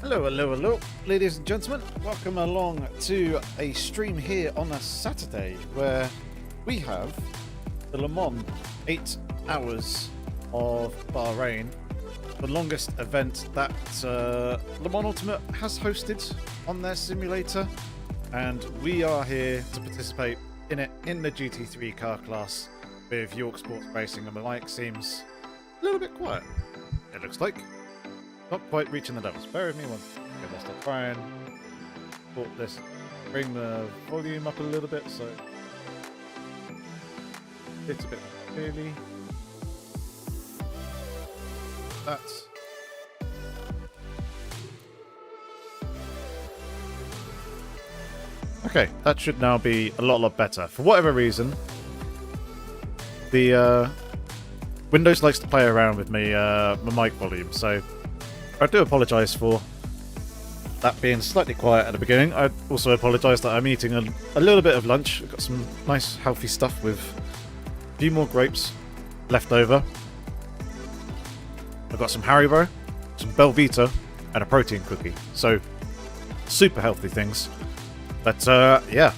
Hello, hello, hello, ladies and gentlemen. Welcome along to a stream here on a Saturday where we have the Le Mans 8 Hours of Bahrain, the longest event that Le Mans Ultimate has hosted on their simulator, and we are here to participate in it in the GT3 car class with York Sports Racing, and the mic seems a little bit quiet, it looks like. Not quite reaching the levels. Bear with me one. Okay, let's try and put this, bring the volume up a little bit so it's a bit clearly. That's okay. That should now be a lot better. For whatever reason, the Windows likes to play around with me my mic volume, so I do apologise for that being slightly quiet at the beginning. I also apologise that I'm eating a little bit of lunch. I've got some nice healthy stuff with a few more grapes left over. I've got some Haribo, some Belvita, and a protein cookie. So, super healthy things. But, yeah.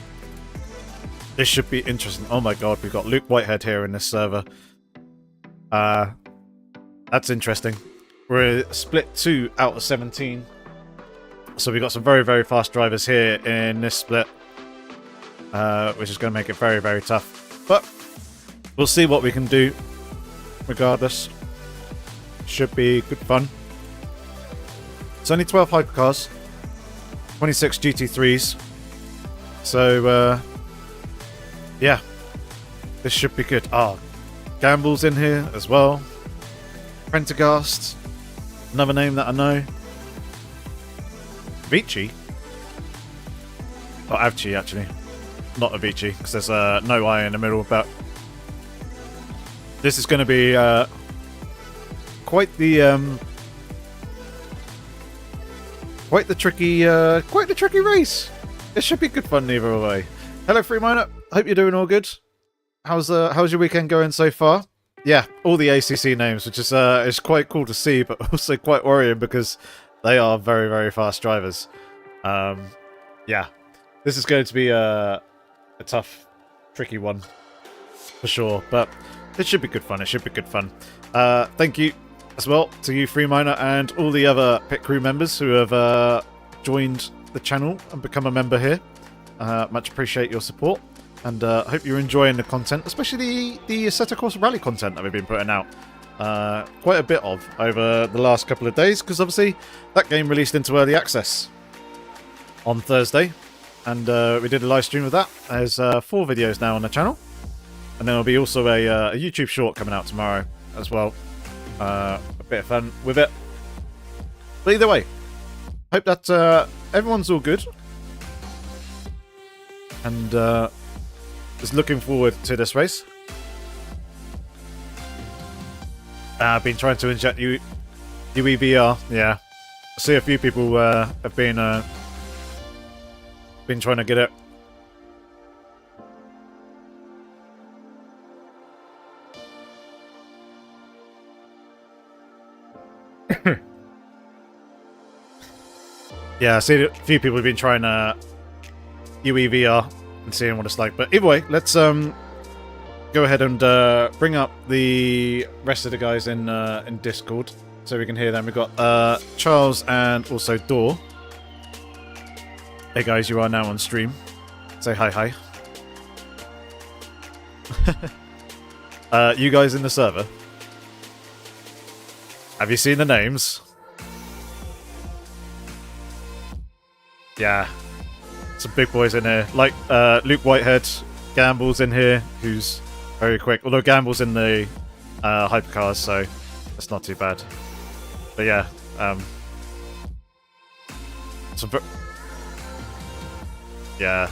This should be interesting. Oh my god, we've got Luke Whitehead here in this server. That's interesting. We're split 2 out of 17. So we've got some very, very fast drivers here in this split. Which is going to make it very, very tough. But we'll see what we can do. Regardless. Should be good fun. It's only 12 hypercars. 26 GT3s. So, yeah. This should be good. Ah, Gamble's in here as well. Prendergast. Another name that I know. Avicii? Or Avci, actually. Not Avicii, because there's no I in the middle, but this is going to be quite the tricky race. It should be good fun either way. Hello, Free Miner. Hope you're doing all good. How's your weekend going so far? Yeah, all the ACC names, which is it's quite cool to see, but also quite worrying because they are very, very fast drivers. Yeah, this is going to be a tough, tricky one for sure, but it should be good fun. It should be good fun. Thank you as well to you, Free Miner, and all the other pit crew members who have joined the channel and become a member here. Much appreciate your support. And hope you're enjoying the content, especially the Assetto Corsa Rally content that we've been putting out. Quite a bit of over the last couple of days, because obviously that game released into early access on Thursday. And we did a live stream of that. There's 4 videos now on the channel. And there'll be also a YouTube short coming out tomorrow as well. A bit of fun with it. But either way, hope that everyone's all good. And just looking forward to this race. I've been trying to inject UEVR. Yeah, I see a few people have been trying to get it. Yeah, I see a few people have been trying UEVR and seeing what it's like. But either way, let's go ahead and bring up the rest of the guys in Discord so we can hear them. We've got Charles and also Dor. Hey guys, you are now on stream. Say hi. You guys in the server, have you seen the names? Yeah. Some big boys in here, like Luke Whitehead. Gamble's in here, who's very quick. Although Gamble's in the hypercars, so that's not too bad. But yeah, yeah,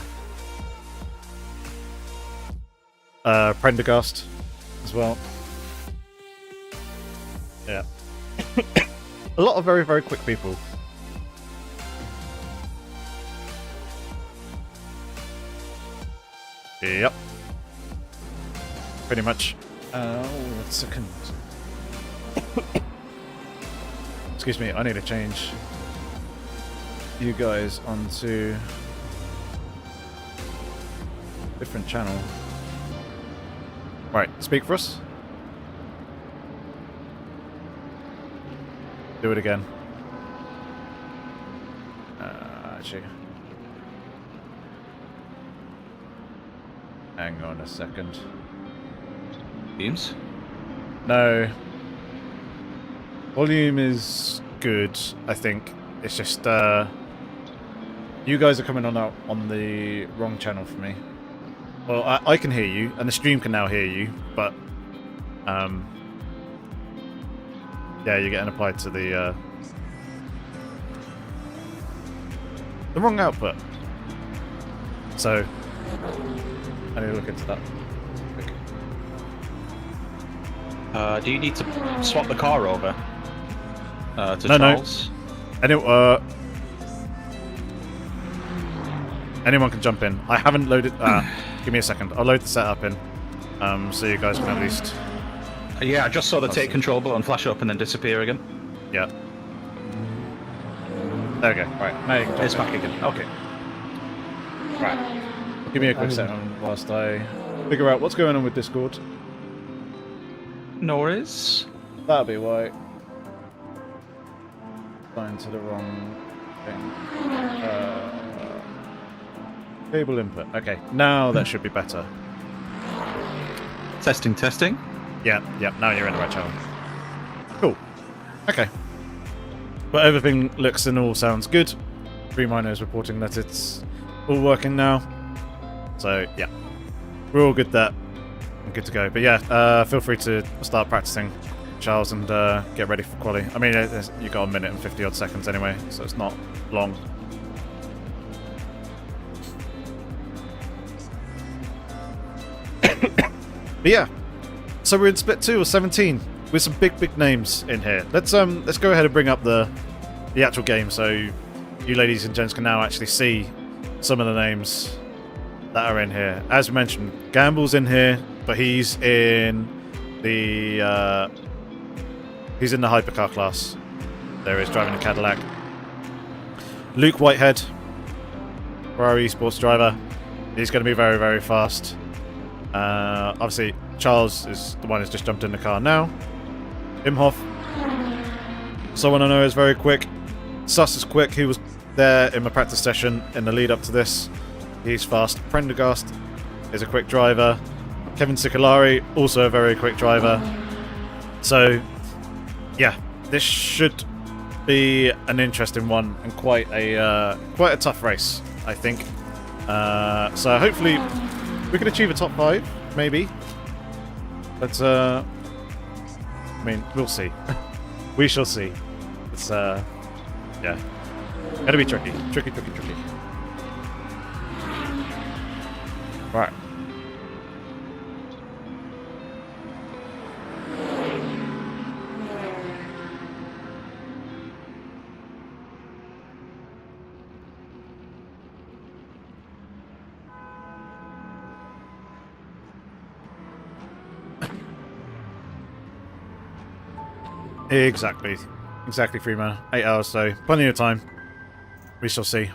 Prendergast as well. Yeah, a lot of very, very quick people. Yep. Pretty much. Oh, 1 second. Excuse me, I need to change you guys onto a different channel. Right, speak for us. Do it again. Actually. Hang on a second. Teams? No. Volume is good, I think. It's just, you guys are coming on the wrong channel for me. Well, I can hear you, and the stream can now hear you, but, yeah, you're getting applied to the wrong output. So, I need to look into that. Do you need to swap the car over to Charles? No. Anyone can jump in. I haven't loaded. Give me a second. I'll load the setup in, so you guys can at least. Yeah, I just saw the take control button flash up and then disappear again. Yeah. There we go. Right, now you can jump It's back again. Okay. Right. Give me a quick second whilst I figure out what's going on with Discord. No worries. That'll be why. Going to the wrong thing. Cable input. Okay, now that should be better. Testing, testing. Yeah, now you're in the right channel. Cool. Okay. But everything looks and all sounds good. Freeminer is reporting that it's all working now. So, yeah. We're all good there. I'm good to go. But yeah, feel free to start practicing, Charles, and get ready for quali. I mean, you got a minute and 50 odd seconds anyway, so it's not long. But yeah, so we're in split 2 or 17 with some big names in here. Let's go ahead and bring up the actual game so you ladies and gents can now actually see some of the names that are in here. As we mentioned, Gamble's in here, but he's in the hypercar class. There is driving a Cadillac. Luke Whitehead, Ferrari Esports driver. He's going to be very fast. Obviously, Charles is the one who's just jumped in the car now. Imhoff, someone I know is very quick. Sus is quick. He was there in my practice session in the lead up to this. He's fast. Prendergast is a quick driver. Kevin Sicolari, also a very quick driver. So, yeah, this should be an interesting one and quite a tough race, I think. So hopefully we can achieve a top 5, maybe. But I mean, we'll see. We shall see. It's yeah, gonna be tricky. Right. Exactly, Freeman. 8 hours, so plenty of time. We shall see.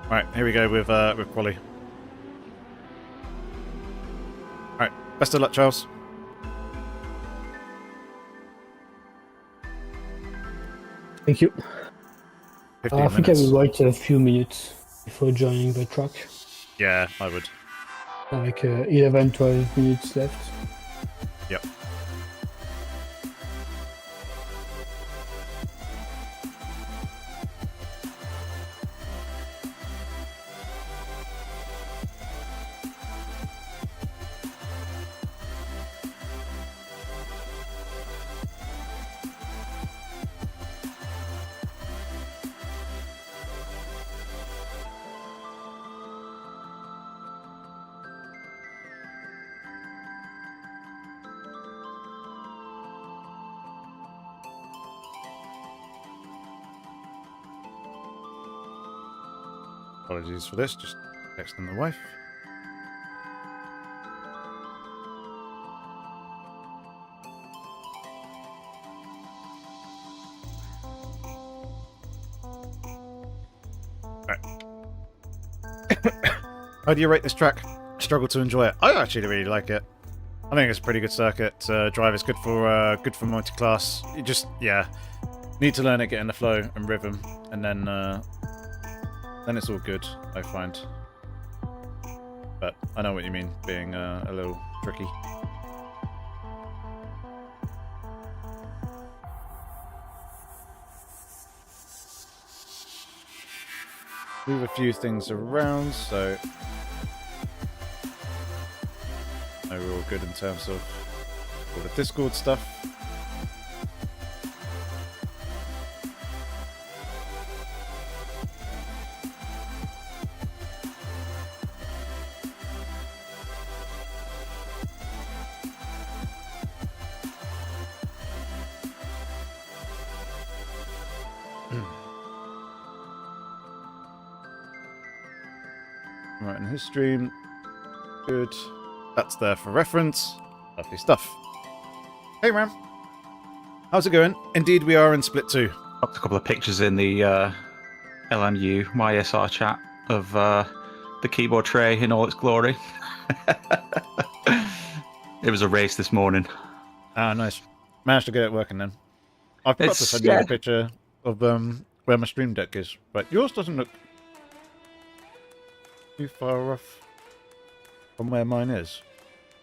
Right, here we go with quali. Right, best of luck, Charles. Thank you. 15 I think I minutes. will wait a few minutes before joining the track. Yeah, I would. Like 11, 12 minutes left. Yep. Apologies for this, just texting the wife. How do you rate this track? I struggle to enjoy it. I actually really like it. I think it's a pretty good circuit to drive. It's good for multi-class. You just need to learn it, get in the flow and rhythm, and then it's all good, I find. But I know what you mean, being a little tricky. Move a few things around, so we're all good in terms of all the Discord stuff. Right, in his stream, good. That's there for reference. Lovely stuff. Hey Ram, how's it going? Indeed, we are in Split 2. Popped a couple of pictures in the LMU YSR chat of the keyboard tray in all its glory. It was a race this morning. Ah, nice. Managed to get it working then. I forgot to send you a picture of where my stream deck is, but yours doesn't look too far off from where mine is.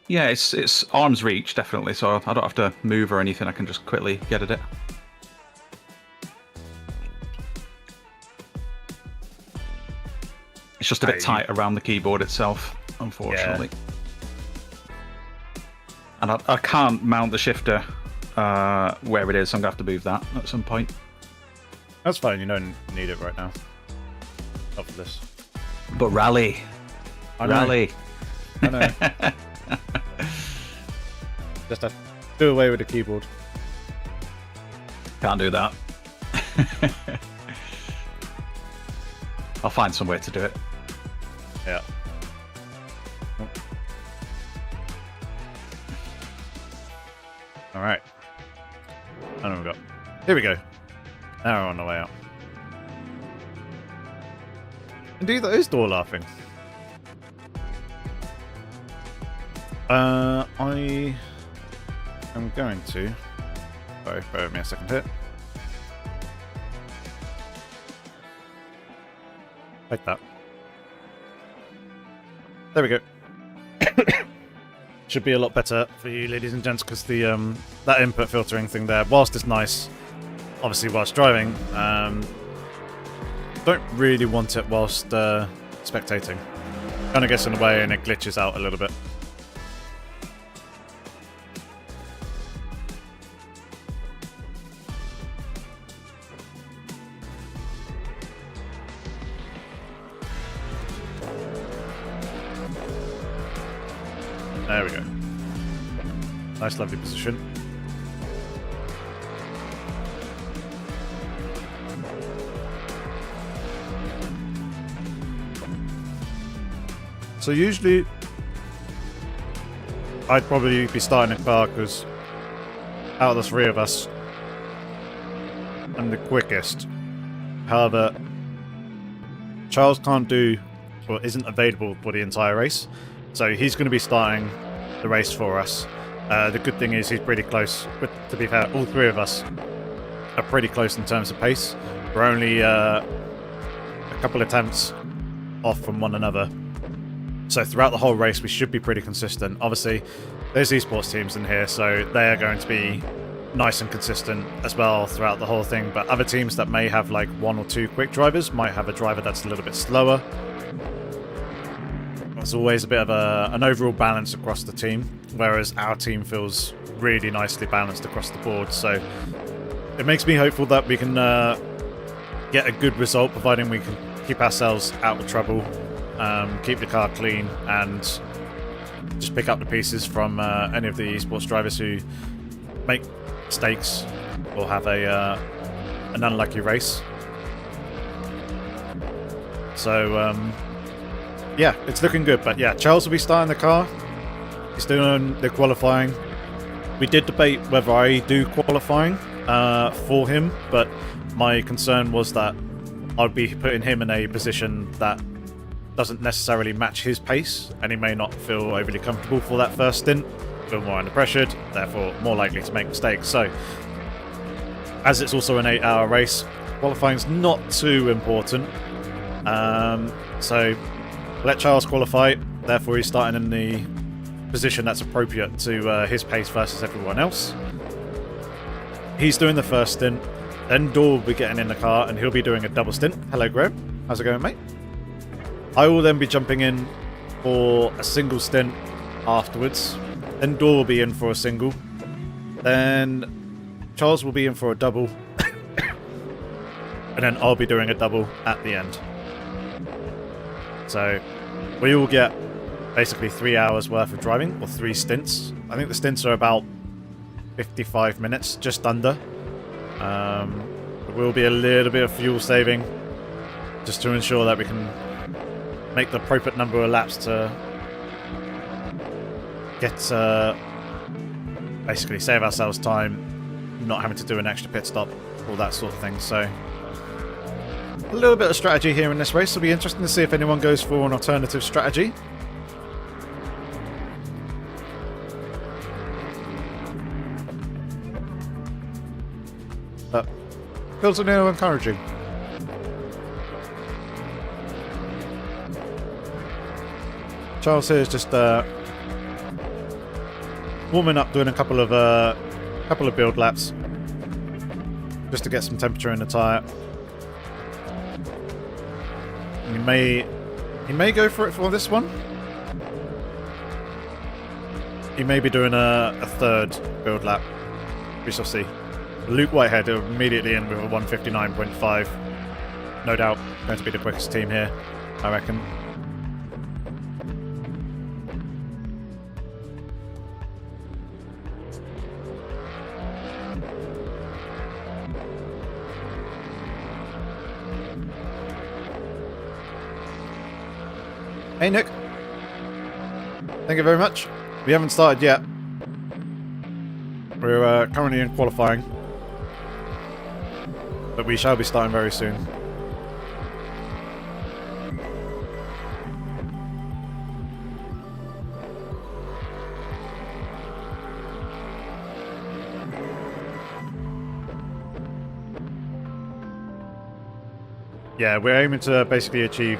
Yeah, it's arm's reach, definitely, so I don't have to move or anything. I can just quickly get at it. It's just a bit tight around the keyboard itself, unfortunately. Yeah. And I can't mount the shifter where it is, so I'm going to have to move that at some point. That's fine, you don't need it right now. Not for this. But rally. I know. Rally. I know. Just have to do away with the keyboard. Can't do that. I'll find some way to do it. Yeah. Alright. I know we got. Here we go. Now we're on the way out. Indeed, that is door laughing. I am going to. Sorry, bear with me a second here. Like that. There we go. Should be a lot better for you, ladies and gents, because the that input filtering thing there, whilst it's nice, obviously whilst driving, don't really want it whilst spectating. Kind of gets in the way and it glitches out a little bit. There we go. Nice, lovely position. So usually, I'd probably be starting a car because out of the three of us, I'm the quickest. However, Charles can't do, or isn't available for the entire race. So he's going to be starting the race for us. The good thing is he's pretty close. But to be fair, all three of us are pretty close in terms of pace. We're only a couple attempts off from one another. So throughout the whole race, we should be pretty consistent. Obviously, there's esports teams in here, so they are going to be nice and consistent as well throughout the whole thing. But other teams that may have like one or two quick drivers might have a driver that's a little bit slower. There's always a bit of an overall balance across the team, whereas our team feels really nicely balanced across the board. So it makes me hopeful that we can get a good result, providing we can keep ourselves out of trouble, keep the car clean, and just pick up the pieces from any of the esports drivers who make mistakes or have an unlucky race. So yeah, it's looking good. But yeah, Charles will be starting the car. He's doing the qualifying. We did debate whether I do qualifying for him, but my concern was that I'd be putting him in a position that doesn't necessarily match his pace, and he may not feel overly comfortable for that first stint, feel more under pressured, therefore more likely to make mistakes. So, as it's also an 8-hour race, qualifying's not too important. So, let Charles qualify, therefore he's starting in the position that's appropriate to his pace versus everyone else. He's doing the first stint, then Dor will be getting in the car and he'll be doing a double stint. Hello Graham, how's it going mate? I will then be jumping in for a single stint afterwards. Then Dor will be in for a single. Then Charles will be in for a double. And then I'll be doing a double at the end. So we all get basically 3 hours worth of driving, or 3 stints. I think the stints are about 55 minutes, just under. There will be a little bit of fuel saving, just to ensure that we can make the appropriate number of laps to get basically save ourselves time, not having to do an extra pit stop, all that sort of thing. So a little bit of strategy here in this race. It'll be interesting to see if anyone goes for an alternative strategy. But feels a little encouraging. Charles here is just warming up, doing a couple of build laps, just to get some temperature in the tyre. He may go for it for this one. He may be doing a third build lap. We shall see. Luke Whitehead immediately in with a 159.5. No doubt going to be the quickest team here, I reckon. Hey Nick, thank you very much. We haven't started yet. We're currently in qualifying, but we shall be starting very soon. Yeah, we're aiming to basically achieve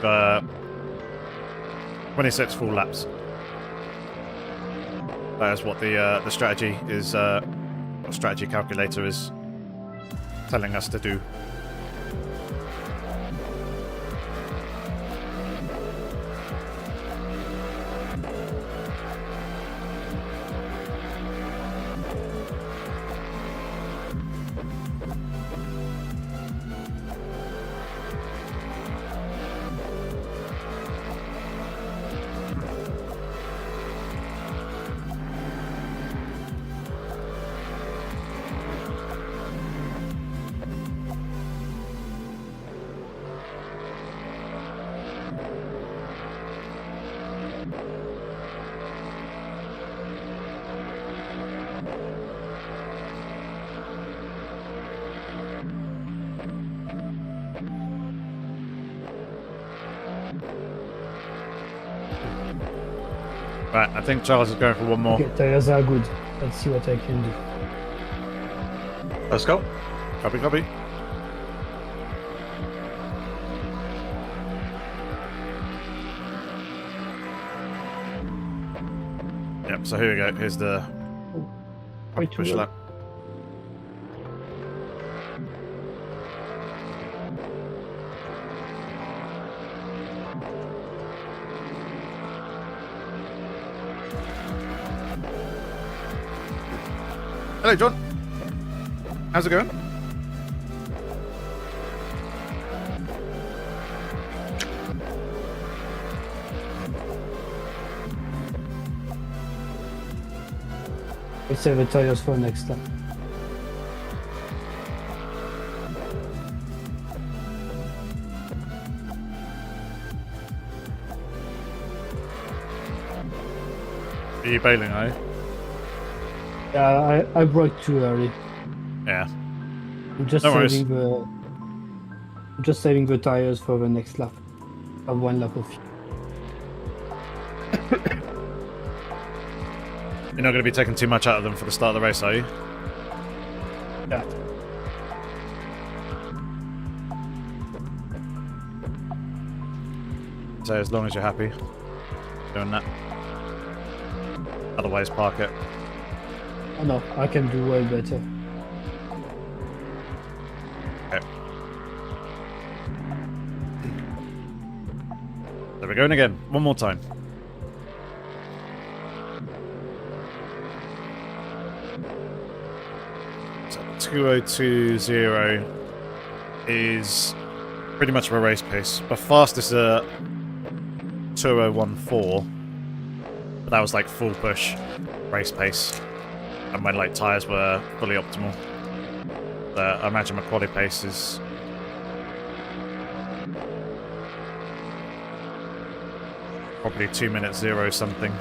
26 full laps. That is what the strategy is. What strategy calculator is telling us to do. Right, I think Charles is going for one more. Okay, tires are good. Let's see what I can do. Let's go. Copy, copy. Yep, so here we go. Here's the Wait, push lap. Hello, John. How's it going? Let's save the tires for next time. Are you bailing, are you? Yeah, I braked too early. Yeah. I'm just No worries. saving Just saving the tires for the next lap. I have 1 lap of fuel. You're not going to be taking too much out of them for the start of the race, are you? Yeah. So as long as you're happy doing that. Otherwise, park it. Oh no, I can do way better. Okay. There we're going again. One more time. So 2020 is pretty much a race pace. The fastest 2014. But that was like full push race pace. And when like tyres were fully optimal. I imagine my quali pace is probably 2 minutes 0 something.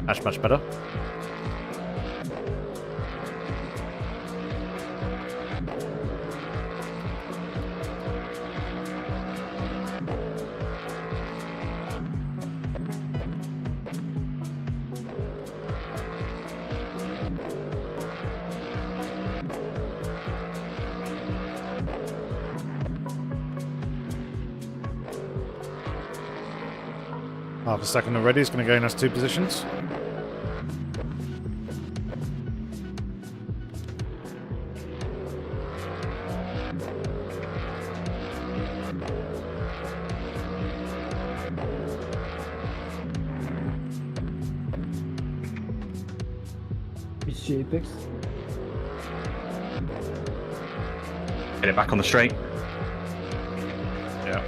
That's much better. Half a second already, it's going to gain us 2 positions. It's the apex. Get it back on the straight. Yeah.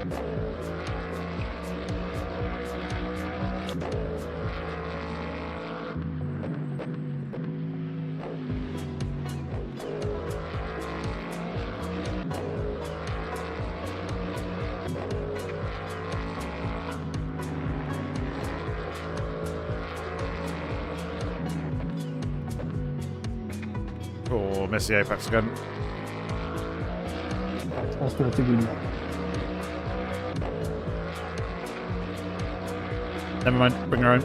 Oh, miss the apex again. That's not a good lap. Never mind, bring her own.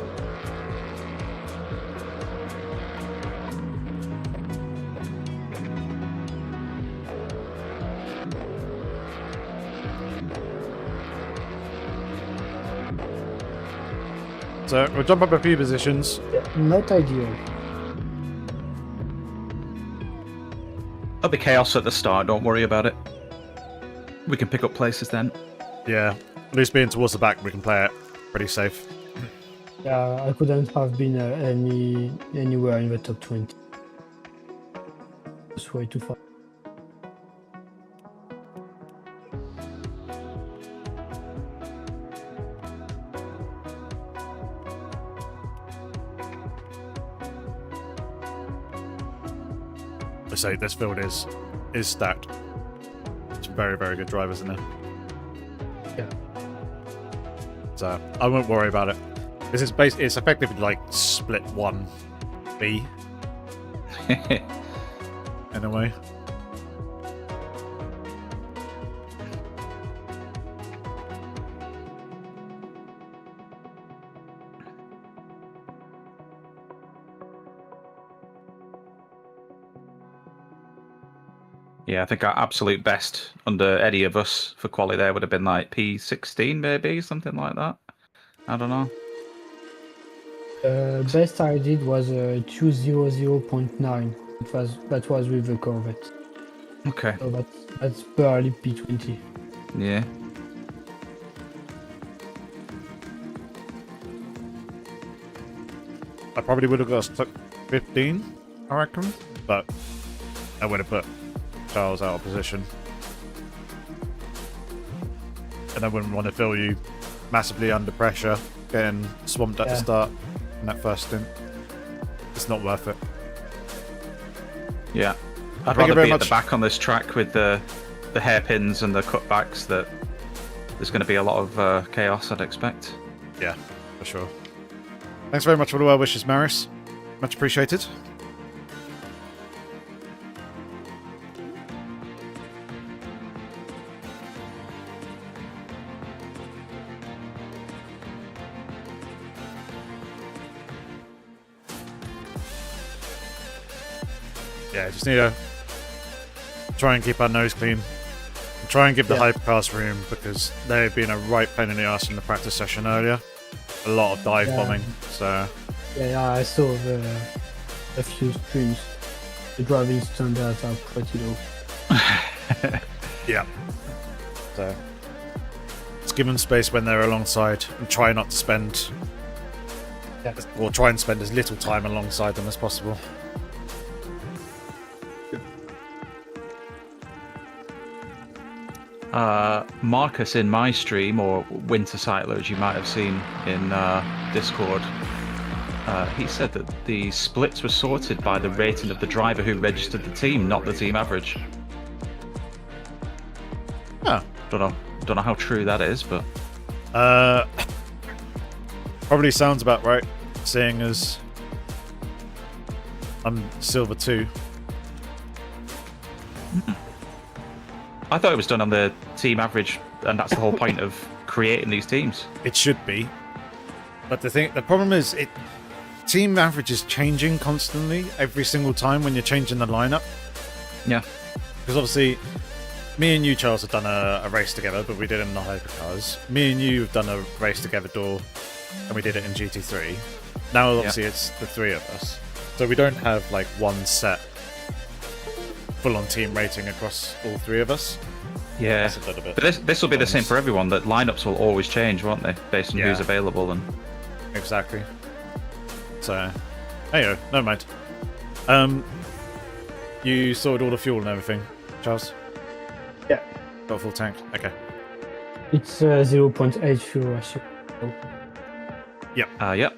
So, we'll jump up a few positions. Yeah, not ideal. There'll be chaos at the start, don't worry about it. We can pick up places then. Yeah, at least being towards the back, we can play it pretty safe. Yeah, I couldn't have been anywhere in the top 20. It's way too far. I say this field is stacked. Some very, very good drivers in there. Yeah. So I won't worry about it. This is it's effectively like split 1B in a way. Yeah, I think our absolute best under any of us for quali there would have been like P16 maybe, something like that. I don't know. Best I did was 200.9. That was with the Corvette. Okay. So that's barely P20. Yeah. I probably would have got stuck 15, I reckon, but I would have put Charles out of position. And I wouldn't want to feel you massively under pressure, getting swamped at the start in that first stint. It's not worth it. Yeah. I'd Thank you rather very be at much. the back on this track with the hairpins and the cutbacks that there's going to be a lot of chaos, I'd expect. Yeah. For sure. Thanks very much for the well wishes, Maris. Much appreciated. Yeah, just need to try and keep our nose clean. And try and give the hypercars room, because they've been a right pain in the ass in the practice session earlier. A lot of dive bombing, so... Yeah, I saw a few streams. The driving standards are pretty low. Yeah. So... let's give them space when they're alongside, and try not to spend... or try and spend as little time alongside them as possible. Marcus in my stream, or Winter Cycler, as you might have seen in Discord, he said that the splits were sorted by the rating of the driver who registered the team, not the team average. Huh. Don't know how true that is, but probably sounds about right, seeing as I'm Silver 2. I thought it was done on the team average, and that's the whole point of creating these teams. It should be, but the problem is, team average is changing constantly every single time when you're changing the lineup. Yeah, because obviously, me and you, Charles, have done a race together, but we did it in the hypercars. Me and you have done a race together, Door, and we did it in GT3. Now, obviously, it's the three of us, so we don't have like one set full-on team rating across all three of us. Yeah, That's a little bit but this will be the same for everyone. That lineups will always change, won't they, based on who's available and exactly. So, hey, never mind. You sorted all the fuel and everything, Charles? Yeah. Got a full tank. Okay. It's 0.8 fuel ratio. Yep. Yep.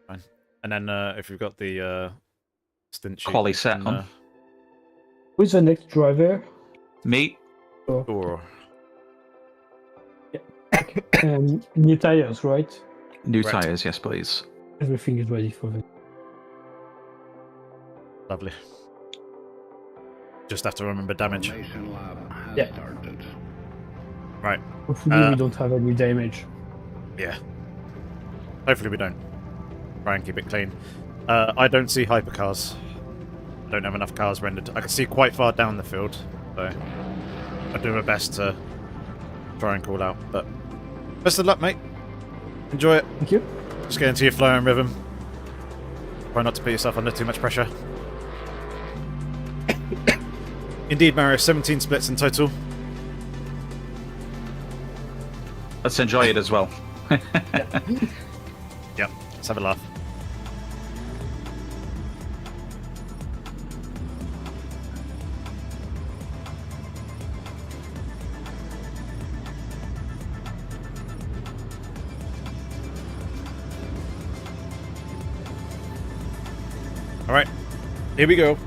Fine. And then if we've got the stint sheet, Quali set then, on. Who's the next driver? Me. Or New tires, right? New Correct. tyres, yes, please. Everything is ready for them. lovely. Just have to remember damage. Yeah. Right. Hopefully we don't have any damage. Yeah. Hopefully we don't. Try and keep it clean. I don't see hypercars. I don't have enough cars rendered. I can see quite far down the field, so I'll do my best to try and call out. But best of luck, mate. Enjoy it. Thank you. Just get into your flow and rhythm. Try not to put yourself under too much pressure. Indeed, Mario, 17 splits in total. Let's enjoy it as well. Yep, let's have a laugh. Alright, here we go.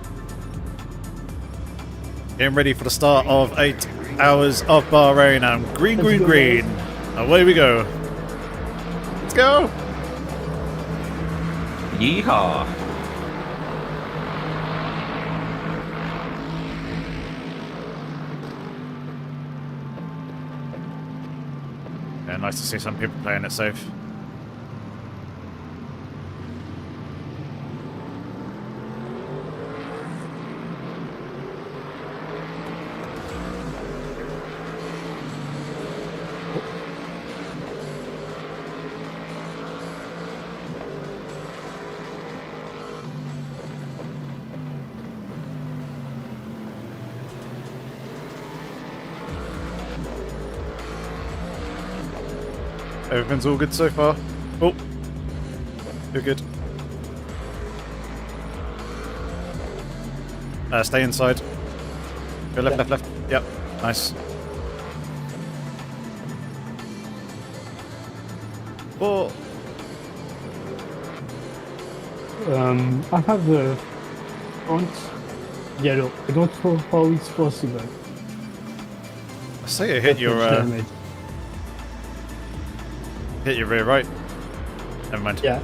Getting ready for the start of 8 hours of Bahrain, and green, green, green. Away we go. Let's go. Yeehaw! Yeah, nice to see some people playing it safe. Everything's all good so far. Oh, you're good. Stay inside. Go left, left, left. Yep, nice. Oh, I have the front yellow. I don't know how it's possible. I say you hit your Damage. hit your rear right. Never mind. Yeah,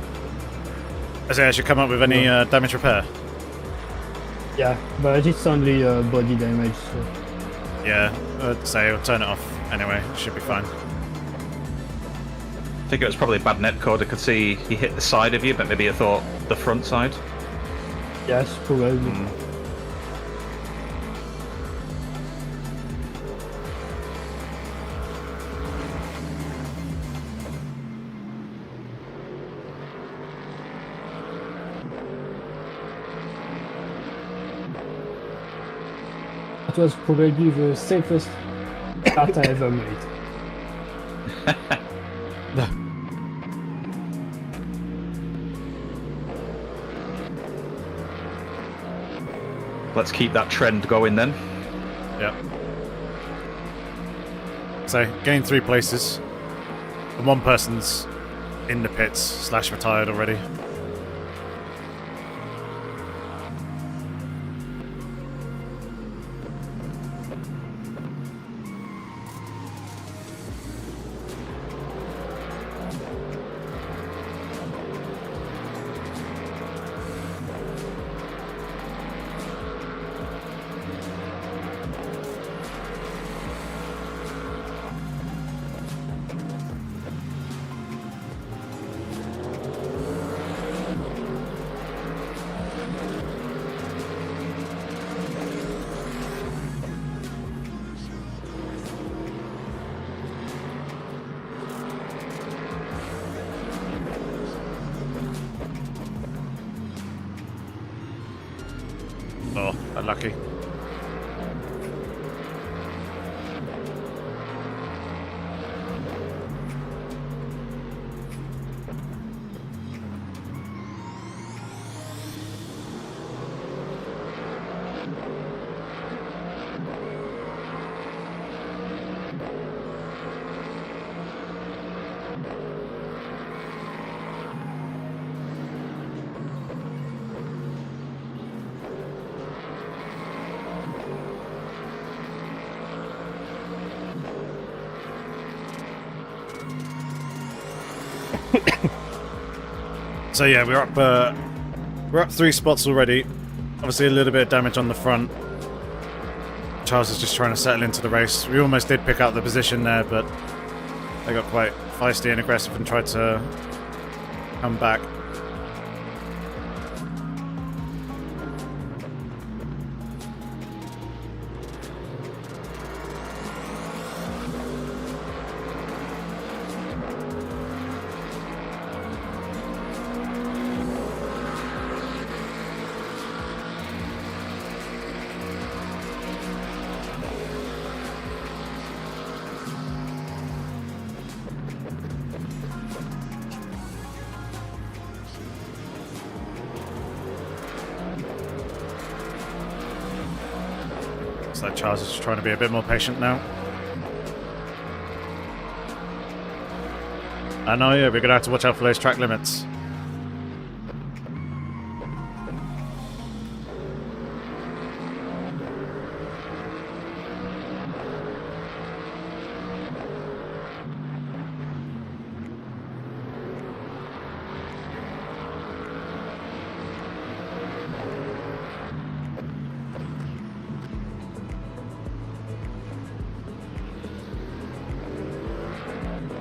I say I should come up with any damage repair. yeah, but it's only body damage. So. Yeah, I'd say I'll turn it off anyway. It should be fine. I think it was probably a bad netcode. I could see he hit the side of you, but maybe I thought the front side. Yes, probably. That was probably the safest start I ever made. Let's keep that trend going then. Yeah. So, gained 3 places. And 1 person's in the pits / retired already. Oh, unlucky. So yeah, we're up 3 spots already. Obviously a little bit of damage on the front. Charles is just trying to settle into the race. We almost did pick up the position there, but they got quite feisty and aggressive and tried to come back. So Charles is just trying to be a bit more patient now. I know, yeah, we're going to have to watch out for those track limits.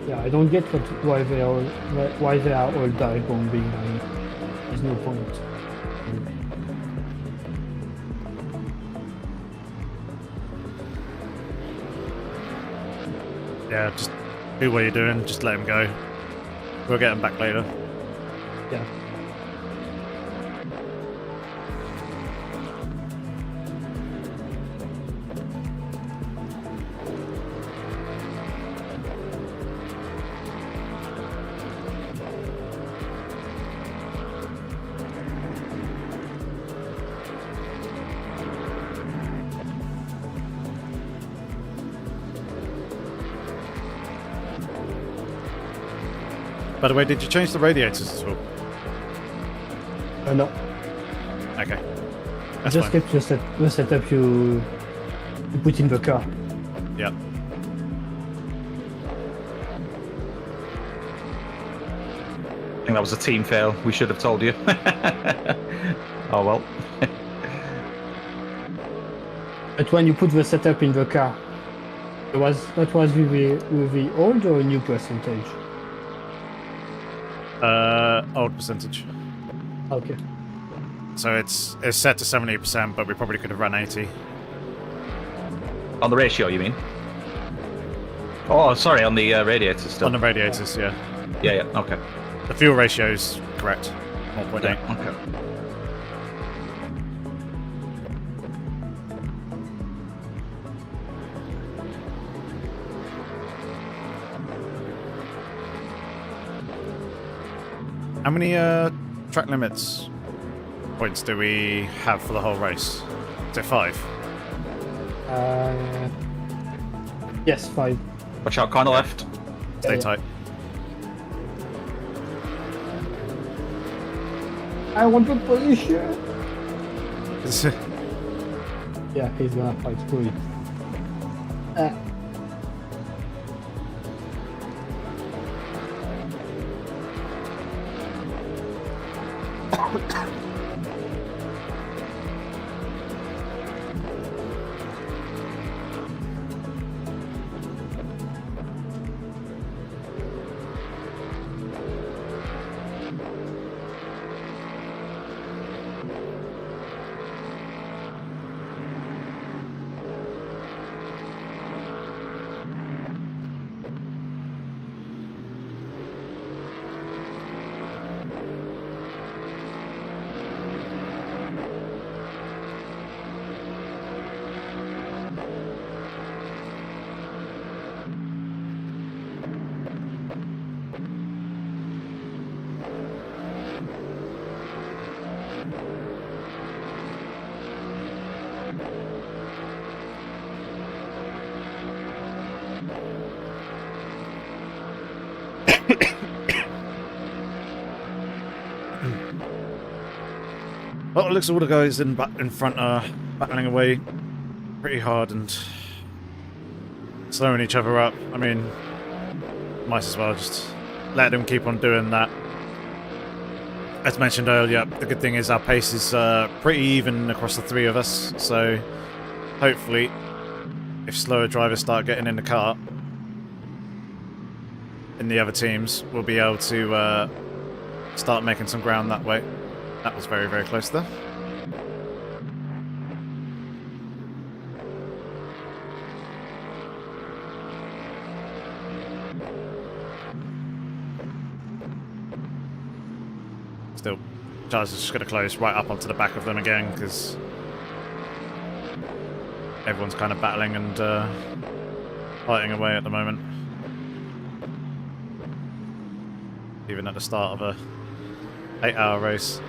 Yeah, I don't get why they are all dive bombing. There's no point. Yeah, just do what you're doing, just let him go. We'll get him back later. Yeah. By the way, did you change the radiators at all? No. Okay. That's Just fine. kept the setup you put in the car. Yeah. think that was a team fail. We should have told you. Oh well. But when you put the setup in the car, that was with the old or new percentage? Old percentage. Okay. So it's set to 70%, but we probably could have run 80. On the ratio, you mean? Oh, sorry, on the radiator still. On the radiators, yeah. Yeah, yeah, okay. The fuel ratio is correct. 1.8. Yeah, okay. How many track limits points do we have for the whole race? Is it 5? Yes, 5. Watch out, corner left. Stay Yeah. tight. I want the position. Yeah, he's gonna fight through it. Well, it looks all the guys in front are battling away pretty hard and slowing each other up. I mean, might as well just let them keep on doing that. As mentioned earlier, the good thing is our pace is pretty even across the three of us, so hopefully if slower drivers start getting in the car in the other teams, we'll be able to start making some ground that way. That was very, very close there. Still, Charles is just going to close right up onto the back of them again because everyone's kind of battling and fighting away at the moment. Even at the start of a 8-hour race.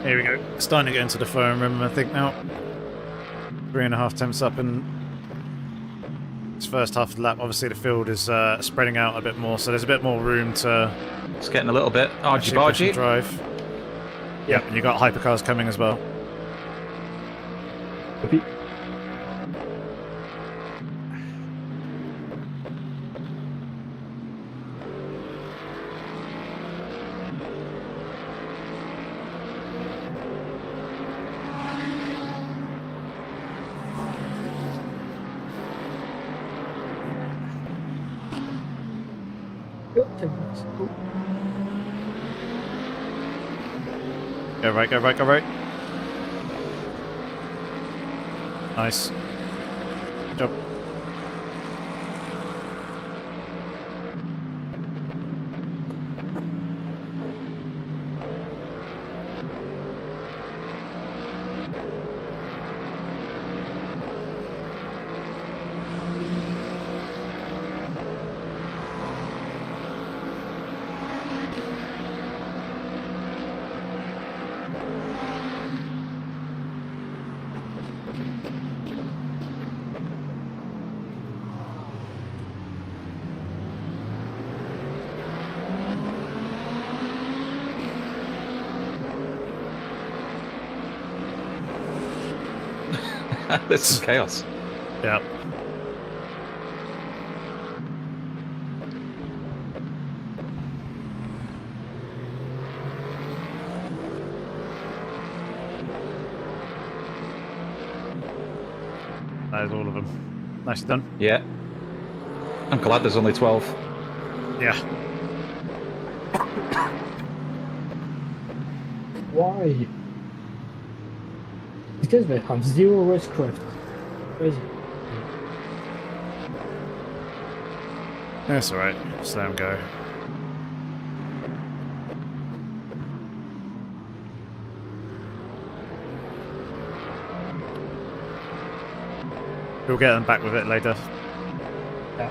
Here we go. Starting to get into the foam rim, I think now. 3.5 temps up in this first half of the lap. Obviously the field is spreading out a bit more, so there's a bit more room to It's getting a little bit actually push and argy-bargy. drive. Yep, and you've got hypercars coming as well. Copy. Go right, go right, go right. Nice. Good job. This is chaos. Yeah. That is all of them. Nicely done. Yeah. I'm glad there's only 12. Yeah. Why? These guys may have 0 racecraft. Crazy. That's alright. Just let him go. We'll get them back with it later. Yeah.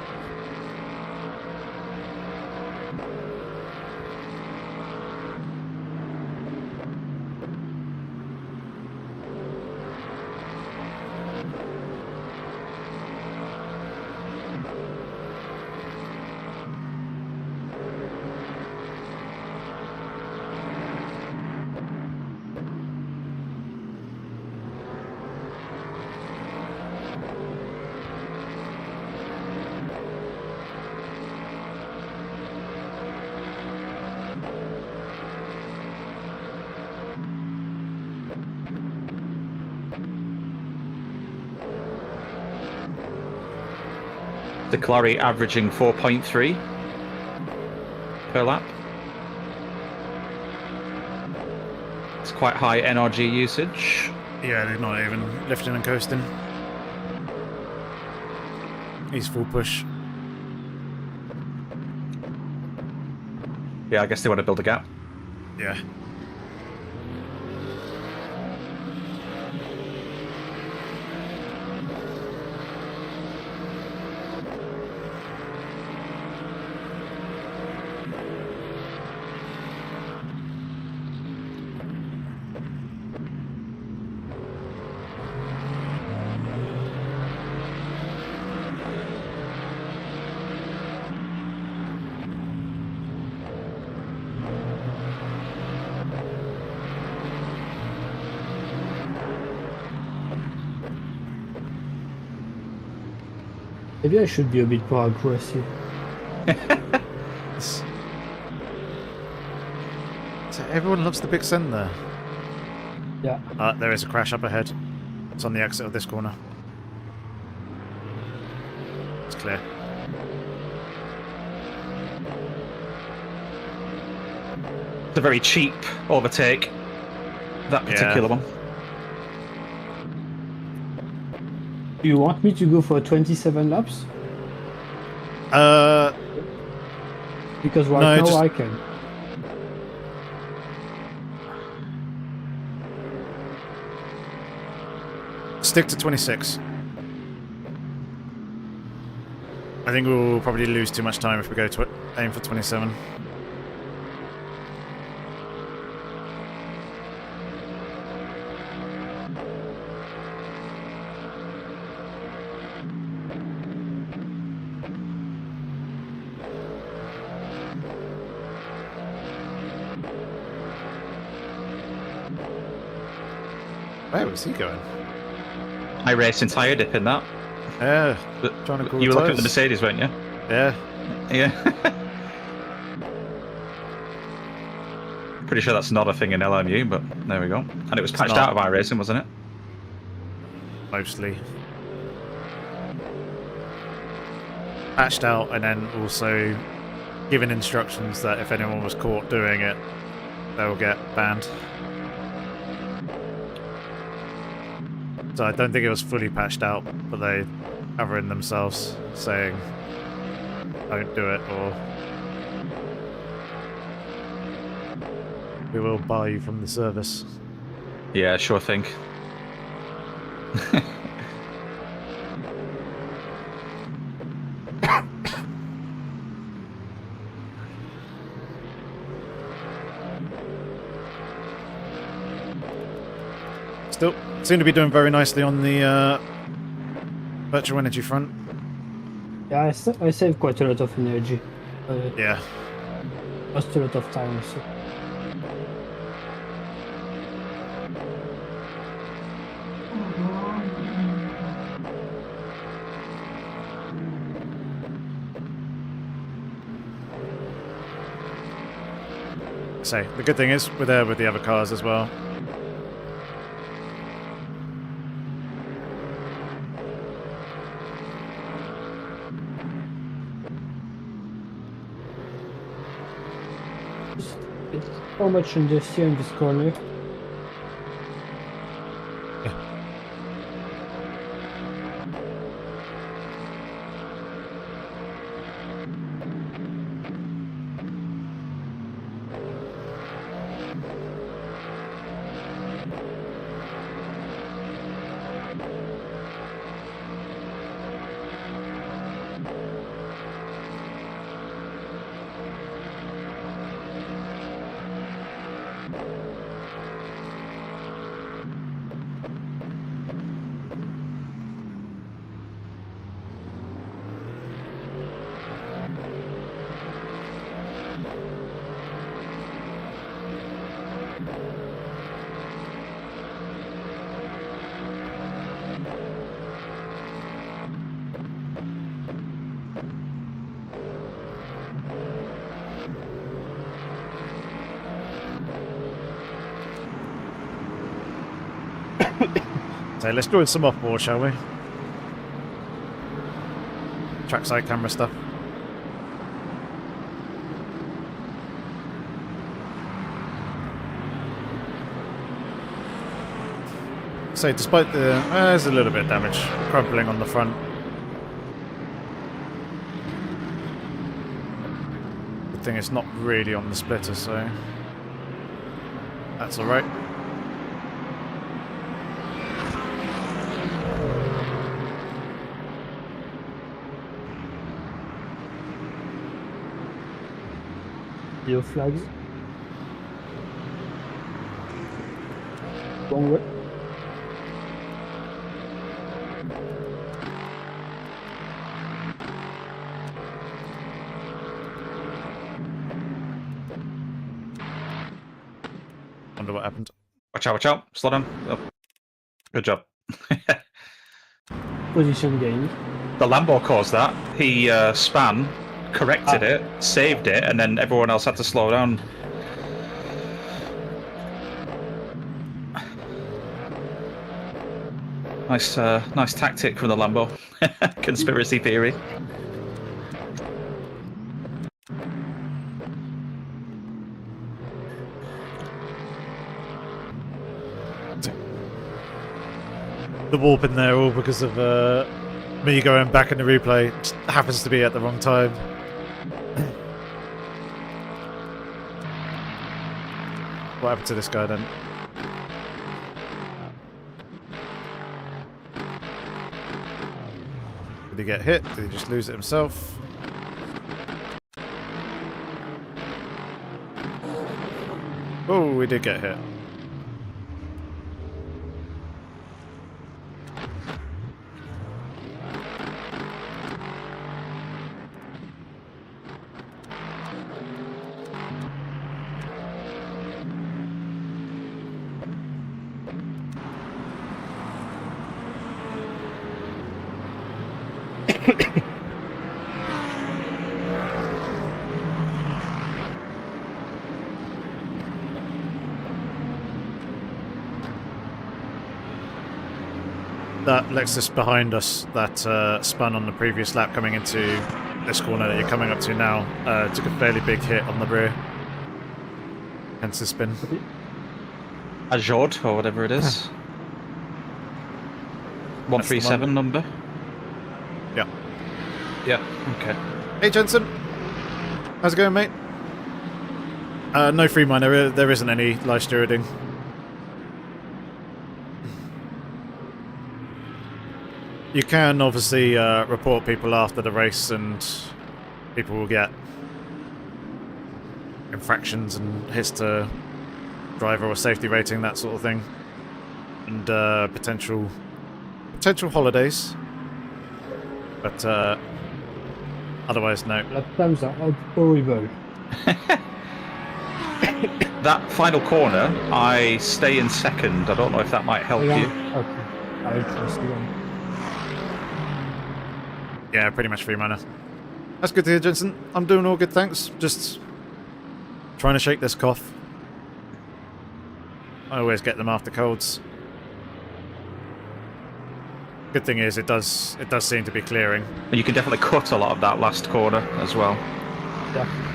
The Clary averaging 4.3 per lap. It's quite high NRG usage. Yeah, they're not even lifting and coasting. He's full push. Yeah, I guess they want to build a gap. Yeah. Maybe I should be a bit more aggressive. So everyone loves the big send there. Yeah. There is a crash up ahead. It's on the exit of this corner. It's clear. It's a very cheap overtake, that particular one. Do you want me to go for 27 laps? Because right no, now just... I can. Stick to 26. I think we'll probably lose too much time if we go to it. Aim for 27. Where was he going? I raced in tyre dip in that. Yeah. But Trying to cool you were looking at the tires. Mercedes, weren't you? Yeah. Yeah. Pretty sure that's not a thing in LMU, but there we go. And it was patched not. out of iRacing, wasn't it? Mostly. Patched out and then also given instructions that if anyone was caught doing it, they'll get banned. So I don't think it was fully patched out, but they cover in themselves saying don't do it or we will bar you from the service. Yeah, sure thing. Still seem to be doing very nicely on the virtual energy front. Yeah, I save quite a lot of energy. Yeah. Lost a lot of time. So. So the good thing is we're there with the other cars as well. It's so much in this here in this corner. So let's do some off-board, shall we? Trackside camera stuff. So despite the... there's a little bit of damage. Crumpling on the front. Good thing it's not really on the splitter, so... that's alright. Yellow flags. Wrong way. Wonder what happened. Watch out, watch out. Slow down. Oh. Good job. Position gain. The Lambo caused that. He span, corrected it, saved it, and then everyone else had to slow down. Nice, nice tactic from the Lambo. Conspiracy theory. The warp in there all because of me going back in the replay. Just happens to be at the wrong time. What happened to this guy then? Did he get hit? Did he just lose it himself? Oh, we did get hit. That Lexus behind us that spun on the previous lap coming into this corner that you're coming up to now took a fairly big hit on the rear. Hence the spin. A Jod, or whatever it is. 137 number? Yeah. Yeah, okay. Hey Jensen! How's it going, mate? No free mine, there isn't any live stewarding. You can obviously report people after the race, and people will get infractions and hits to driver or safety rating, that sort of thing, and potential holidays. But otherwise, no. Lap times are horrible. That final corner, I stay in second. I don't know if that might help Yeah. you. Okay. I trust you. Yeah, pretty much free mana. That's good to hear, Jensen. I'm doing all good, thanks. Just trying to shake this cough. I always get them after colds. Good thing is, it does seem to be clearing. And you can definitely cut a lot of that last corner as well. Yeah.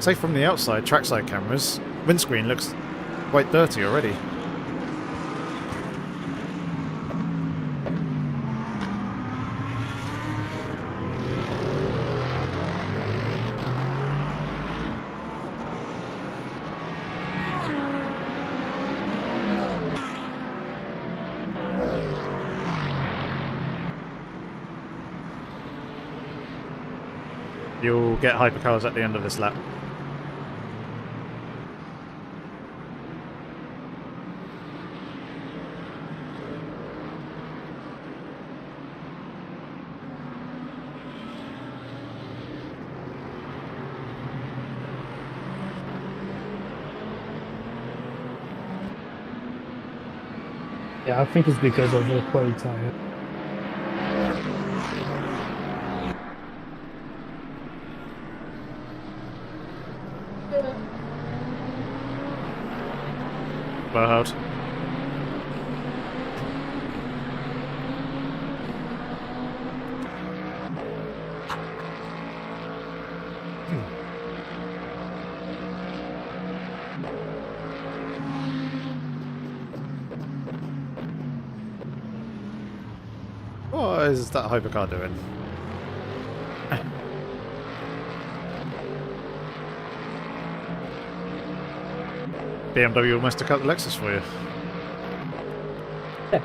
Say from the outside, trackside cameras, windscreen looks quite dirty already. You'll get hypercars at the end of this lap. Yeah, I think it's because of the quality tire. Well held. What is that hypercar doing? BMW almost took out the Lexus for you. Yeah.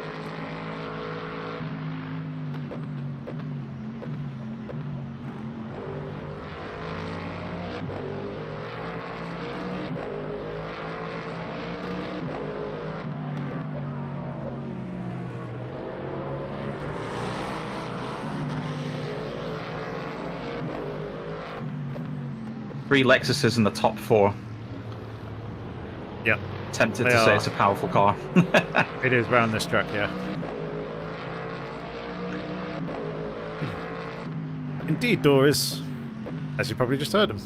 Three Lexuses in the top four. Yep. Tempted They to say are. it's a powerful car. It is round this track, yeah. Indeed, Doris. As you probably just heard him.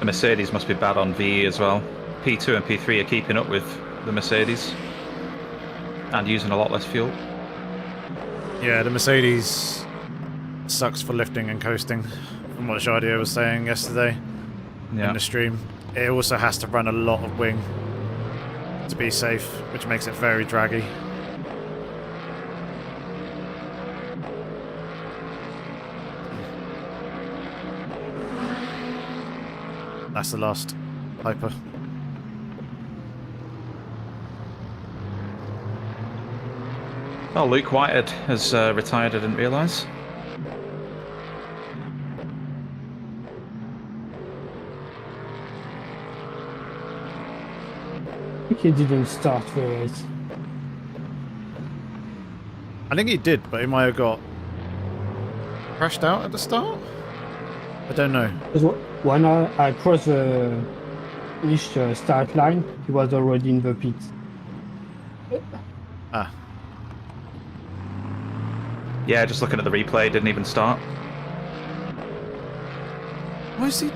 The Mercedes must be bad on VE as well. P2 and P3 are keeping up with the Mercedes and using a lot less fuel. Yeah, the Mercedes sucks for lifting and coasting, from what Jardio was saying yesterday in the stream. It also has to run a lot of wing to be safe, which makes it very draggy. That's the last Hyper. Oh, Luke Whitehead has retired, I didn't realise. I think he didn't start the race. I think he did, but he might have got crashed out at the start? I don't know. Because when I crossed the finish start line, he was already in the pit. Ah. Yeah, just looking at the replay, didn't even start. Why is he...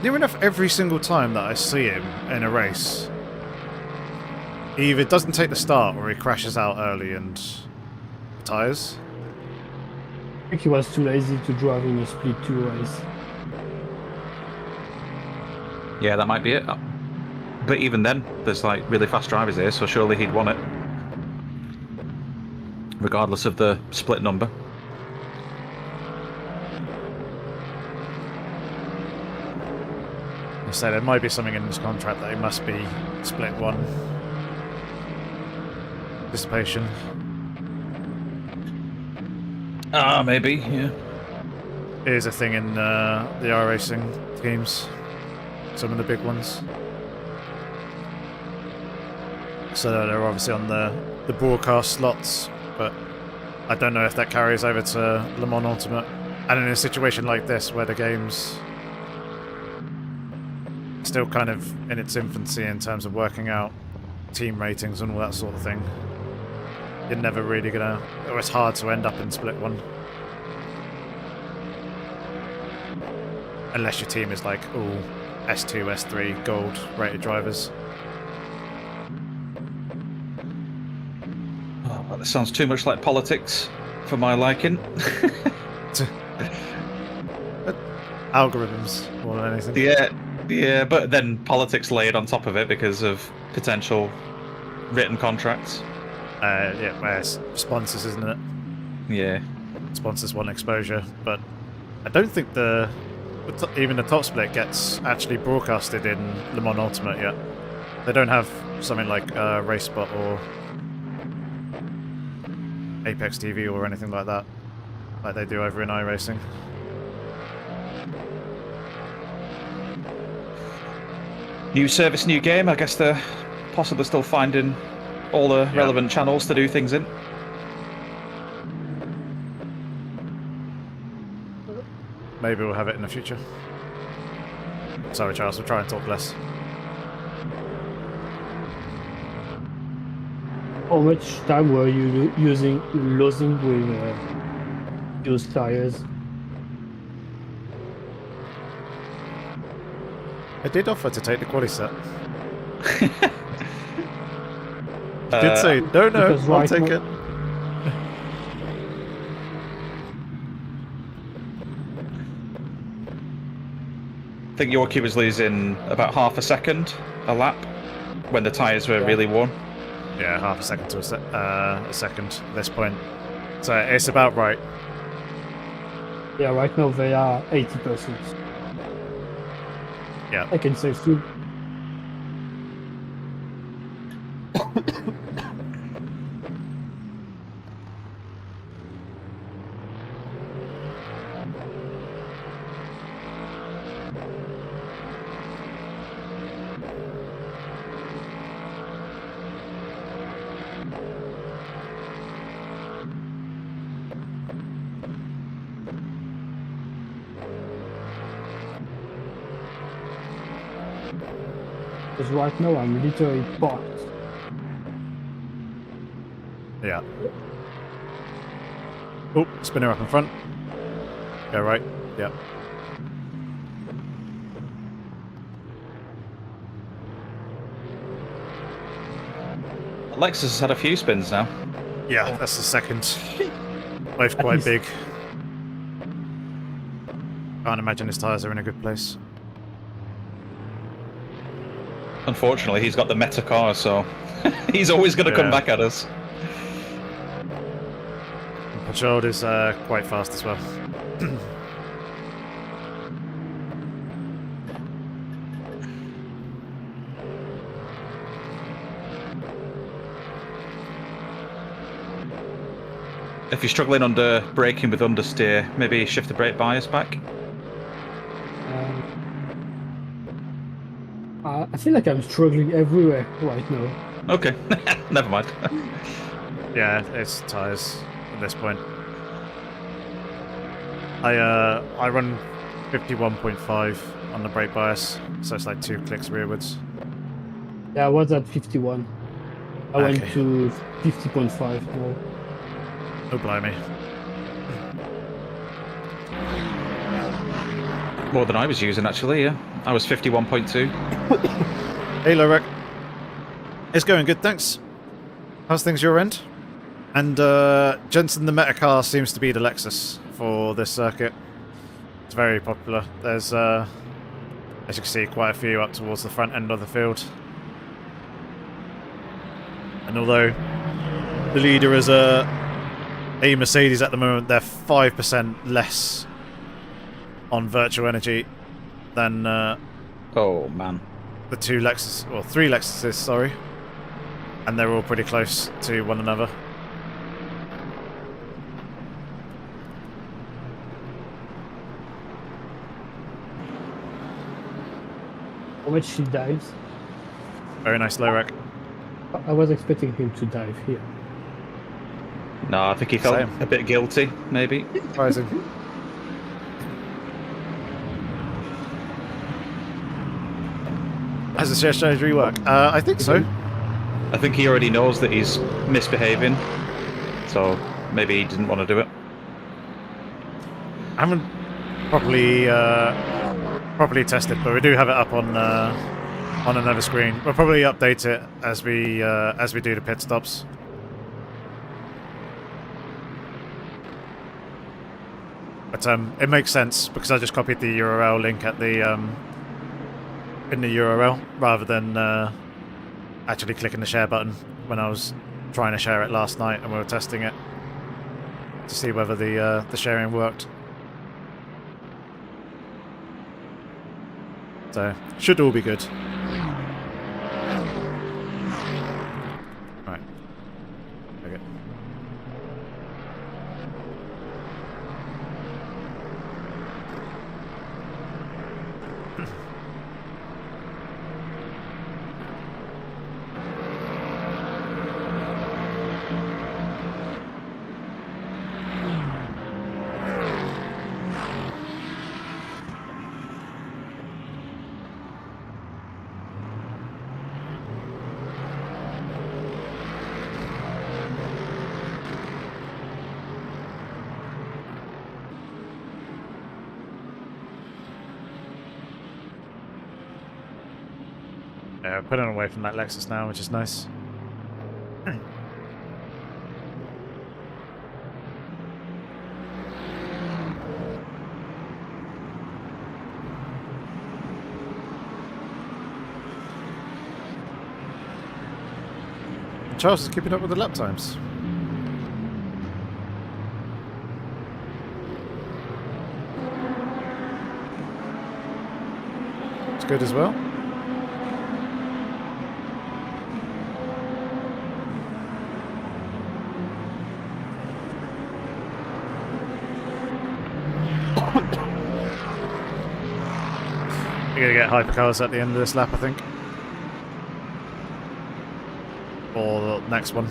Near enough every single time that I see him in a race, he either doesn't take the start or he crashes out early and retires. I think he was too lazy to drive in a split 2 race. Yeah, that might be it. But even then, there's like really fast drivers here, so surely he'd won it. Regardless of the split number. I say there might be something in his contract that he must be split 1. Dissipation. Ah, maybe, yeah. It is a thing in the iRacing teams. Some of the big ones. So they're obviously on the broadcast slots, but I don't know if that carries over to Le Mans Ultimate. And in a situation like this, where the game's still kind of in its infancy in terms of working out team ratings and all that sort of thing, you're never really gonna... Or it's hard to end up in split 1. Unless your team is like all S2, S3 gold rated drivers. Oh, that sounds too much like politics for my liking. Algorithms more than anything. Yeah, but then politics layered on top of it because of potential written contracts. Yeah, well, it's sponsors, isn't it? Yeah. Sponsors want exposure, but I don't think even the top split gets actually broadcasted in Le Mans Ultimate yet. They don't have something like RaceSpot or Apex TV or anything like that, like they do over in iRacing. New service, new game. I guess they're possibly still finding all the relevant channels to do things in. Maybe we'll have it in the future. Sorry, Charles, we'll try and talk less. How much time were you losing with used tires? I did offer to take the quali set. Did say, no, I'll take it. I think Yorkie was losing about half a second a lap when the tyres were really worn. Yeah, half a second to a second at this point. So it's about right. Yeah, right now they are 80%. Yeah. I can say full. Because right now I'm literally parked. Yeah. Oh, spinner up in front. Go right. Yep. Lexus has had a few spins now. Yeah, that's the second. Both At quite least- big. Can't imagine his tyres are in a good place. Unfortunately, he's got the meta car, so he's always going to come Yeah. back at us. Patrol is quite fast as well. If you're struggling under braking with understeer, maybe shift the brake bias back. I feel like I'm struggling everywhere right now. Okay, never mind. Yeah, it's tyres at this point. I run 51.5 on the brake bias, so it's like 2 clicks rearwards. Yeah, I was at 51. I went Okay. to 50.5 now. Oh, blimey. More than I was using, actually, yeah. I was 51.2. Hey, Lorek. It's going good, thanks. How's things your end? And Jensen, the meta car seems to be the Lexus for this circuit. It's very popular. There's, as you can see, quite a few up towards the front end of the field. And although the leader is a Mercedes at the moment, they're 5% less on virtual energy than Oh, man. the 2 Lexus, or 3 Lexuses, sorry. And they're all pretty close to one another. How much he dives? Very nice, Lorek. I was expecting him to dive here. No, I think he felt Same. a bit guilty, maybe. Surprising. Has the share strategy work? I think so. I think he already knows that he's misbehaving, so maybe he didn't want to do it. I haven't properly tested, but we do have it up on another screen. We'll probably update it as we do the pit stops. But it makes sense because I just copied the URL link at the in the URL rather than actually clicking the share button when I was trying to share it last night and we were testing it to see whether the sharing worked. So should all be good. Right. Okay. Yeah, putting away from that Lexus now, which is nice. Charles is keeping up with the lap times. It's good as well. You're going to get hypercars at the end of this lap, I think. Or the next one.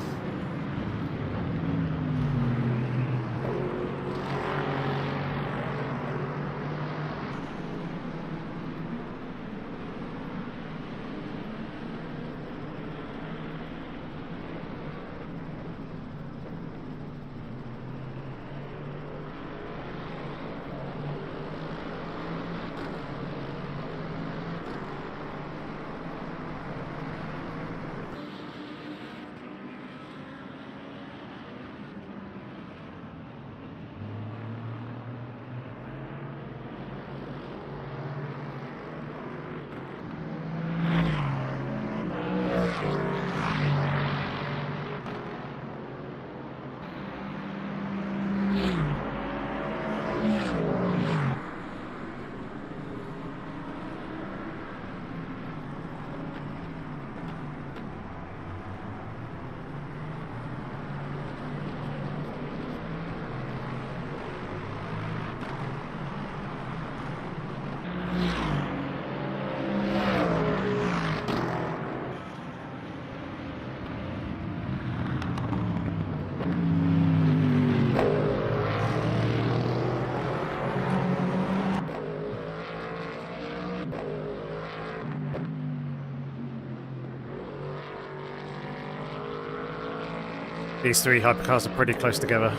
These three hypercars are pretty close together.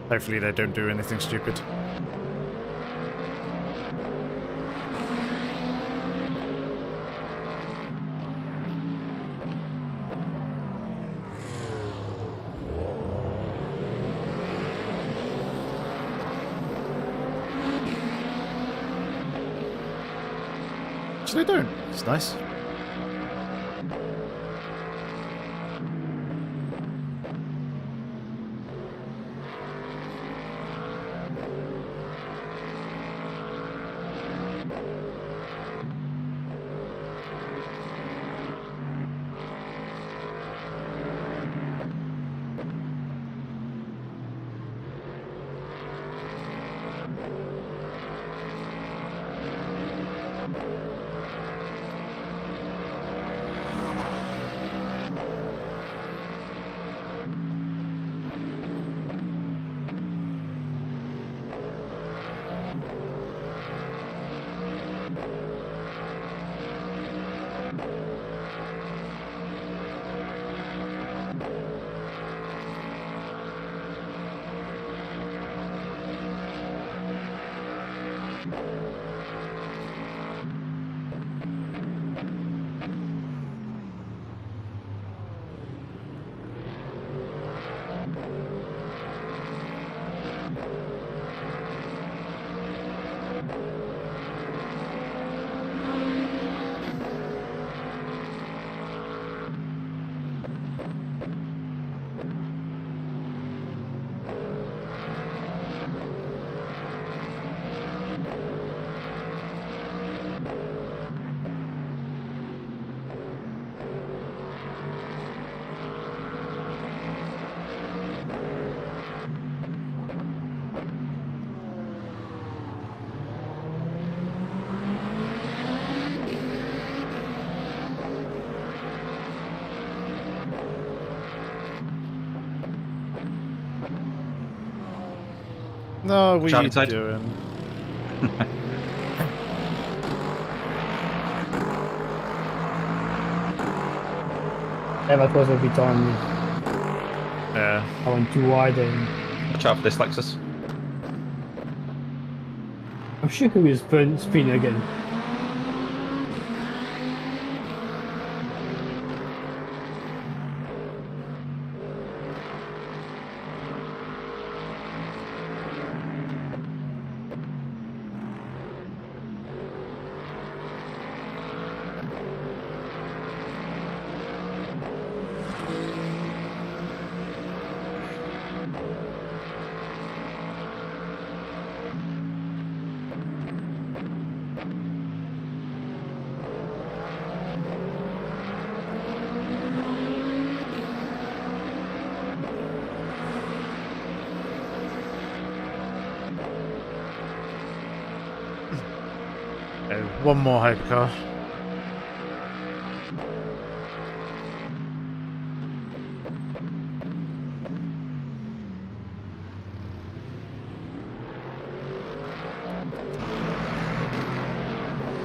Hopefully they don't do anything stupid. Actually, they don't. It's nice. No, what are you doing? Yeah, that was a bit on me. Yeah. I went too wide and... Watch out for this, Lexus. I'm sure he will spin again. One more hypercar.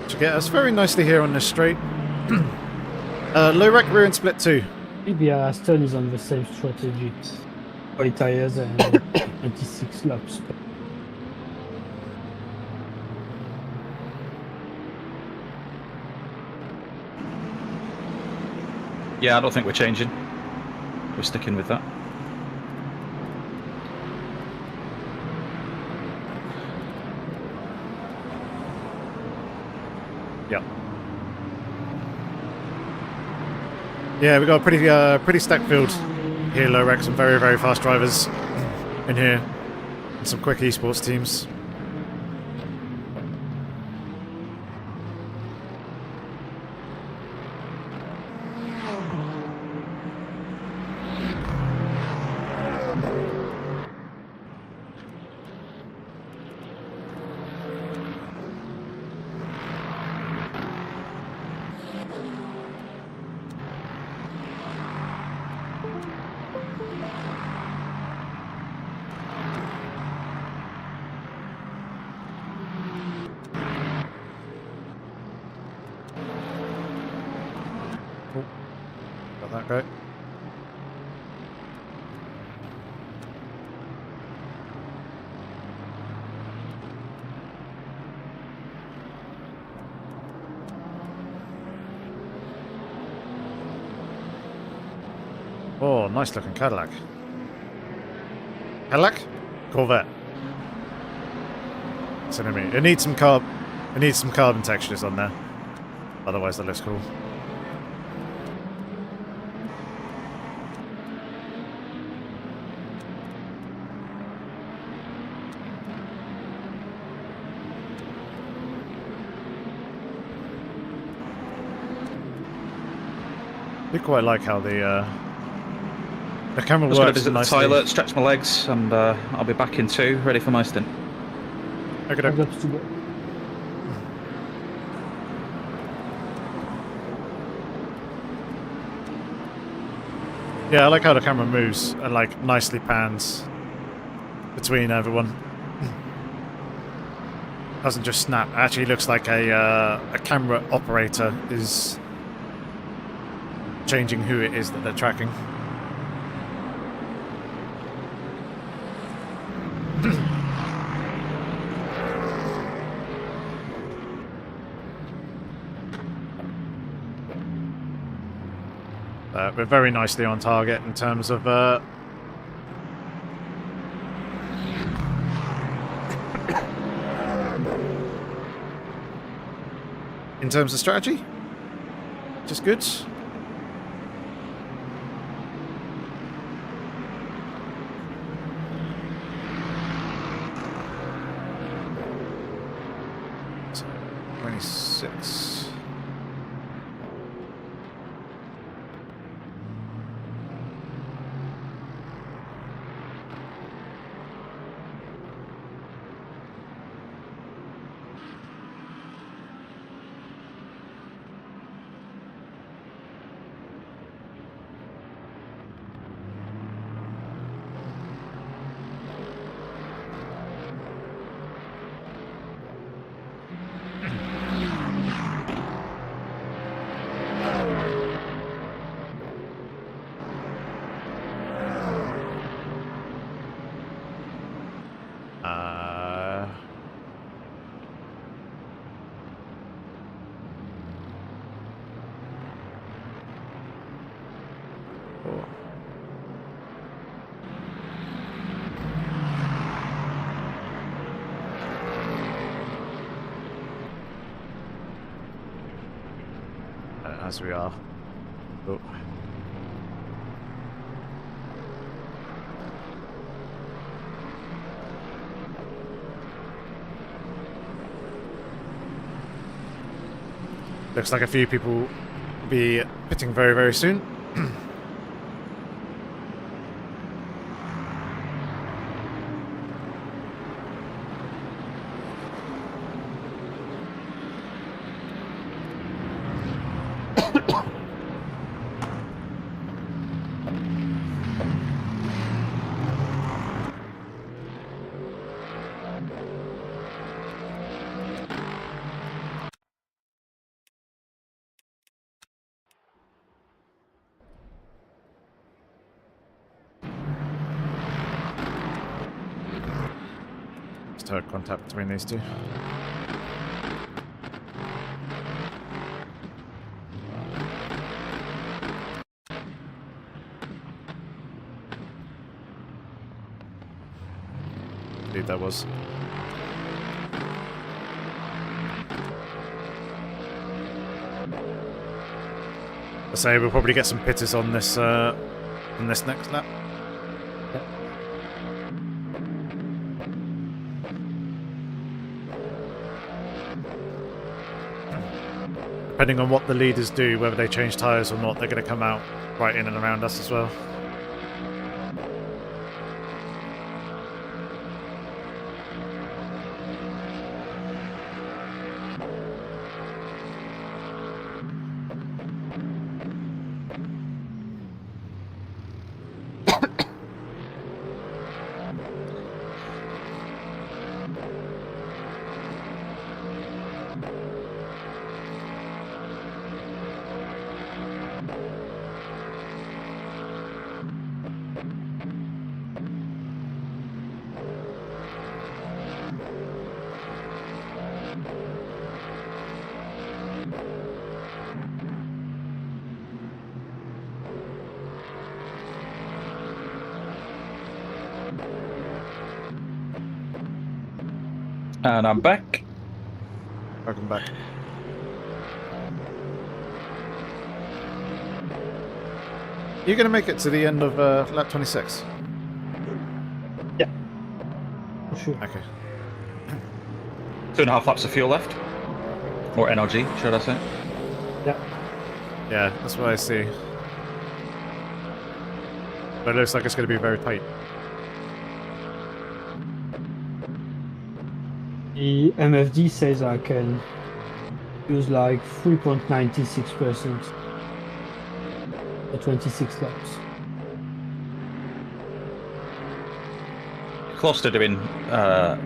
To get us very nicely here on this straight. Low rack rear and split 2. Maybe Aston is on the same strategy. 40 tires and 26 laps. Yeah, I don't think we're changing. We're sticking with that. Yep. Yeah, we got a pretty stacked field here, low rack. Some very, very fast drivers in here, and some quick esports teams. Got that great. Oh, nice looking Cadillac. Cadillac? Corvette. It's enemy. It needs some carbon textures on there. Otherwise that looks cool. I do quite like how the camera Just works. going to visit the nicely. toilet, stretch my legs, and I'll be back in 2, ready for my stint. Okay, I've got to go. yeah, I like how the camera moves and like nicely pans between everyone. Doesn't just snap. Actually, looks like a camera operator is changing who it is that they're tracking. We're very nicely on target in terms of strategy. Just good. So 26. As we are. Oh. Looks like a few people will be pitting very, very soon. Just heard contact between these two. I believe that was. I say we'll probably get some pitters on this next lap. Depending on what the leaders do, whether they change tyres or not, they're going to come out right in and around us as well. And I'm back. Welcome back. You're going to make it to the end of lap 26? Yeah. For sure. Okay. 2.5 laps of fuel left. Or energy, should I say. Yeah. Yeah, that's what I see. But it looks like it's going to be very tight. The MFD says I can use like 3.96% for 26 laps. Close to doing,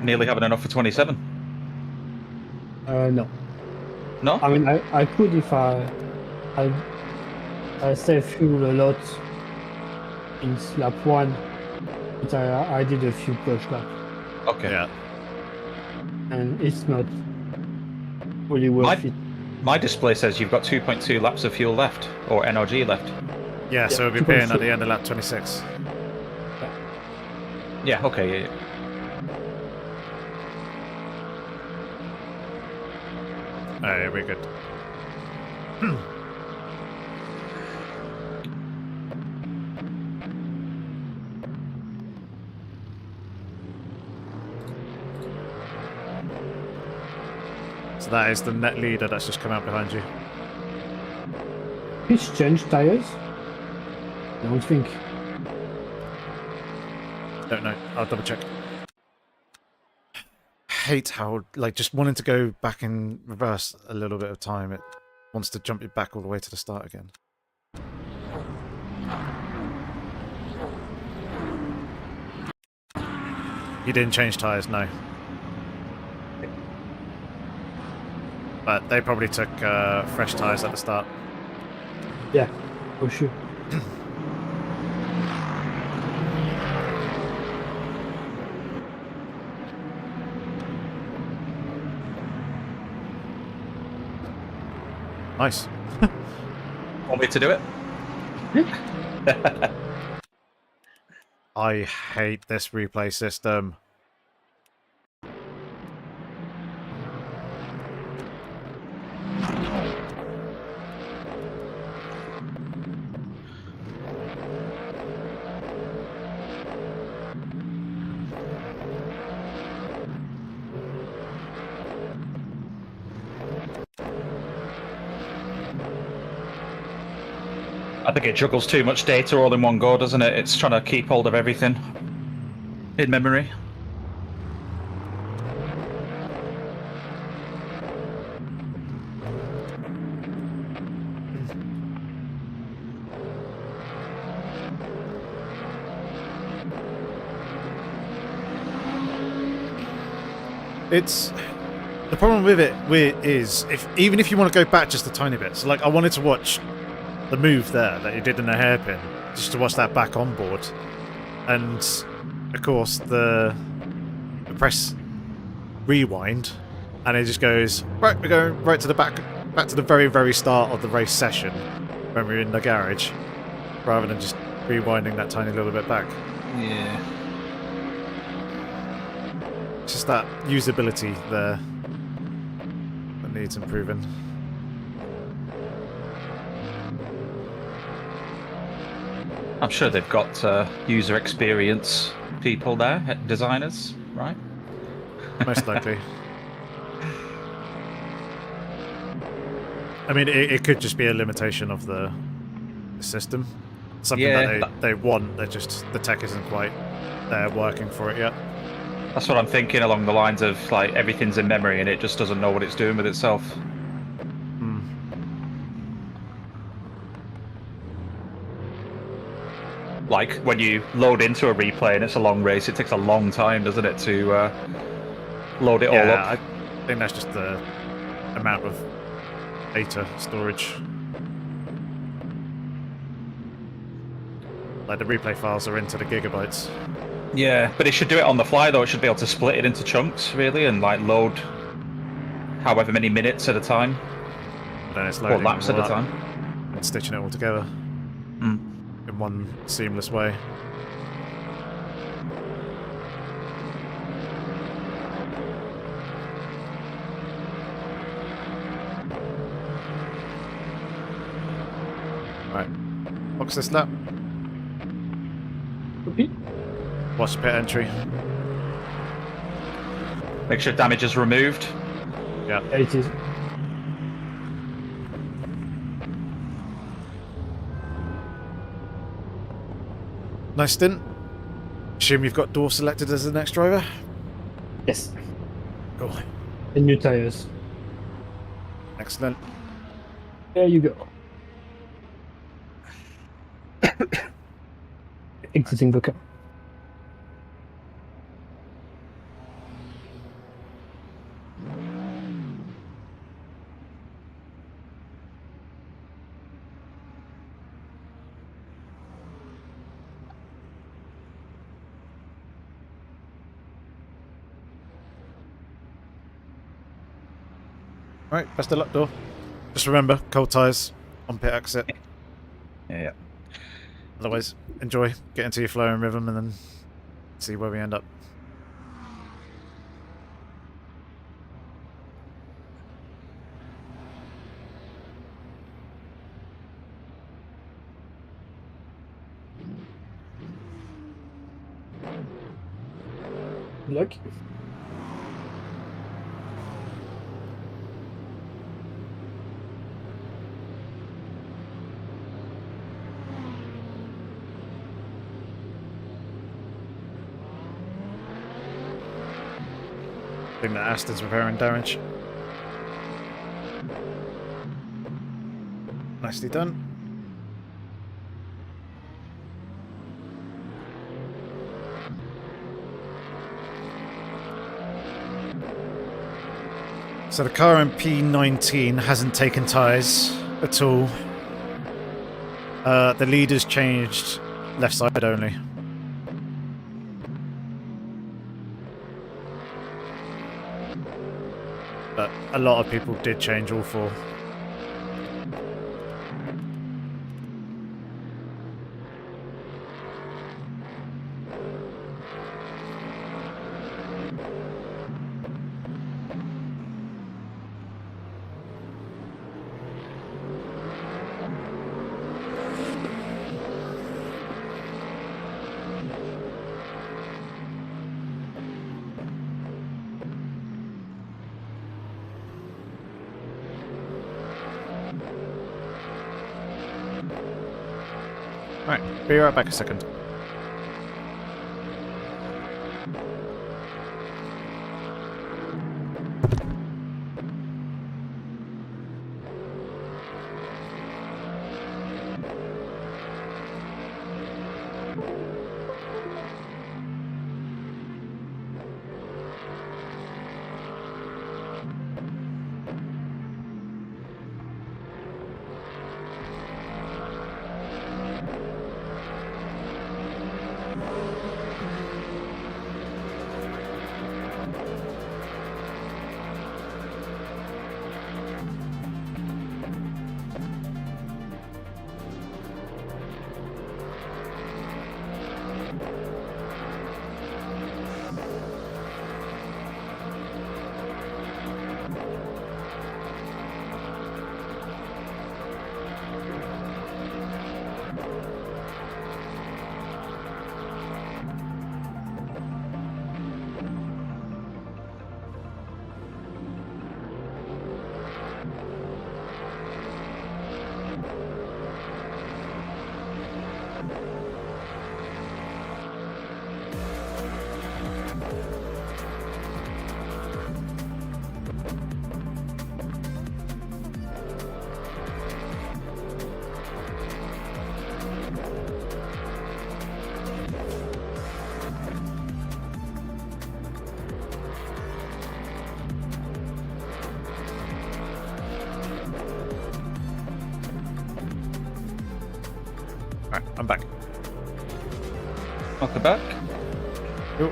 nearly having enough for 27. No. No? I mean, I could if I save fuel a lot in lap 1, but I did a few push laps, Okay. Yeah. and it's not really worth it. My display says you've got 2.2 laps of fuel left, or NRG left. Yeah, so we'll be paying at the end of lap 26. Yeah, okay. Yeah. Oh, yeah, we're good. So that is the net leader that's just come out behind you. Pitch change tires? I don't think. Don't know. I'll double check. Hate how, like, just wanting to go back in reverse a little bit of time, it wants to jump you back all the way to the start again. You didn't change tyres, no. But they probably took fresh tyres at the start. Yeah, for sure. Nice. Want me to do it? I hate this replay system. I think it juggles too much data all in one go, doesn't it? It's trying to keep hold of everything in memory. It's the problem with it is even if you want to go back just a tiny bit. So like I wanted to watch the move there that he did in the hairpin, just to watch that back on board, and of course the press rewind, and it just goes right. We're going right to the back to the very start of the race session when we were in the garage, rather than just rewinding that tiny little bit back. Yeah. It's just that usability there that needs improving. I'm sure they've got user experience people there, designers, right? Most likely. I mean, it could just be a limitation of the system. Something that they want, they're just, the tech isn't quite there working for it yet. That's what I'm thinking, along the lines of, like, everything's in memory and it just doesn't know what it's doing with itself. Like, when you load into a replay and it's a long race, it takes a long time, doesn't it, to load it all up? I think that's just the amount of data storage. Like, the replay files are into the gigabytes. Yeah, but it should do it on the fly, though. It should be able to split it into chunks, really, and, like, load however many minutes at a time. And then it's Or loading laps at all a that time. and stitching it all together in one seamless way. box this lap. Repeat. Watch pit entry. Make sure damage is removed. Yeah. Yeah, it is. Nice stint. Assume you've got door selected as the next driver. Yes. Cool. And new tires. Excellent. There you go. Exiting the car. Right, best of luck, door. Just remember, cold tyres on pit exit. Yeah. Otherwise, enjoy, get into your flow and rhythm, and then see where we end up. Good luck. I think that Aston's repairing damage. Nicely done. So the car in P19 hasn't taken tyres at all. The leader's changed left side only. But a lot of people did change all four. Alright, be right back a second. Alright, I'm back. Welcome back. Cool.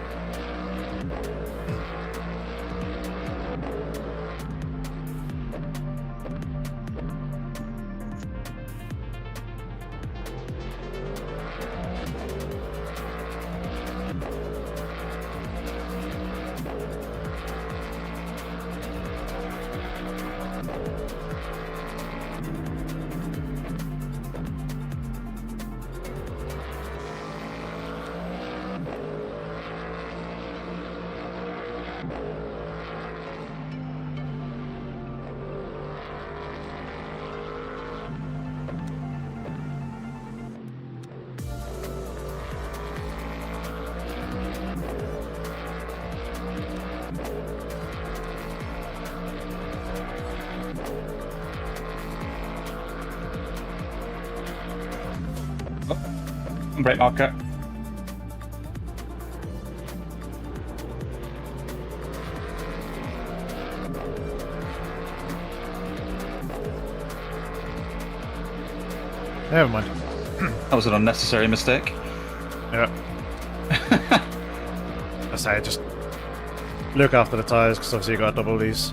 Brake marker. Never mind. That was an unnecessary mistake. Yeah. I say, just look after the tyres, because obviously you got to double these.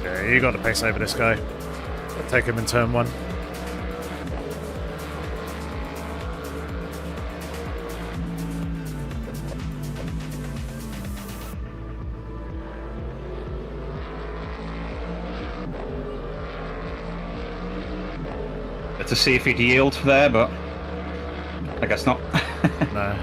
Yeah, you got to pace over this guy. Take him in turn one. To see if he'd yield there, but I guess not. No.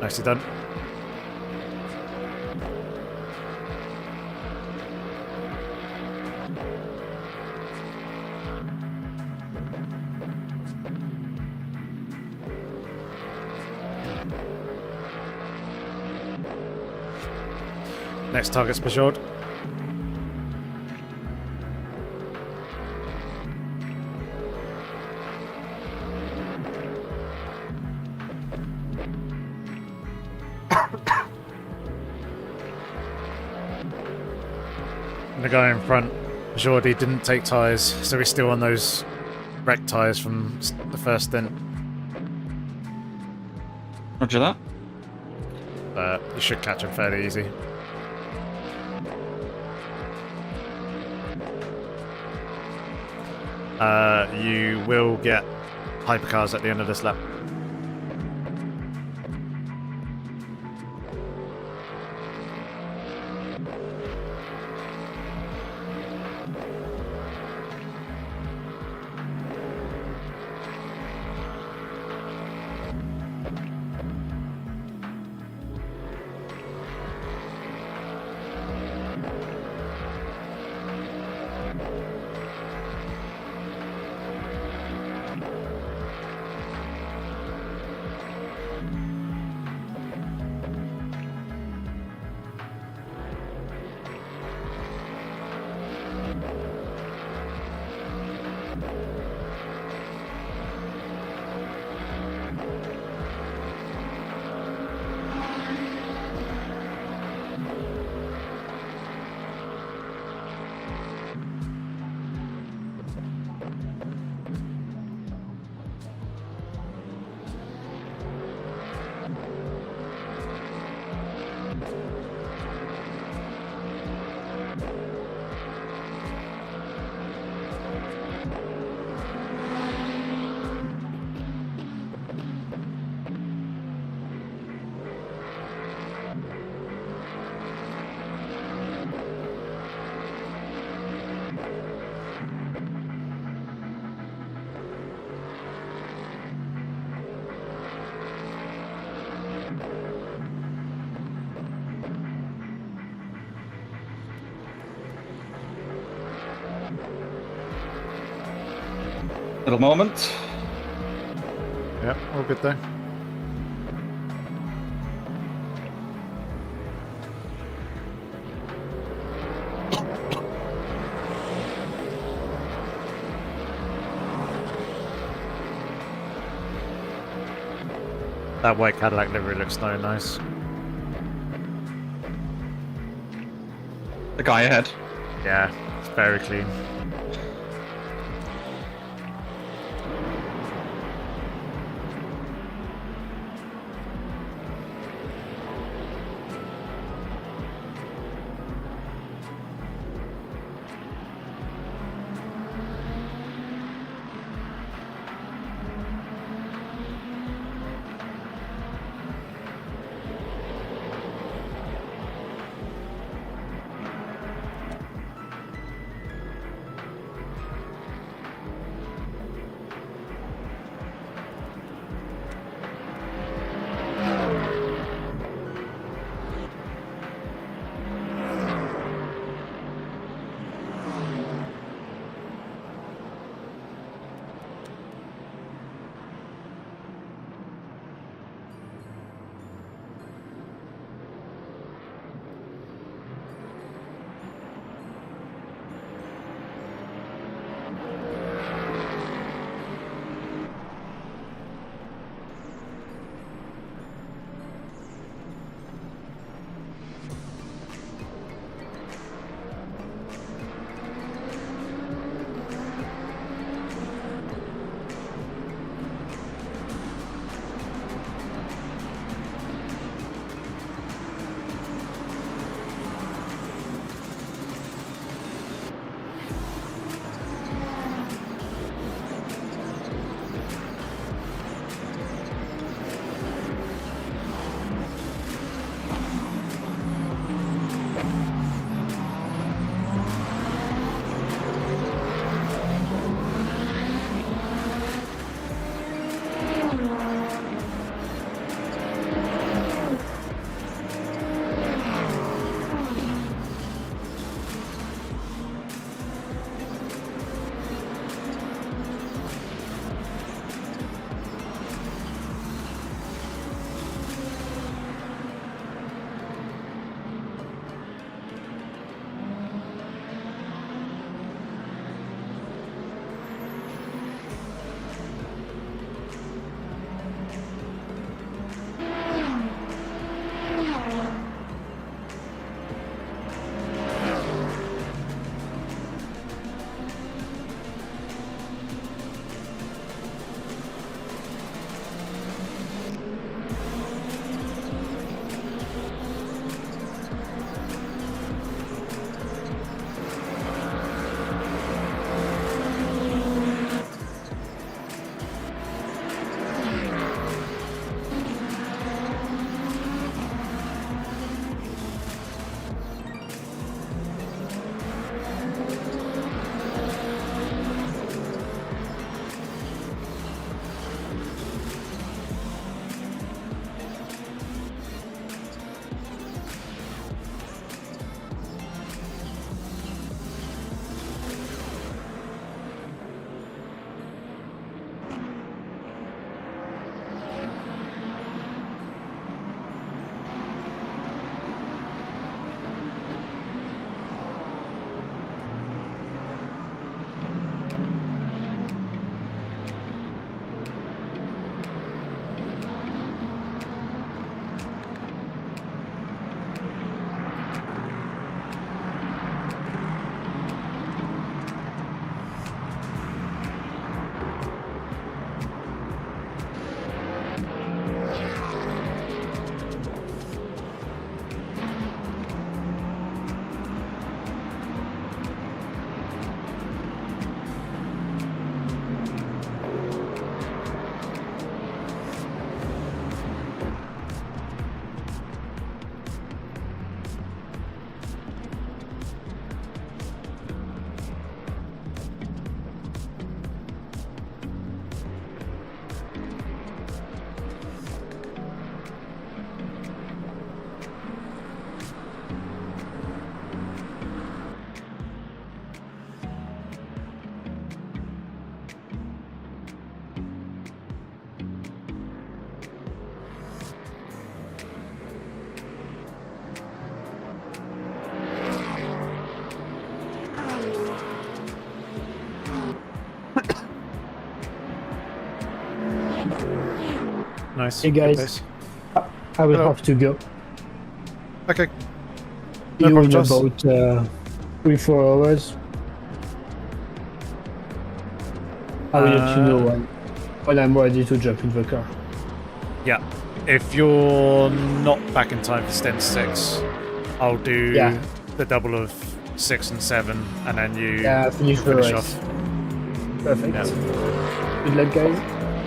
Nicely done. Next target's Peugeot. the guy in front, Jordi, didn't take tyres, so he's still on those wrecked tyres from the first stint. Roger that. You should catch him fairly easy. You will get hypercars at the end of this lap. Little moment. Yep, all good there. That white Cadillac livery looks so nice. The guy ahead. Yeah, it's very clean. Nice. Hey Good guys, pace. I will Hello. have to go. Okay. See No you problem, in Joss. about 3-4 hours. I will let you know when I'm ready to jump in the car. Yeah. If you're not back in time for stint 6, I'll do Yeah. the double of 6 and 7, and then you Yeah, finish the finish race. off. Perfect. Yeah. Good luck, guys.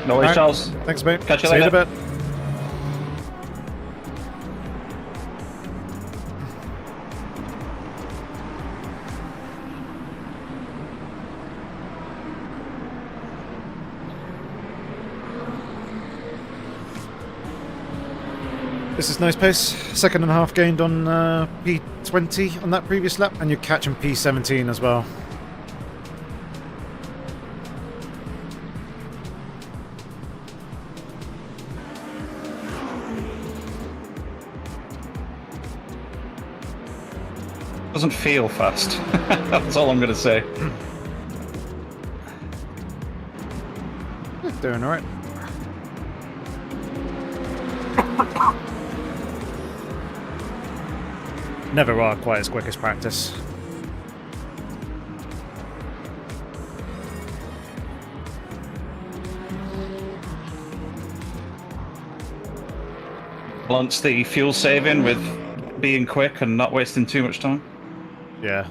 No worries, Alright. Charles. Thanks, mate. Catch you See you in a later. bit. This is nice pace. Second and a half gained on P20 on that previous lap, and you're catching P17 as well. Doesn't feel fast. That's all I'm going to say. Doing alright. Never are quite as quick as practice. Balance the fuel saving with being quick and not wasting too much time. Yeah.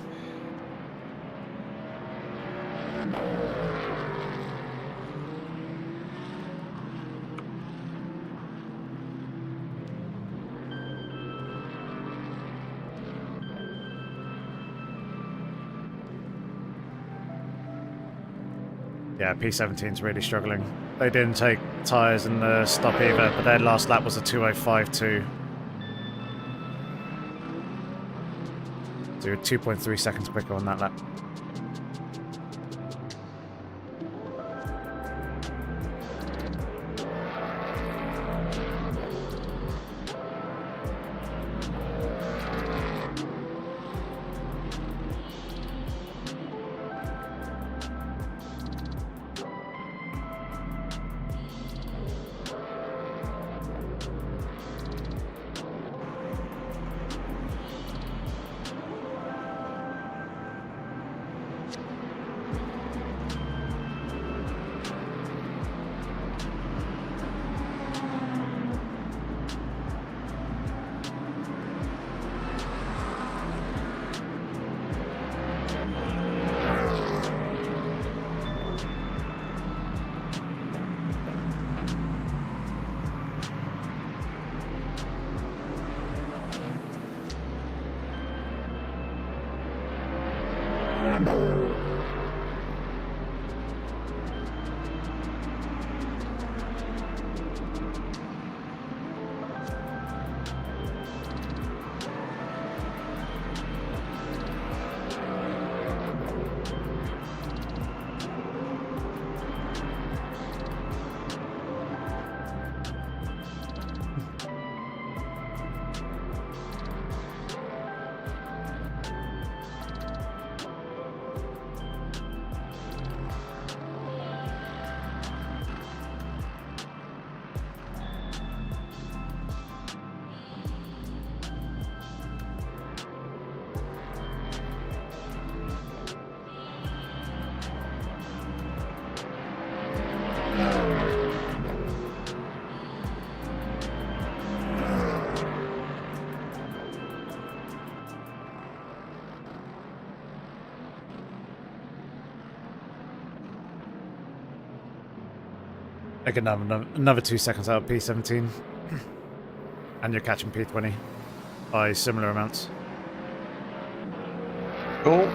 Yeah, P17's really struggling. They didn't take tyres in the stop either, but their last lap was a 2:05.2. So you're 2.3 seconds quicker on that lap. I can have another 2 seconds out of P17. And you're catching P20 by similar amounts. Cool.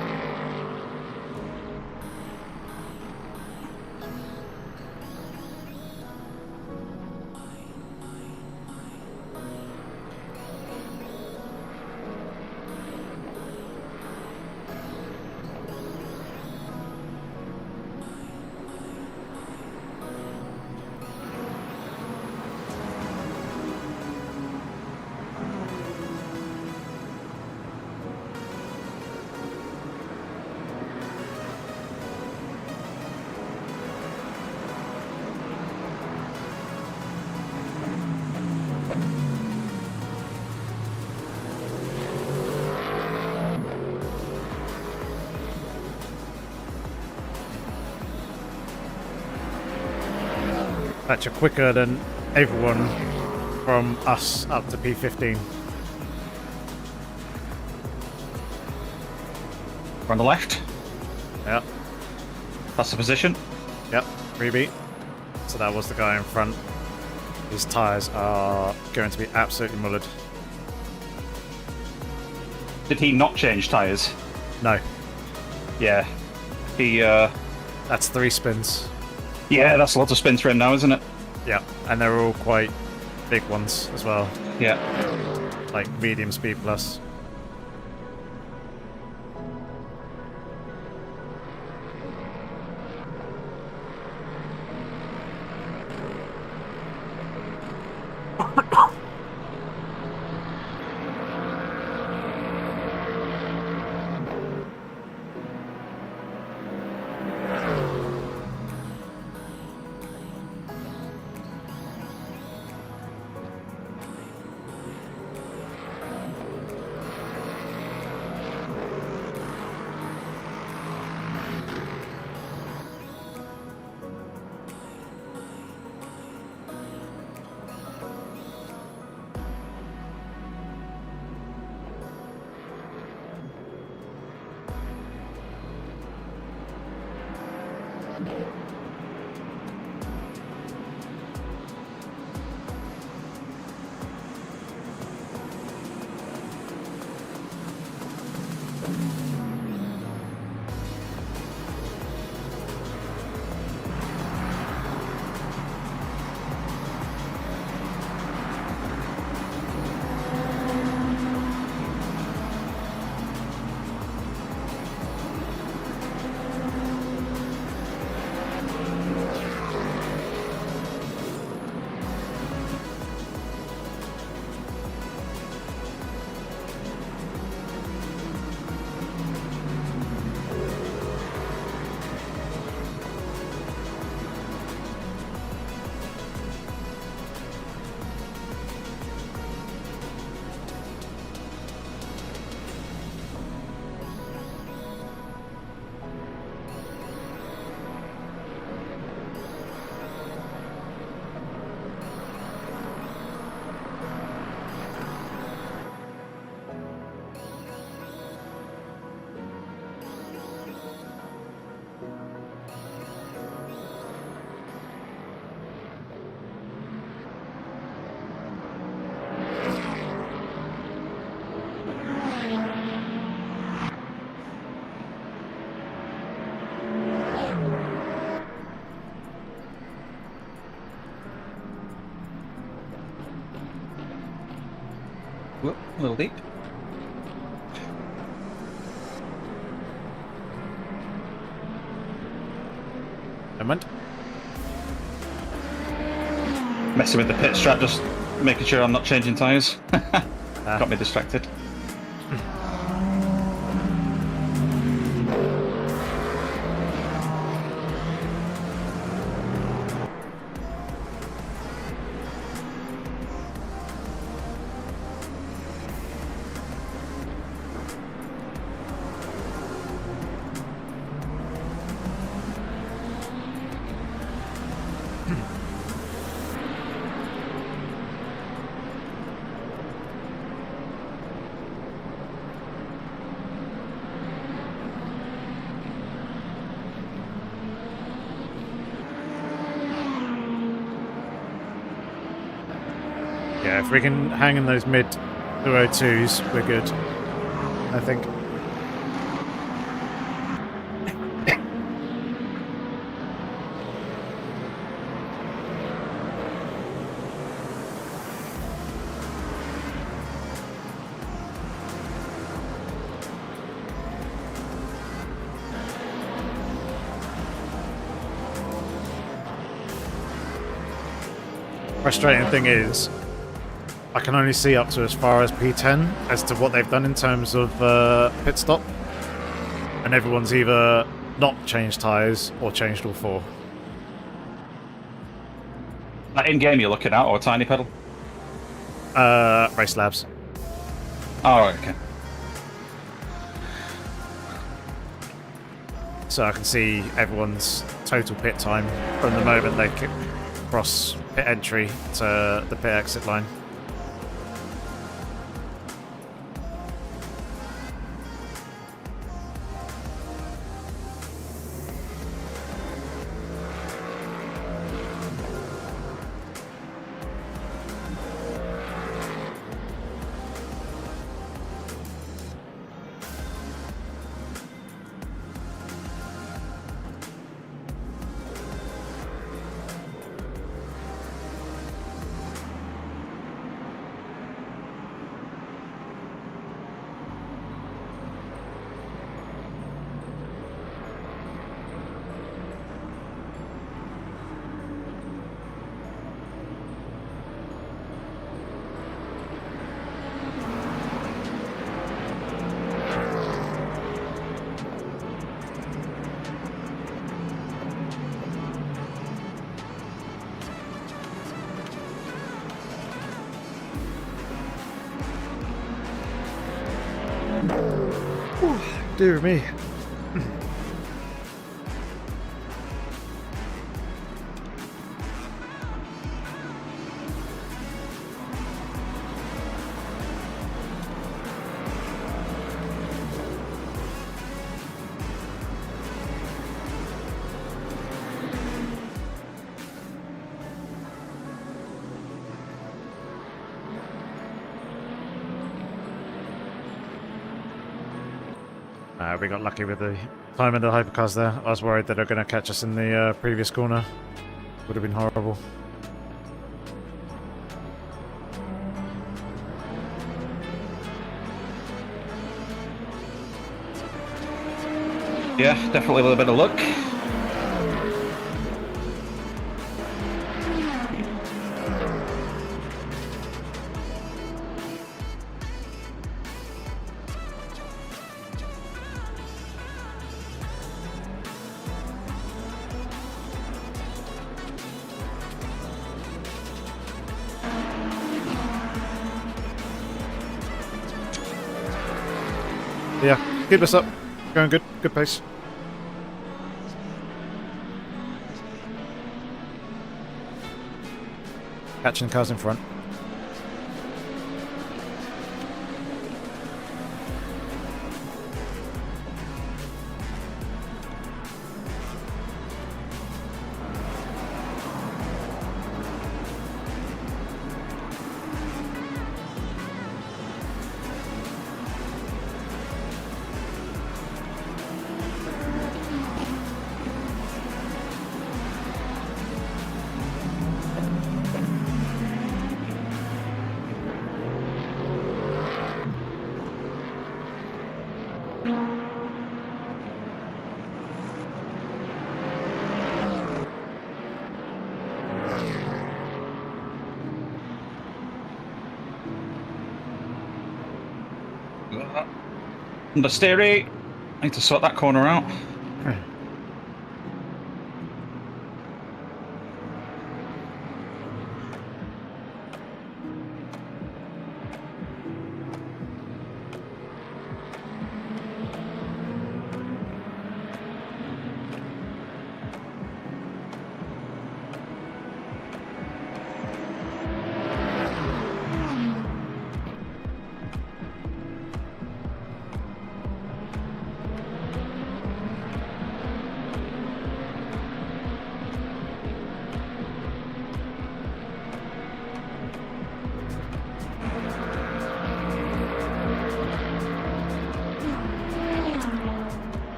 That's quicker than everyone from us up to P15. We're on the left. Yep. That's the position. Yep. Freebie. So that was the guy in front. His tyres are going to be absolutely mullered. Did he not change tyres? No. Yeah. He, That's 3 spins. yeah, that's a lot of spins for him now, isn't it? Yeah. And they're all quite big ones as well. Yeah. Like medium speed plus. Whoop, a little deep. Moment. Messing with the pit strap, just making sure I'm not changing tyres. Got me distracted. Yeah, if we can hang in those mid 202s, we're good. I think. Frustrating thing is, I can only see up to as far as P10 as to what they've done in terms of pit stop, and everyone's either not changed tyres or changed all 4. That in-game you're looking at, or tiny pedal? Race labs. Oh, right, okay. So I can see everyone's total pit time from the moment they across pit entry to the pit exit line. Dear me. We got lucky with the time of the hypercars there. I was worried that they're going to catch us in the previous corner. Would have been horrible. Yeah, definitely with a bit of luck. Yeah, keep this up. Going good. Good pace. Catching cars in front. Understeery. I need to sort that corner out.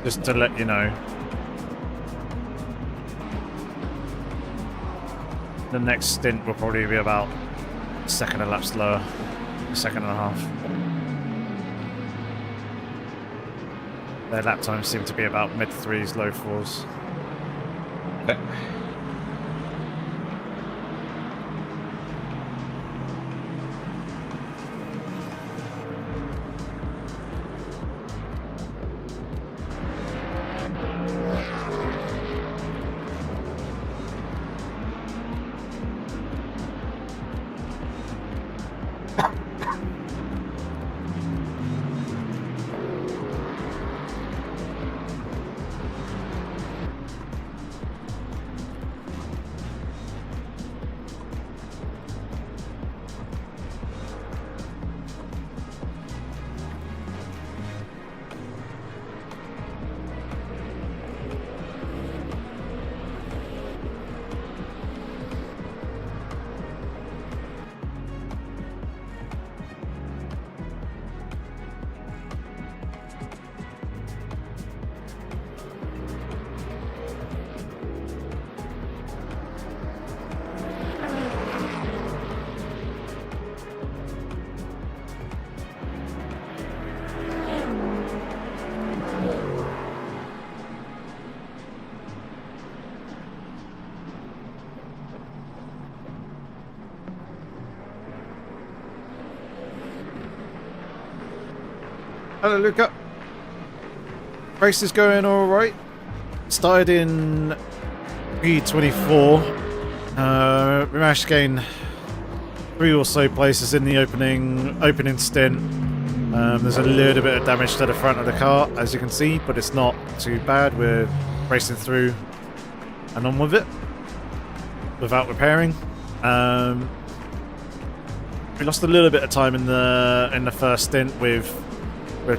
Just to let you know, the next stint will probably be about a second a lap slower, a second and a half. Their lap times seem to be about mid-3s, low 4s. Okay. Hello, Luca. Race is going all right. Started in P24. We managed to gain 3 or so places in the opening stint. There's a little bit of damage to the front of the car, as you can see, but it's not too bad. We're racing through and on with it without repairing. We lost a little bit of time in the first stint with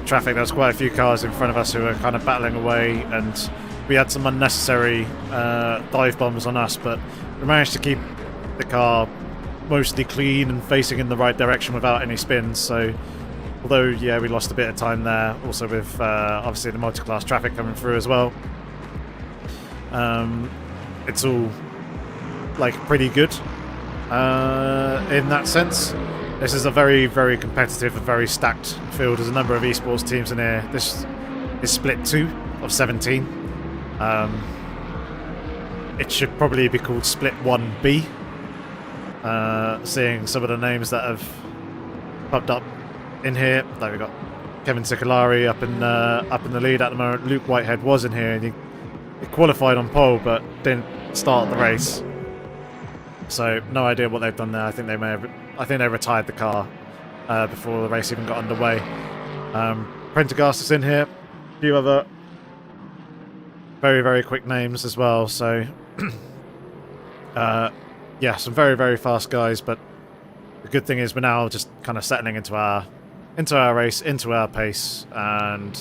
traffic. There was quite a few cars in front of us who were kind of battling away, and we had some unnecessary dive bombs on us, but we managed to keep the car mostly clean and facing in the right direction without any spins. So although, yeah, we lost a bit of time there, also with obviously the multi-class traffic coming through as well. It's all like pretty good in that sense. This is a very, very competitive and very stacked field. There's a number of esports teams in here. This is split 2 of 17. It should probably be called split 1B, seeing some of the names that have popped up in here. Like, we've got Kevin Sicolari up in the lead at the moment. Luke Whitehead was in here, and he qualified on pole but didn't start the race. So no idea what they've done there. I think they retired the car before the race even got underway. Prendergast is in here. A few other very, very quick names as well. So yeah, some very, very fast guys. But the good thing is we're now just kind of settling into our race, into our pace, and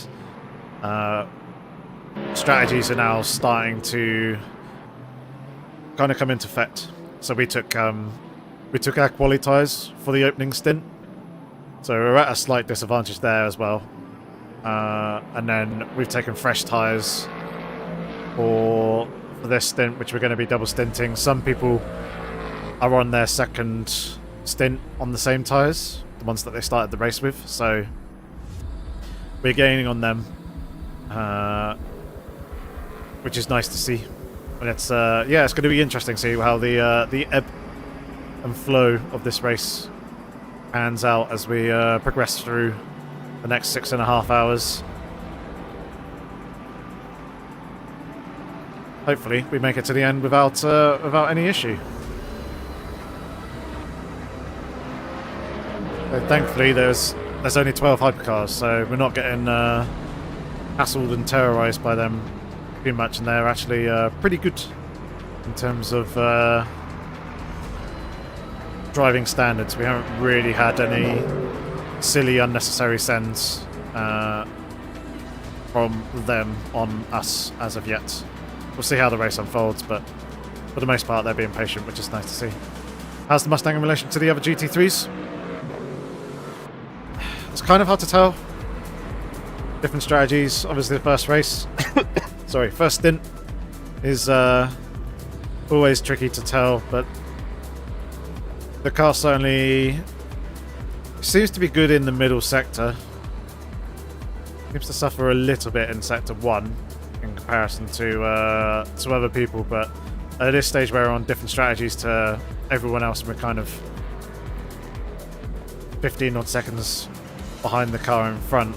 strategies are now starting to kind of come into effect. So we took our quali tyres for the opening stint, so we're at a slight disadvantage there as well. And then we've taken fresh tyres for this stint, which we're going to be double stinting. Some people are on their second stint on the same tyres, the ones that they started the race with, so we're gaining on them, which is nice to see. And it's yeah, it's going to be interesting to see how the ebb and flow of this race pans out as we progress through the next 6.5 hours. Hopefully we make it to the end without any issue. So thankfully there's only 12 hypercars, so we're not getting hassled and terrorized by them too much, and they're actually pretty good in terms of driving standards. We haven't really had any silly unnecessary sends from them on us as of yet. We'll see how the race unfolds, but for the most part they're being patient, which is nice to see. How's the Mustang in relation to the other GT3s? It's kind of hard to tell. Different strategies. Obviously the first race first stint is always tricky to tell, but the car certainly seems to be good in the middle sector. Seems to suffer a little bit in sector 1 in comparison to other people, but at this stage we're on different strategies to everyone else, and we're kind of 15 odd seconds behind the car in front.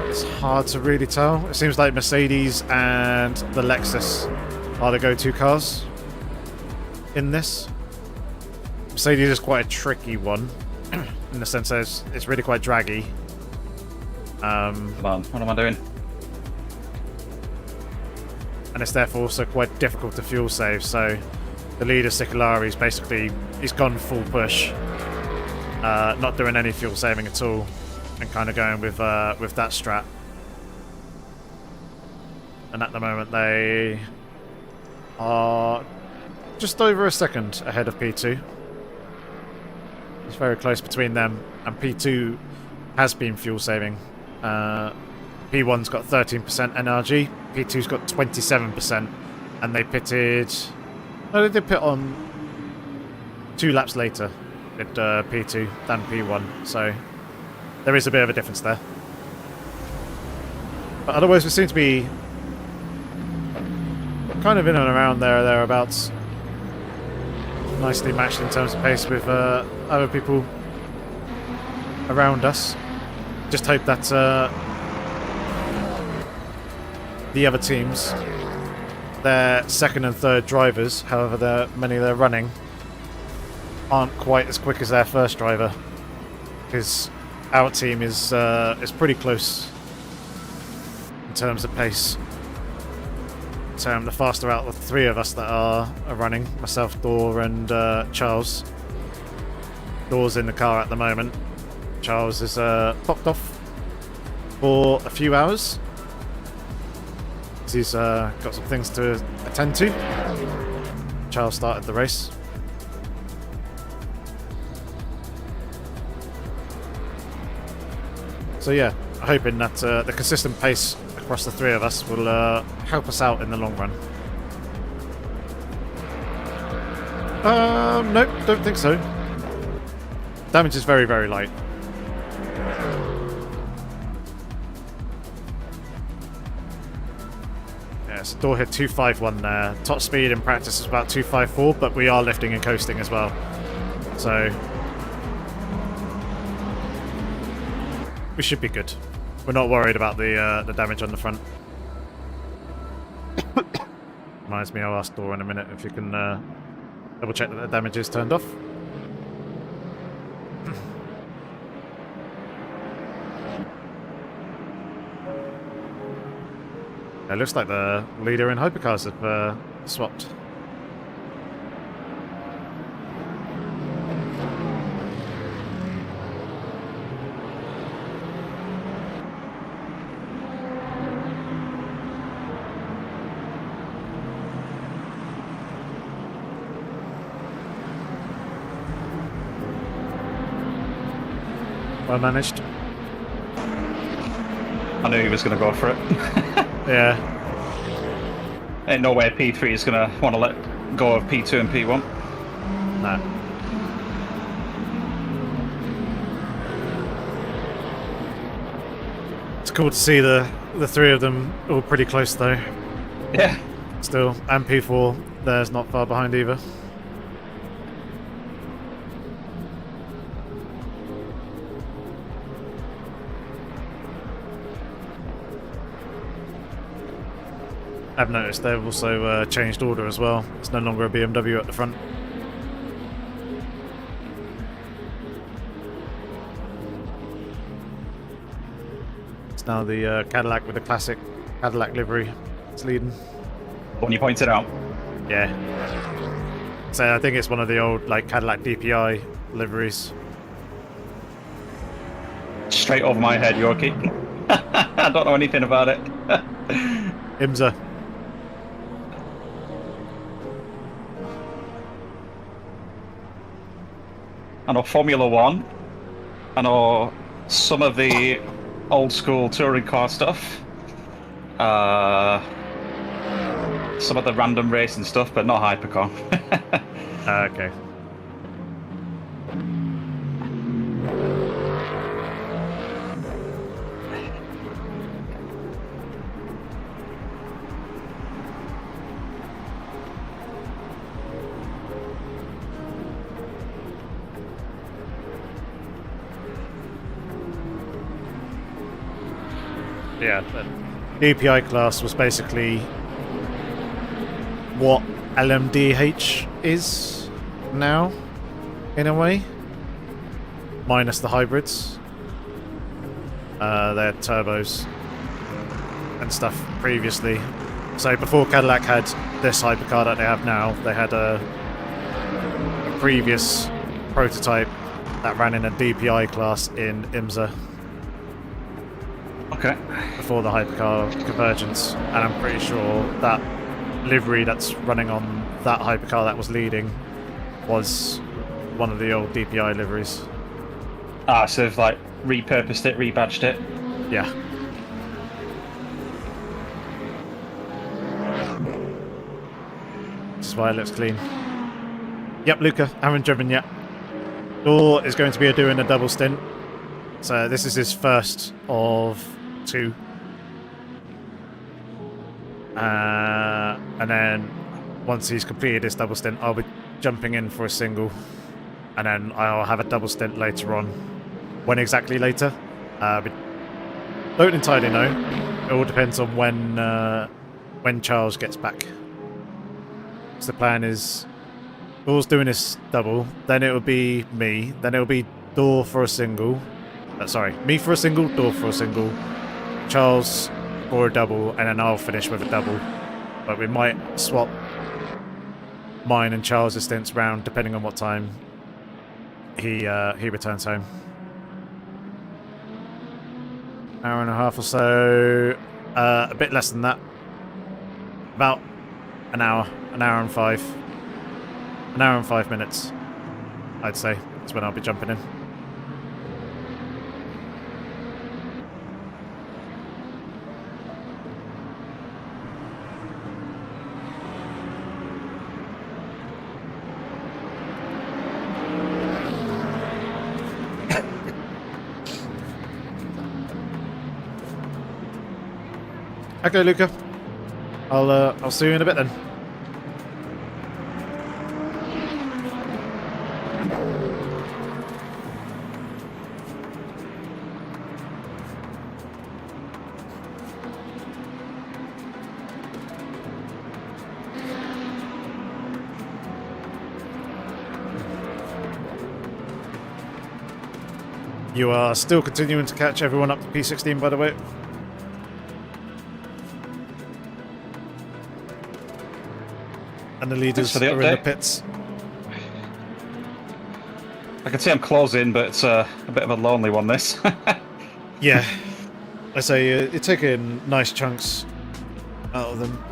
It's hard to really tell. It seems like Mercedes and the Lexus are the go-to cars in this. Mercedes is quite a tricky one in the sense that it's really quite draggy. Come on, what am I doing? And it's therefore also quite difficult to fuel save. So the leader, Sicolari, he's gone full push, not doing any fuel saving at all, and kind of going with that strat. And at the moment they are just over a second ahead of P2. It's very close between them, and P2 has been fuel saving. P1's got 13% NRG, P2's got 27%, and they pitted... No, they did pit on 2 laps later at P2 than P1, so there is a bit of a difference there. But otherwise we seem to be kind of in and around there or thereabouts. Nicely matched in terms of pace with other people around us. just hope that the other teams, their second and third drivers, however many they're running, aren't quite as quick as their first driver, because our team is pretty close in terms of pace. So I'm the faster out of the three of us that are running, myself, Dor, and Charles. Dor's in the car at the moment. Charles is popped off for a few hours. He's got some things to attend to. Charles started the race. So yeah, hoping that the consistent pace across the three of us will help us out in the long run. Nope, don't think so. Damage is very, very light. Yeah, so Door hit 251 there. Top speed in practice is about 254, but we are lifting and coasting as well. So we should be good. We're not worried about the damage on the front. Reminds me, I'll ask Door in a minute if you can double check that the damage is turned off. It looks like the leader in hypercars have swapped. Well managed. I knew he was going to go for it. Yeah. Ain't no way P3 is going to want to let go of P2 and P1. No. It's cool to see the three of them all pretty close though. Yeah. Still, and P4 there's not far behind either. I've noticed they've also changed order as well. It's no longer a BMW at the front. It's now the Cadillac with the classic Cadillac livery. It's leading. When you pointed out. Yeah. So I think it's one of the old like Cadillac DPI liveries. Straight over my head, Yorkie. I don't know anything about it. IMSA. I know Formula One. I know some of the old school touring car stuff. Some of the random racing stuff, but not hypercar. Okay. Yeah, the DPI class was basically what LMDH is now, in a way, minus the hybrids. They had turbos and stuff previously. So before Cadillac had this hypercar that they have now, they had a previous prototype that ran in a DPI class in IMSA. Okay. Before the hypercar convergence, and I'm pretty sure that livery that's running on that hypercar that was leading was one of the old DPI liveries. Ah, so they've like repurposed it, rebadged it. Yeah. This is why it looks clean. Yep, Luca, haven't driven yet. Dor is going to be doing a double stint, so this is his first of two. And then once he's completed his double stint, I'll be jumping in for a single, and then I'll have a double stint later on. When exactly later? We don't entirely know. It all depends on when Charles gets back. So the plan is, Thor's doing this double, then it'll be me, then it'll be Thor for a single. Sorry, me for a single, Thor for a single, Charles for a double, and then I'll finish with a double. But we might swap mine and Charles' stints round depending on what time he returns home. Hour and a half or so, a bit less than that. About an hour and 5 minutes, I'd say. That's when I'll be jumping in. Okay, Luca. I'll see you in a bit then. You are still continuing to catch everyone up to P16, by the way. And the leaders are in the pits. I can see I'm closing, but it's a bit of a lonely one, this. Yeah. I say you're taking nice chunks out of them.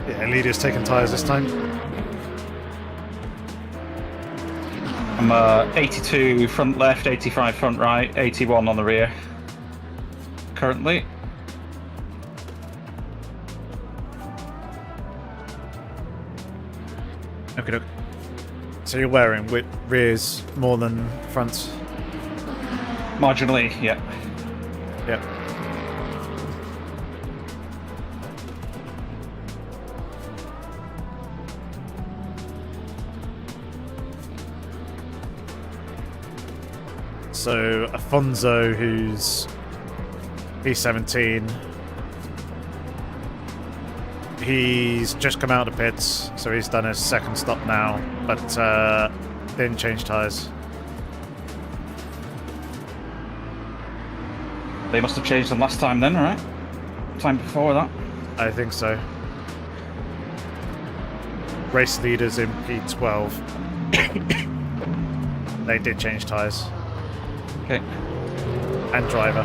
Yeah, leader's taking tyres this time. I'm 82 front left, 85 front right, 81 on the rear. Currently. Okay, look. So you're wearing rears more than fronts? Marginally, yeah. Yeah. So Afonso, who's P17, he's just come out of the pits, so he's done his second stop now, but didn't change tyres. They must have changed them last time then, right? Time before that? I think so. Race leaders in P12. They did change tyres. Okay. And driver.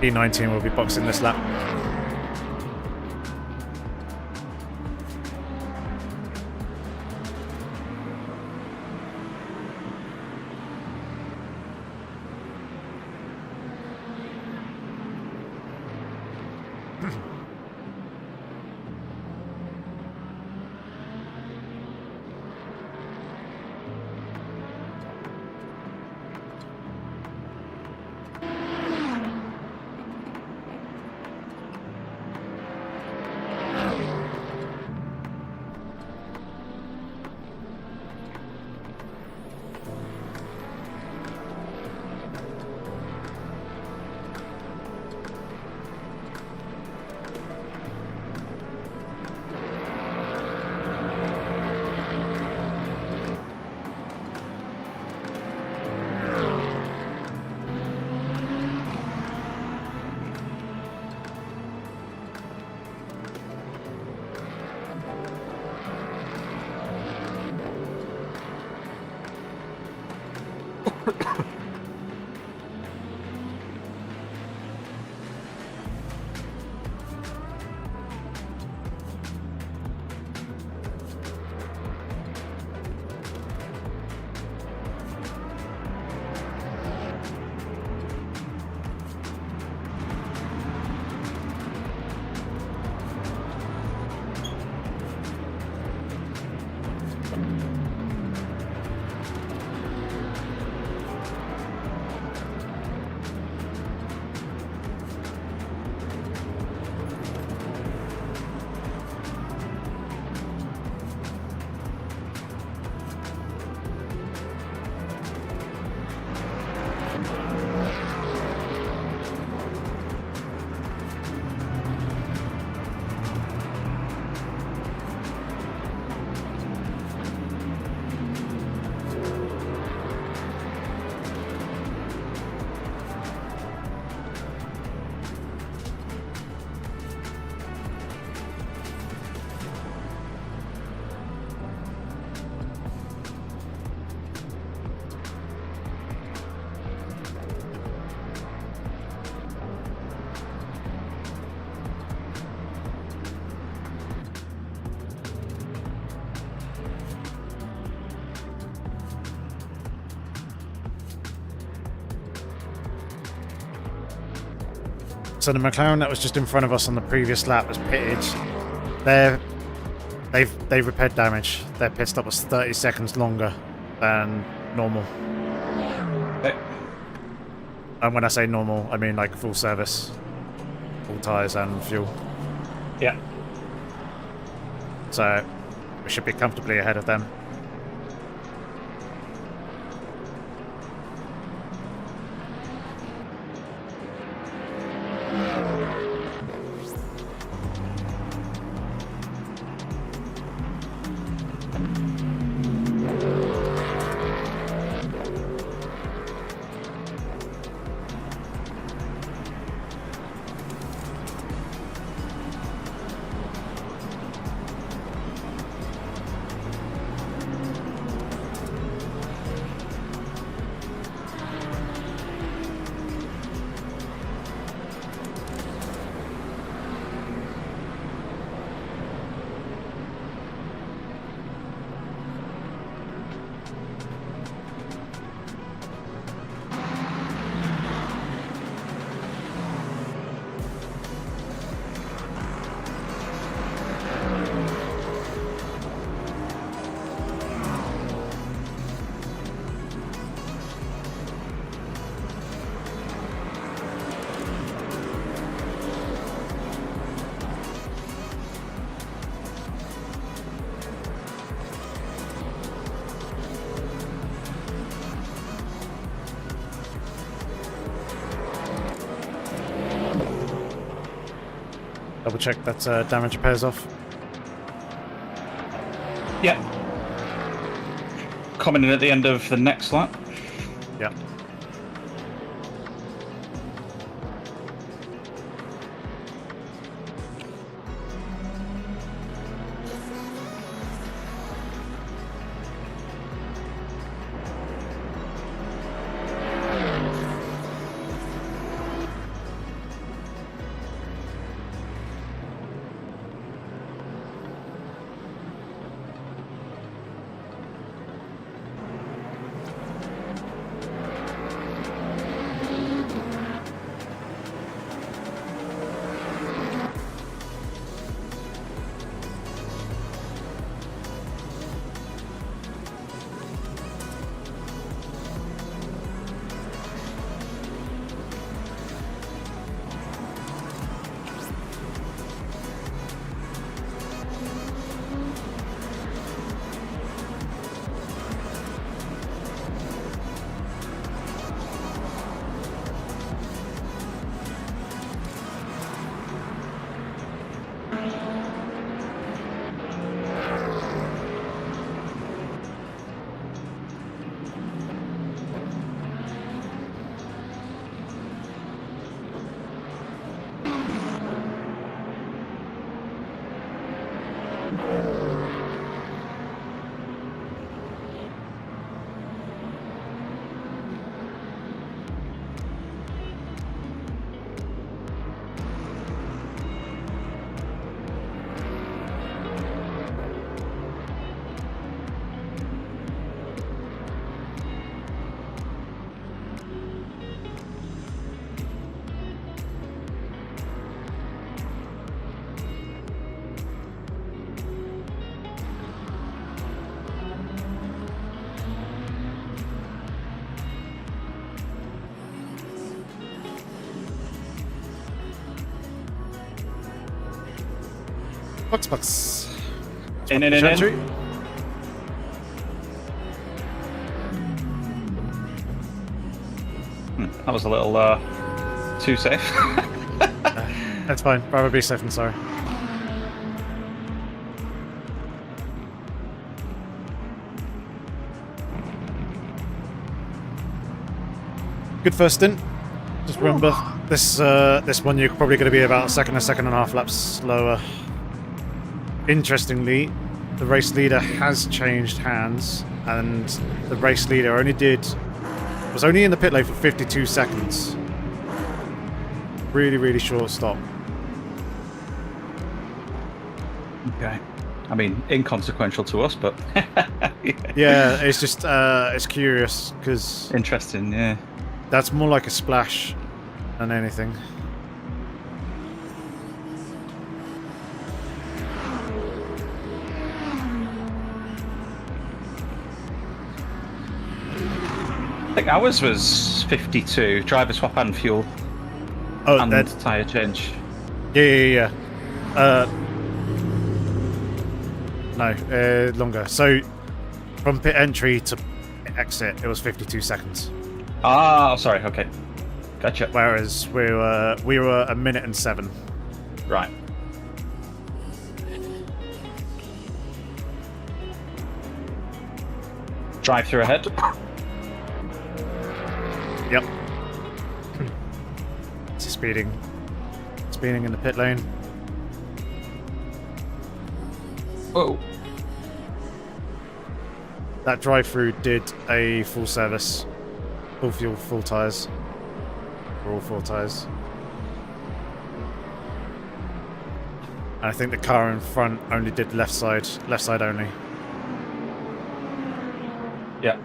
P19 will be boxing this lap. So the McLaren that was just in front of us on the previous lap was pitted. They've repaired damage. Their pit stop was 30 seconds longer than normal. Okay. And when I say normal, I mean like full service, full tyres and fuel. Yeah. So we should be comfortably ahead of them. Double check that damage repairs off. Yeah. Coming in at the end of the next lap. Yeah. Box. In. Gentry. That was a little too safe. That's fine. Rather be safe than sorry. Good first stint. Just remember, this one you're probably going to be about a second and a half laps slower. Interestingly, the race leader has changed hands, and the race leader was only in the pit lane for 52 seconds. Really, really short stop. Okay. I mean, inconsequential to us, but Yeah, it's just it's curious because interesting. Yeah. that's more like a splash than anything. think ours was 52. Driver swap and fuel Oh, and that. tyre change. Yeah. No, longer. So from pit entry to exit, it was 52 seconds. Ah, sorry. Okay, gotcha. Whereas we were a minute and 7. Right. Drive through ahead. Yep. It's speeding in the pit lane. Whoa. That drive-through did a full service, full fuel, full tyres, for all 4 tyres. And I think the car in front only did left side only. Yeah.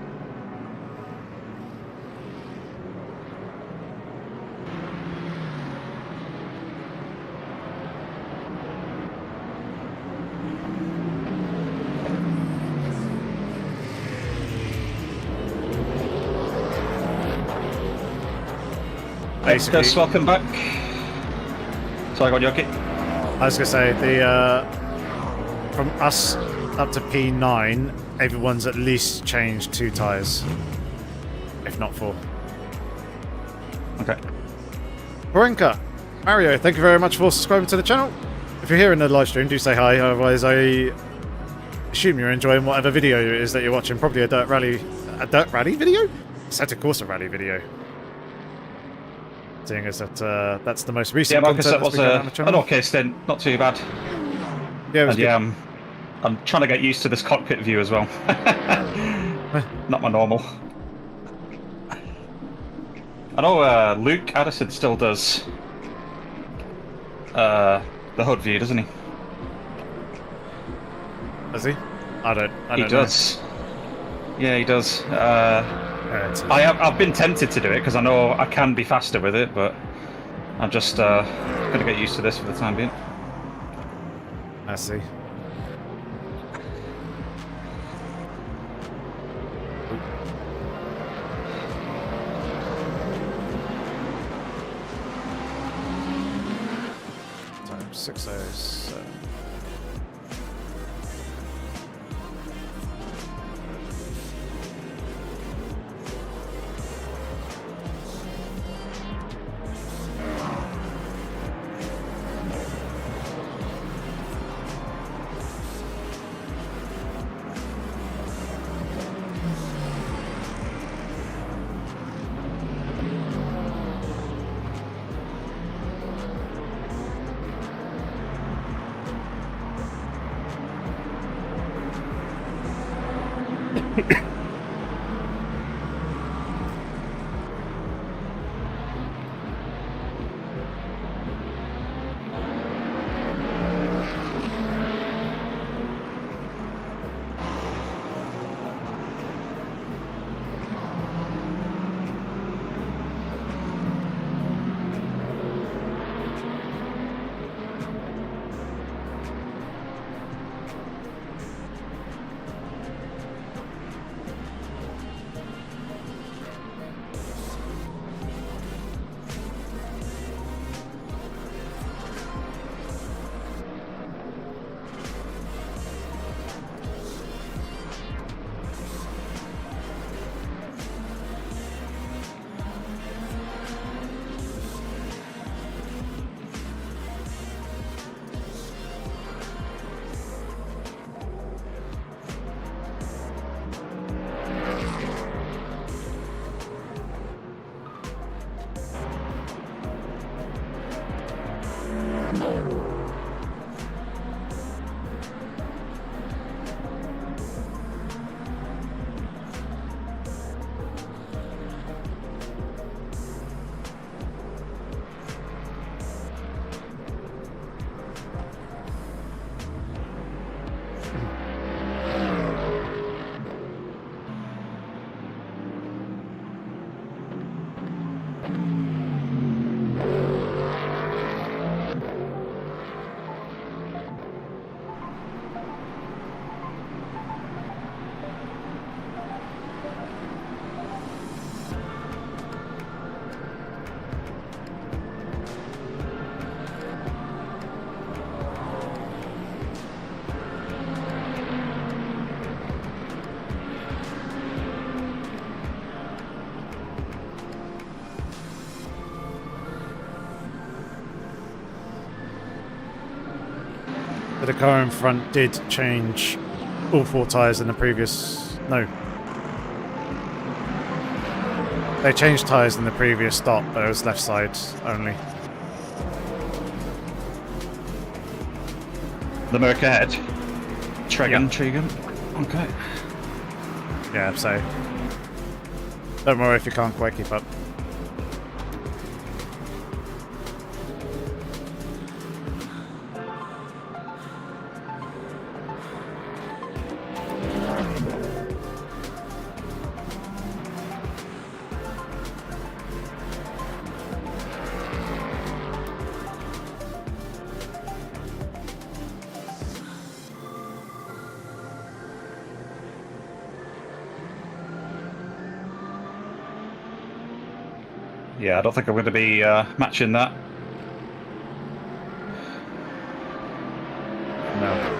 Basically, Gus, welcome back. Sorry, I got Yorkie. I was gonna say from us up to P9, everyone's at least changed 2 tyres, if not 4. Okay. Borenka, Mario, thank you very much for subscribing to the channel. If you're here in the live stream, do say hi. Otherwise, I assume you're enjoying whatever video it is that you're watching. Probably a dirt rally video? Santa Corsa rally video. Seeing as that that's the most recent Yeah, Marcus, content that that's was been going on the channel. an okay stint. Not too bad. Yeah, it was And yeah, I'm trying to get used to this cockpit view as well. Not my normal. I know Luke Addison still does the HUD view, doesn't he? Does he? I don't He know. does. Yeah, he does. It's- I've been tempted to do it because I know I can be faster with it, but I'm just gonna get used to this for the time being. I see. Time 6:07. But the car in front did change all 4 tyres in the previous... No. They changed tyres in the previous stop, but it was left side only. The Merc ahead. Tregan. Okay. Yeah, so... Don't worry if you can't quite keep up. Yeah, I don't think I'm going to be matching that. No.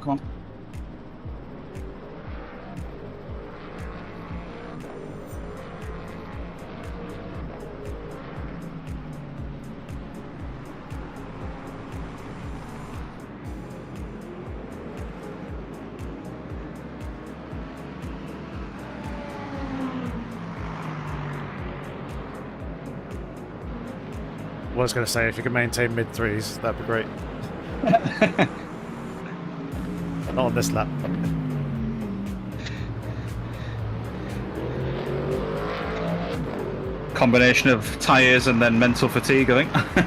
Come on. I was going to say, if you can maintain mid-threes, that'd be great. Not on this lap. Combination of tyres and then mental fatigue, I think.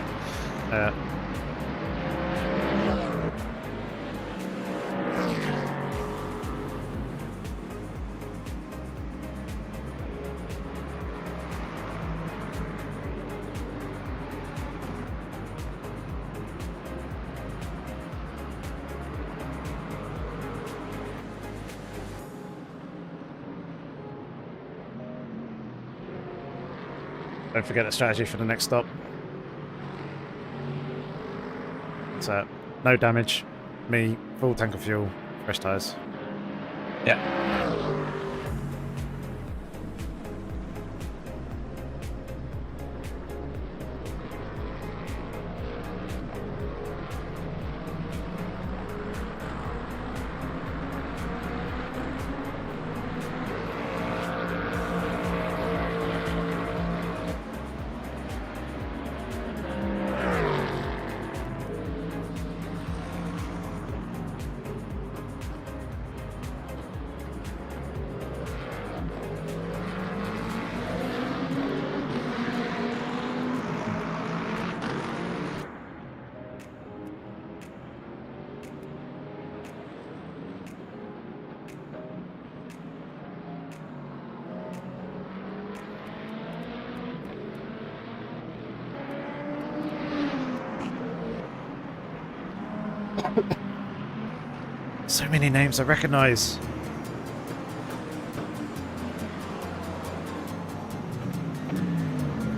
Don't forget the strategy for the next stop. So, no damage, me, full tank of fuel, fresh tyres. Yeah. So many names I recognise.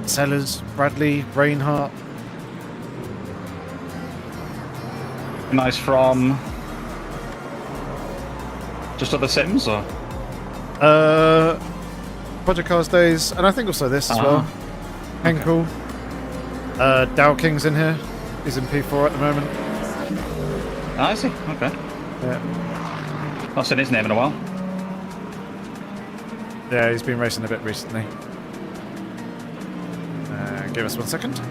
Sellers, Bradley, Reinhardt. Nice from just other Sims, or? Project Cars Days, and I think also this as well. Henkel. Dow King's in here. He's in P4 at the moment. I see. Okay. Yeah. Not seen his name in a while. Yeah, he's been racing a bit recently. Give us 1 second.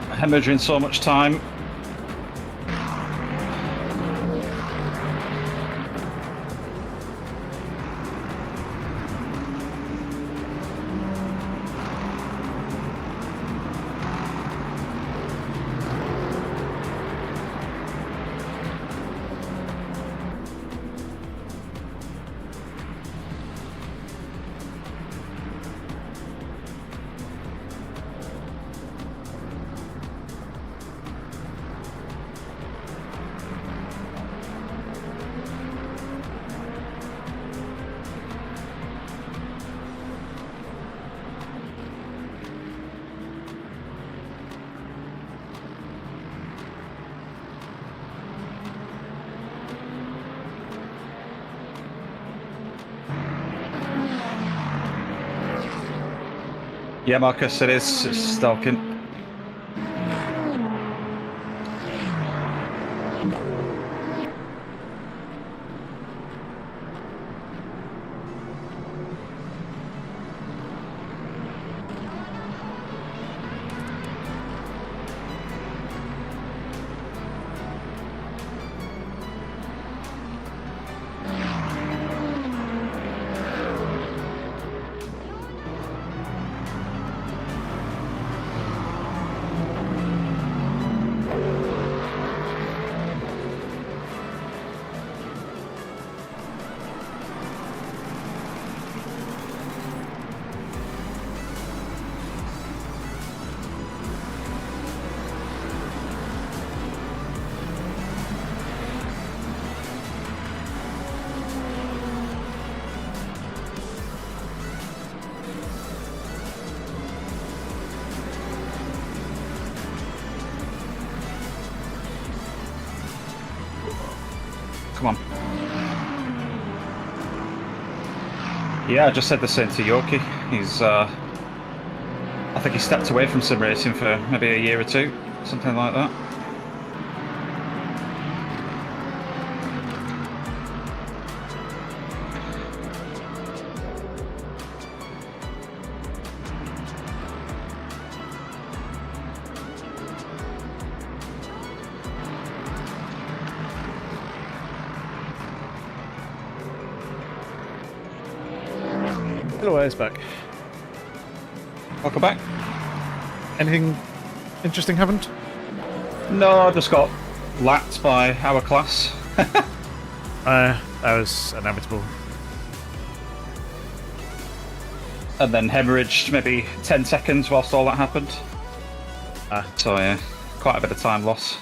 hemorrhaging so much time. Yeah, Marcus, it is. It's stalking. Come on. Yeah, I just said the same to Yorkie. He's, I think he stepped away from sim racing for maybe a year or two, something like that. Hello, it's back. Welcome back. Anything interesting happened? No, I just got lapped by our class. That was inevitable. And then hemorrhaged maybe 10 seconds whilst all that happened. So yeah, quite a bit of time loss.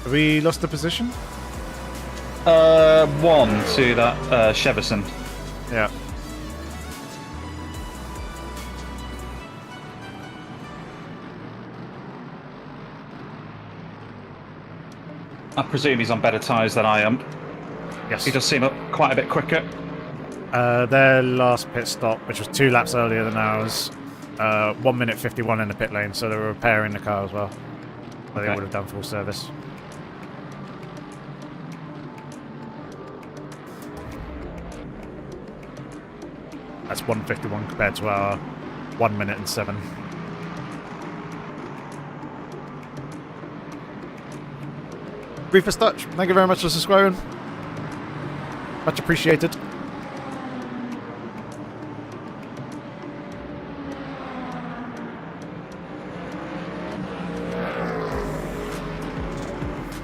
Have we lost the position? One to that Sheverson. Yeah. I presume he's on better tyres than I am. Yes. He does seem up quite a bit quicker. Their last pit stop, which was 2 laps earlier than ours, 1 minute 51 in the pit lane, so they were repairing the car as well. So they would have done full service. That's 1:51 compared to our 1 minute and 7. Briefest Dutch, thank you very much for subscribing. Much appreciated.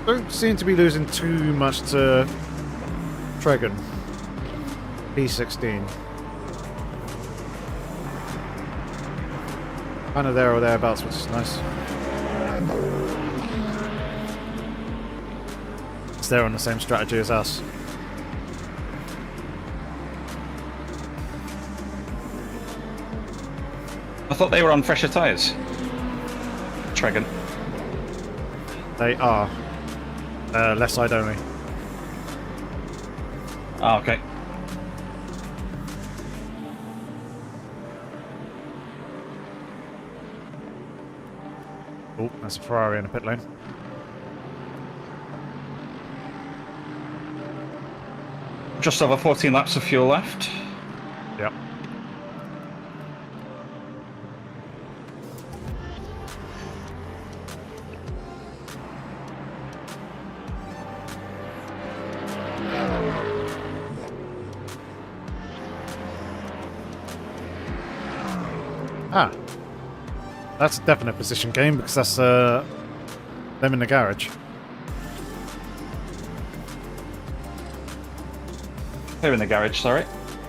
Don't seem to be losing too much to Tregan. P16. Kind of there or thereabouts, which is nice. They're on the same strategy as us. I thought they were on fresher tyres. Tregan. They are. Left side only. Ah, okay. Oh, that's a Ferrari in the pit lane. Just over 14 laps of fuel left. Yep. That's a definite position game because that's them in the garage. Here in the garage, sorry.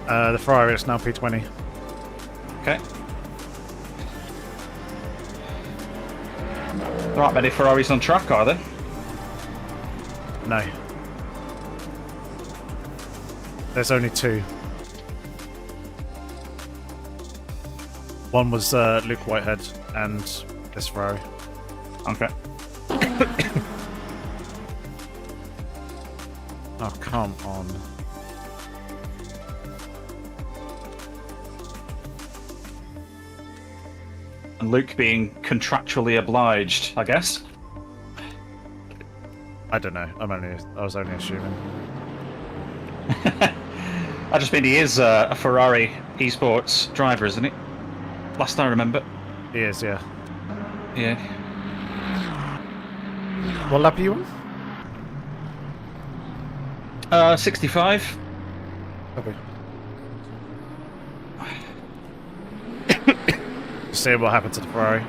The Ferrari is now P20. Okay. There aren't many Ferraris on track, are there? No. There's only 2. One was Luke Whitehead and this Ferrari. Okay. Oh, come on. And Luke being contractually obliged, I guess. I don't know. I was only assuming. I just mean he is a Ferrari esports driver, isn't he? Last I remember. He is, yeah. Yeah. What lap are you on? 65. Okay. See what happened to the Ferrari.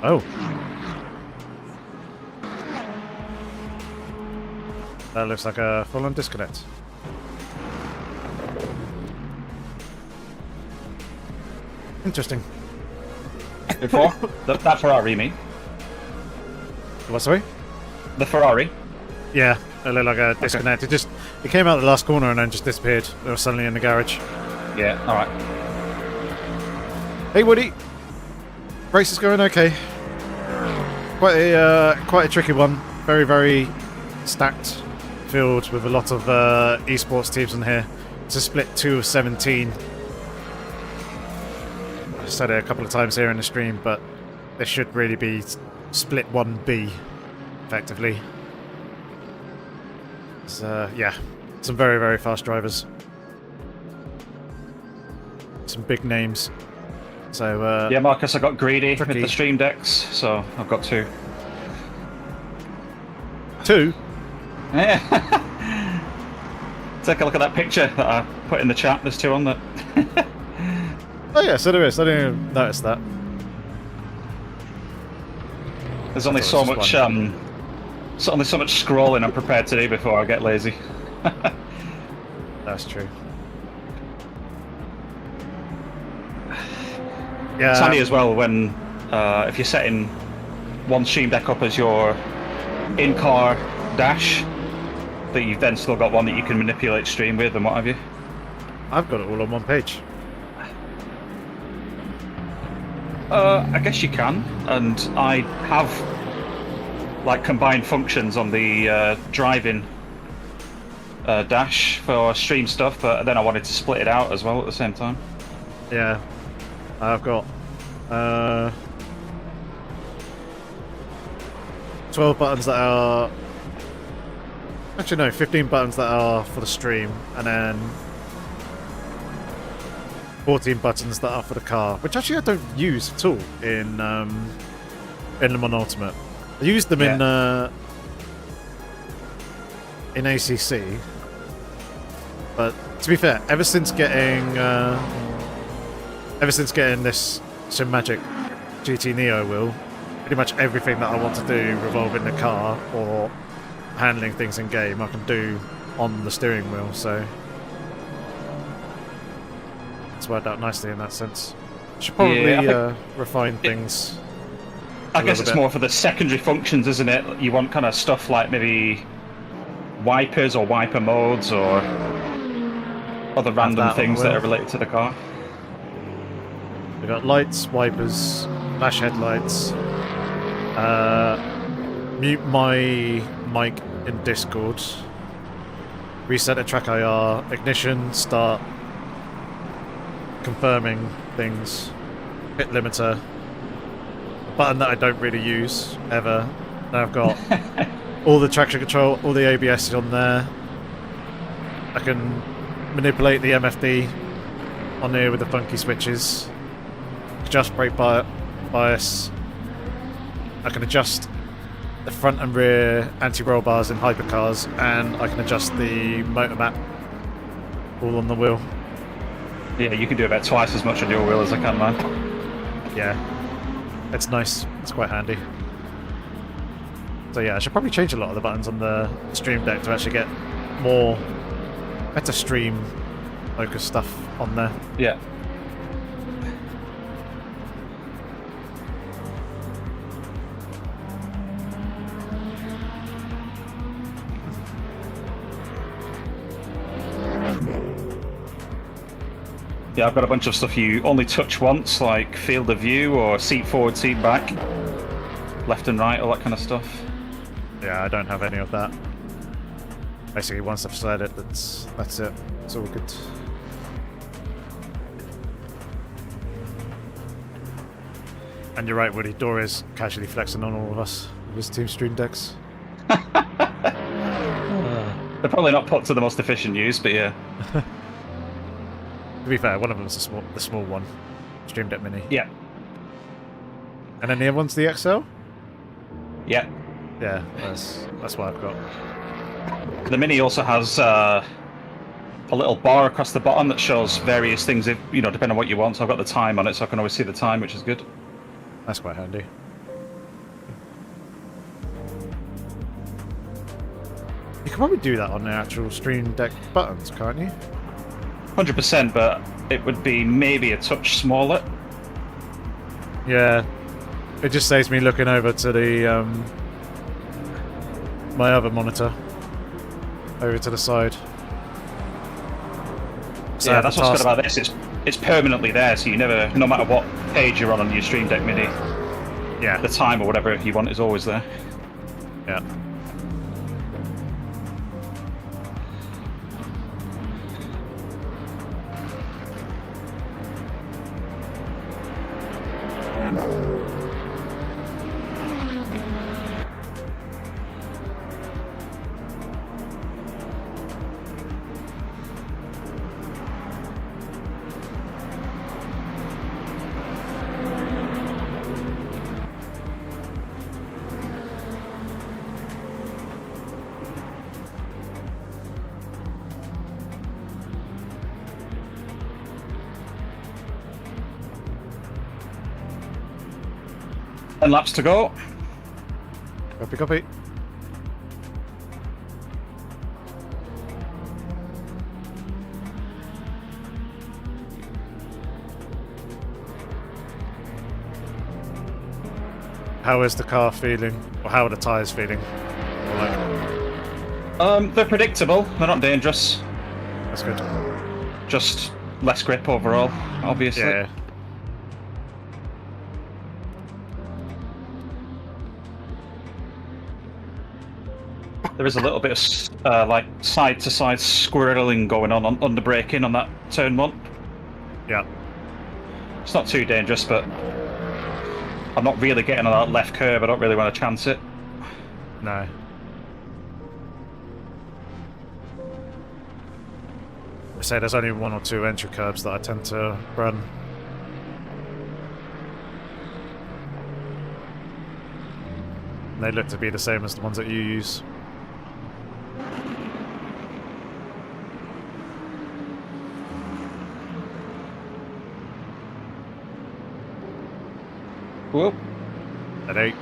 Oh. That looks like a full-on disconnect. Interesting. Before? that Ferrari, you mean? What, sorry? The Ferrari? Yeah, it looked like a disconnect. It came out the last corner and then just disappeared. It was suddenly in the garage. Yeah, alright. Hey Woody! Race is going okay. Quite a tricky one. Very, very stacked field with a lot of esports teams in here. It's a split 2 of 17. I said it a couple of times here in the stream, but this should really be split 1B, effectively. Yeah, some very, very fast drivers. Some big names. So yeah, Marcus, I got greedy tricky. with the stream decks, so I've got 2. 2? Yeah. Take a look at that picture that I put in the chat. There's 2 on there. Oh yeah, so there is. I didn't even notice that. There's only so much only so much scrolling I'm prepared to do before I get lazy. That's true. Yeah. It's handy as well when if you're setting one stream deck up as your in-car dash, that you've then still got one that you can manipulate stream with and what have you. I've got it all on one page. I guess you can, and I have like combined functions on the driving dash for stream stuff, but then I wanted to split it out as well at the same time. Yeah. I've got 12 buttons that are... Actually no, 15 buttons that are for the stream, and then 14 buttons that are for the car, which actually I don't use at all in Le Mans Ultimate. I used them in ACC, but to be fair, ever since getting this Simagic GT Neo Wheel, pretty much everything that I want to do revolving the car or handling things in game I can do on the steering wheel, so it's worked out nicely in that sense. Should probably refine things. I guess it's more for the secondary functions, isn't it? You want kind of stuff like maybe wipers or wiper modes or other random things that are related to the car. We've got lights, wipers, flash headlights, mute my mic in Discord, reset a track IR, ignition, start, confirming things, hit limiter, a button that I don't really use ever. Now I've got all the traction control, all the ABS is on there. I can manipulate the MFD on here with the funky switches. Adjust brake bias. I can adjust the front and rear anti-roll bars in hypercars, and I can adjust the motor map all on the wheel. Yeah, you can do about twice as much on your wheel as I can, man. Yeah, it's nice. It's quite handy. So yeah, I should probably change a lot of the buttons on the Stream Deck to actually get more better stream focus stuff on there. Yeah. Yeah, I've got a bunch of stuff you only touch once, like field of view or seat forward, seat back, left and right, all that kind of stuff. Yeah, I don't have any of that. Basically, once I've said it, that's it. It's all good. And you're right, Woody. Dora is casually flexing on all of us with his Team Stream Decks. They're probably not put to the most efficient use, but yeah. To be fair, one of them is the small one, Stream Deck Mini. Yeah. And then the other one's the XL? Yeah. Yeah, that's what I've got. The Mini also has a little bar across the bottom that shows various things, if you know, depending on what you want. So I've got the time on it, so I can always see the time, which is good. That's quite handy. You can probably do that on the actual Stream Deck buttons, can't you? 100%, but it would be maybe a touch smaller. Yeah. It just saves me looking over to the my other monitor. Over to the side. So Yeah, that's what's good about this. It's permanently there, so you never, no matter what page you're on your Stream Deck Mini, yeah, the time or whatever you want is always there. Yeah. And laps to go. Copy, copy. How is the car feeling? Or how are the tyres feeling? Or like, They're predictable. They're not dangerous. that's good. Just less grip overall, obviously. Yeah. There is a little bit of like side-to-side squirreling going on under braking on that turn one. Yeah. It's not too dangerous, but I'm not really getting on that left curve. I don't really want to chance it. No. I say there's only one or two entry curbs that I tend to run. And they look to be the same as the ones that you use. Whoop. At 8.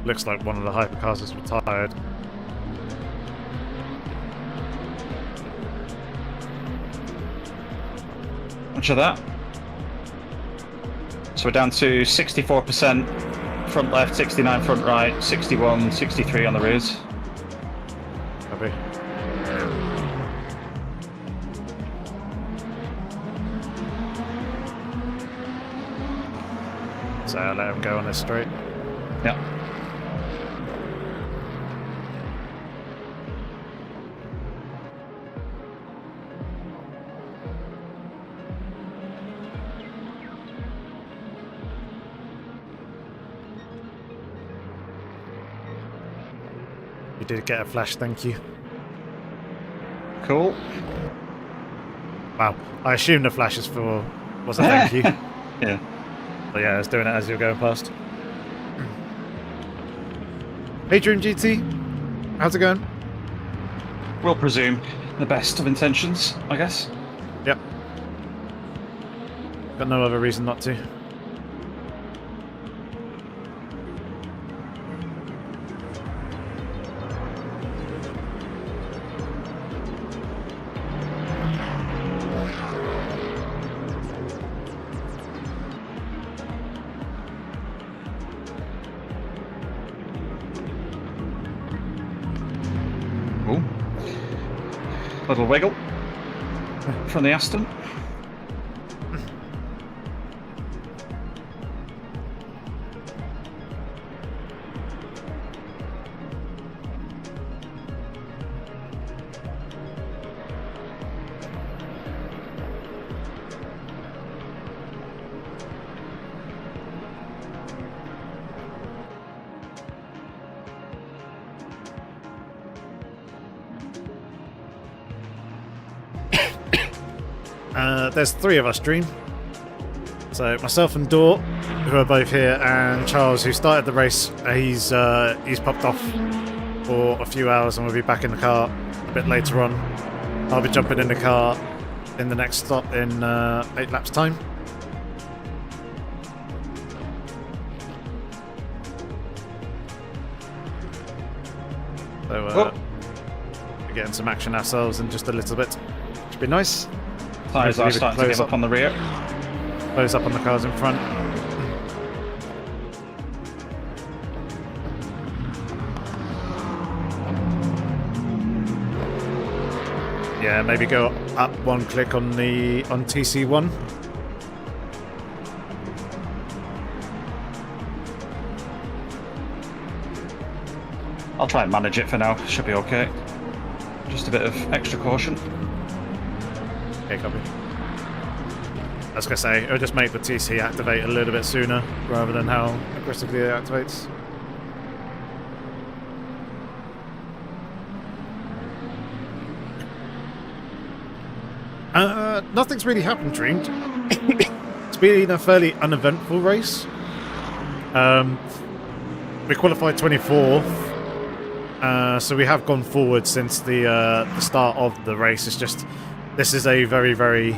Looks like one of the hypercars is retired. Much of that. So we're down to 64% front left, 69 front right, 61, 63 on the rears. Copy. So I'll let him go on this straight. Yeah. You did get a flash, thank you. Cool. Wow, I assume the flash is for... was a thank you. Yeah. But yeah, I was doing it as you were going past. Hey Dream GT, how's it going? We'll presume the best of intentions, I guess. Yep. Got no other reason not to. Ooh. Little wiggle from the Aston. There's three of us, Dream. So myself and Dort, who are both here, and Charles, who started the race. He's popped off for a few hours, and we'll be back in the car a bit later on. I'll be jumping in the car in the next stop in 8 laps time. So we're getting some action ourselves in just a little bit. Should be nice. Tyres are starting to give up on the rear. Close up on the cars in front. Yeah, maybe go up one click on TC1. I'll try and manage it for now. Should be okay. Just a bit of extra caution. Okay, copy. I was going to say, it'll just make the TC activate a little bit sooner rather than how aggressively it activates. Nothing's really happened, Dream. It's been a fairly uneventful race. We qualified 24th, so we have gone forward since the start of the race. It's just this is a very, very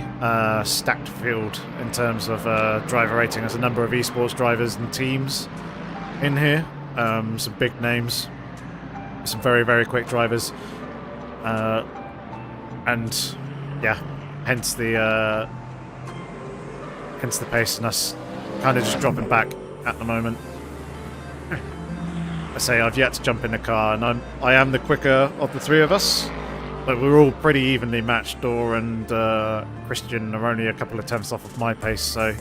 stacked field in terms of driver rating. There's a number of esports drivers and teams in here. Some big names, some very, very quick drivers, and yeah, hence the pace and us kind of just dropping back at the moment. I say I've yet to jump in the car, and I am the quicker of the three of us. But we're all pretty evenly matched. Dor and Christian are only a couple of tenths off of my pace, so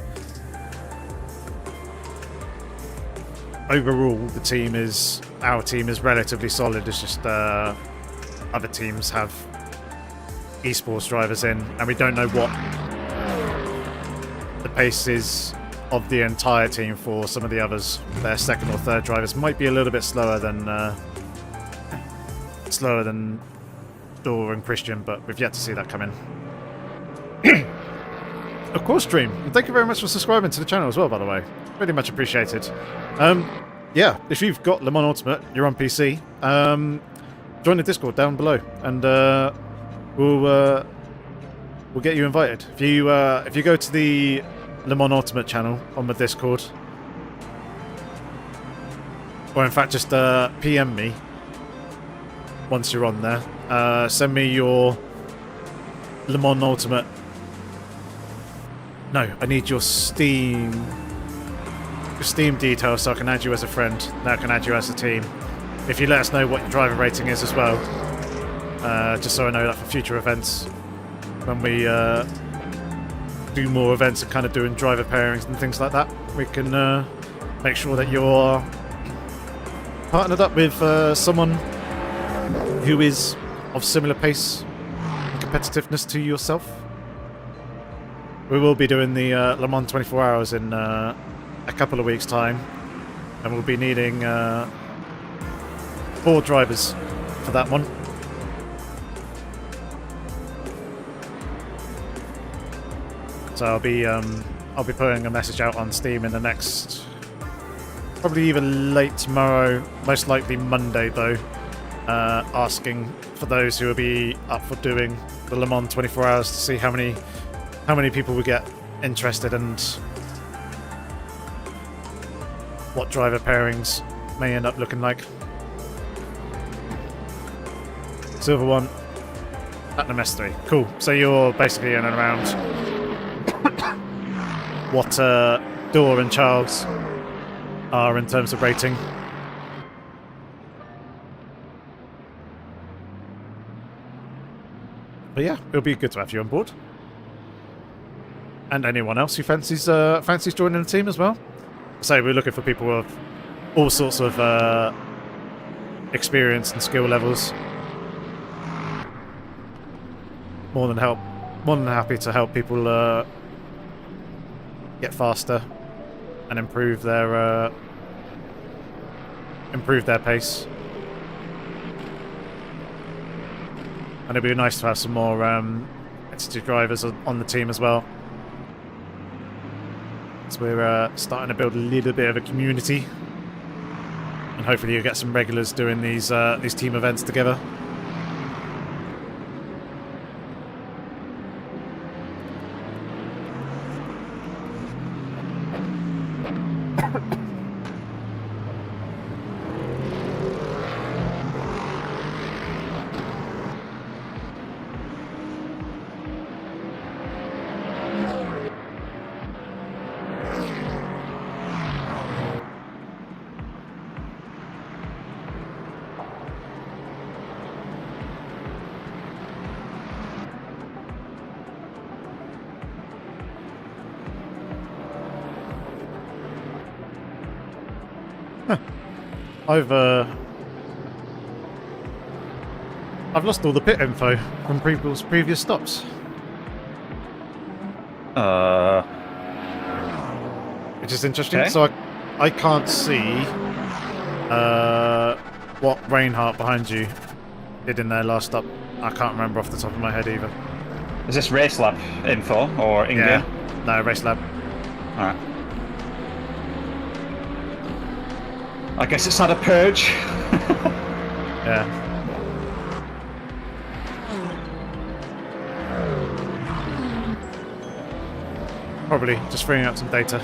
overall our team is relatively solid. It's just other teams have esports drivers in, and we don't know what the pace is of the entire team for some of the others. Their second or third drivers might be a little bit slower than Dor and Christian, but we've yet to see that come in. Of course, Dream. And thank you very much for subscribing to the channel as well, by the way. Really much appreciated. Yeah, if you've got Le Mans Ultimate, you're on PC, join the Discord down below, and we'll get you invited. If you go to the Le Mans Ultimate channel on the Discord, or in fact just PM me once you're on there. Send me your Le Mans Ultimate. No, I need your Steam details so I can add you as a friend. Now I can add you as a team. If you let us know what your driver rating is as well, just so I know that for future events, when we do more events and kind of doing driver pairings and things like that, we can make sure that you're partnered up with someone who is of similar pace and competitiveness to yourself. We will be doing the Le Mans 24 Hours in a couple of weeks' time, and we'll be needing 4 drivers for that one. So I'll be putting a message out on Steam in the next, probably either late tomorrow, most likely Monday though, asking for those who will be up for doing the Le Mans 24 Hours to see how many people we get interested and what driver pairings may end up looking like. Silver 1, Platinum S3. Cool. So you're basically in and around what Dor and Charles are in terms of rating. But yeah, it'll be good to have you on board. And anyone else who fancies joining the team as well. So we're looking for people of all sorts of experience and skill levels. More than happy to help people get faster and improve their pace. And it'd be nice to have some more competitive drivers on the team as well. So we're starting to build a little bit of a community, and hopefully you'll get some regulars doing these team events together. I've lost all the pit info from people's previous stops. Which is interesting. Okay. So I can't see what Reinhardt behind you did in their last stop. I can't remember off the top of my head either. Is this race lab info or in Yeah. game? No, race lab. Alright. I guess it's not a purge. Yeah. Probably just freeing up some data.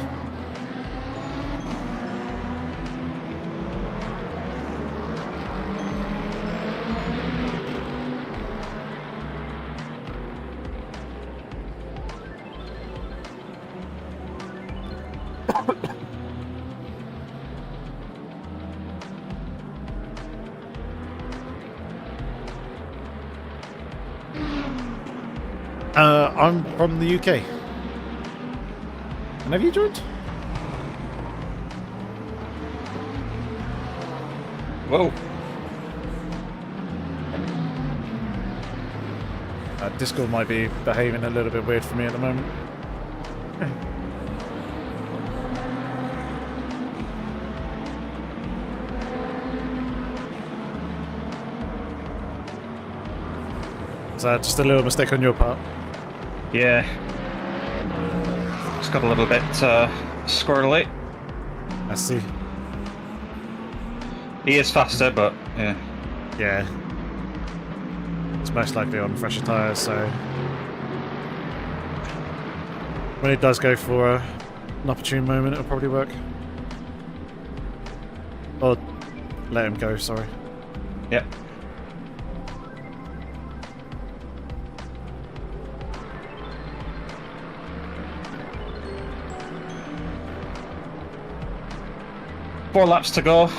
I'm from the UK. And have you joined? Whoa. Discord might be behaving a little bit weird for me at the moment. Is that just a little mistake on your part? Yeah. Just got a little bit squirrely. I see. He is faster, but yeah. Yeah. It's most likely on fresher tyres, so when it does go for an opportune moment, it'll probably work. Or let him go, sorry. Yep. Four laps to go.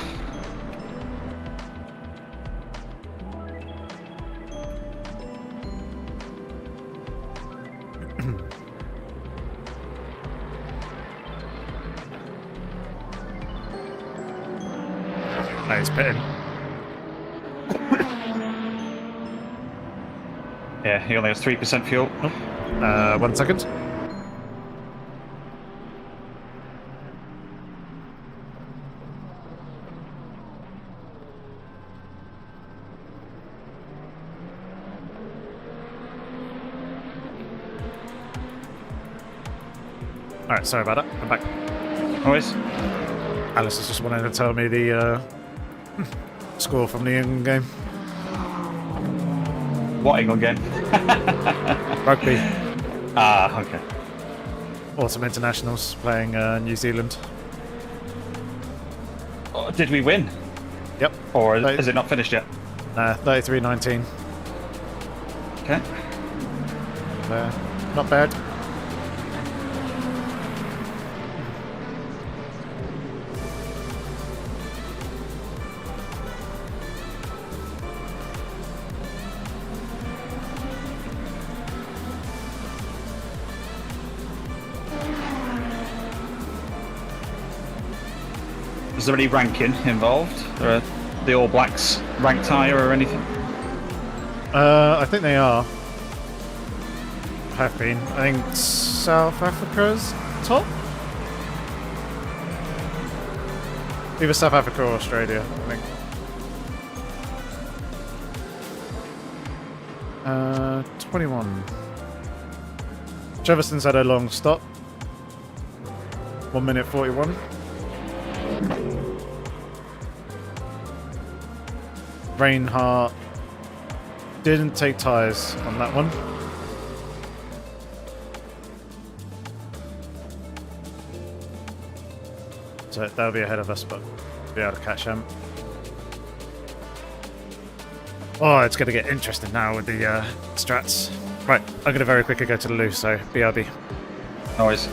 No, he's pitting. Yeah, he only has 3% fuel. 1 second. Alright, sorry about that. I'm back. Always. Alice is just wanting to tell me the score from the England game. What England game? Rugby. Ah, okay. Autumn Internationals playing New Zealand. Oh, did we win? Yep. Or is it not finished yet? 33-19. Okay. Not bad. Is there any ranking involved? Are the All Blacks ranked higher or anything? I think they are. Have been. I think South Africa's top? Either South Africa or Australia, I think. 21. Jefferson's had a long stop. 1 minute 41. Reinhardt didn't take tyres on that one. So that'll be ahead of us, but we'll be able to catch him. Oh, it's going to get interesting now with the strats. Right, I'm going to very quickly go to the loo, so BRB. Always.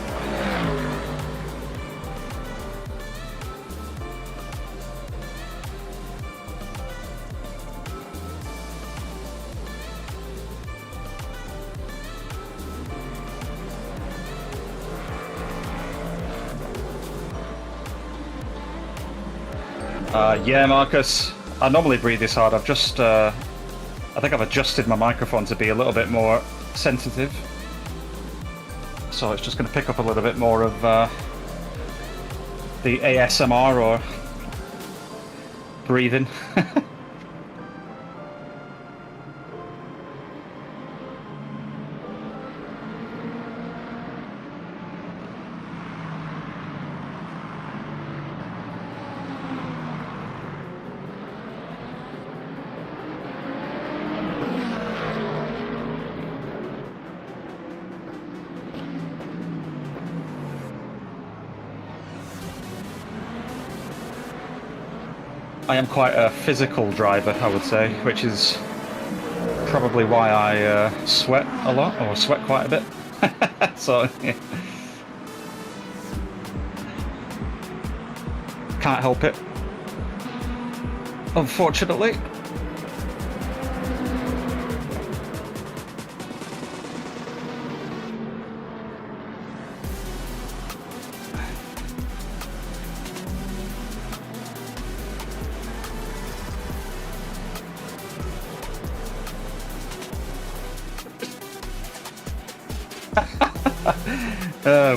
Yeah, Marcus. I normally breathe this hard. I've just, I think I've adjusted my microphone to be a little bit more sensitive. So it's just going to pick up a little bit more of the ASMR or breathing. I am quite a physical driver, I would say, which is probably why I sweat a lot, or sweat quite a bit. So, yeah. Can't help it, unfortunately.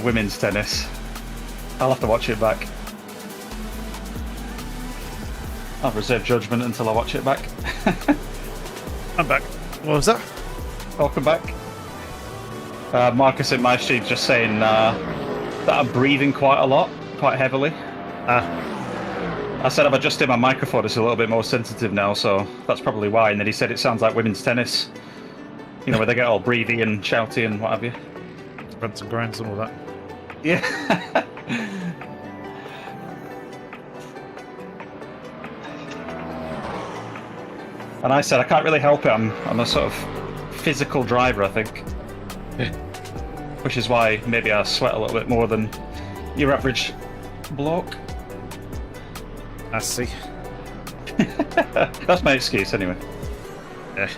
Women's tennis. I'll have to watch it back. I'll reserve judgment until I watch it back. I'm back. What was that? Welcome back. Marcus in my stream just saying that I'm breathing quite a lot, quite heavily. I said I've adjusted my microphone, it's a little bit more sensitive now, so that's probably why. And then he said it sounds like women's tennis. You know, where they get all breathy and shouty and what have you. Grunts and grinds and all that. Yeah. And I said I can't really help it. I'm a sort of physical driver, I think, which is why maybe I sweat a little bit more than your average bloke. I see. That's my excuse, anyway. Yeah.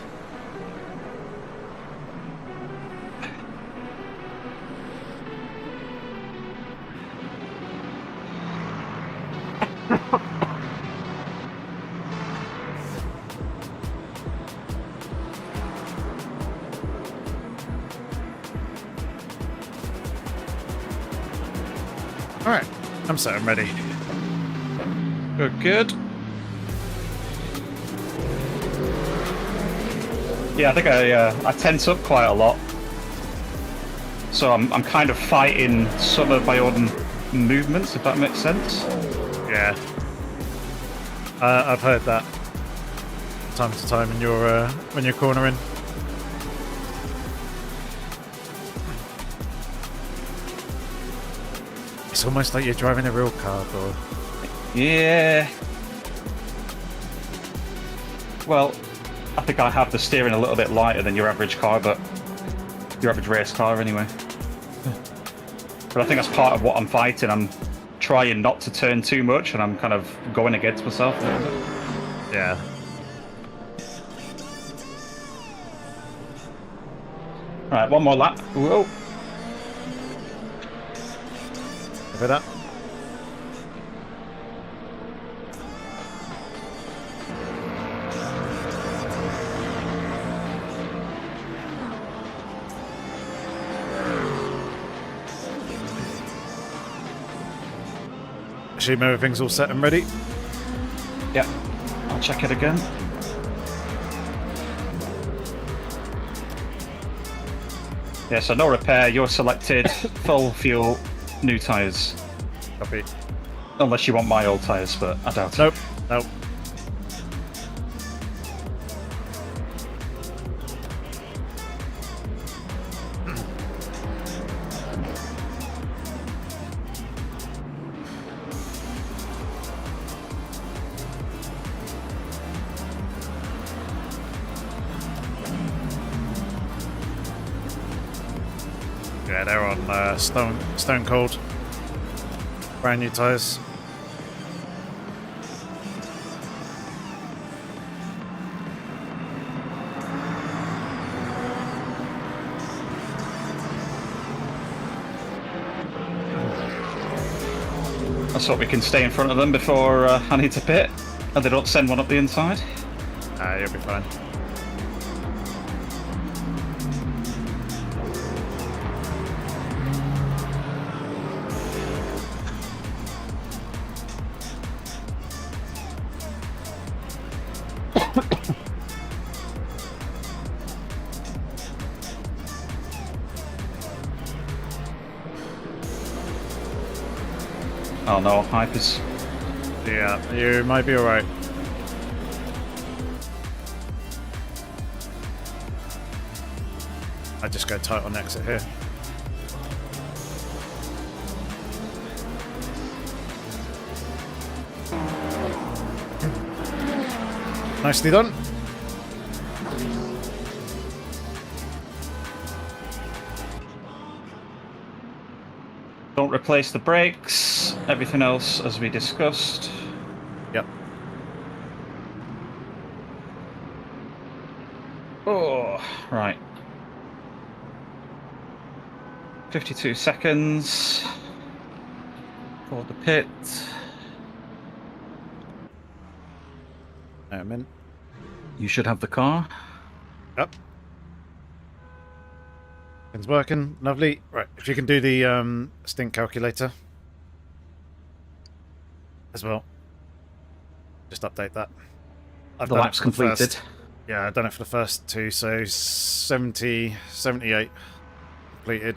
Alright, I'm set, I'm ready. Good. Yeah, I think I tense up quite a lot, so I'm kind of fighting some of my own movements, if that makes sense. Yeah. I've heard that time to time when you're cornering. It's almost like you're driving a real car, though. Yeah. Well, I think I have the steering a little bit lighter than your average car, but your average race car anyway. But I think that's part of what I'm fighting. I'm trying not to turn too much, and I'm kind of going against myself a little bit. Yeah. Alright, one more lap. Whoa. Over that. Assume everything's all set and ready. Yeah, I'll check it again. Yeah, so no repair, you're selected, full fuel, new tyres. Copy. Unless you want my old tyres, but I doubt it. Nope. Yeah, they're on stone cold. Brand new tyres. Let's hope we can stay in front of them before I need to pit, and they don't send one up the inside. You'll be fine. Oh no, Hypers. Yeah, you might be alright. I just go tight on exit here. Nicely done. Don't replace the brakes, everything else as we discussed. Yep. Oh, right. 52 seconds for the pit. I'm in. You should have the car. Yep. It's working. Lovely. Right, if you can do the stint calculator as well. Just update that. I've The done lap's it for the completed. first- yeah, I've done it for the first two, so 70, 78 completed.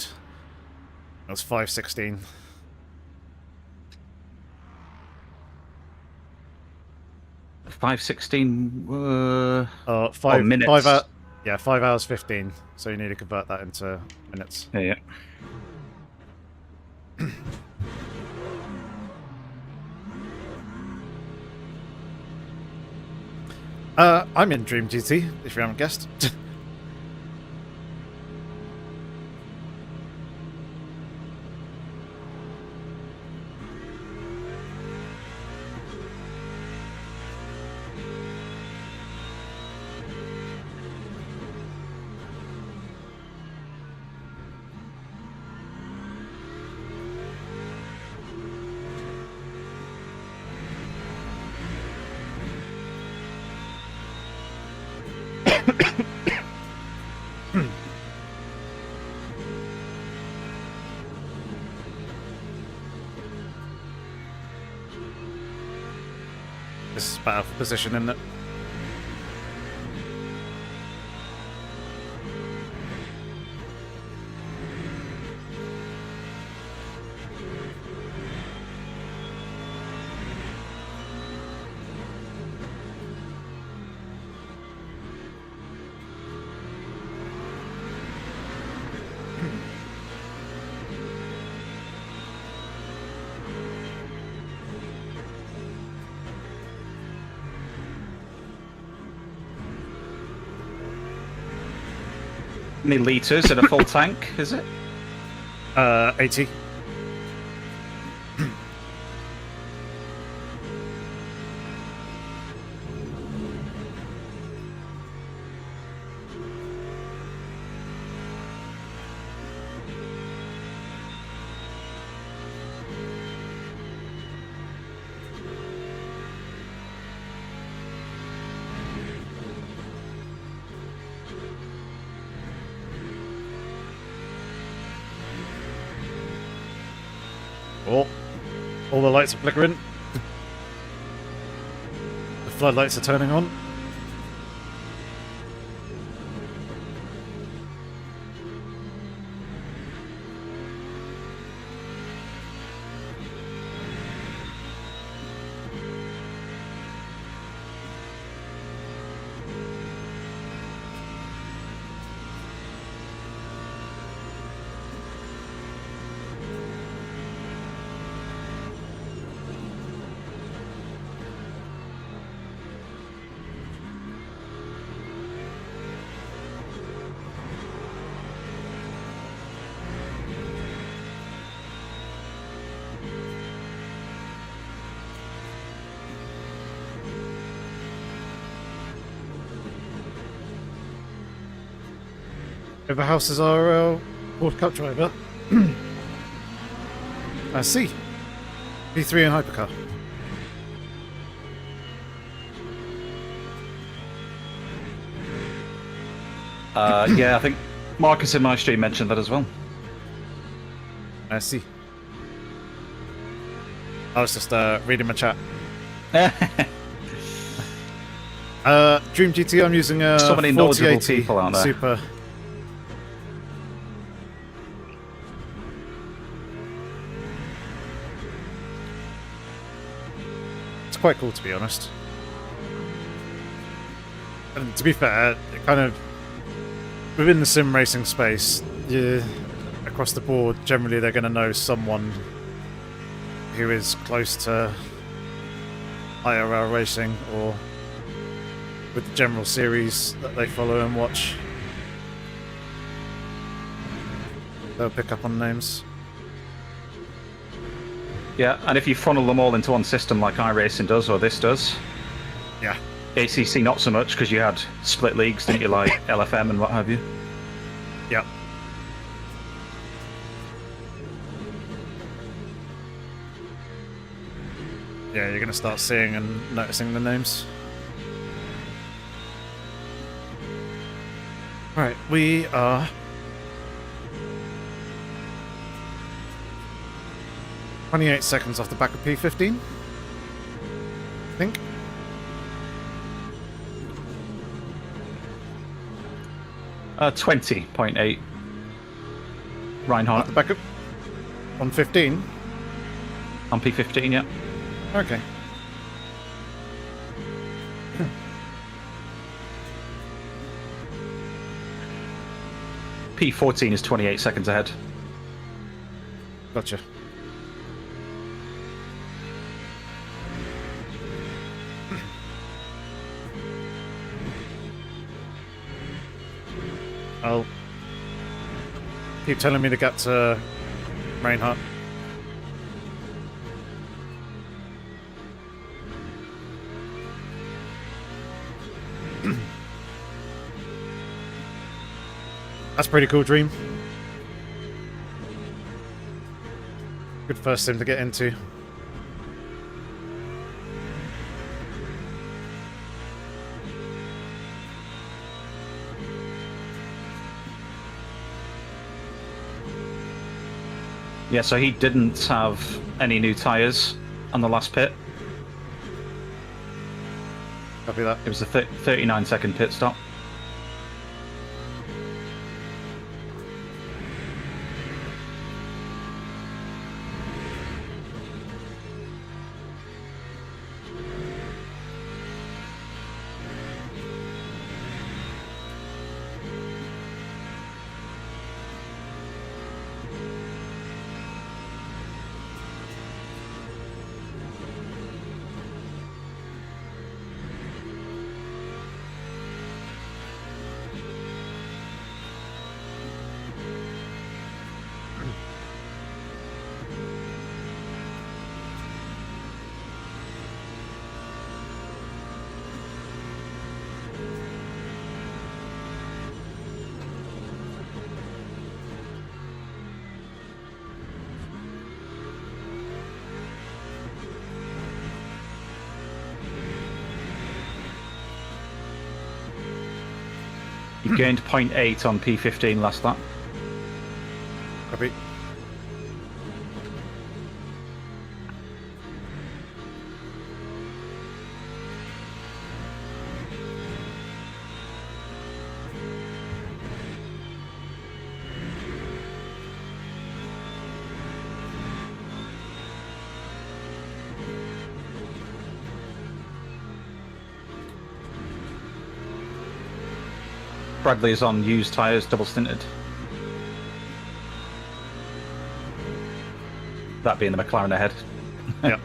That was 5:16. $5.16 minutes. 5 hours 15. So you need to convert that into minutes. Yeah. I'm in Dream GT, if you haven't guessed. This is battle for position, isn't it? How many litres in a full tank, is it? 80. Oh, all the lights are flickering. The floodlights are turning on. Overhouse is our World Cup driver. I see. P3 and hypercar. Yeah, I think Marcus in my stream mentioned that as well. I see. I was just reading my chat. Dream GT, I'm using a So many knowledgeable 4080 people out there. Super. It's quite cool, to be honest. And to be fair, it kind of within the sim racing space, across the board, generally they're going to know someone who is close to IRL racing or with the general series that they follow and watch. They'll pick up on names. Yeah, and if you funnel them all into one system like iRacing does, or this does. Yeah. ACC not so much, because you had split leagues, didn't you, like LFM and what have you? Yeah. Yeah, you're going to start seeing and noticing the names. Right, we are 28 seconds off the back of P15, I think. Uh, 20.8. Reinhardt. At the back of on 15. On P15, yeah. Okay. P14 is 28 seconds ahead. Gotcha. I'll keep telling me to get to Reinhardt. That's pretty cool, Dream. Good first sim to get into. Yeah, so he didn't have any new tyres on the last pit. Copy that. It was a 39-second pit stop. You gained 0.8 on P15 last lap. Copy. Bradley's on used tyres, double stinted. That being the McLaren ahead. Yeah.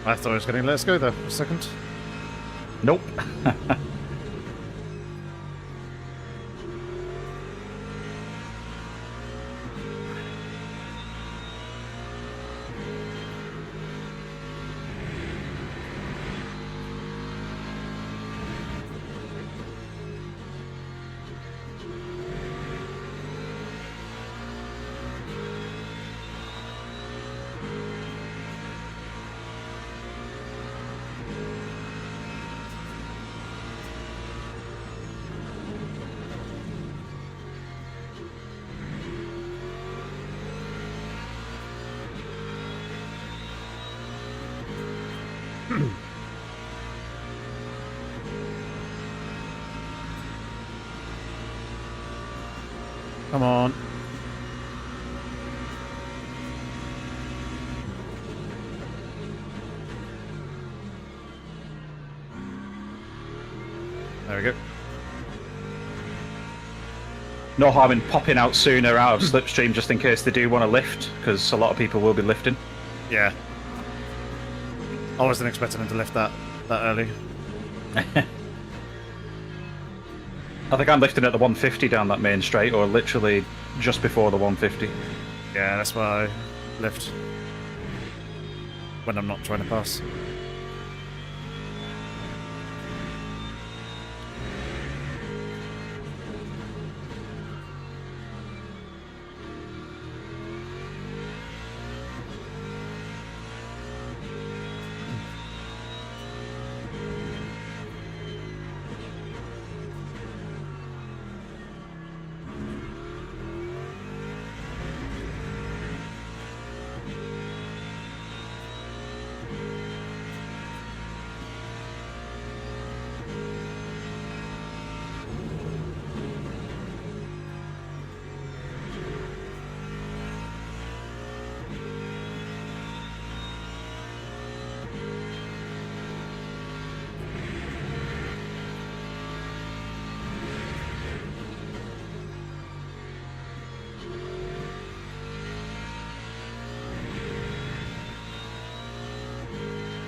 I thought I was getting let's go there for a second. Nope. Come on. There we go. No harm in popping out sooner out of slipstream just in case they do want to lift, because a lot of people will be lifting. Yeah. I wasn't expecting him to lift that early. I think I'm lifting at the 150 down that main straight, or literally just before the 150. Yeah, that's why I lift when I'm not trying to pass.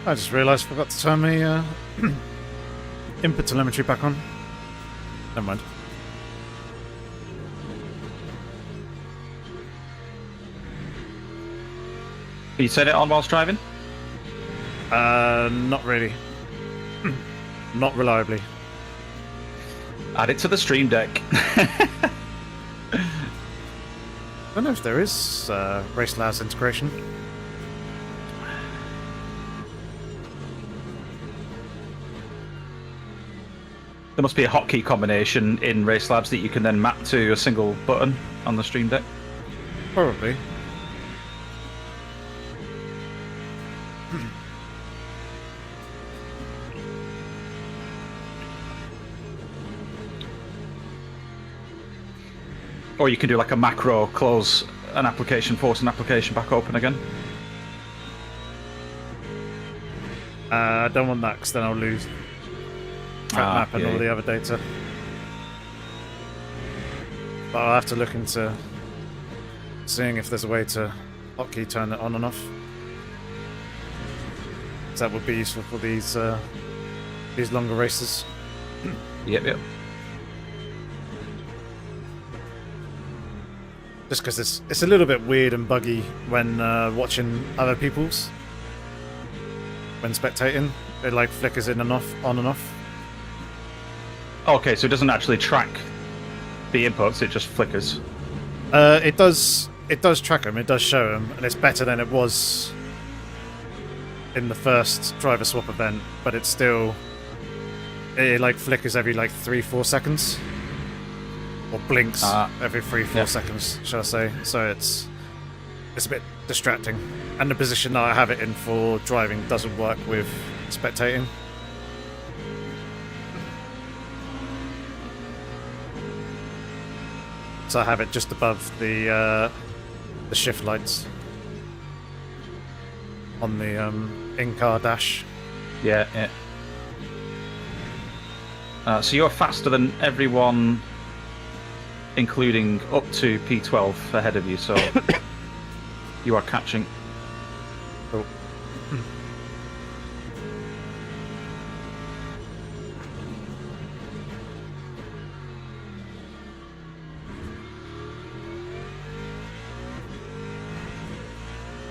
I just realised I forgot to turn my input telemetry back on. Never mind. You set it on whilst driving? Not really. Not reliably. Add it to the stream deck. I don't know if there is Race Labs integration. There must be a hotkey combination in Race Labs that you can then map to a single button on the stream deck. Probably. Or you can do like a macro, close an application, force an application back open again. I don't want that because then I'll lose track map and all the other data. But I'll have to look into seeing if there's a way to hotkey turn it on and off. That would be useful for these longer races. Yep. Just because it's a little bit weird and buggy when watching other people's. When spectating, it like flickers in and off, on and off. Okay, so it doesn't actually track the inputs; it just flickers. It does track them. It does show them, and it's better than it was in the first driver swap event. But it's still it like flickers every like 3-4 seconds. Or blinks every 3-4 seconds, shall I say. So it's a bit distracting. And the position that I have it in for driving doesn't work with spectating. So I have it just above the shift lights on the in-car dash. Yeah. So you're faster than everyone, including up to P12 ahead of you, so you are catching. Oh.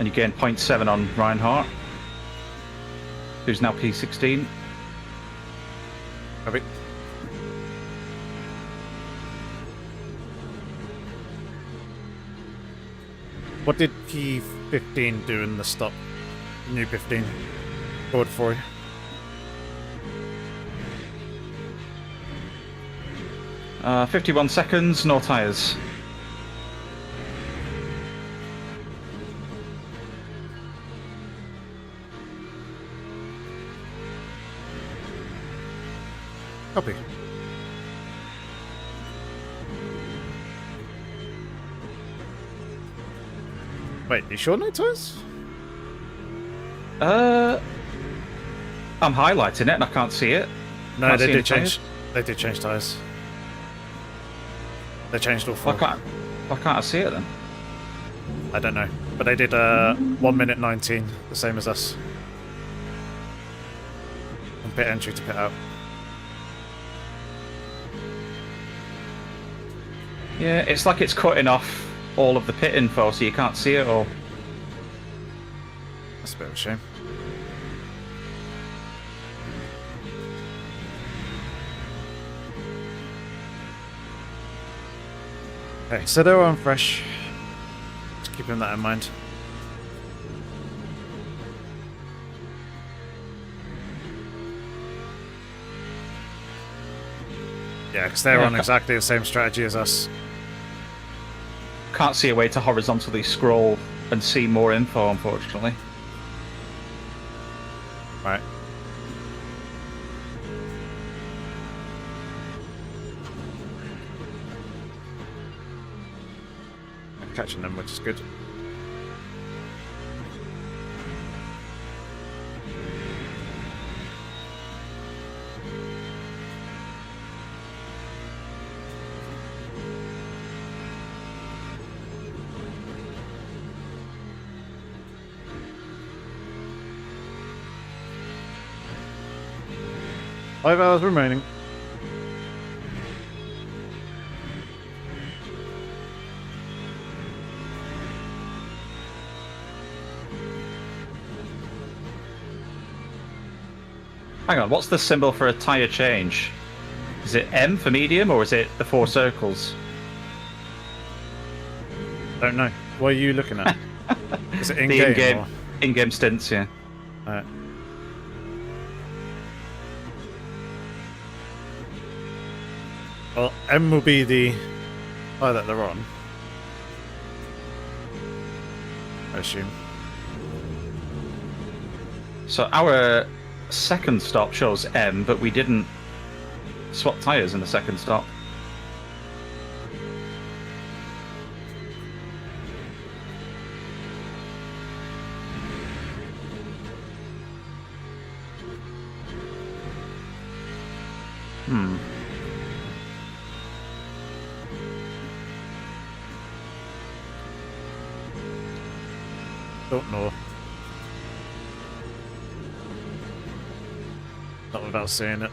And you gain 0.7 on Reinhardt, who's now P16. Have it. What did P15 do in the stop? New 15. Forward 4. Uh, 51 seconds, no tyres. Copy. Wait, you sure no tyres? I'm highlighting it and I can't see it. No, Can't they see did any change. tyres. They did change tyres. They changed all 4. Why can't I see it then? I don't know, but they did 1 minute 19, the same as us. From pit entry to pit out. Yeah, it's like it's cutting off all of the pit info, so you can't see it all. That's a bit of a shame. Okay, so they're on fresh. Just keeping that in mind. Yeah, because they're on exactly the same strategy as us. Can't see a way to horizontally scroll and see more info, unfortunately. Right. I'm catching them, which is good. 5 hours remaining. Hang on, what's the symbol for a tyre change? Is it M for medium, or is it the 4 circles? Don't know. What are you looking at? Is it The in-game? in-game stints, yeah. Alright. Well, M will be the tyre that they're on. I assume. So our second stop shows M, but we didn't swap tyres in the second stop. Don't know. Not without saying it.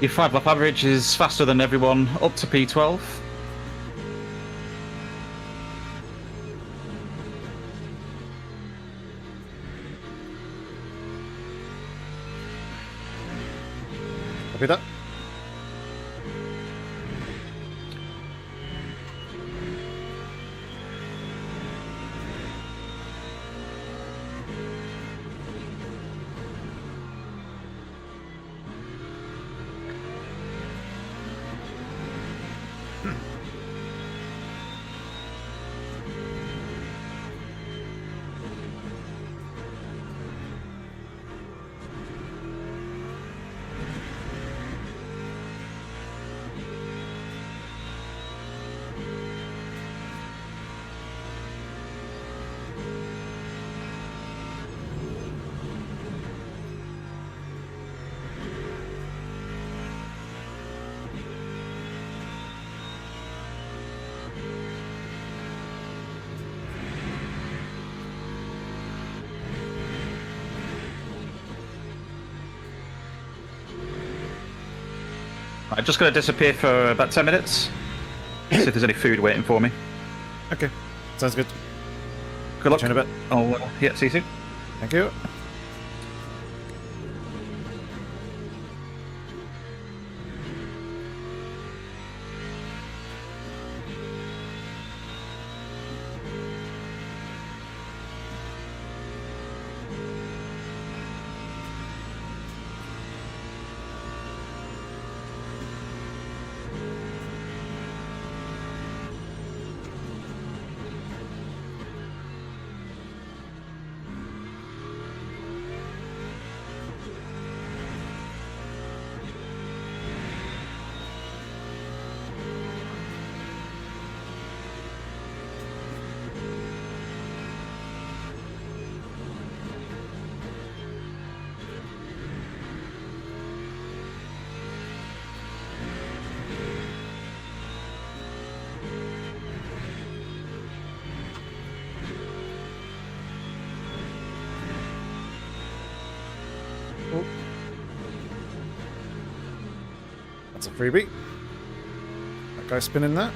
Your 5-lap average is faster than everyone up to P12. Copy that. I'm just going to disappear for about 10 minutes. See if there's any food waiting for me. Okay, sounds good. Good luck. Catch you in a bit. I'll yeah, see you soon. Thank you. Oh. That's a freebie. That guy spinning that.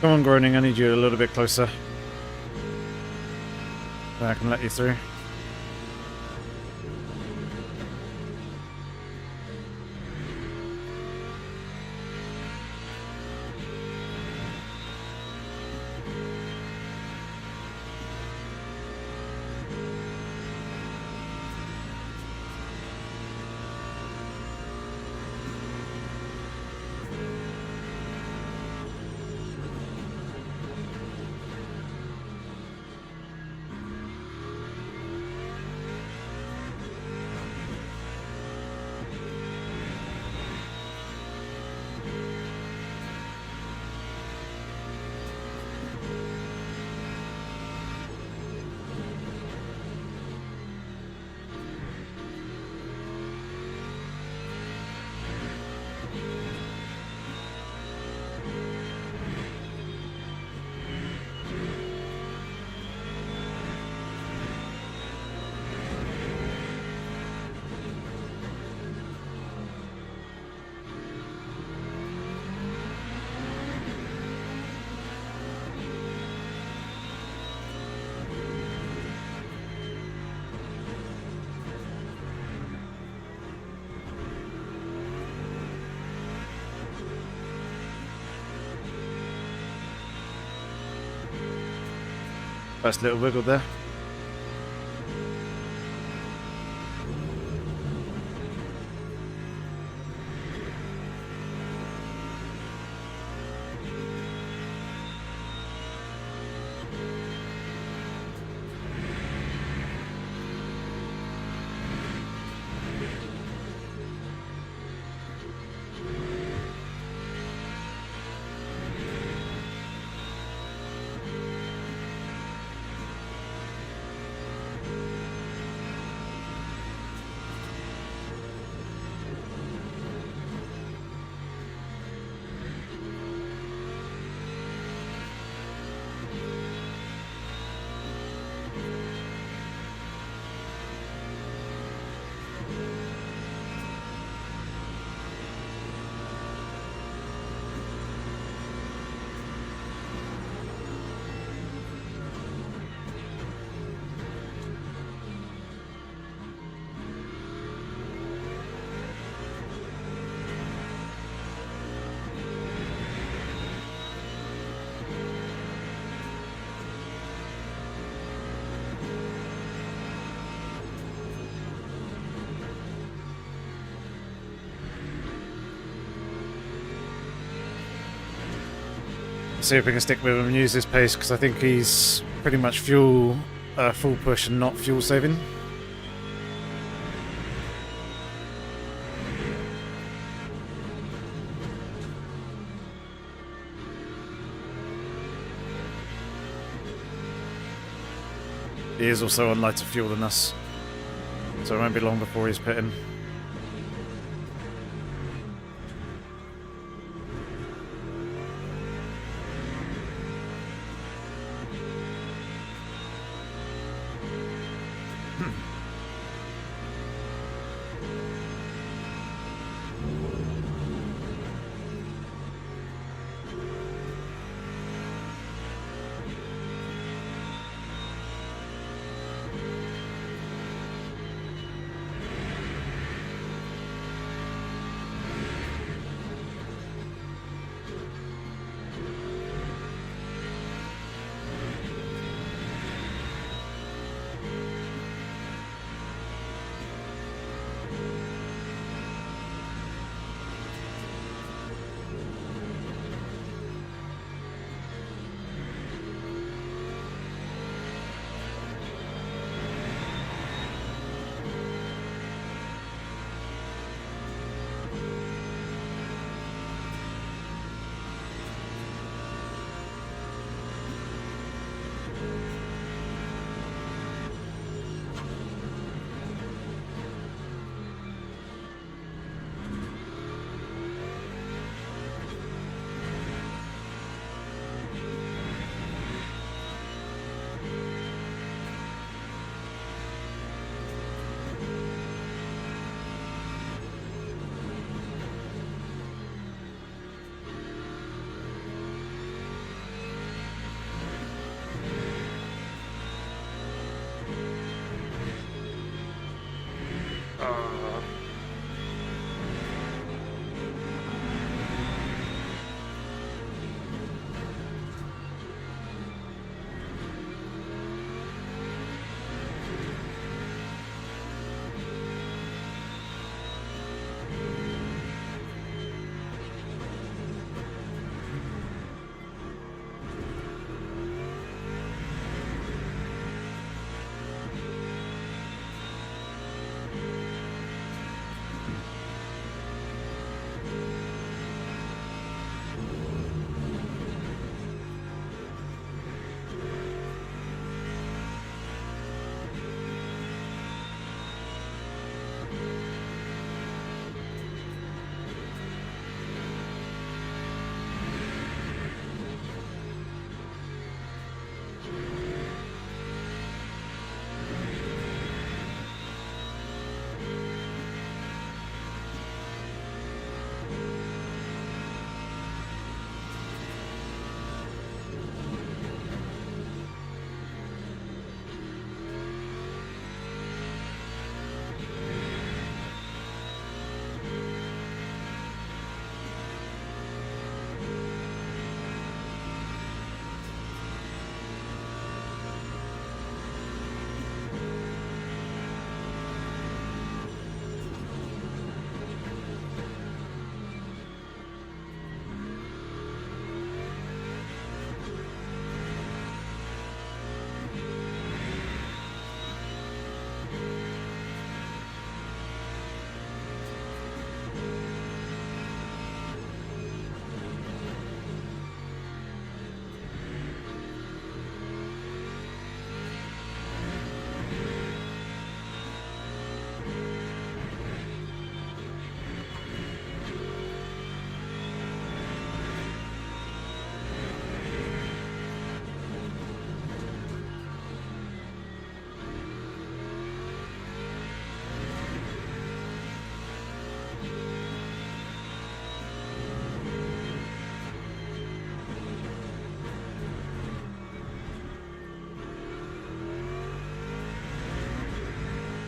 Come on, Groening, I need you a little bit closer. Then I can let you through. First little wiggle there. See if we can stick with him and use this pace, because I think he's pretty much full push and not fuel saving. He is also on lighter fuel than us, so it won't be long before he's pitting.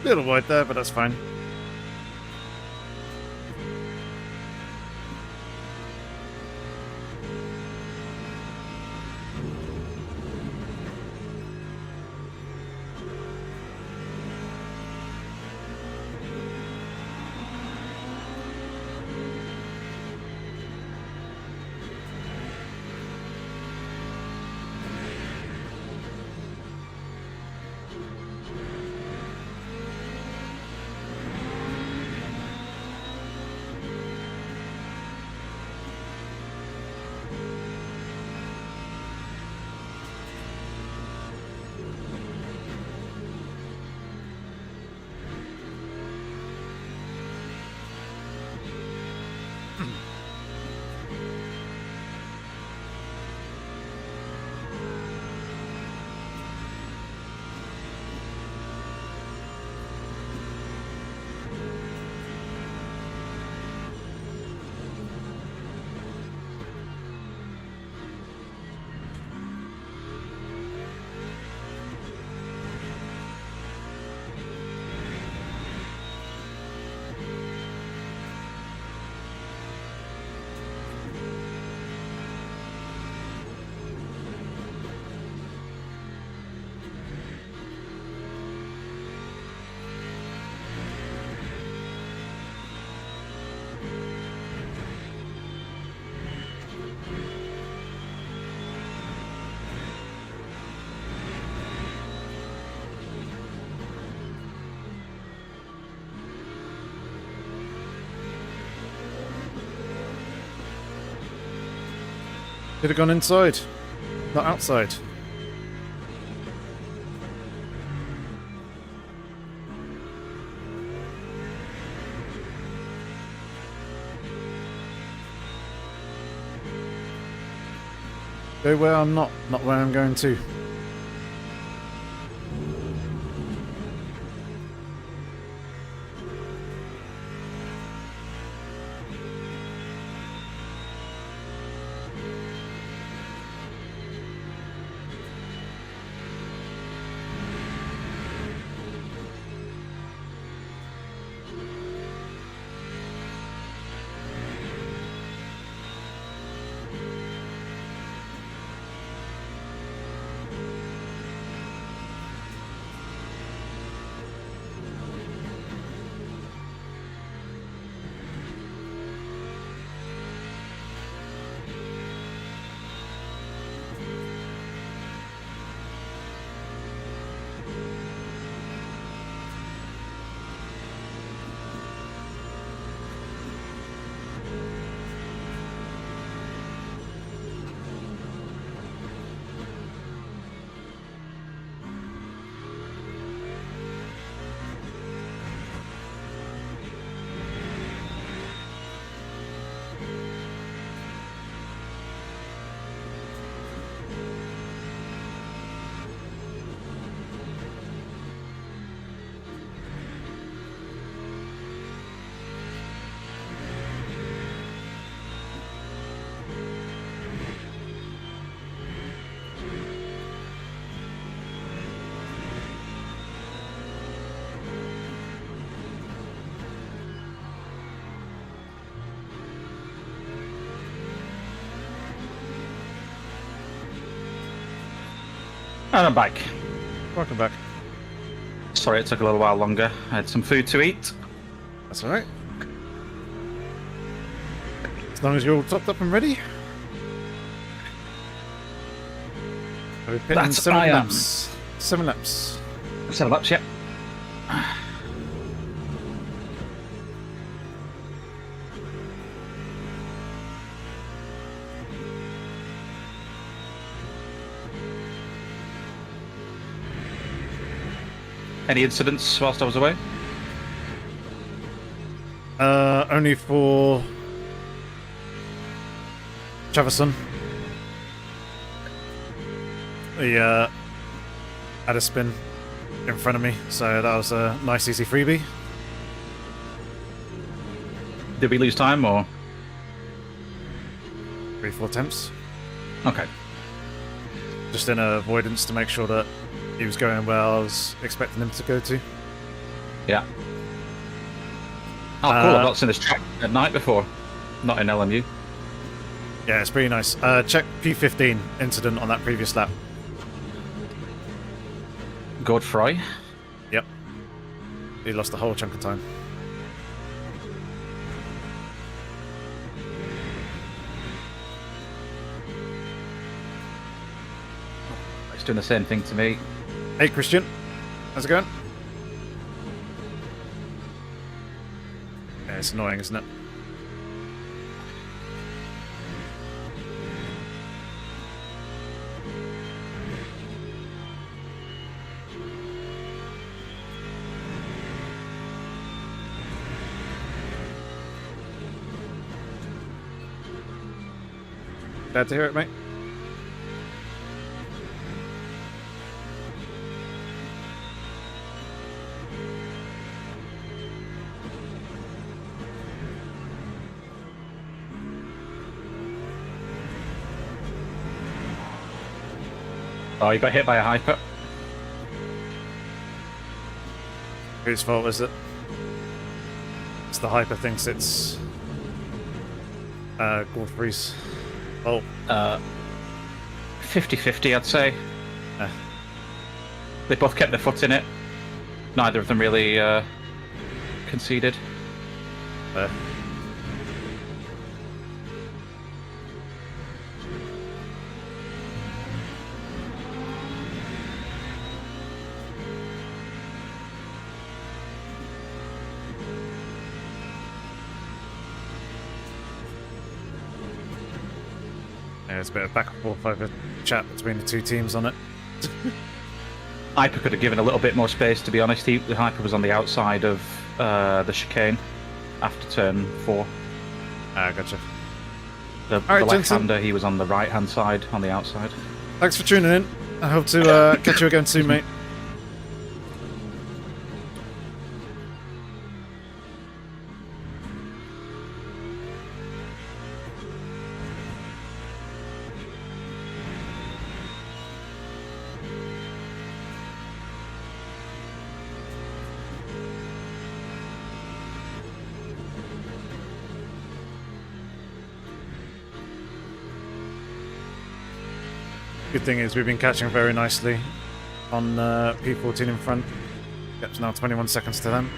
Little wide there, but that's fine. Could have gone inside, not outside. Go where I'm not where I'm going to. And I'm back. Welcome back. Sorry it took a little while longer. I had some food to eat. That's alright. As long as you're all topped up and ready. Are we pitting That's 7 I am. laps? 7 laps. 7 laps, yeah. Any incidents whilst I was away? Only for Jefferson. He had a spin in front of me, so that was a nice easy freebie. Did we lose time or? 3-4 attempts. Okay. Just in avoidance to make sure that he was going where I was expecting him to go to. Yeah. Oh, cool. I've not seen this track at night before. Not in LMU. Yeah, it's pretty nice. Check P15 incident on that previous lap. Godfrey. Yep. He lost a whole chunk of time. It's doing the same thing to me. Hey, Christian. How's it going? Yeah, it's annoying, isn't it? Glad to hear it, mate. Oh, you got hit by a hyper. Whose fault is it? It's the hyper thinks it's Godfrey's fault. 50-50, I'd say. Eh. They both kept their foot in it. Neither of them really conceded. Yeah, there's a bit of back and forth over chat between the two teams on it. Hyper could have given a little bit more space, to be honest. The Hyper was on the outside of the chicane after turn 4. Ah, gotcha. The Alright, left-hander, he was on the right-hand side, on the outside. Thanks for tuning in. I hope to catch you again soon, mate. Good thing is we've been catching very nicely on P14 in front. Gap's now 21 seconds to them.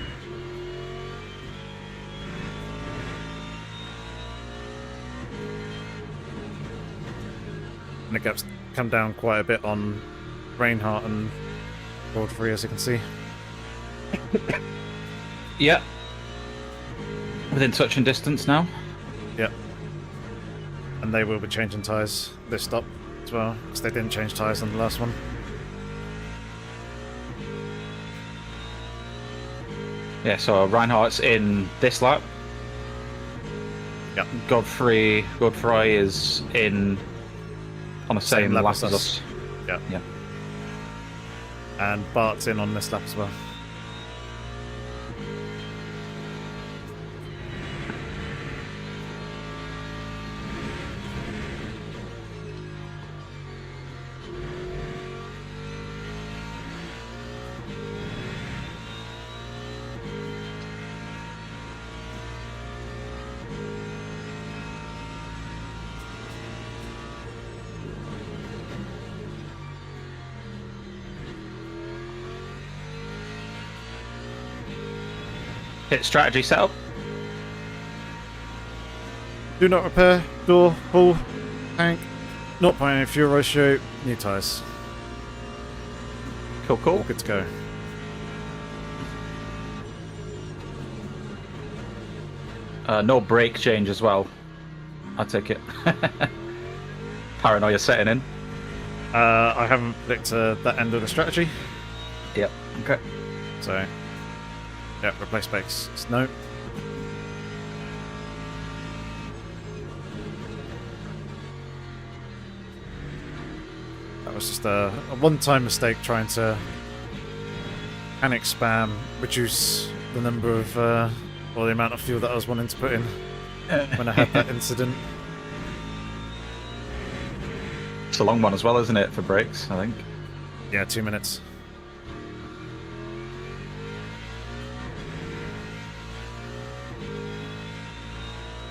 And the gap's come down quite a bit on Reinhardt and Godfrey, as you can see. Yeah. Within touching distance now. Yep. And they will be changing tyres this stop as well, because they didn't change tyres on the last one. Yeah, so Reinhardt's in this lap. Yep. Godfrey is in on the same lap as us. Yeah. Yeah. And Bart's in on this lap as well. Hit strategy setup. Do not repair. Door. Pull. Tank. 0.8 fuel ratio. New tyres. Cool, cool. All good to go. No brake change as well. I take it. Paranoia setting in. I haven't clicked that end of the strategy. Yep. Okay. So, yeah, replace brakes. No. That was just a one-time mistake trying to panic spam, reduce the number of, or the amount of fuel that I was wanting to put in when I had that incident. It's a long one as well, isn't it, for brakes, I think? Yeah, 2 minutes.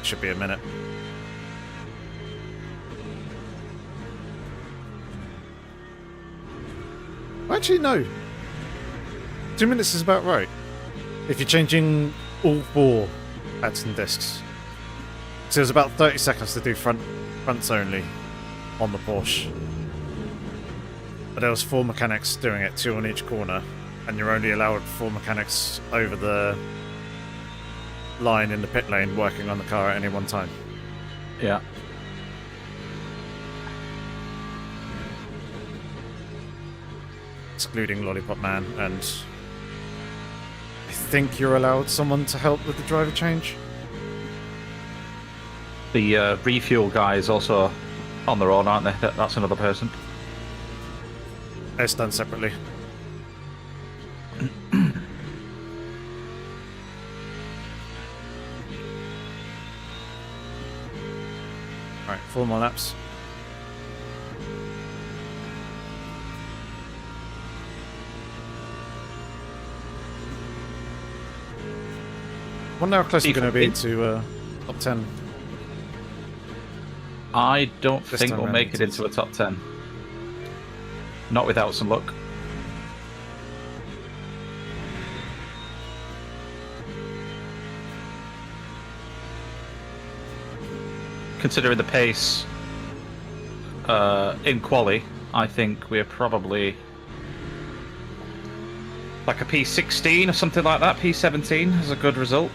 Should be a minute. Actually, no. 2 minutes is about right. If you're changing all 4 pads and discs. So it was about 30 seconds to do fronts only on the Porsche. But there was 4 mechanics doing it, 2 on each corner, and you're only allowed 4 mechanics over the line in the pit lane working on the car at any one time. Yeah. Excluding Lollipop Man, and I think you're allowed someone to help with the driver change. The refuel guy is also on their own, aren't they? That's another person. It's done separately. Alright, 4 more laps. Wonder how close we're going to be to top 10. I don't This think time we'll round make it it into a top 10. Not without some luck. Considering the pace in quali, I think we're probably like a P16 or something like that. P17 is a good result.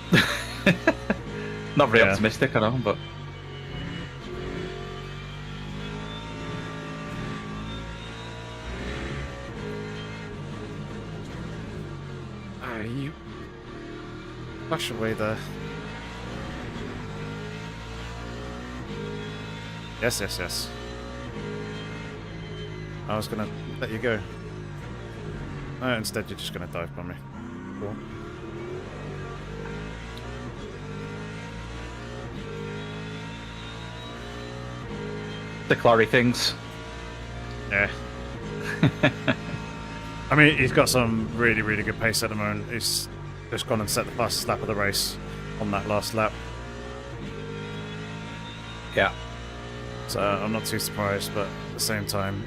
Not very optimistic, I know, but You flash away there. Yes, yes, yes. I was gonna let you go. No, instead you're just gonna dive by me. Cool. the Clary things. Yeah. I mean, he's got some really, really good pace at the moment. He's just gone and set the fastest lap of the race on that last lap. Yeah. So I'm not too surprised, but at the same time,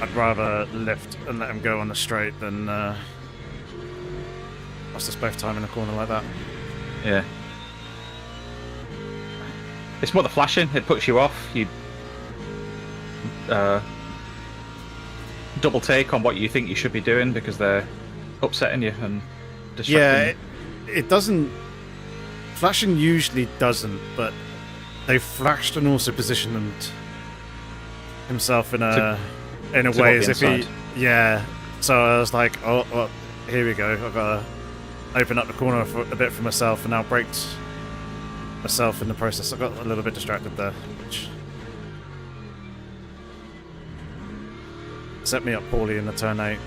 I'd rather lift and let him go on the straight than lost us both time in a corner like that. Yeah. It's more the flashing. It puts you off. You double take on what you think you should be doing because they're upsetting you and distracting Yeah, you. it doesn't. Flashing usually doesn't, but they flashed and also positioned himself in a way as if he. Yeah. So I was like, oh, well, here we go. I've got to open up the corner a bit for myself, and now braked myself in the process. I got a little bit distracted there, which set me up poorly in the turn 8.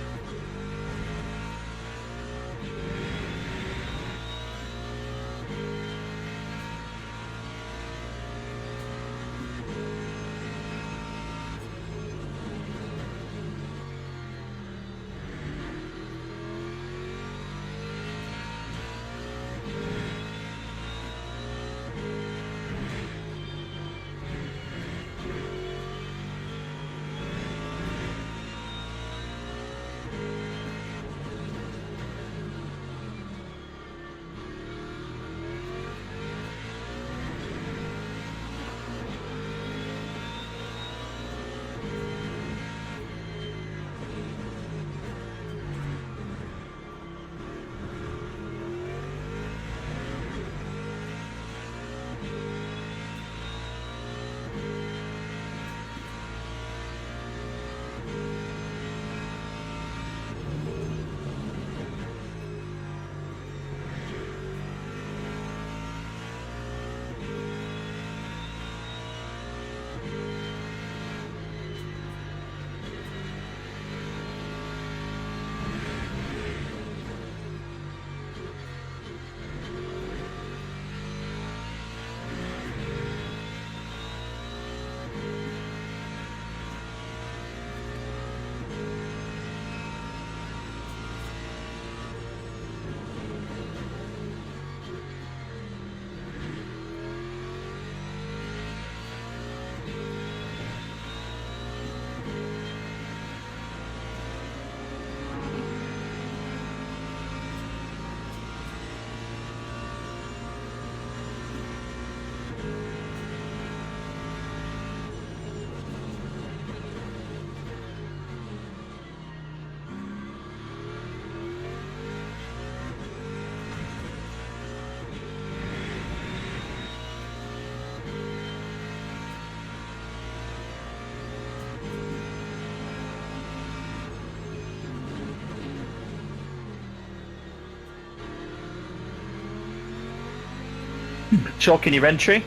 Chalking your entry.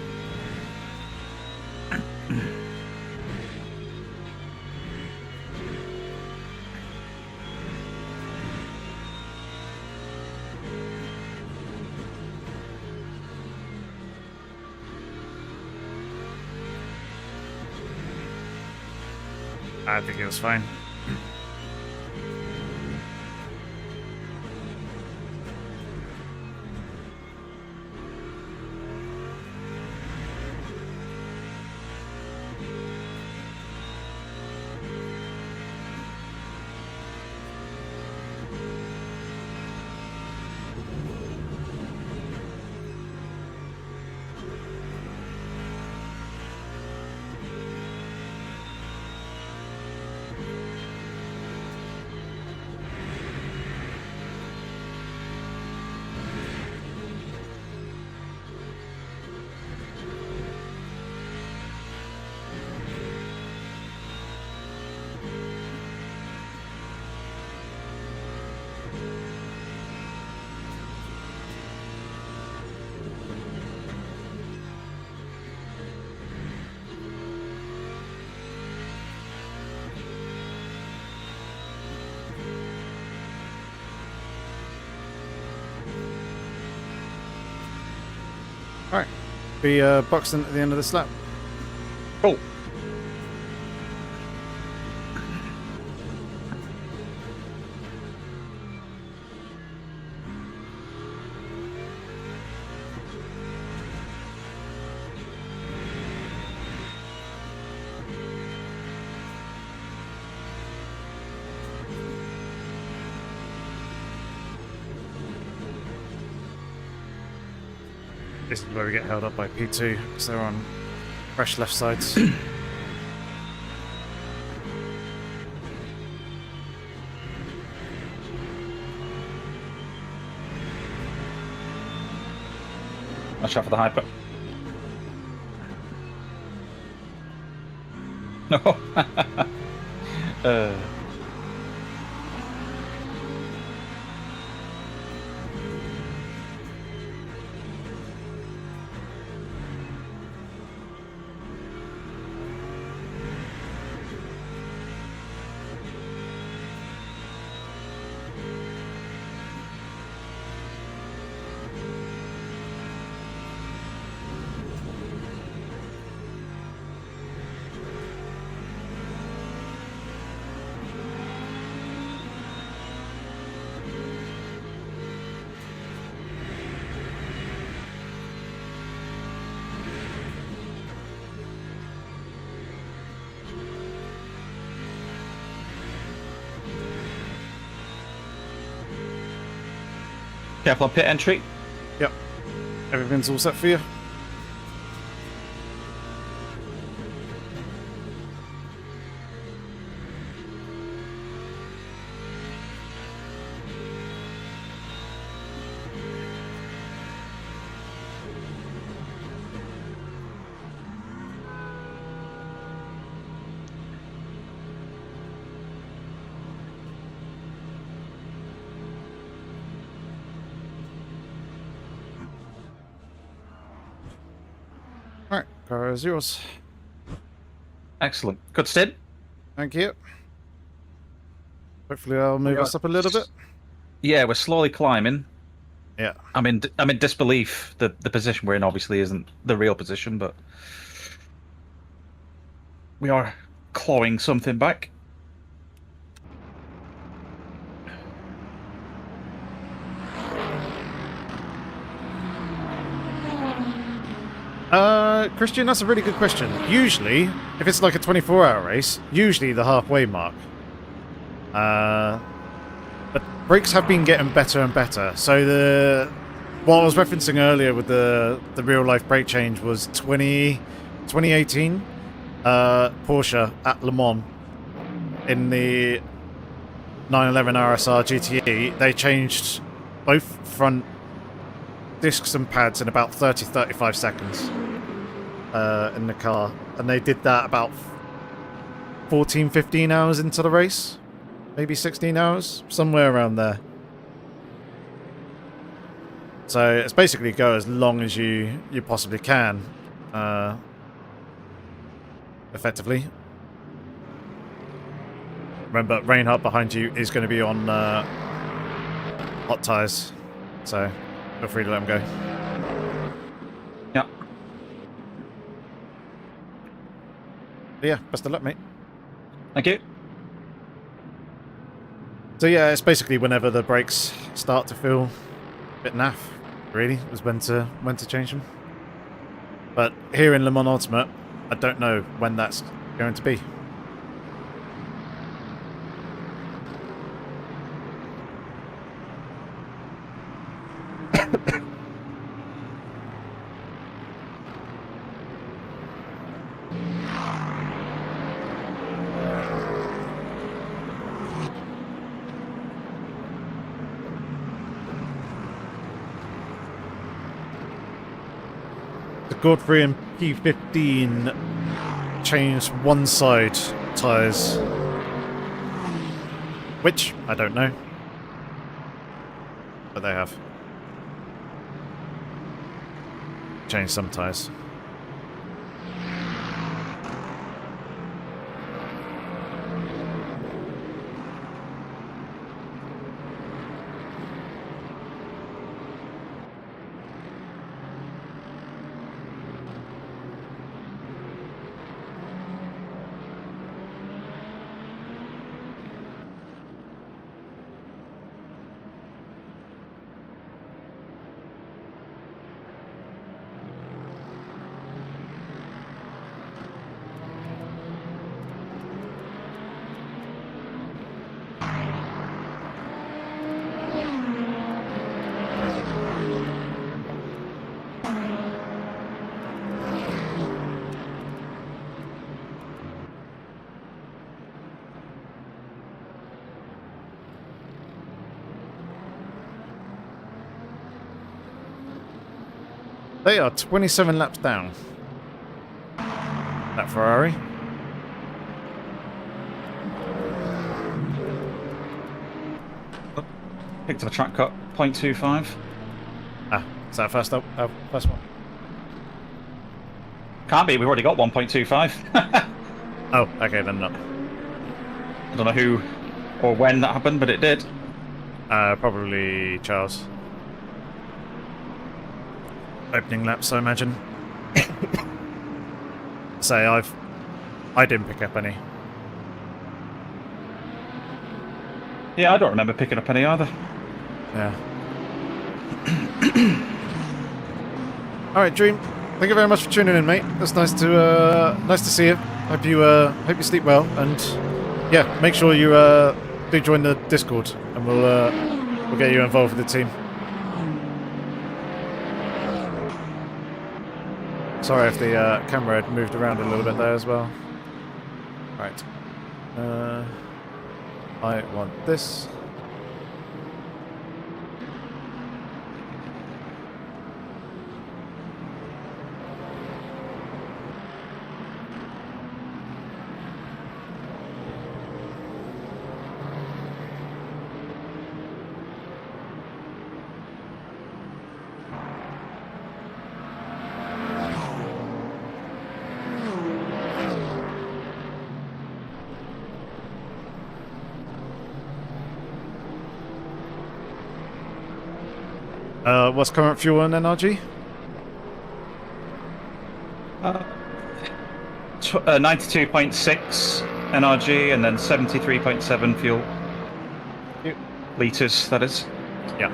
I think it was fine. Alright. Be boxed in at the end of this lap. Cool. This is where we get held up by P2 because they're on fresh left sides. Watch out for the hyper. No. Careful on pit entry. Yep. Everything's all set for you. Alright, car is yours. Excellent. Good stint. Thank you. Hopefully I'll move us up a little bit. Yeah, we're slowly climbing. Yeah. I'm in disbelief that the position we're in obviously isn't the real position, but we are clawing something back. Christian, that's a really good question. Usually, if it's like a 24-hour race, usually the halfway mark. But brakes have been getting better and better. So what I was referencing earlier with the real-life brake change was 2018 Porsche at Le Mans in the 911 RSR GTE. They changed both front discs and pads in about 30-35 seconds in the car, and they did that about 14-15 hours into the race, maybe 16 hours, somewhere around there. So it's basically go as long as you possibly can, effectively. Remember, Reinhardt behind you is going to be on hot tyres, so feel free to let him go. Yeah. But yeah, best of luck, mate. Thank you. So yeah, it's basically whenever the brakes start to feel a bit naff, really, is when to change them. But here in Le Mans Ultimate, I don't know when that's going to be. The Godfrey and P15 changed one side tyres. Which, I don't know. But they have. Changed some tyres. They are 27 laps down. That Ferrari. Picked up a track cut, 0.25. Ah, is that first up? First one. Can't be, we've already got 1.25. Oh, okay, then not. I don't know who or when that happened, but it did. Probably Charles. Opening laps, I imagine. Say, I didn't pick up any. Yeah, I don't remember picking up any either. Yeah. All right, Dream. Thank you very much for tuning in, mate. It's nice to see you. Hope you sleep well, and yeah, make sure you do join the Discord, and we'll get you involved with the team. Sorry if the camera had moved around a little bit there as well. Right. I want this. What's current fuel and NRG? 92.6 NRG and then 73.7 fuel. Litres, that is. Yeah.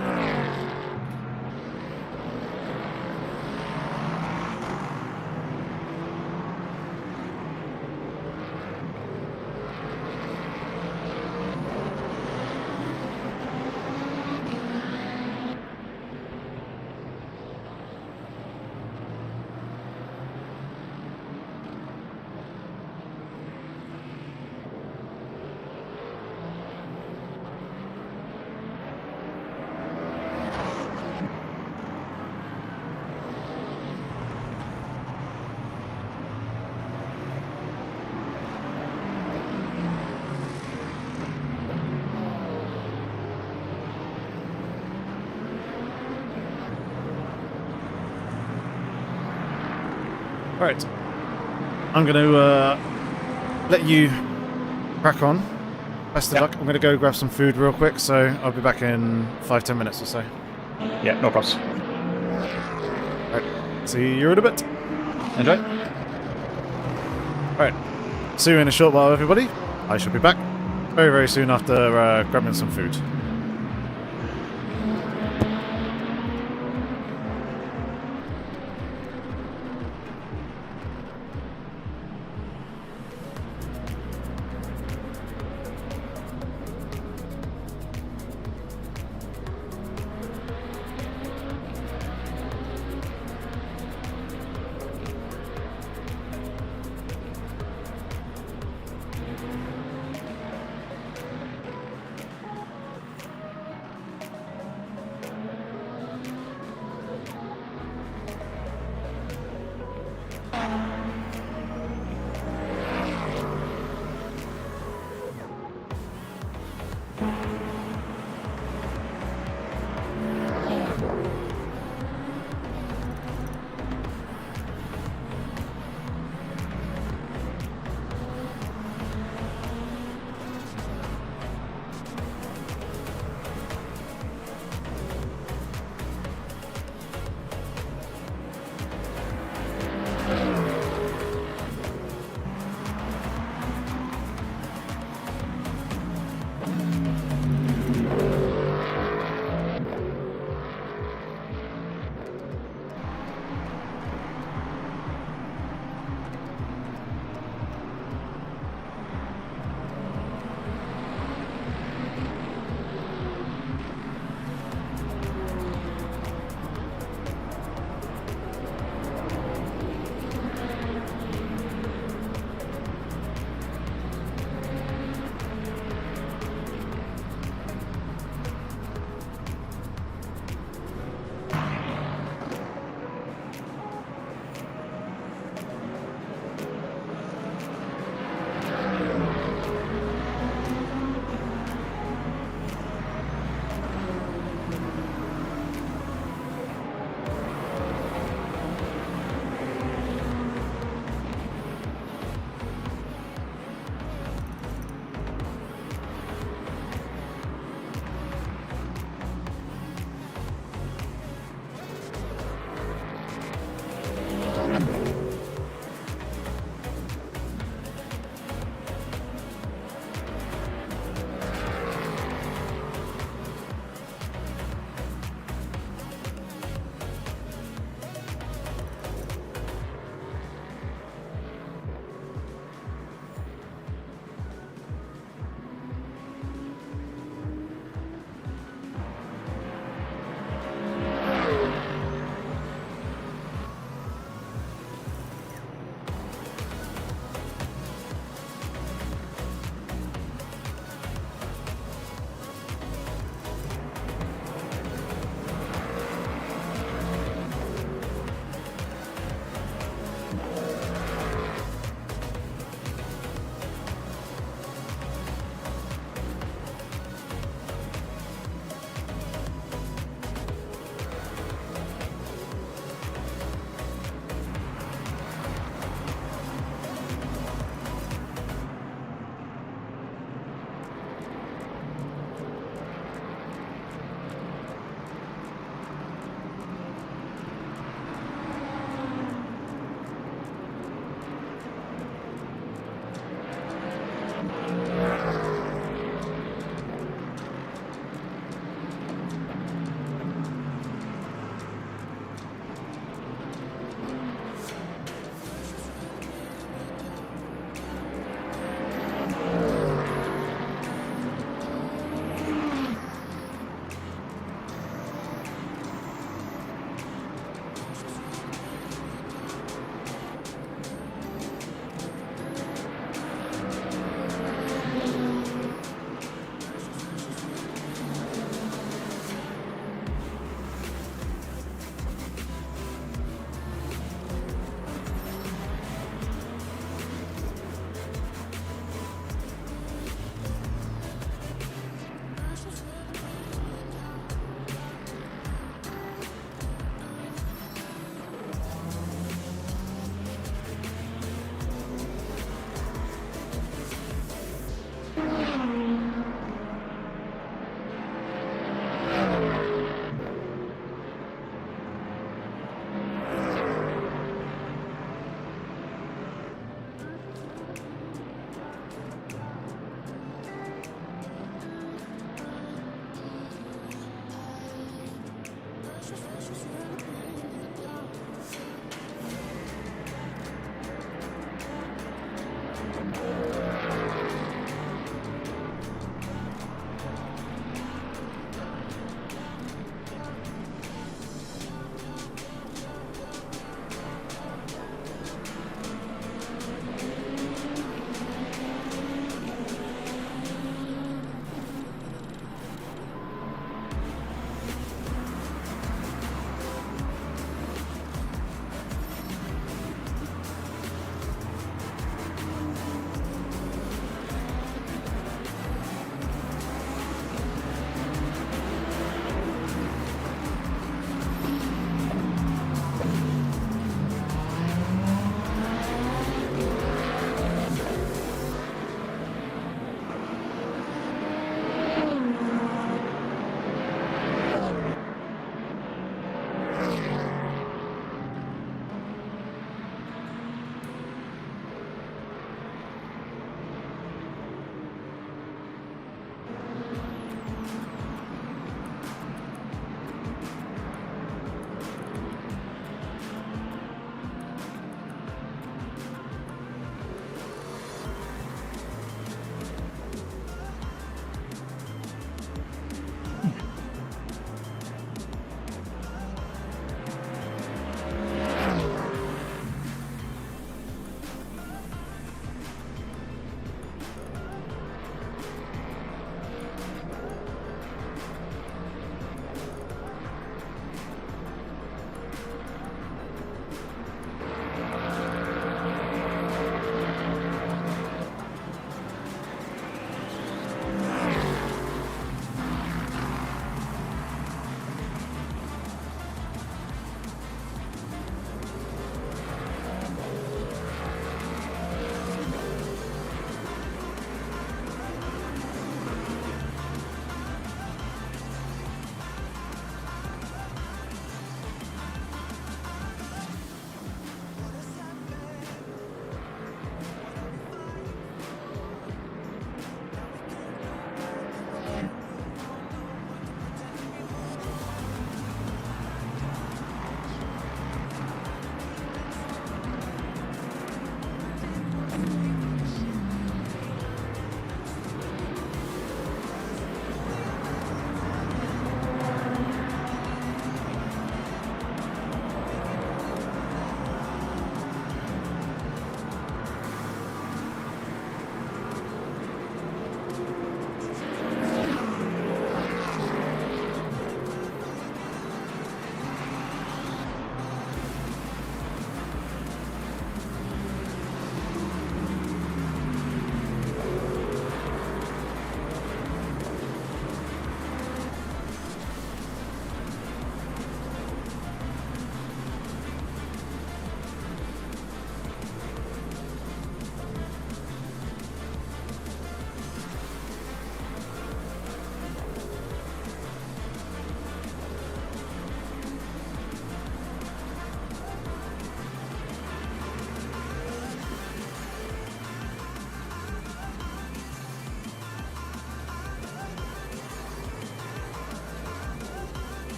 Right. I'm going to let you crack on. Best of luck. I'm going to go grab some food real quick, so I'll be back in 5-10 minutes or so. Yeah, no problems. Right. See you in a bit. Enjoy. Right. See you in a short while, everybody. I shall be back very, very soon after grabbing some food.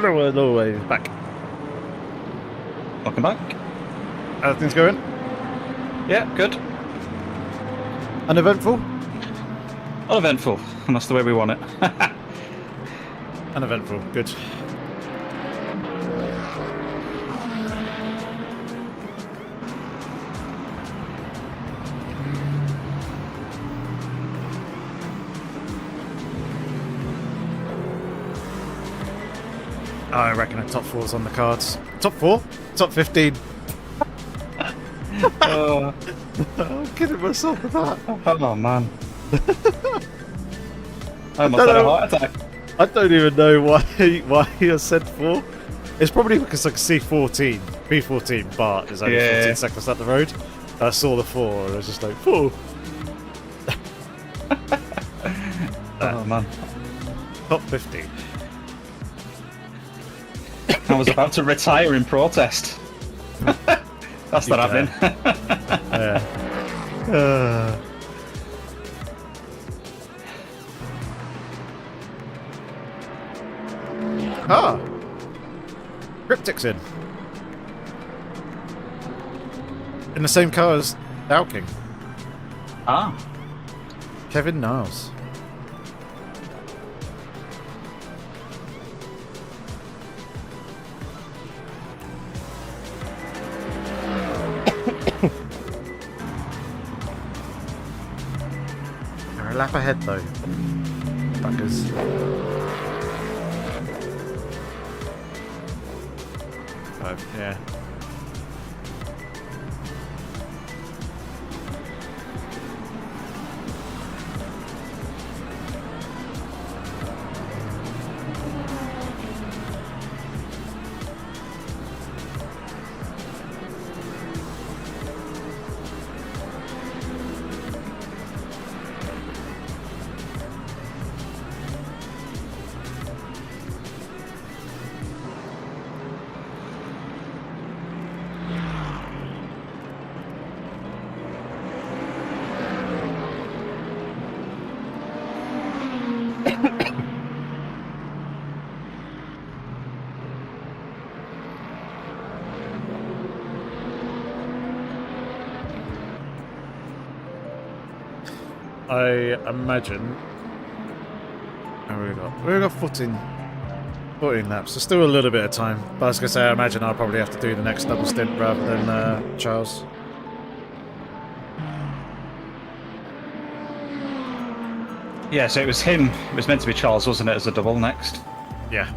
No way. Back. Welcome back. How things going? Yeah, good. Uneventful? Uneventful, and that's the way we want it. Uneventful. Good. I reckon a top 4's on the cards. Top 4? Top 15. I'm kidding myself with that. Oh man. I almost had a heart attack. I don't even know why he has said 4. It's probably because like C14, B14, but is only 14 seconds up the road. I saw the 4 and I was just like, 4. Oh man. Top 15. I was about to retire in protest. That's not happening. Yeah. Ah! Cryptic's in. In the same car as Dowking. Ah. Kevin Niles. They're a lap ahead though. Fuckers. Yeah. I imagine. Oh, we got 14 laps, so still a little bit of time. But I was gonna say, I imagine I'll probably have to do the next double stint rather than Charles. Yeah, so it was him. It was meant to be Charles, wasn't it, as a double next? Yeah.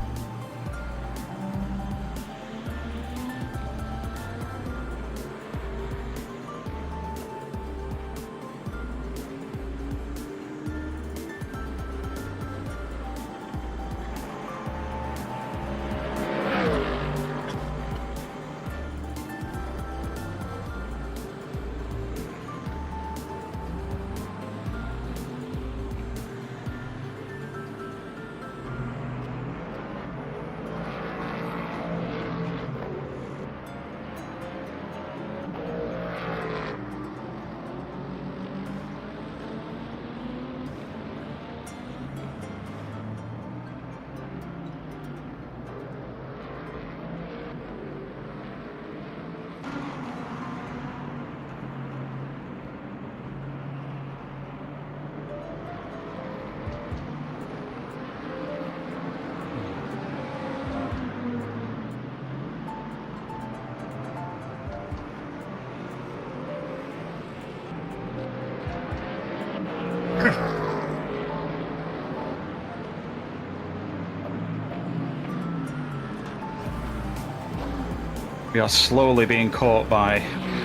We are slowly being caught by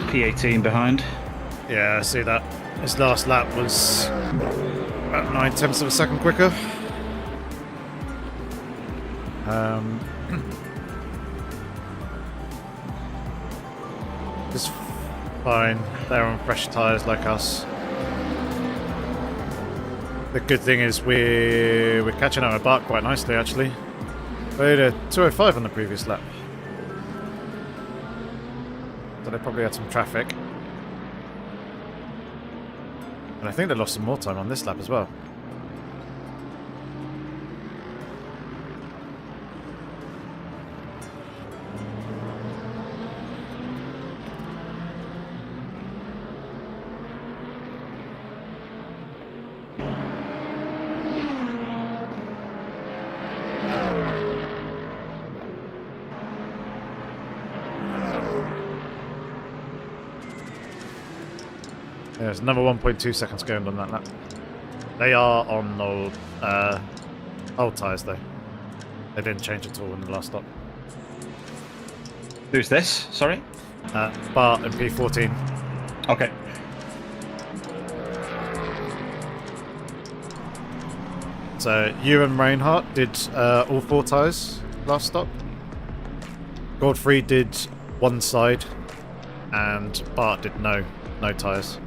P18 behind. Yeah, I see that. His last lap was about 9/10 of a second quicker. It's fine. They're on fresh tyres like us. The good thing is we're catching up with Bart quite nicely, actually. We had a 2:05 on the previous lap. So they probably had some traffic. And I think they lost some more time on this lap as well. There's another 1.2 seconds going on that lap. They are on old tyres though. They didn't change at all in the last stop. Who's this? Sorry? Bart and P14. Okay. So you and Reinhardt did all 4 tyres last stop. Godfrey did one side, and Bart did no tyres.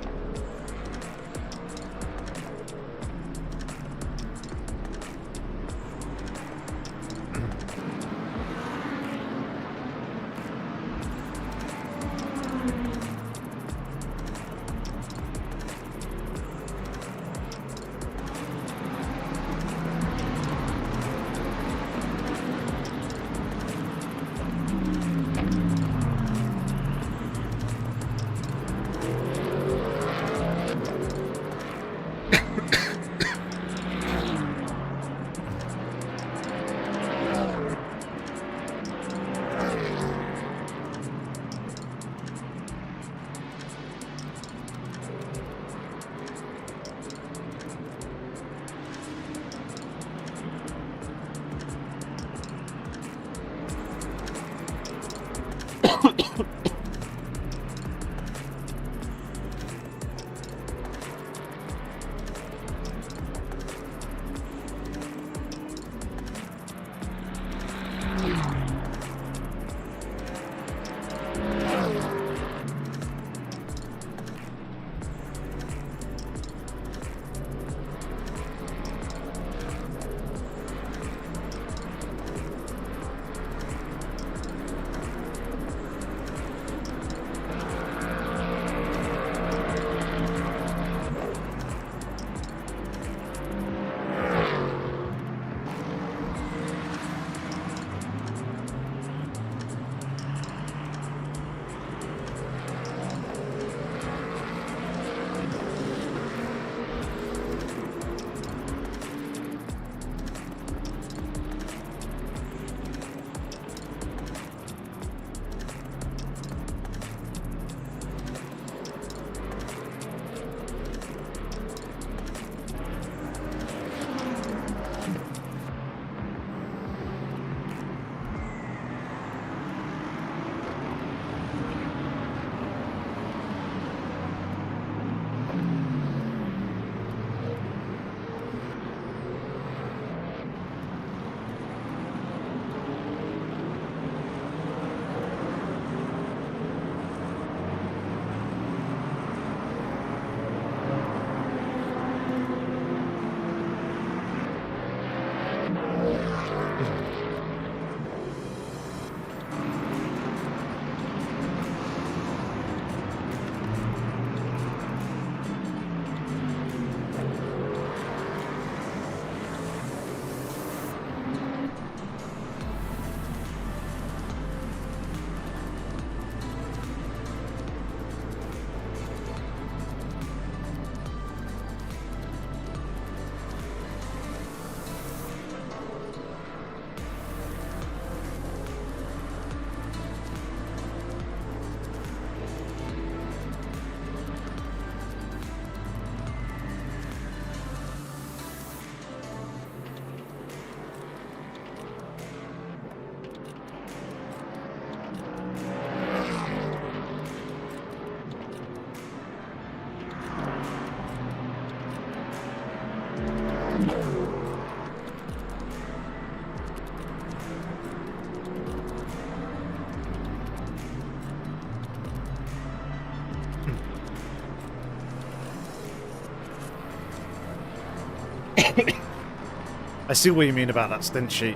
I see what you mean about that stint sheet.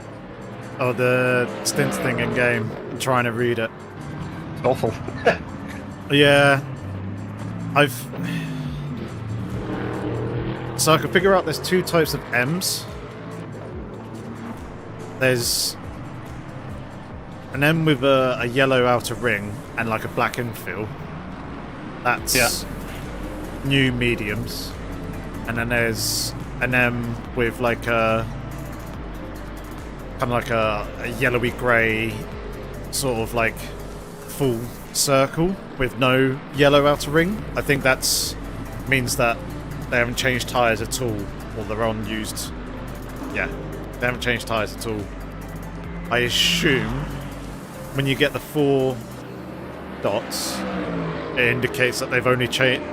Or the stint thing in game. I'm trying to read it. It's awful. Yeah. So I can figure out there's 2 types of M's. There's an M with a yellow outer ring and like a black infill. That's new mediums. And then there's an M with like a kind of like a yellowy grey sort of like full circle with no yellow outer ring. I think that's means that they haven't changed tyres at all, or they're on used. Yeah, they haven't changed tyres at all. I assume when you get the 4 dots, it indicates that they've only changed.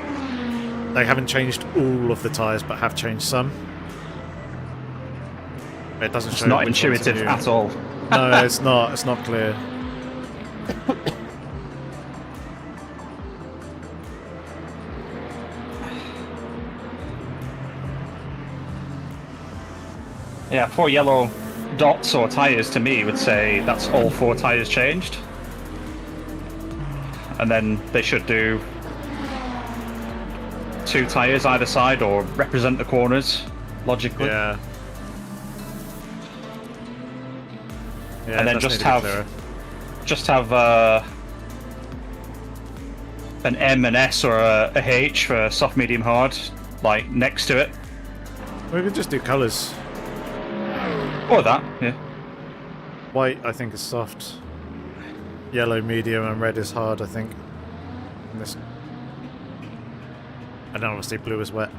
They haven't changed all of the tyres, but have changed some. It doesn't show. It's not which ones are intuitive new. at all. No, it's not. It's not clear. Yeah, 4 yellow dots or tyres to me would say that's all 4 tyres changed. And then they should do 2 tyres either side or represent the corners, logically. Yeah. Yeah, And then it does just need to be have clearer. an M and S or a H for soft, medium, hard, like next to it. We could just do colours. Or that, yeah. White, I think, is soft. Yellow, medium, and red is hard, I think. And this. And then obviously blue is wet.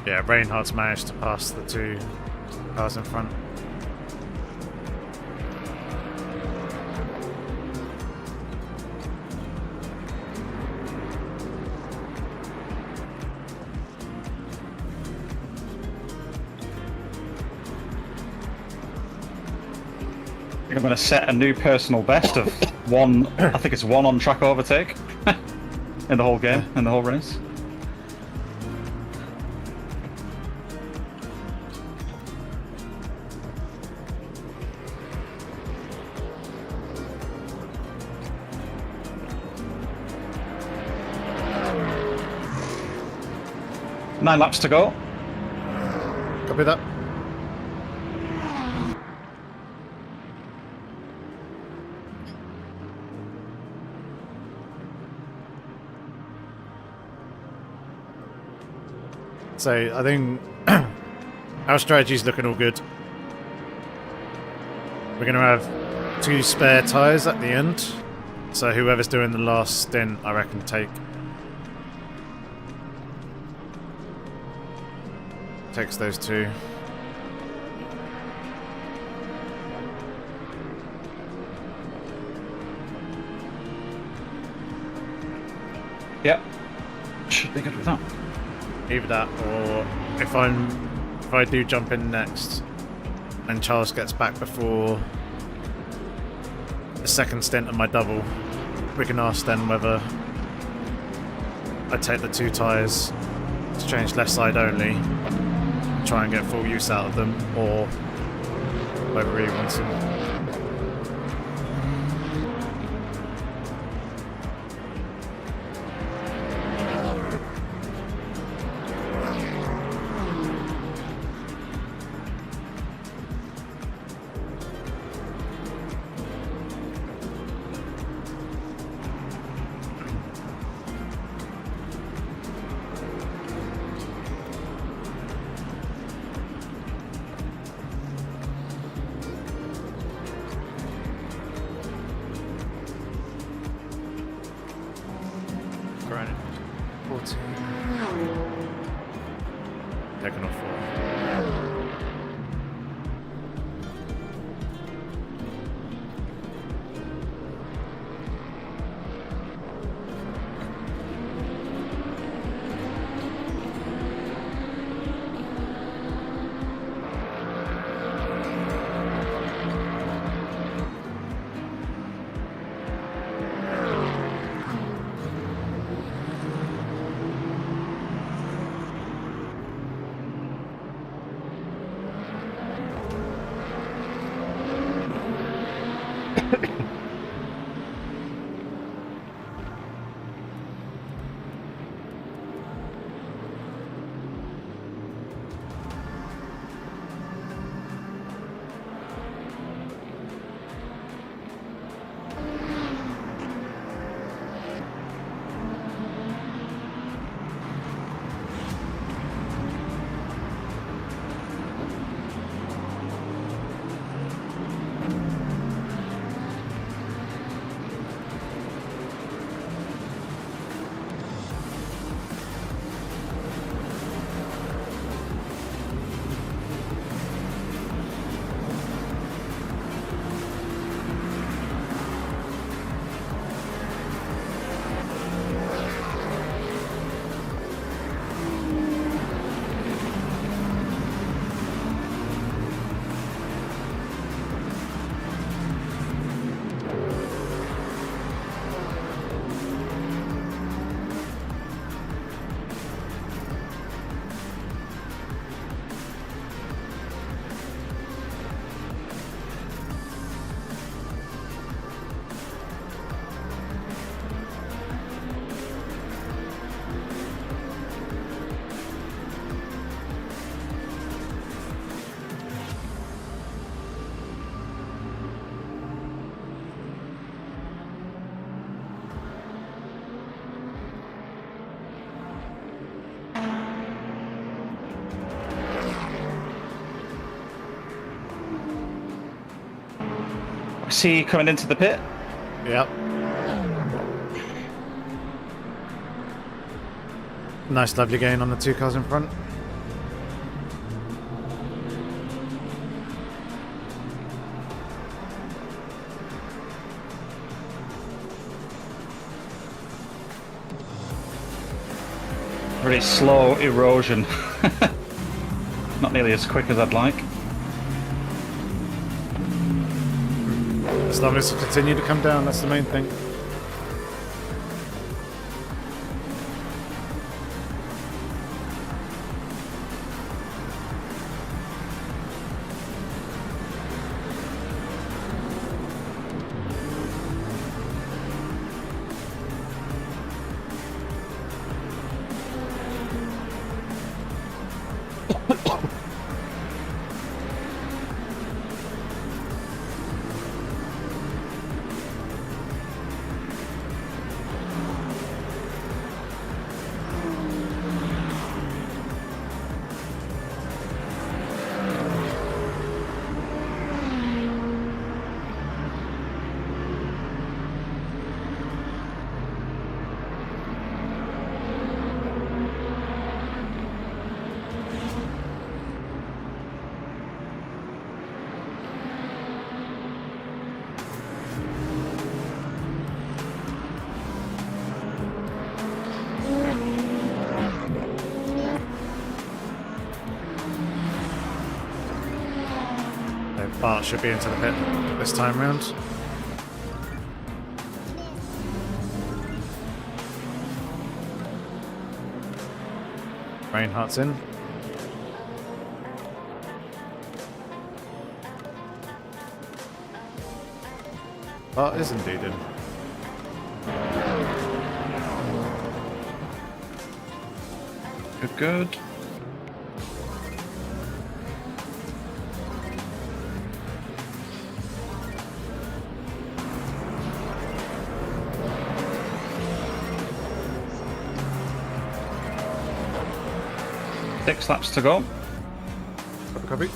Yeah, Reinhardt's managed to pass the 2 cars in front. I'm going to set a new personal best of 1, I think it's 1 on-track overtake in the whole game, in the whole race. Nine laps to go. Copy that. So I think our strategy's looking all good. We're going to have 2 spare tyres at the end. So whoever's doing the last stint, I reckon, takes those 2. Yep. Should be good with that. Either that, or if I do jump in next, and Charles gets back before the second stint of my double, we can ask then whether I take the 2 tyres to change left side only, try and get full use out of them, or whether he wants them. Granted, 14. Taking off 4. Foxy coming into the pit. Yep. Nice lovely gain on the 2 cars in front. Very slow erosion. Not nearly as quick as I'd like. As long as it continue to come down, that's the main thing. Bart should be into the pit this time round. Reinhardt's in. Bart is indeed in. Good, good. Six laps to go. Copy.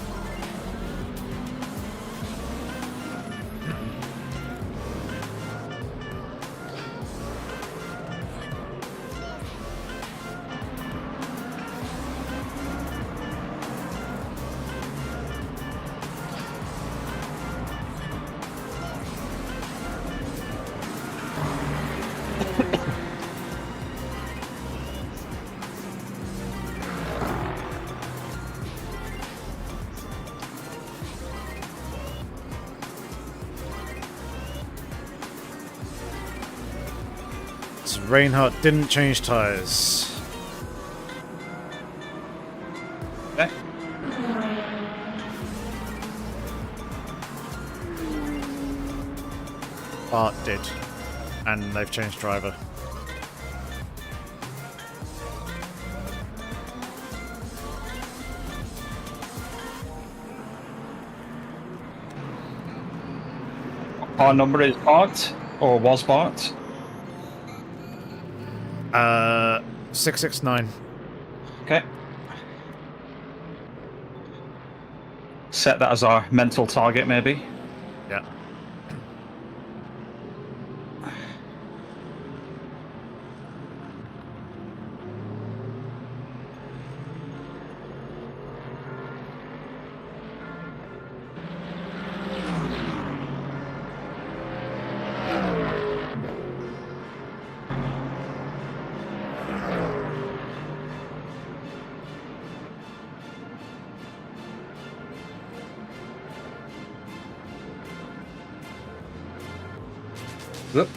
So Reinhardt didn't change tyres. Okay. Bart did. And they've changed driver. Our number is Bart, or was Bart. 669. Okay. Set that as our mental target, maybe. Yeah. Whoop.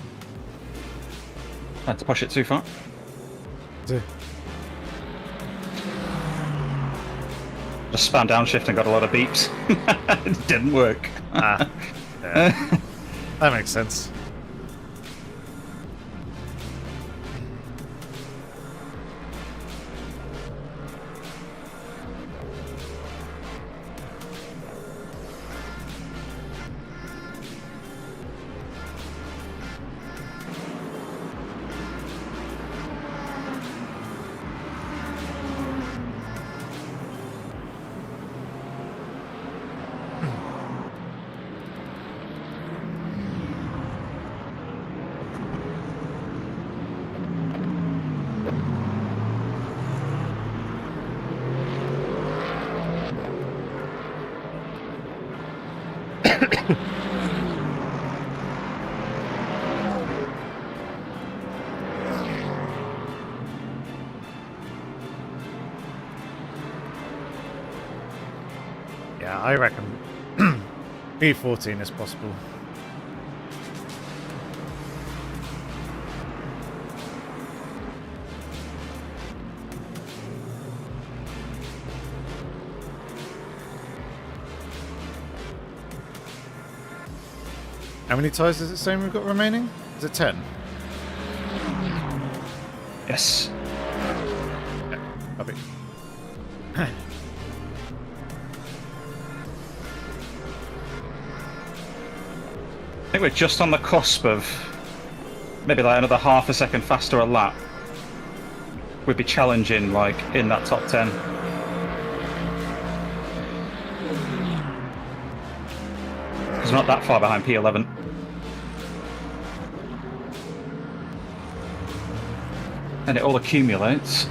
Had to push it too far. Just spam downshift and got a lot of beeps. It didn't work. Yeah. That makes sense. I reckon P14 is possible. How many tyres does it say we've got remaining? Is it 10? Yes. Yeah, copy. I think we're just on the cusp of maybe like another half a second faster a lap. We'd be challenging like in that top 10. Because we're not that far behind P11. And it all accumulates.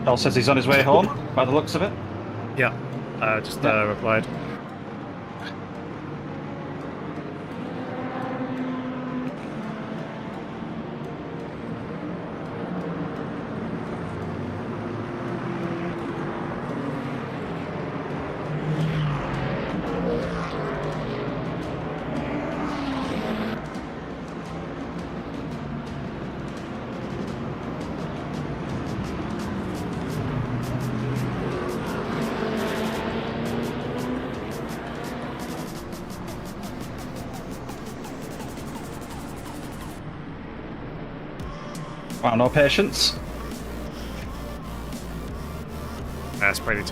Al says he's on his way home, by the looks of it. Yeah, just replied. Wow, no patience. That's pretty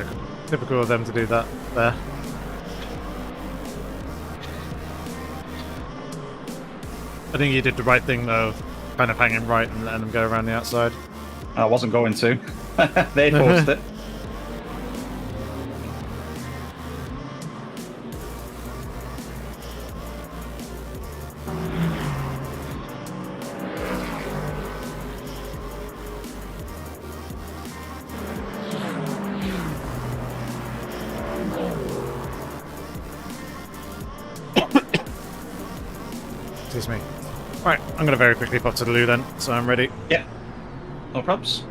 typical of them to do that there. I think you did the right thing though, kind of hanging right and letting them go around the outside. I wasn't going to. They forced it. Excuse me. Right, I'm going to very quickly pop to the loo then, so I'm ready. Yeah. No probs.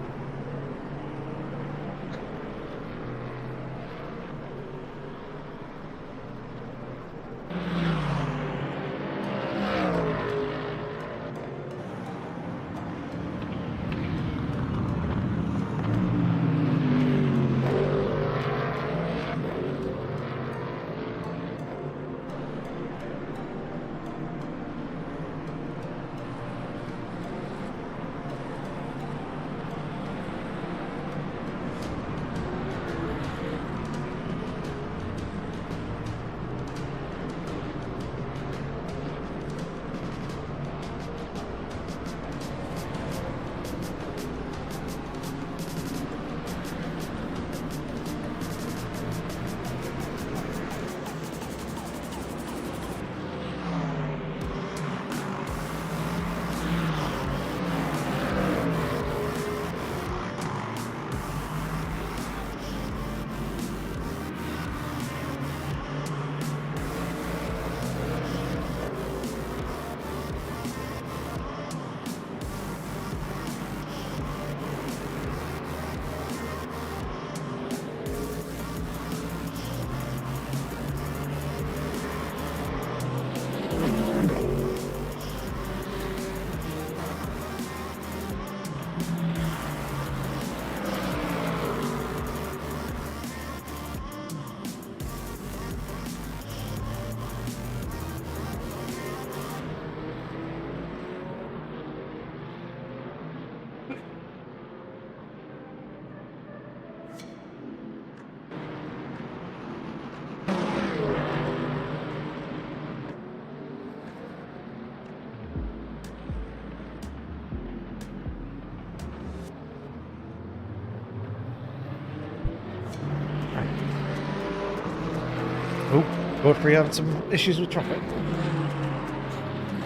Godfrey having some issues with traffic.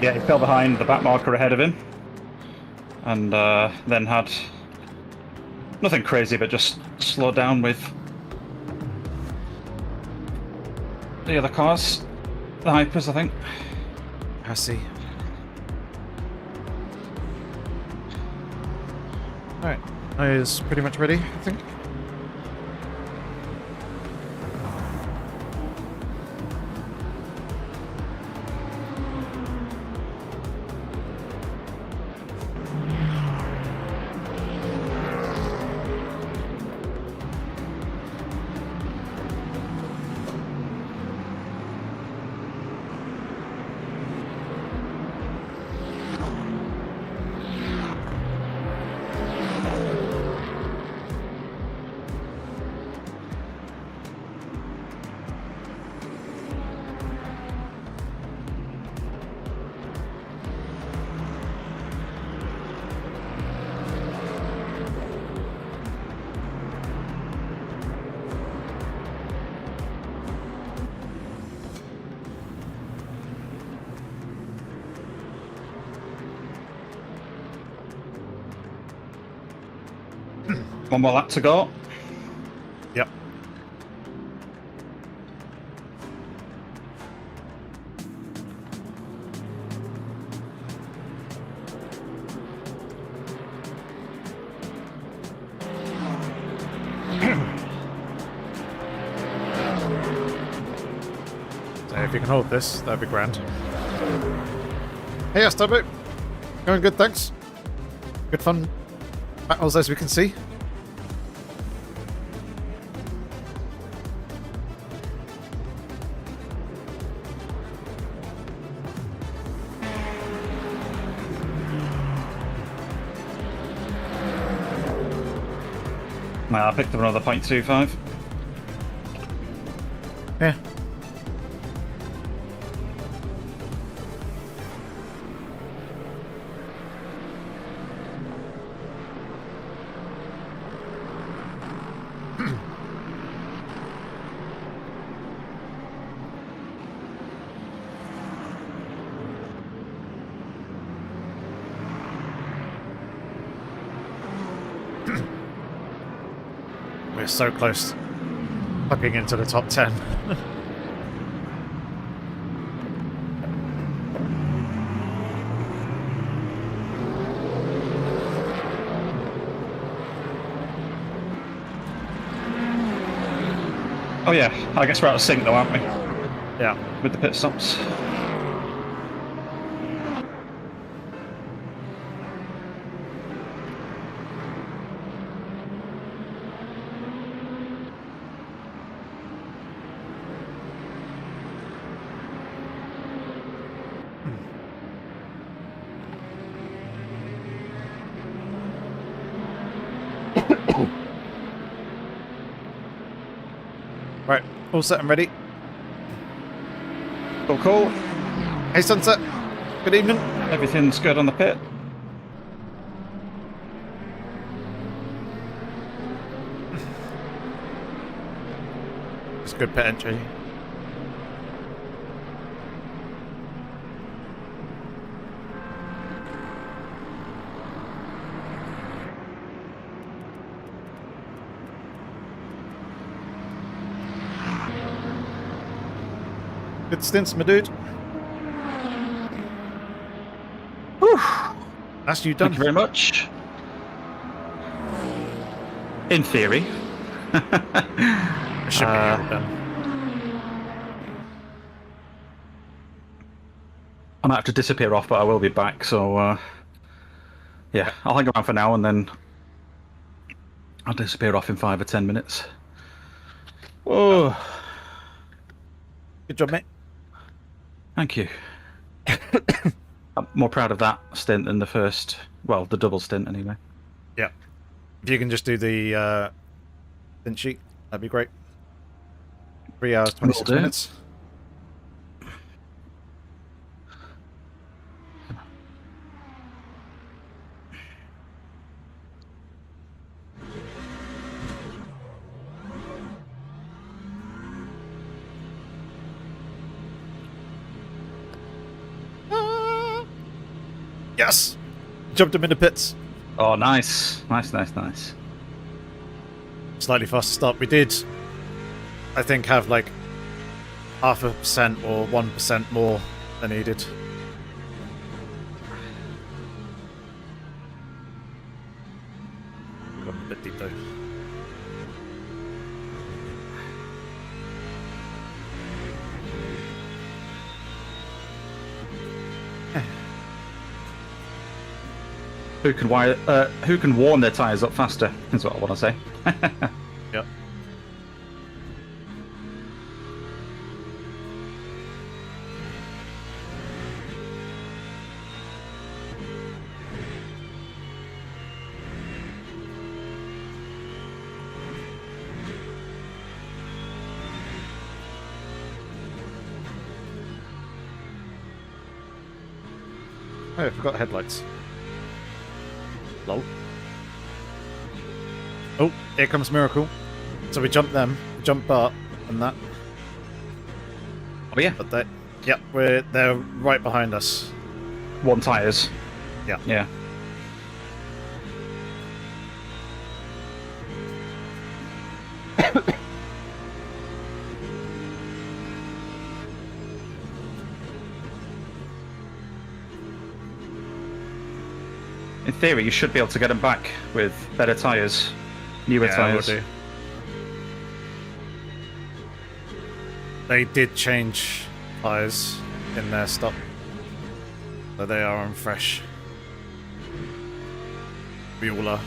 Yeah, he fell behind the back marker ahead of him, and then had nothing crazy, but just slowed down with the other cars, the Hypers, I think. I see. Alright, is pretty much ready, I think. One more lap to go. Yep. So if you can hold this, that'd be grand. Hey, Stubbo. Going good, thanks. Good fun battles, as we can see. I picked up another 0.25. Yeah. We're so close. Plugging into the top 10. Oh yeah, I guess we're out of sync though, aren't we? Yeah. With the pit stops. Right, all set and ready. Cool, cool. Hey, Sunset. Good evening. Everything's good on the pit. It's good pit entry. Good stints, my dude. Whew. That's you done. Thank you very much. In theory. It should be all done. I might have to disappear off, but I will be back, so yeah, I'll hang around for now and then I'll disappear off in 5 or 10 minutes. Oh, Good job, mate. thank you. I'm more proud of that stint than the first, well, the double stint anyway. Yeah. If you can just do the stint sheet, that'd be great. 3 hours, 26 Will do. minutes. Yes! Jumped him in the pits. Oh, nice. Nice. Slightly faster start. We did, I think, have like 0.5% or 1% more than needed. Got a bit deep though. Who can warm their tyres up faster? Is what I want to say. Yep. Oh, I forgot headlights. Lol. Oh, here comes Miracle. So we jump them, jump Bart, and that. Oh yeah, But they're right behind us. one tyres. Yeah. Yeah. In theory, you should be able to get them back with better tyres, newer tyres. Will do. They did change tyres in their stop, so they are on fresh. We all are.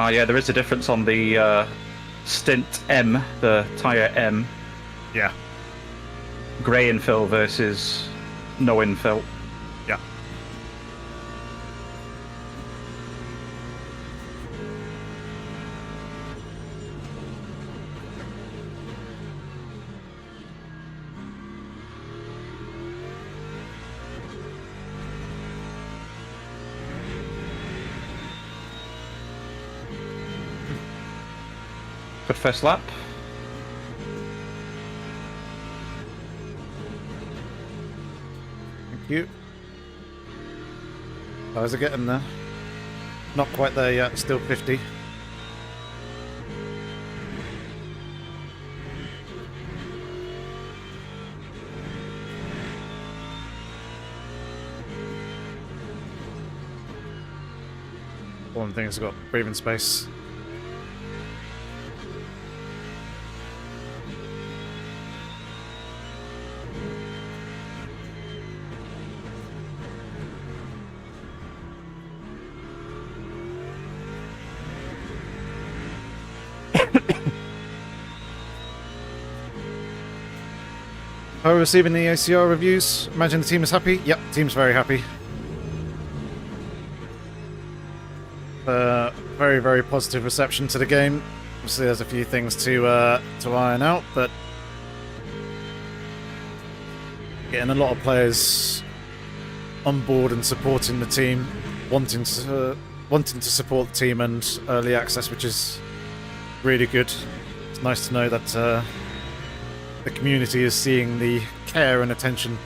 Yeah, there is a difference on the stint M, the tyre M, Yeah. grey infill versus no infill. Yeah. Good first lap. Thank you. How's it getting there? Not quite there yet, still 50. One thing has got breathing space. How are we receiving the ACR reviews? Imagine the team is happy? Yep, team's very happy. Very, very positive reception to the game. Obviously there's a few things to iron out, but getting a lot of players on board and supporting the team, wanting to support the team and early access, which is really good. It's nice to know that the community is seeing the care and attention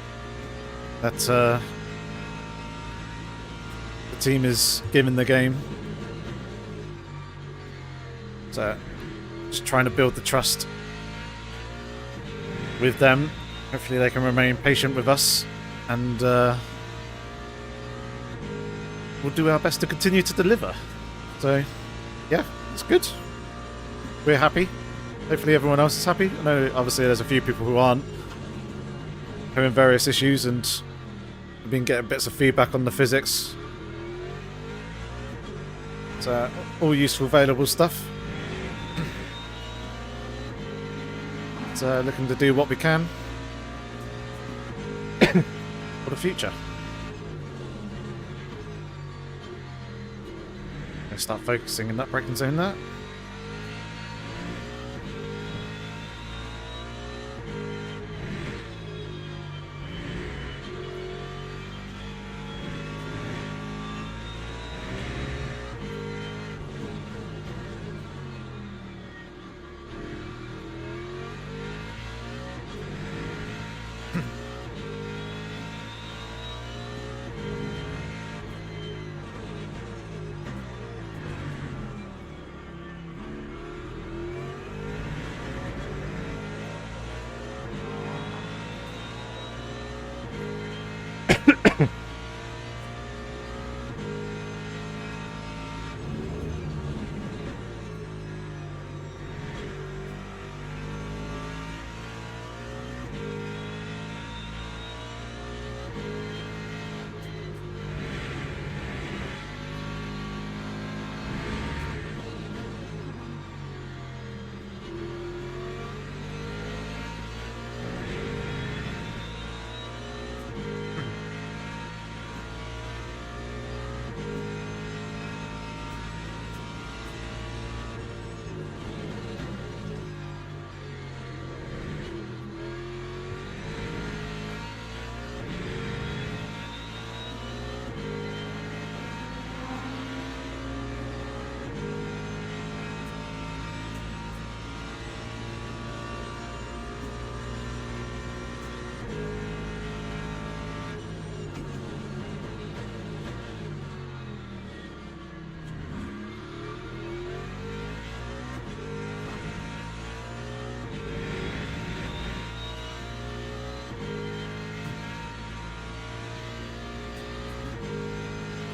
that the team is giving the game. So, just trying to build the trust with them. Hopefully they can remain patient with us, and we'll do our best to continue to deliver. So, yeah, it's good. We're happy. Hopefully everyone else is happy. I know obviously there's a few people who aren't, having various issues, and I've been getting bits of feedback on the physics. So, all useful, valuable stuff. Looking to do what we can for the future. Gonna start focusing in that braking zone there.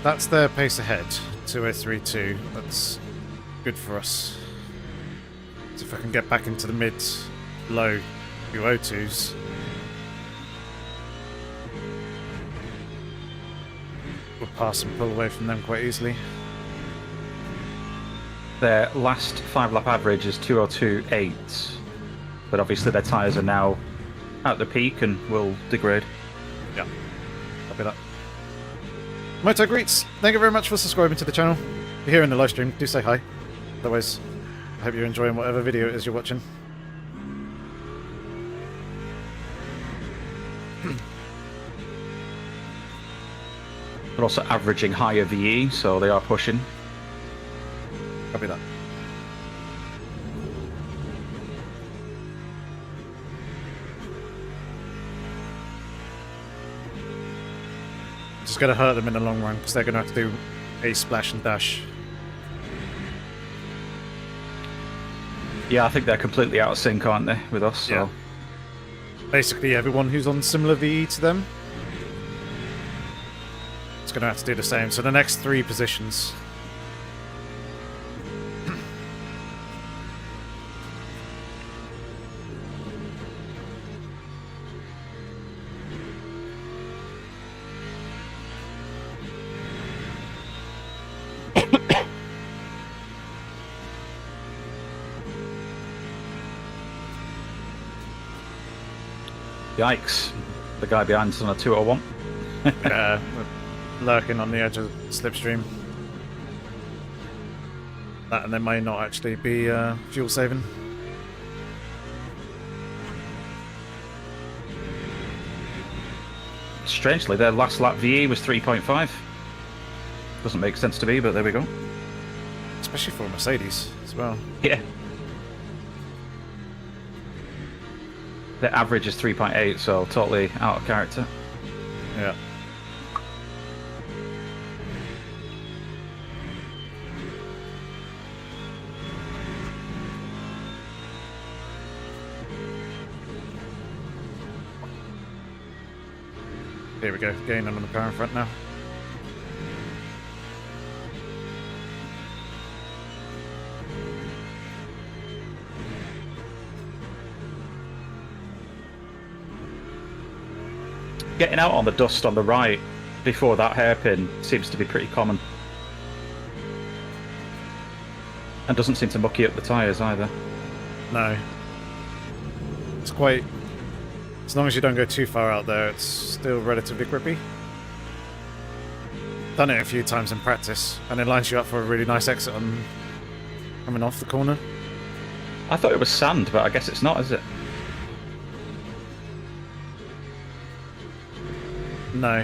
that's their pace ahead. 2032. That's good for us. So if I can get back into the mid, low 202s. We'll pass and pull away from them quite easily. Their last 5-lap average is 202.8, but obviously their tyres are now at the peak and will degrade. Yeah, copy that. Moto Greets, thank you very much for subscribing to the channel. If you're here in the live stream, do say hi. Otherwise, I hope you're enjoying whatever video it is you're watching. They're also averaging higher VE, so they are pushing. Copy that. Just gotta hurt them in the long run, because they're gonna have to do a splash and dash. Yeah, I think they're completely out of sync, aren't they, with us? So. Yeah. Basically, everyone who's on similar VE to them is gonna have to do the same. So the next 3 positions. Yikes. The guy behind's on a 201. Yeah, lurking on the edge of the slipstream. That and they may not actually be fuel saving. Strangely, their last lap VE was 3.5. Doesn't make sense to me, but there we go. Especially for a Mercedes as well. Yeah. Their average is 3.8, so totally out of character. Yeah. Here we go, gaining on the power in front now. Getting out on the dust on the right before that hairpin seems to be pretty common. And doesn't seem to mucky up the tyres either. No. It's quite... As long as you don't go too far out there, it's still relatively grippy. Done it a few times in practice, and it lines you up for a really nice exit on coming off the corner. I thought it was sand, but I guess it's not, is it? No.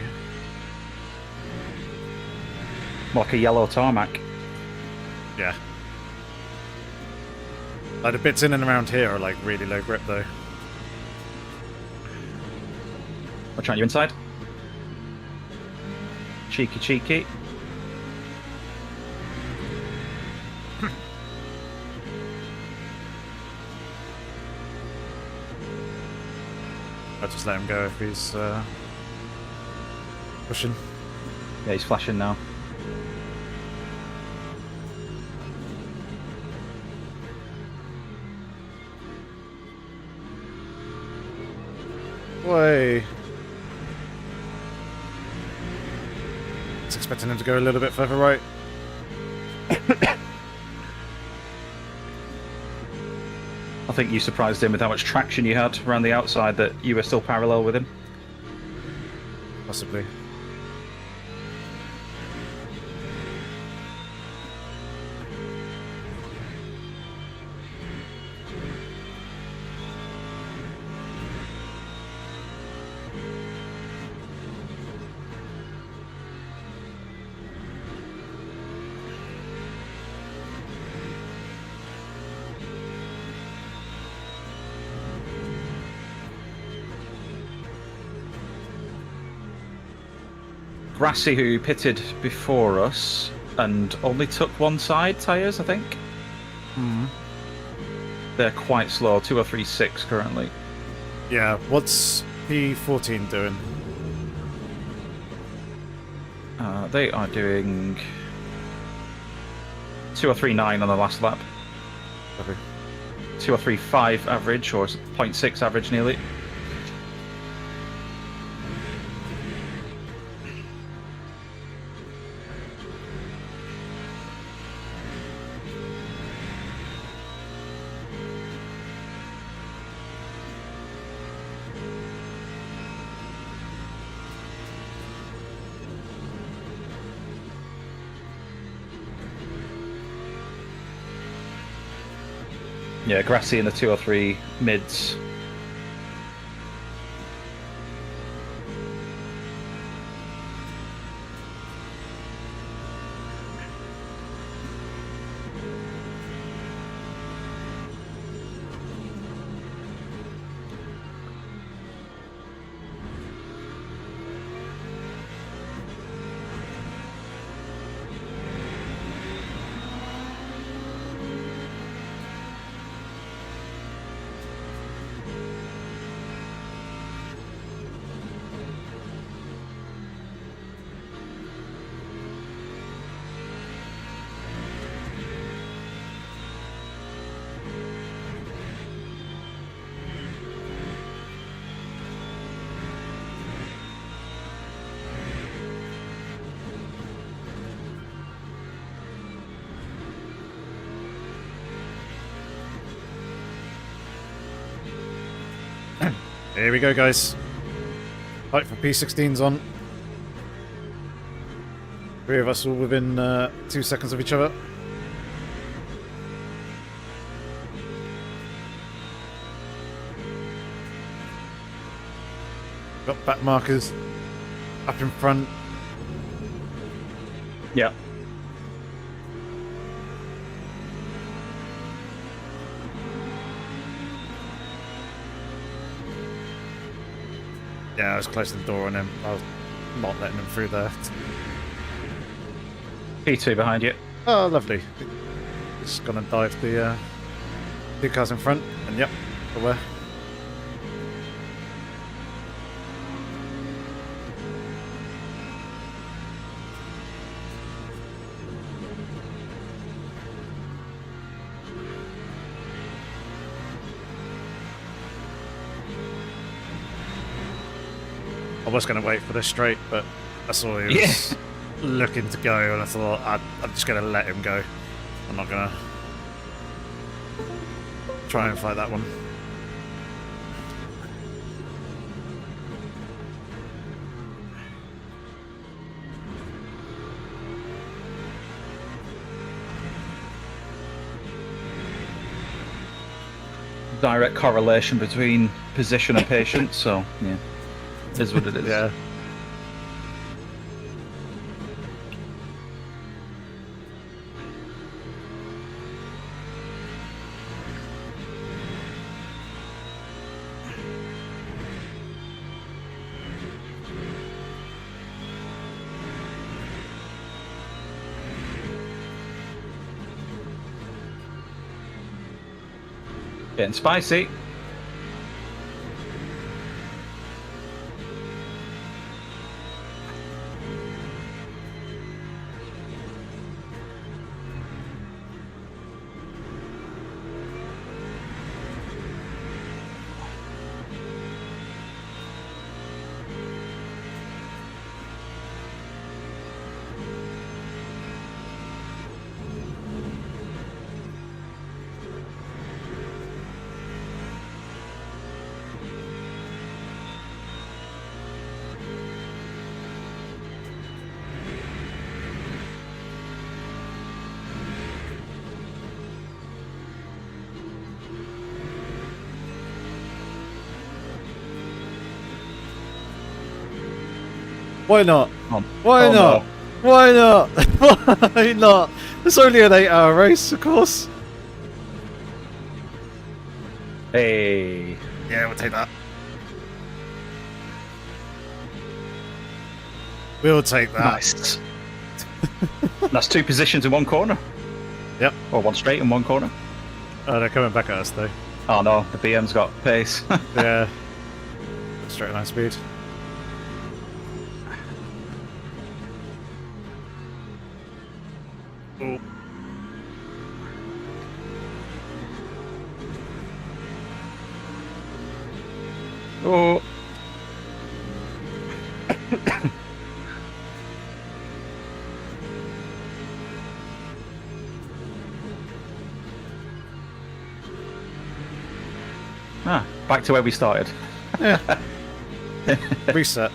More like a yellow tarmac. Yeah. Like the bits in and around here are like really low grip though. Watch out, you inside? Cheeky, cheeky. I'll just let him go if he's pushing. Yeah, he's flashing now. Way. I was expecting him to go a little bit further right. I think you surprised him with how much traction you had around the outside that you were still parallel with him. Possibly. Grassy, who pitted before us and only took one side tyres, I think. They're quite slow, 2036 currently. Yeah, what's P14 doing? They are doing 2:03.9 on the last lap. Okay. 2:03.5 average, or 0.6 average nearly. Yeah, Grassy in the 203 mids. Here we go, guys. Fight for P16's on. 3 of us all within 2 seconds of each other. Got back markers up in front. Yeah. Yeah, I was closing the door on him. I was not letting him through there. P2 behind you. Oh, lovely. Just gonna dive the 2 cars in front, and yep, aware. I was going to wait for this straight, but I saw he was looking to go, and I thought I'm just going to let him go. I'm not going to try and fight that one. Direct correlation between position and patience, so yeah. Is what it is. Yeah. Getting spicy. Why not? Why Oh, not? no. Why not? Why not? It's only an 8-hour race, of course. Hey. Yeah, we'll take that. We'll take that. Nice. That's 2 positions in 1 corner. Yep. Or 1 straight in 1 corner. Oh, they're coming back at us, though. Oh no, the BM's got pace. Yeah. Straight line speed. Oh. Oh. Back to where we started. Yeah. Reset.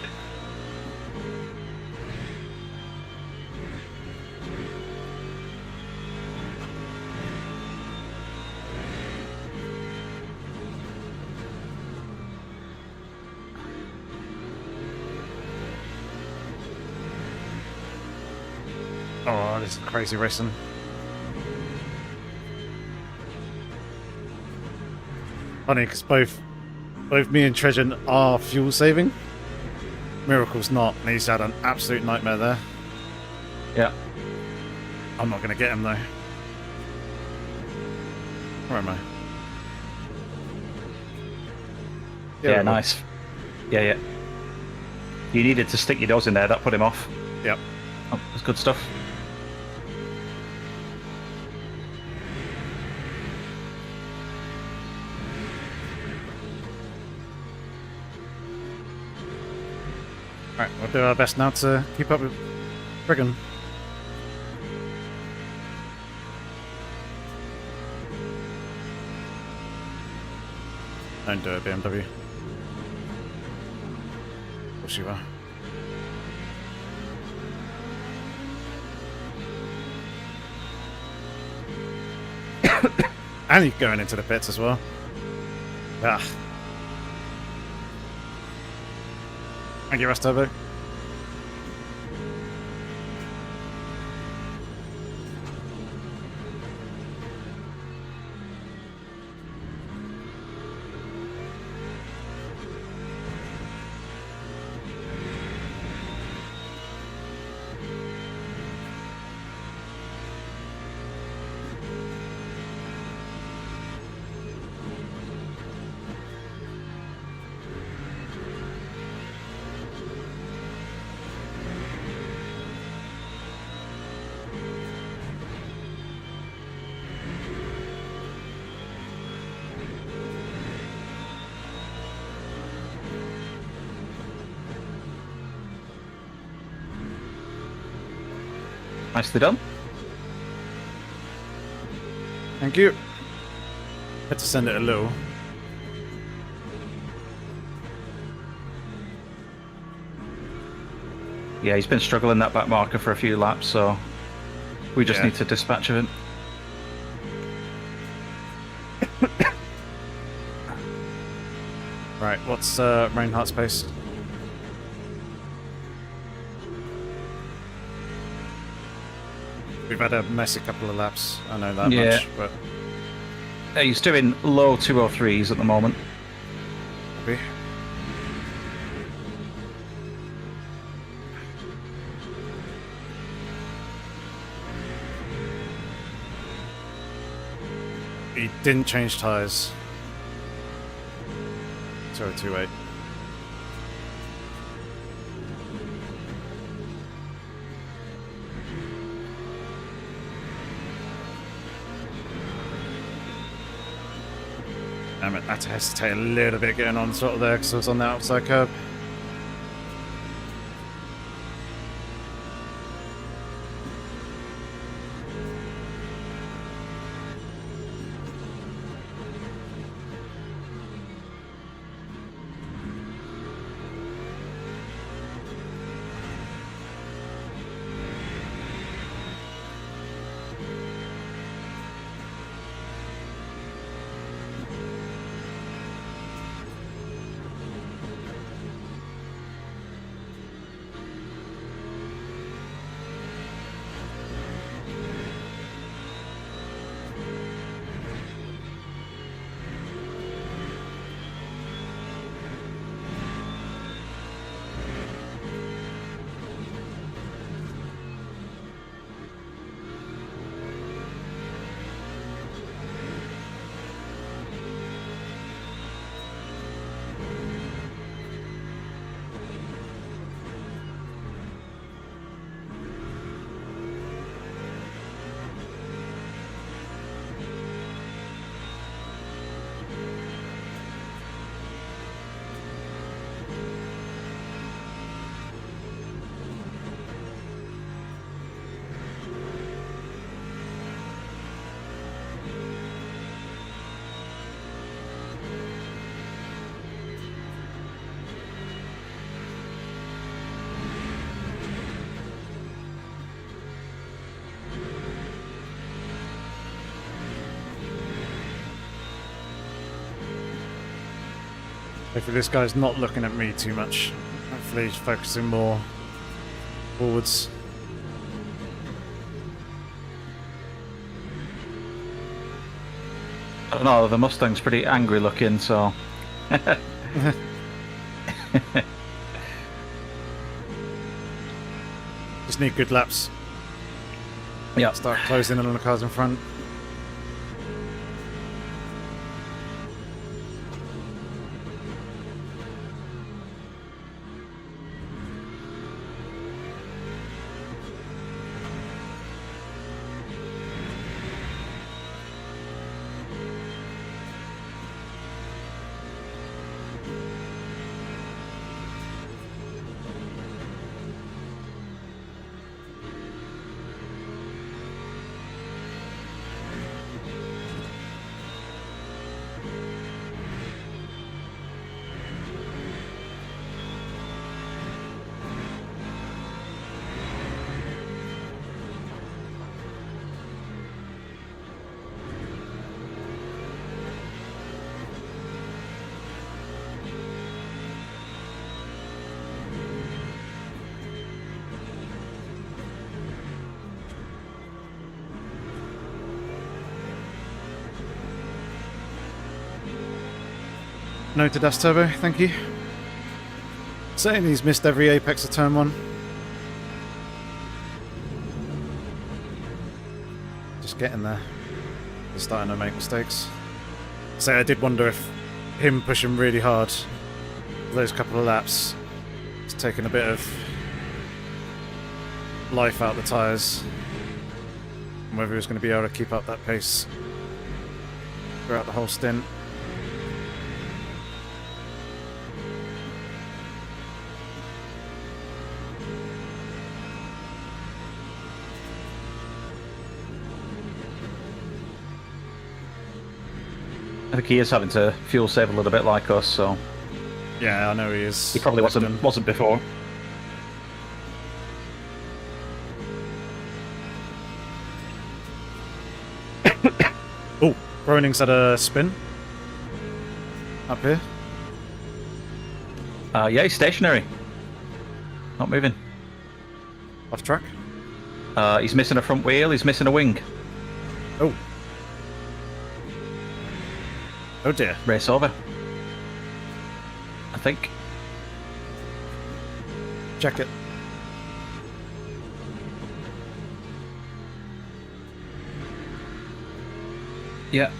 Oh, this is crazy racing. Funny, because both me and Trejan are fuel saving. Miracle's not, and he's had an absolute nightmare there. Yeah. I'm not going to get him though. Where am I? Yeah, nice. Yeah. You needed to stick your nose in there, that put him off. Yep. Oh, that's good stuff. Alright, we'll do our best now to keep up with Friggin. Don't do it, BMW. Of course you are. And you're going into the pits as well. Ah. Thank you, Rust Turbo. Nicely done. Thank you. Had to send it a little. Yeah, he's been struggling that back marker for a few laps, so we just need to dispatch of him. Right, what's Reinhardt's pace? We've had a messy couple of laps, I know that much, but... He's doing low 203s at the moment. Maybe. He didn't change tyres. 028. Damn it, I had to hesitate a little bit getting on sort of there because I was on the outside curb. Hopefully this guy's not looking at me too much. Hopefully he's focusing more forwards. I don't know, the Mustang's pretty angry looking, so... Just need good laps. Yeah. Start closing in on the cars in front. Noted Das Turbo, thank you. Saying he's missed every apex of turn 1. Just getting there. He's starting to make mistakes. So I did wonder if him pushing really hard those couple of laps is taking a bit of life out of the tyres. And whether he was going to be able to keep up that pace throughout the whole stint. I think he is having to fuel save a little bit like us, so... Yeah, I know he is. He probably wasn't before. Oh, Groning's had a spin. Up here. Yeah, he's stationary. Not moving. Off track. He's missing a front wheel, he's missing a wing. Oh. Oh dear. Race over. I think. Check it. Yeah.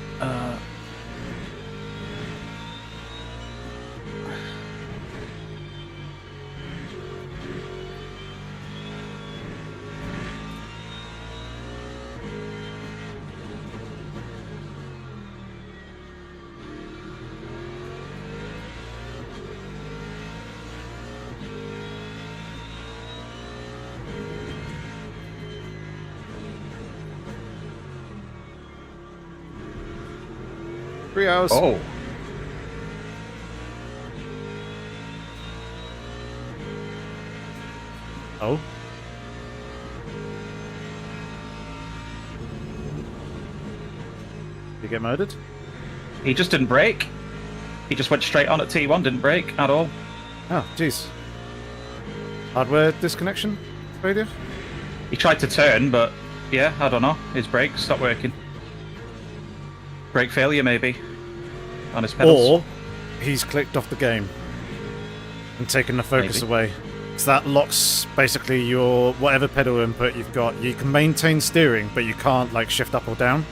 Three hours. Oh. Oh. You get murdered? He just didn't brake. He just went straight on at T1, didn't brake at all. Oh, jeez. Hardware disconnection? Failure? He tried to turn, but yeah, I don't know. His brakes stopped working. Brake failure, maybe, on his pedals. Or he's clicked off the game and taken the focus Maybe. away. So that locks basically your whatever pedal input you've got. You can maintain steering, but you can't like shift up or down.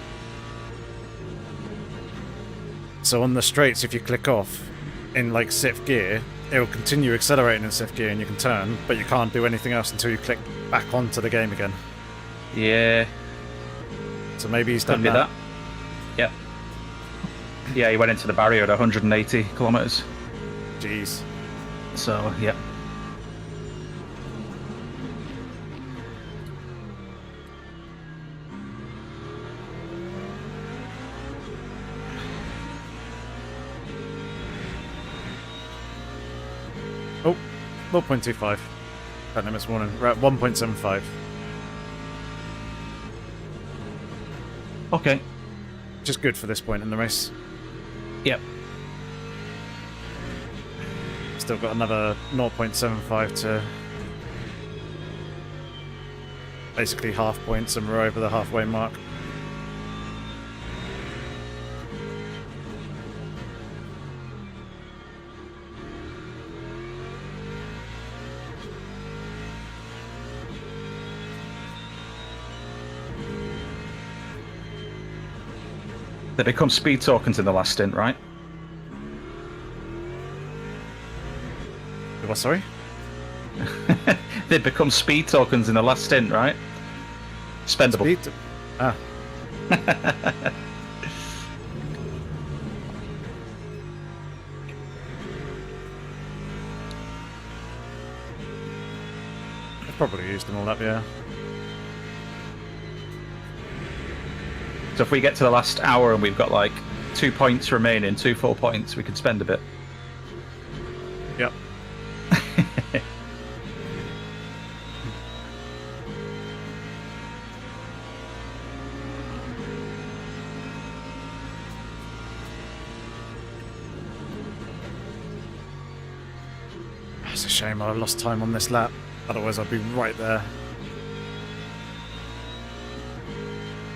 So on the straights, if you click off in like SIF gear, it will continue accelerating in SIF gear and you can turn, but you can't do anything else until you click back onto the game again. Yeah. So maybe he's Could done be that. Yeah. Yeah, he went into the barrier at 180 kilometers. Jeez. So, yeah. Oh, 0.25. That limit's warning. We're at 1.75. Okay. Which is good for this point in the race. Yep. still got another 0.75 to basically half points, and we're over the halfway mark. They become speed tokens in the last stint, right? What, sorry? They become speed tokens in the last stint, right? Spendable. Speed? Ah. I've probably used them all up, yeah. So if we get to the last hour and we've got like 2 points remaining, 2 full points, we could spend a bit. Yep. It's a shame I lost time on this lap. Otherwise I'd be right there.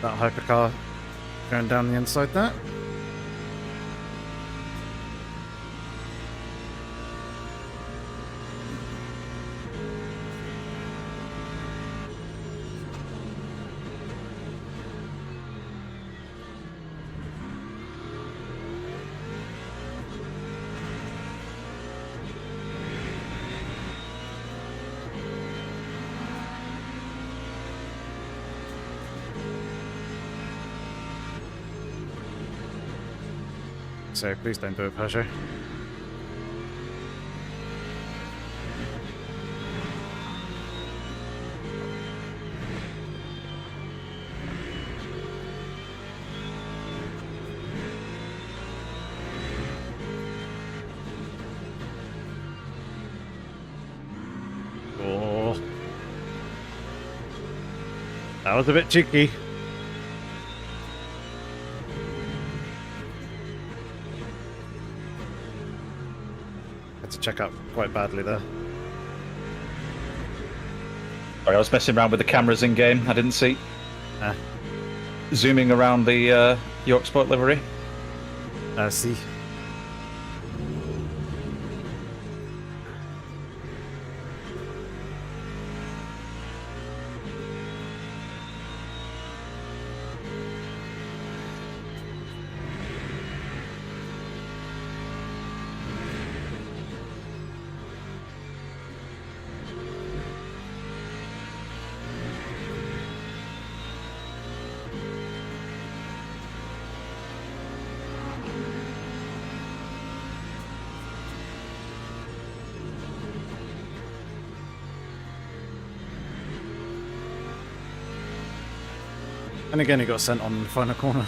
That hypercar going down the inside there. So please don't do it, Peugeot. Oh, that was a bit cheeky. To check up quite badly there. Sorry, I was messing around with the cameras in game. I didn't see. Zooming around the York Sport livery. See. And again, he got sent on the final corner.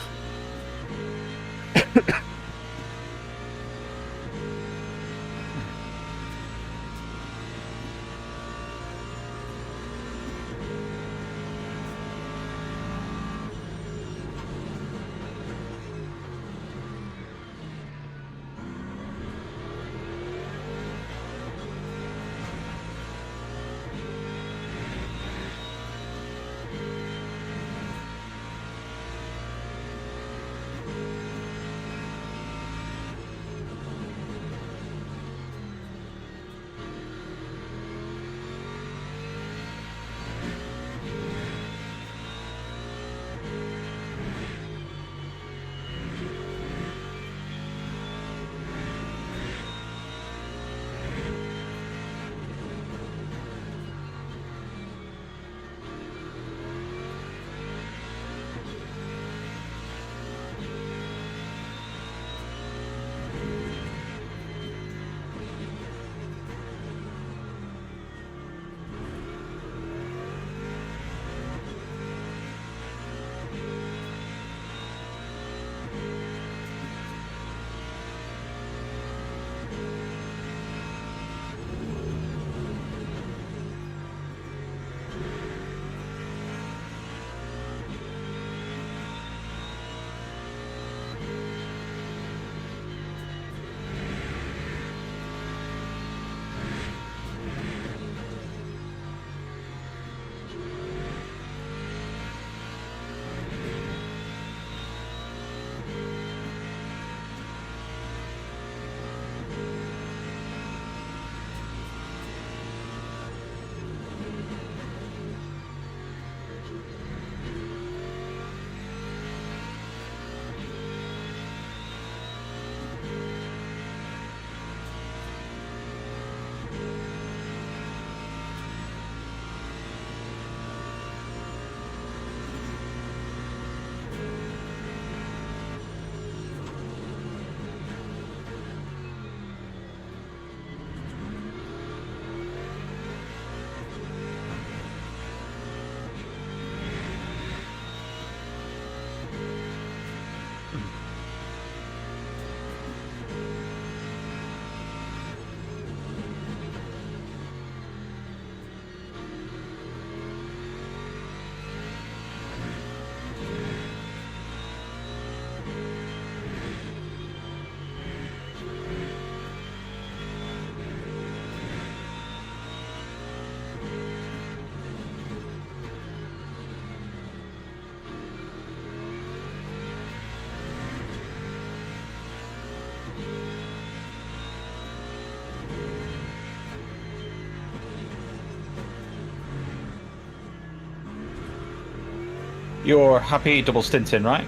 You're happy double stinting, right?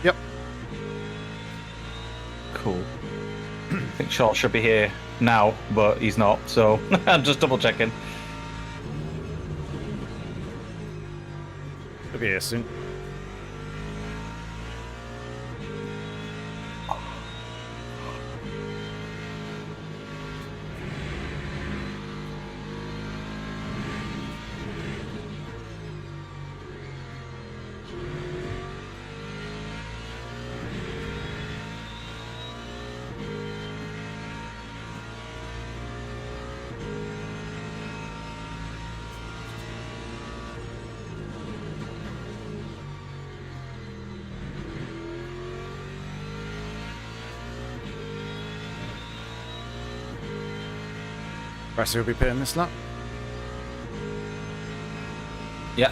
Yep. Cool. I think Shaw should be here now, but he's not, so I'm just double checking. He'll be here soon. Brassy will be pitting this lap. Yeah.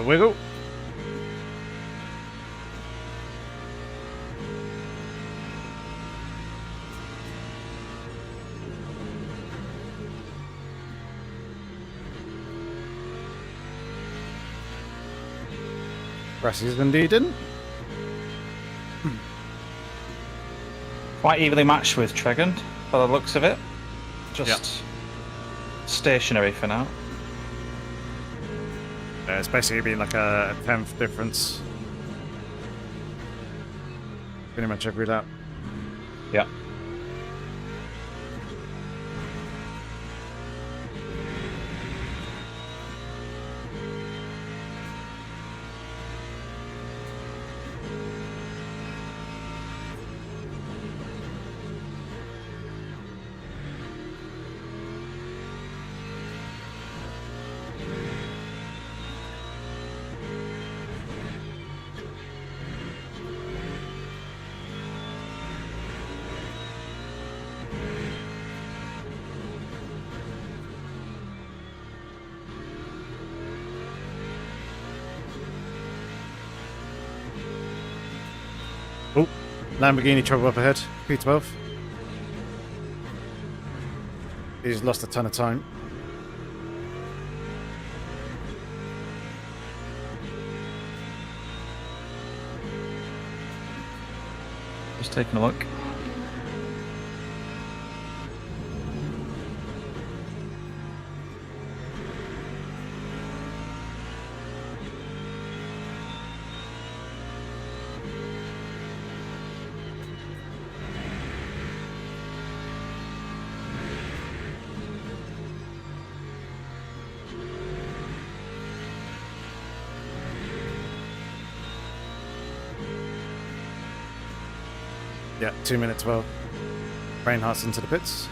Wiggle. Brassy's indeed in. Quite evenly matched with Tregant, by the looks of it. Just stationary for now. Yeah, it's basically been like a 10th difference. Pretty much every lap. Yeah. Oh, Lamborghini trouble up ahead. P12. He's lost a ton of time. Just taking a look. Yeah, 2 minute 12. Reinhardt's into the pits.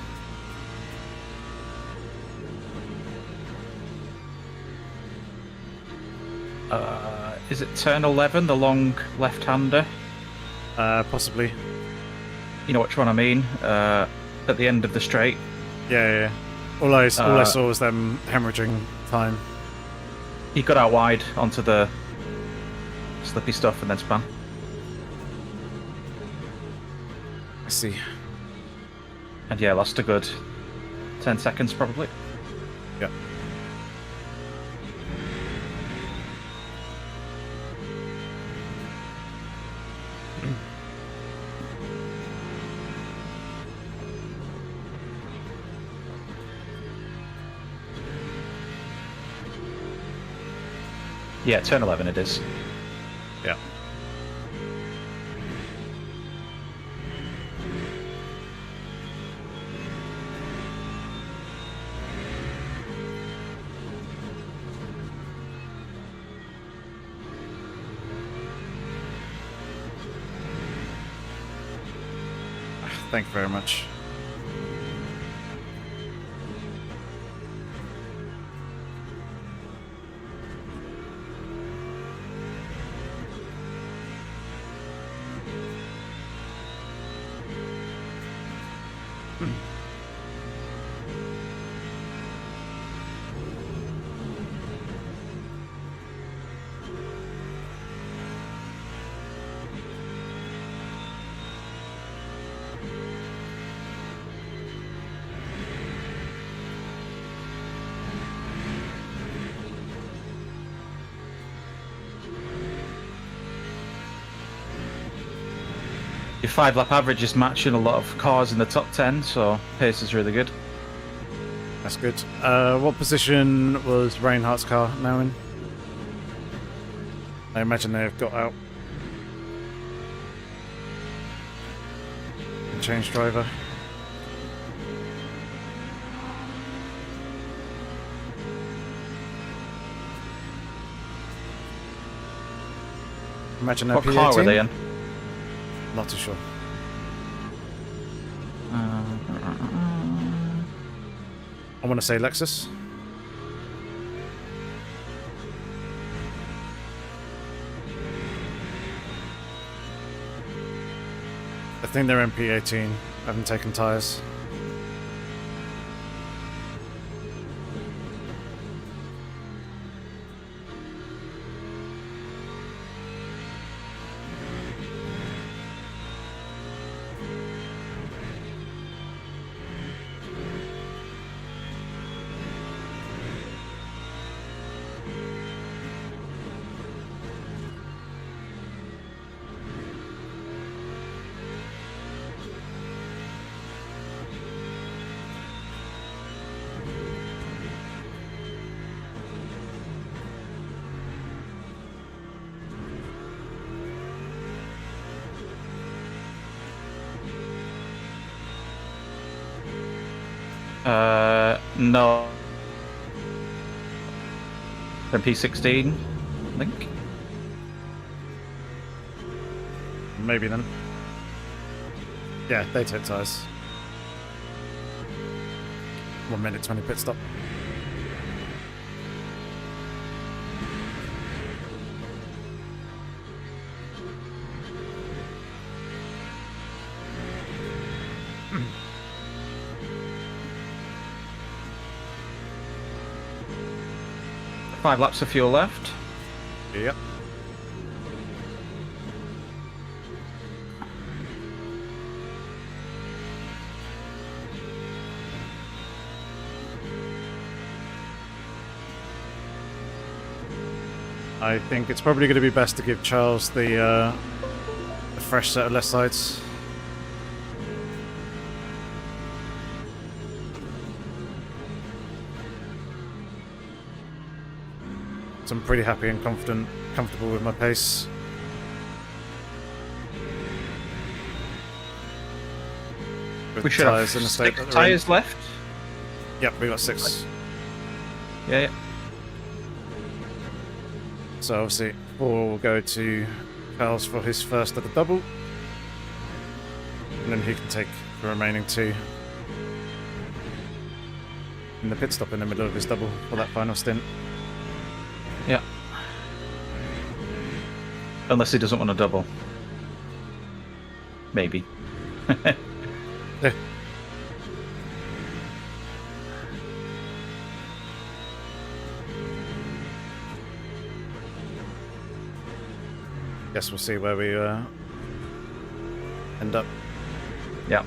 Is it turn 11, the long left-hander? Possibly. You know which one I mean. at the end of the straight. Yeah. All I saw was them hemorrhaging time. He got out wide onto the slippy stuff and then spun. I see. And yeah, lost a good 10 seconds probably. Yeah. Yeah, turn 11 it is. Yeah. Thank you very much. Your 5-lap average is matching a lot of cars in the top 10, so pace is really good. That's good. What position was Reinhardt's car now in? I imagine they've got out. Change driver. Imagine What car were they in? Not too sure. I want to say Lexus. I think they're MP18. I haven't taken tyres. No. MP16, I think. Maybe then. Yeah, they take tyres. 1 minute 20 pit stop. Five laps of fuel left. Yep. I think it's probably going to be best to give Charles the fresh set of left sides. So I'm pretty happy and comfortable with my pace. With We should have in the state 6 tyres left. Yep, we got 6. Yeah. So obviously 4 will go to Charles for his first of the double. And then he can take the remaining 2 in the pit stop in the middle of his double for that final stint. Yeah. Unless he doesn't want to double. Maybe. Guess we'll see where we end up. Yeah.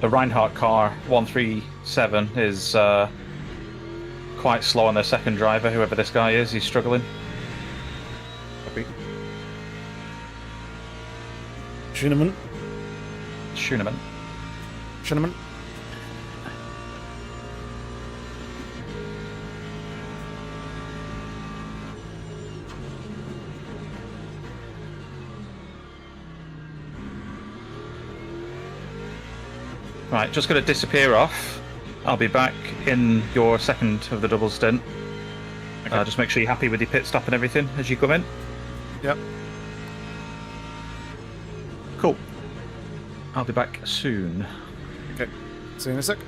The Reinhardt car 137 is quite slow on their second driver, whoever this guy is. He's struggling. Copy. Schönemann. Schönemann. Schönemann. Right, just going to disappear off. I'll be back in your second of the double stint. Okay. Just make sure you're happy with your pit stop and everything as you come in. Yep. Cool. I'll be back soon. Okay. See you in a sec.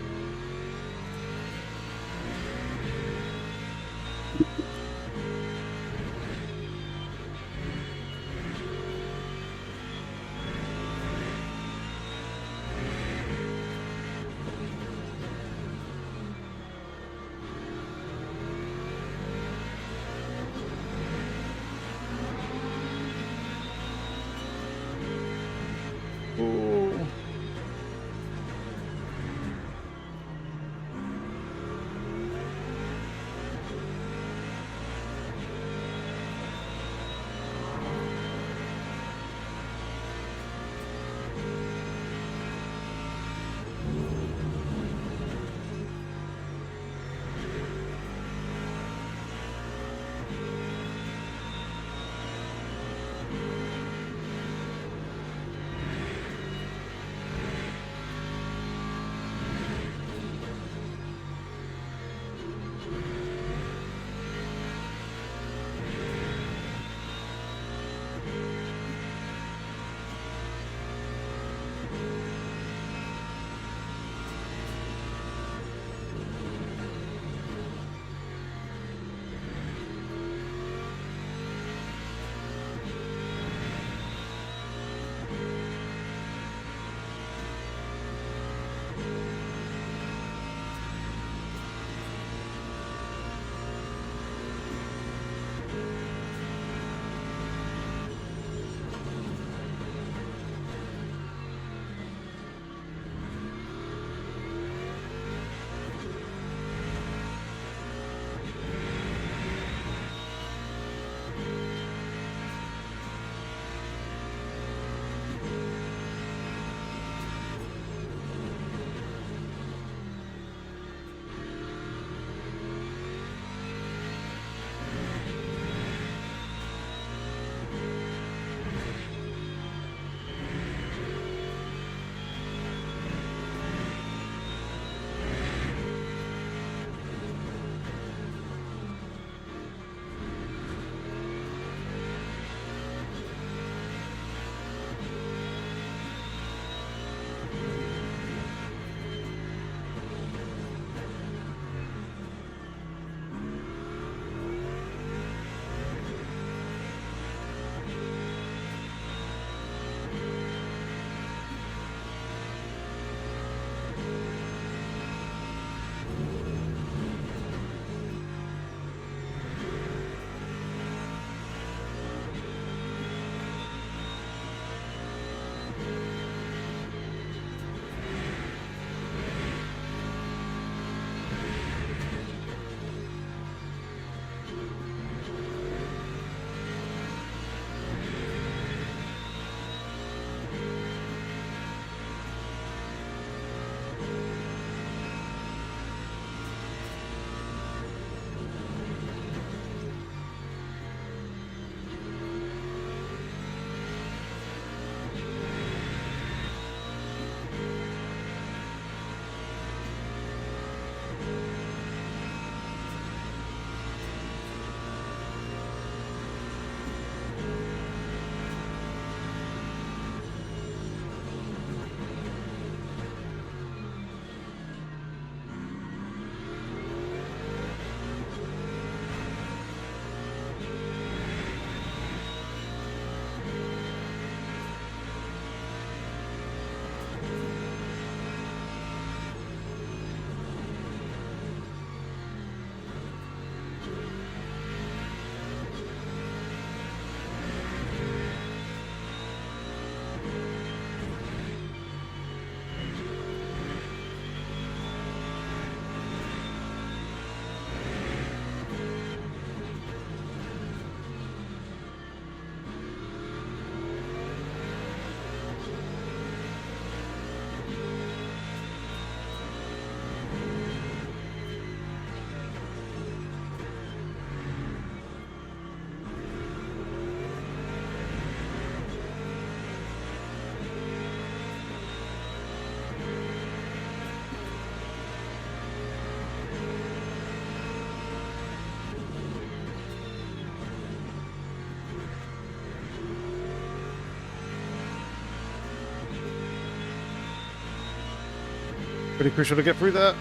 Pretty crucial to get through that.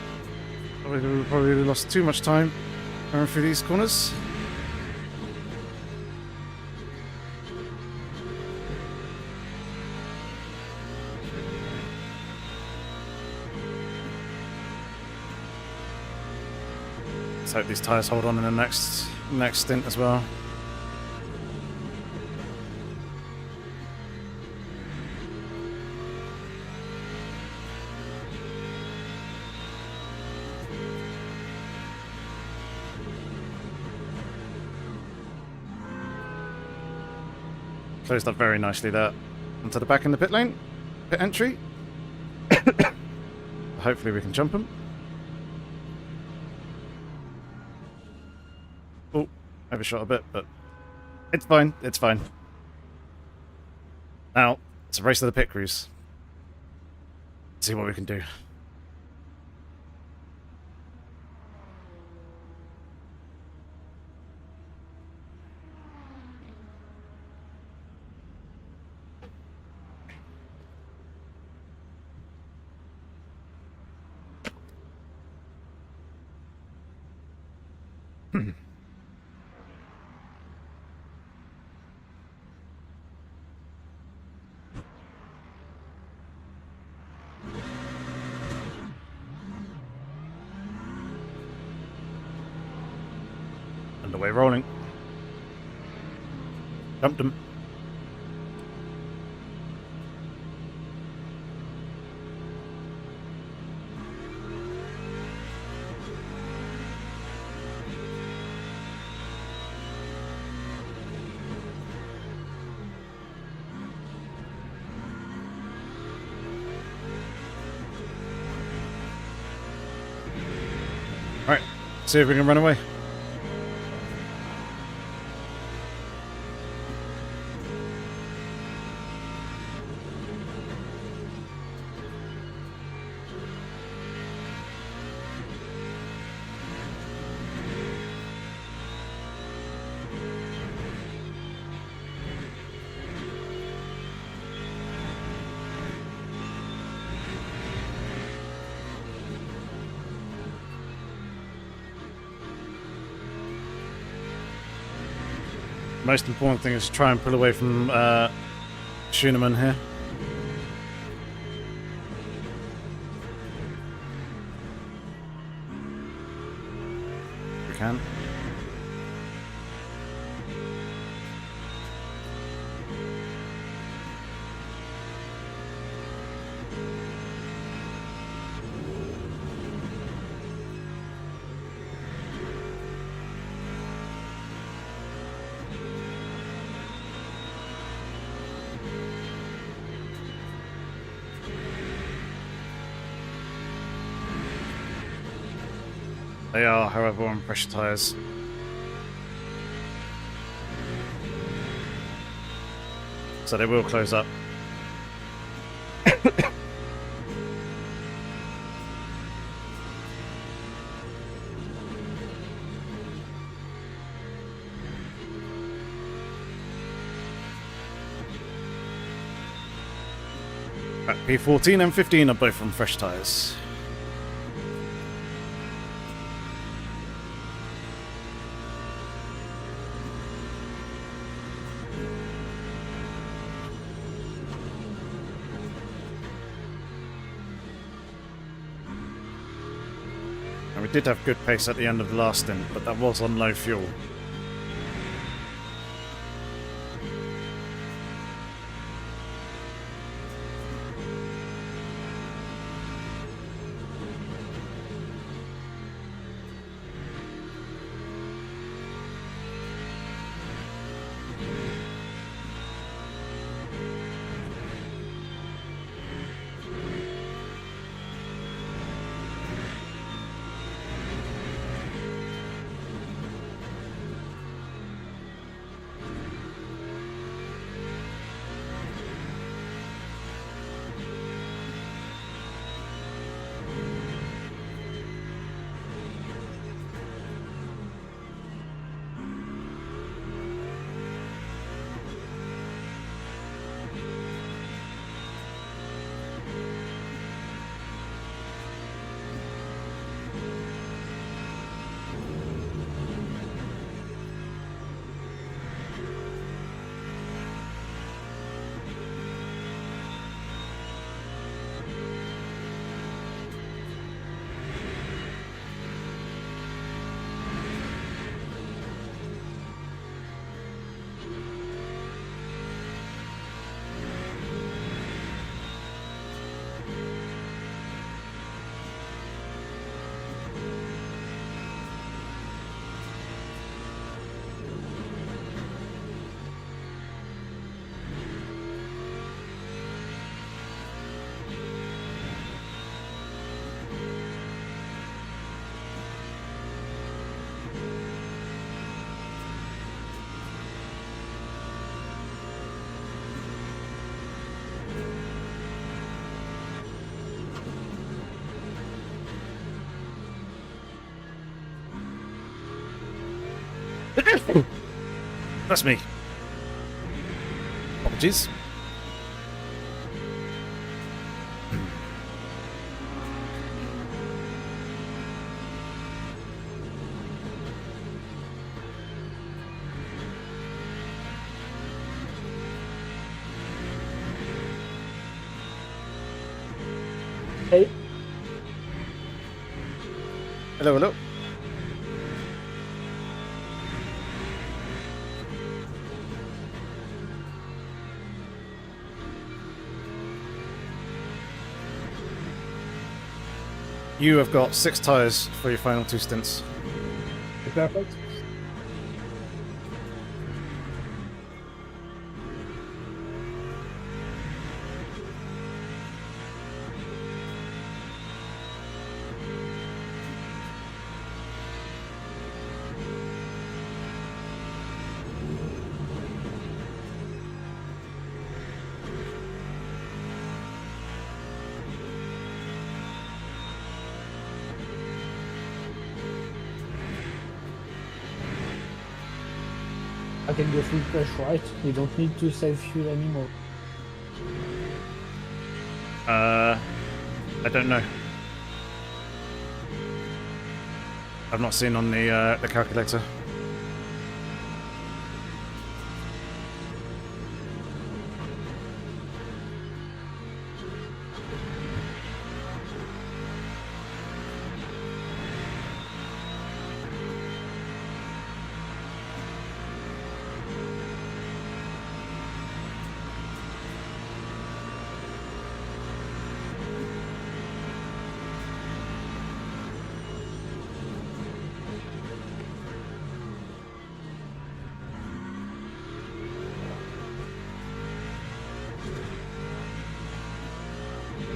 We probably lost too much time going through these corners. Let's hope these tyres hold on in the next stint as well. Closed up very nicely there. Onto the back in the pit lane. Pit entry. Hopefully we can jump them. Oh, overshot a bit, but it's fine. It's fine. Now, it's a race to the pit crews. Let's see what we can do. Underway rolling. Jumped him. Alright, see if we can run away. Most important thing is to try and pull away from Schooneman here. We can. They are, however, on pressure tyres. So they will close up. Right, P14 and 15 are both on fresh tyres. We did have good pace at the end of the last stint, but that was on low fuel. That's me. Apologies. Hey, Hello, hello. You have got 6 tyres for your final 2 stints. perfect. I can go full crash, right? We don't need to save fuel anymore. I don't know. I've not seen on the calculator.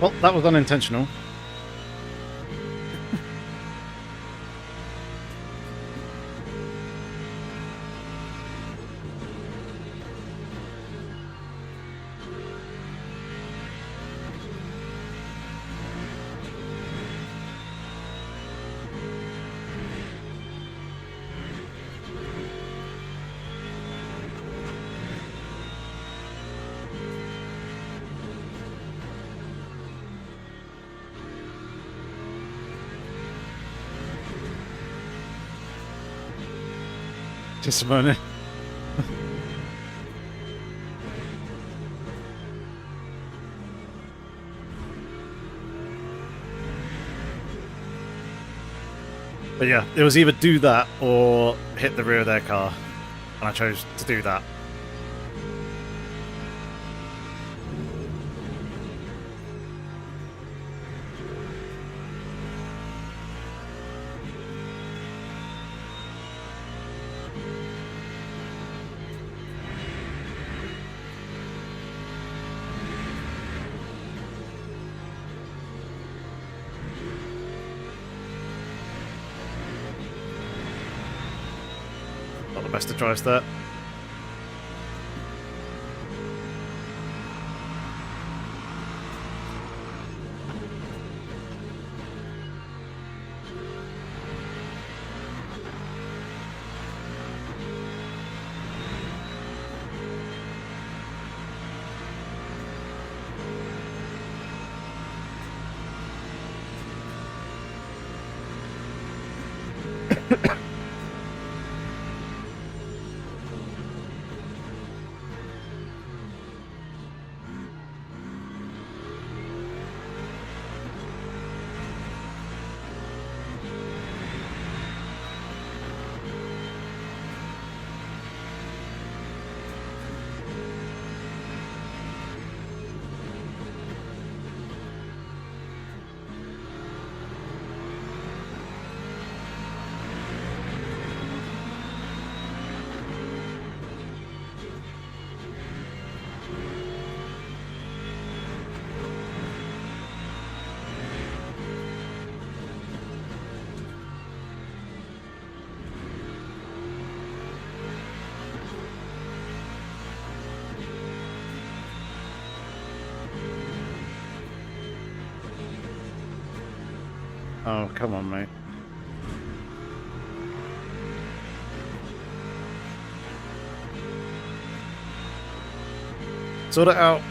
Well, that was unintentional. Just a moment. But yeah, it was either do that or hit the rear of their car, and I chose to do that. Not the best of drives there. Oh, come on, mate. Sort it out.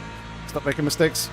Stop making mistakes.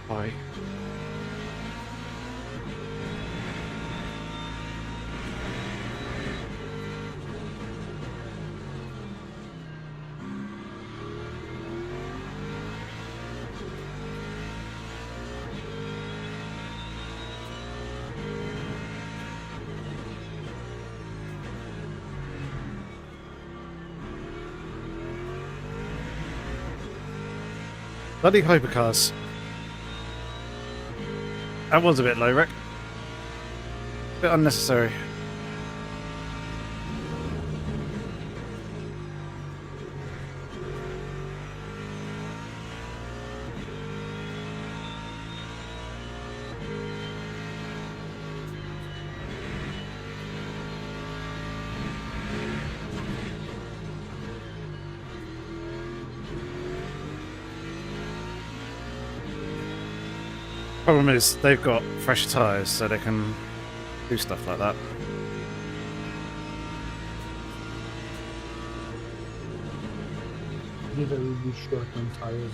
Why? Bloody hypercars. That was a bit low, Rick. Bit unnecessary. Problem is, they've got fresh tyres, so they can do stuff like that. These are really short on tires.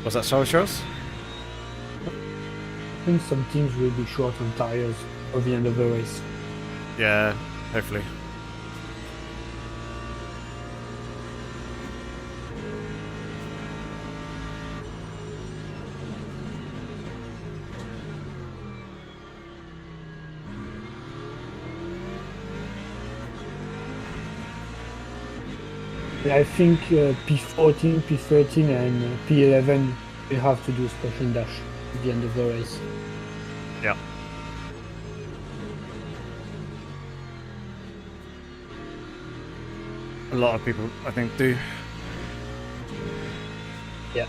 Was that sorry, Charles? I think some teams will be short on tires at the end of the race. Yeah, hopefully. I think P14, P13 and P11 will have to do a special dash at the end of the race. Yeah. A lot of people, I think, do. Yeah.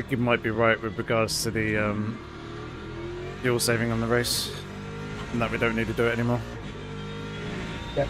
think you might be right with regards to the fuel saving on the race, and that we don't need to do it anymore. Yep.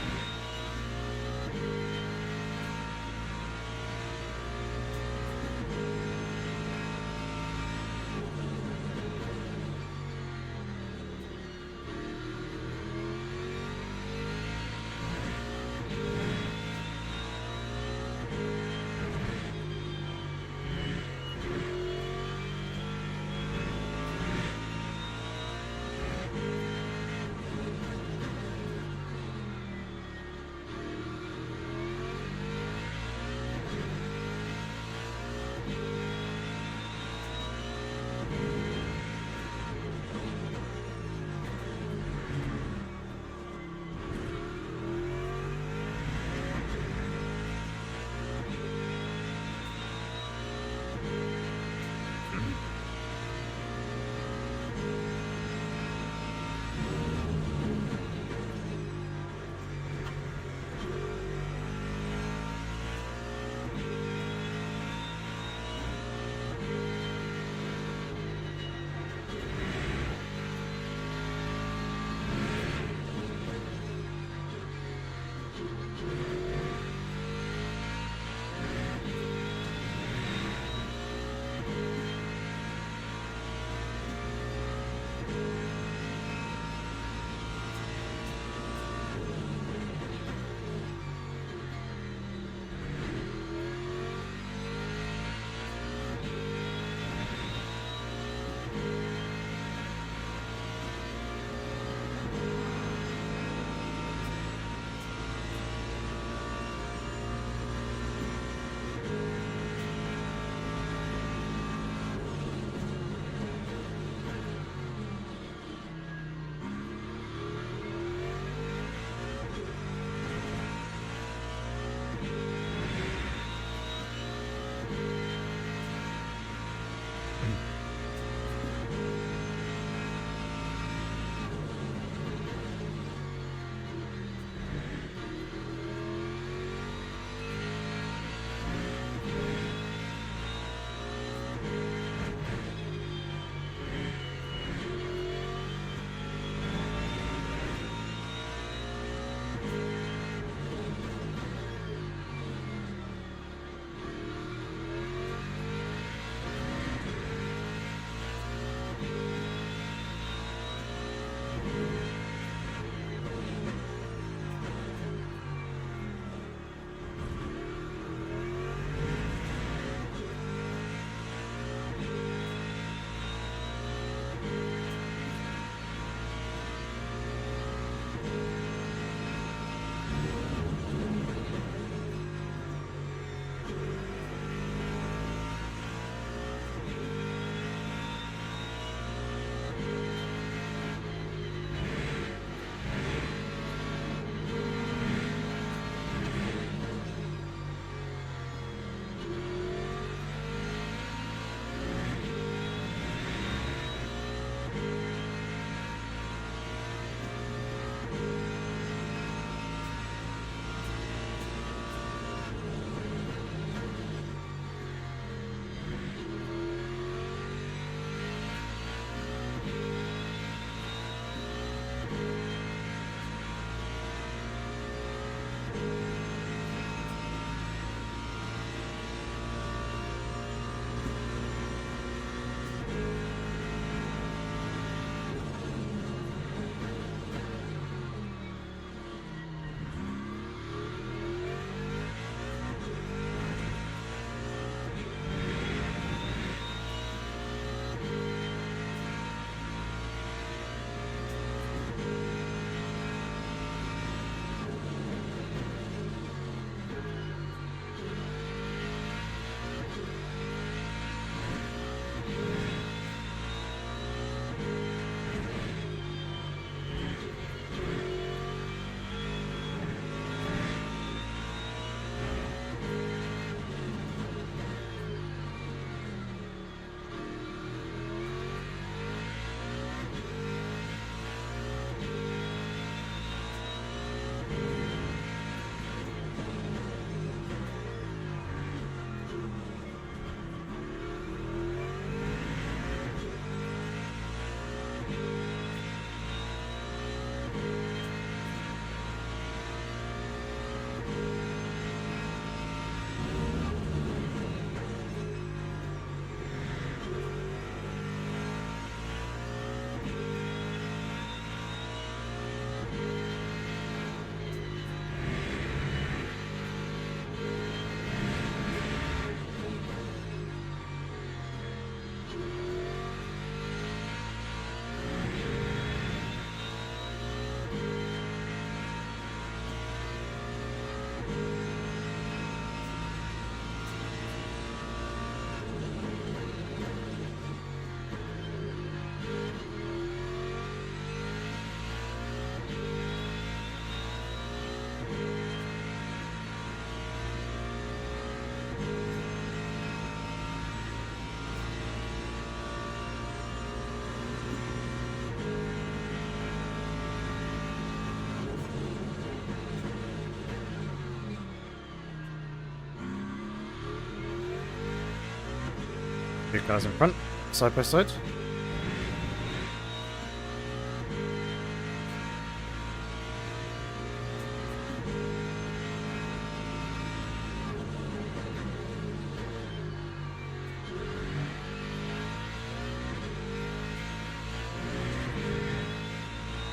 Two cars in front, side by side.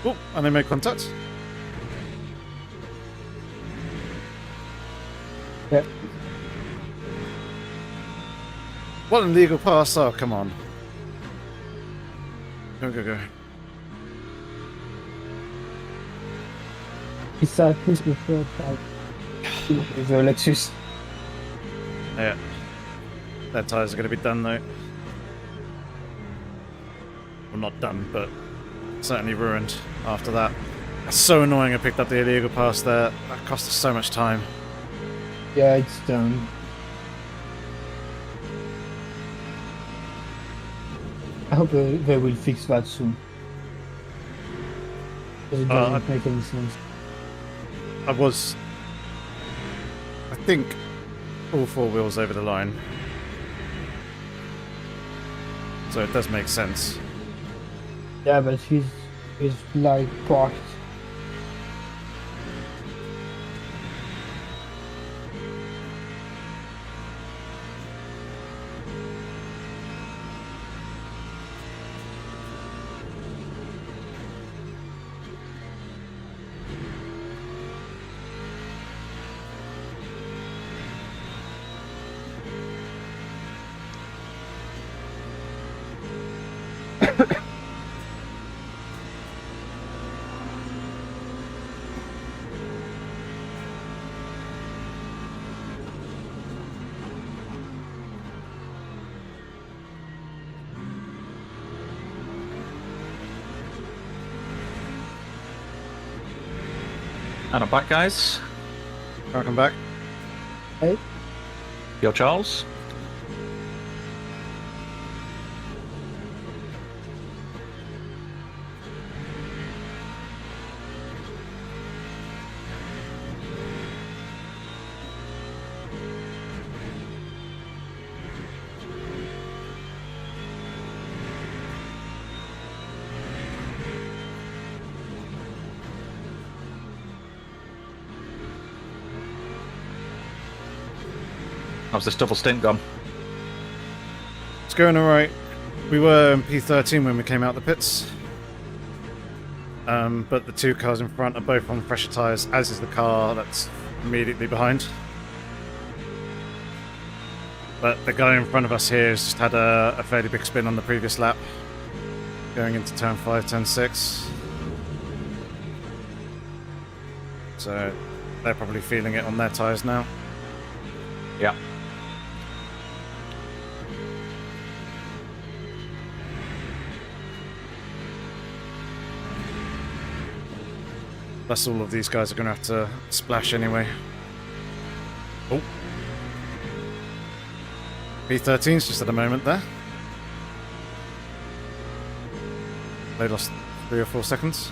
Oh, and they make contact. Yeah. What an illegal pass! Oh, come on. Go, go, go. Please before that. The Lexus. Yeah. Their tyres are going to be done though. Well, not done, but certainly ruined after that. That's so annoying I picked up the illegal pass there. That cost us so much time. Yeah, it's done. I hope they will fix that soon. Because it doesn't make any sense. I think all four wheels over the line. So it does make sense. Yeah, but he's like parked. And I'm back, guys. Welcome back. Hey? Yo, Charles. How's this double stint gone? It's going alright. We were in P13 when we came out the pits. But the two cars in front are both on fresher tyres, as is the car that's immediately behind. But the guy in front of us here has just had a fairly big spin on the previous lap. Going into turn 5, turn 6. So they're probably feeling it on their tyres now. Yeah. Plus all of these guys are going to have to splash anyway. Oh. P13's just at a moment there. They lost 3 or 4 seconds.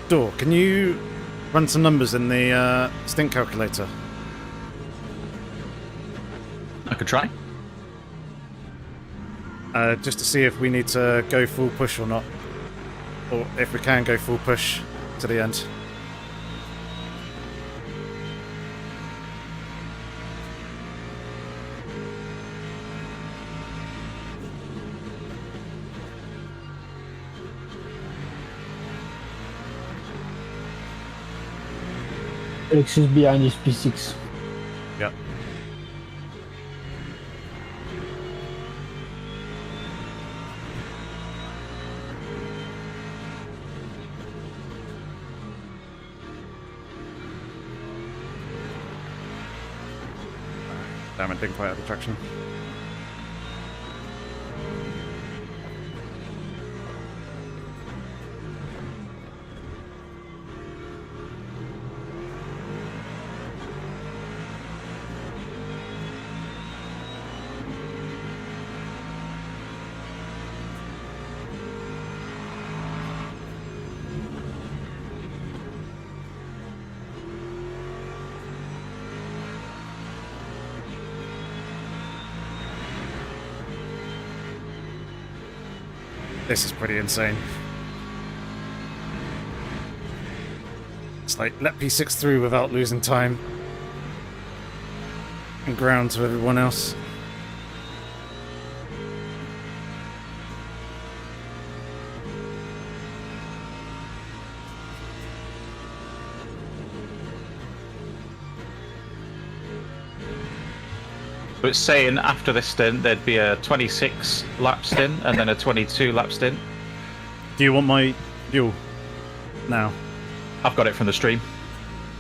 Door, can you run some numbers in the stint calculator? I could try. Just to see if we need to go full push or not. Or if we can go full push to the end. Lexus behind is P6. Yeah. Damn it, didn't quite have the traction. This is pretty insane. It's like, let P6 through without losing time. And ground to everyone else. So it's saying after this stint there'd be a 26 lap stint and then a 22 lap stint. Do you want my fuel now? I've got it from the stream.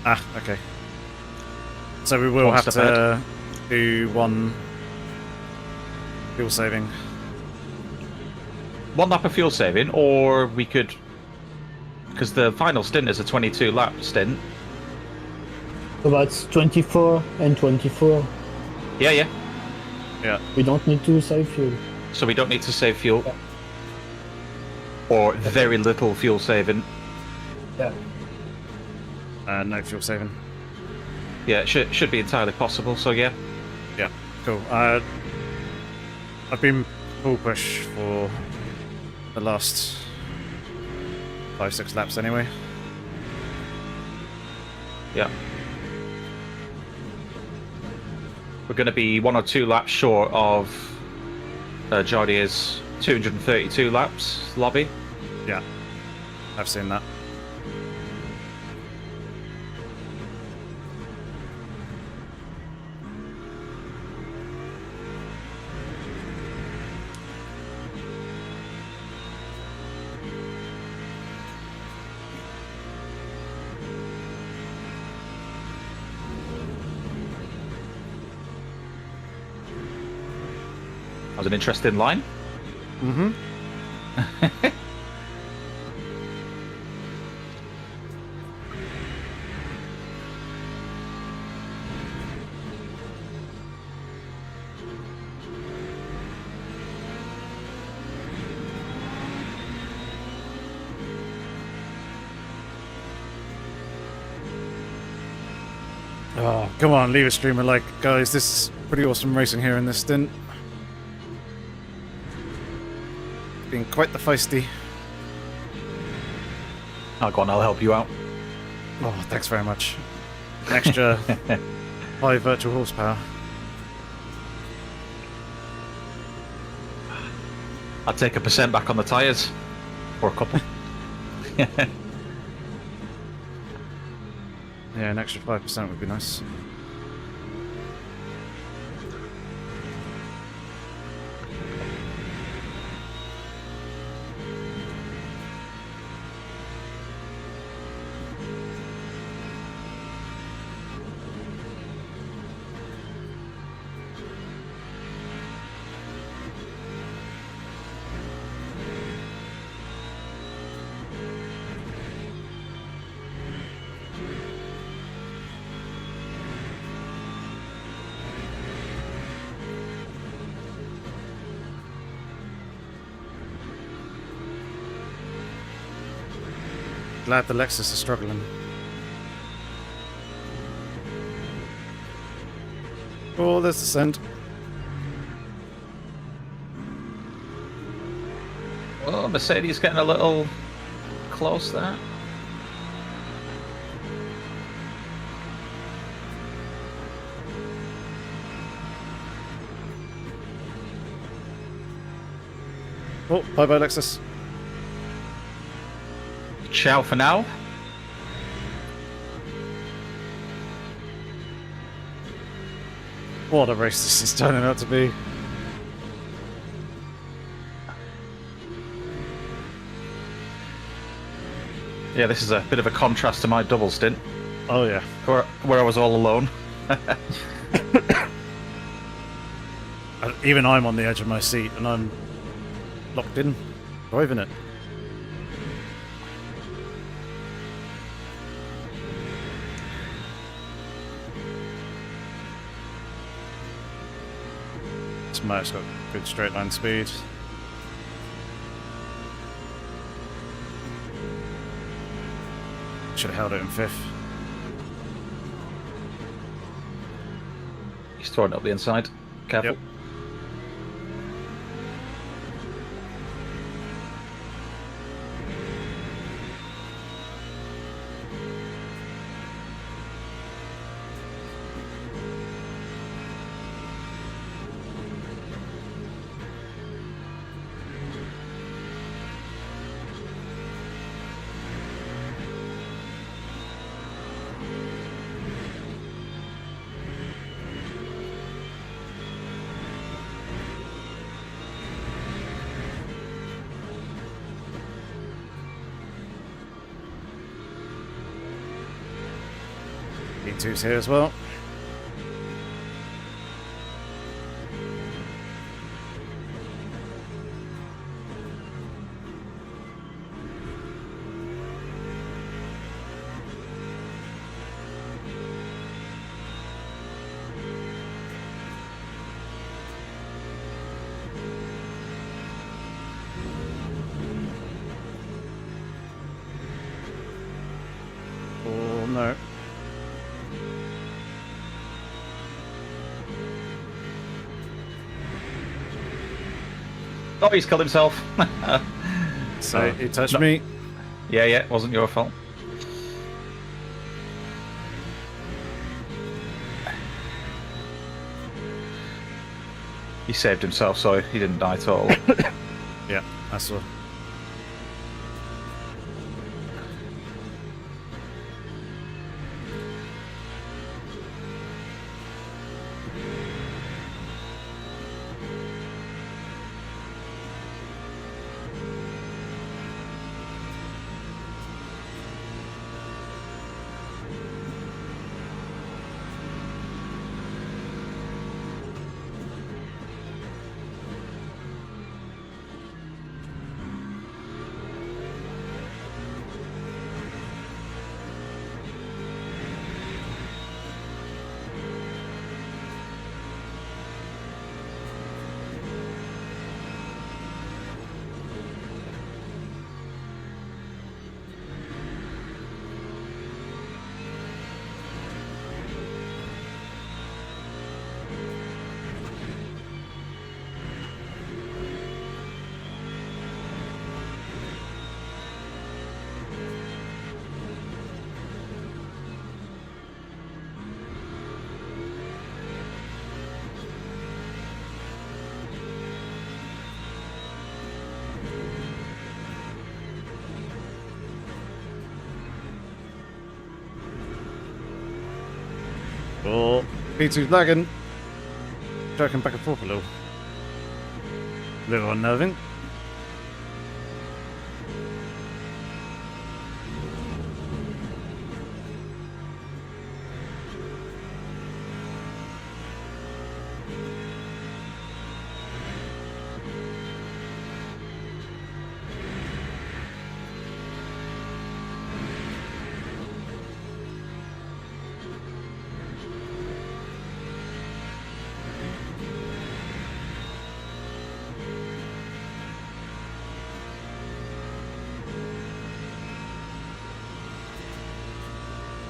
Ah, okay. So we will One have step to do one fuel saving. One lap of fuel saving, or we could, because the final stint is a 22 lap stint. So that's 24 and 24. Yeah, yeah. Yeah. We don't need to save fuel. So we don't need to save fuel. Or very little fuel saving. Yeah. No fuel saving. Yeah, it should be entirely possible, so yeah. Yeah, cool. I've been full push for the last 5-6 laps anyway. Yeah. We're going to be 1 or 2 laps short of Jardier's 232 laps lobby. Yeah, I've seen that. That was an interesting line. Mm-hmm. Oh, come on, leave a streamer like, guys, this is pretty awesome racing here in this stint. Been quite the feisty. Oh, go on, I'll help you out. Oh, thanks very much. An extra 5 virtual horsepower. I'll take a % back on the tyres. Or a couple. Yeah, an extra 5% would be nice. Glad the Lexus is struggling. Oh, there's the send. Oh, Mercedes getting a little close there. Oh, bye-bye, Lexus. Ciao for now. What a race this is turning out to be. Yeah, this is a bit of a contrast to my double stint, Oh, yeah. where I was all alone. Even I'm on the edge of my seat and I'm locked in, driving it. This motor's got good straight line speed. Should have held it in 5th. He's throwing it up the inside. Careful. Yep. V2's here as well. Oh no. Oh, he's killed himself. So he touched no. me. Yeah, it wasn't your fault. He saved himself, so he didn't die at all. Yeah, I saw. Oh, V2's lagging. Jerking back and forth a little. A little unnerving.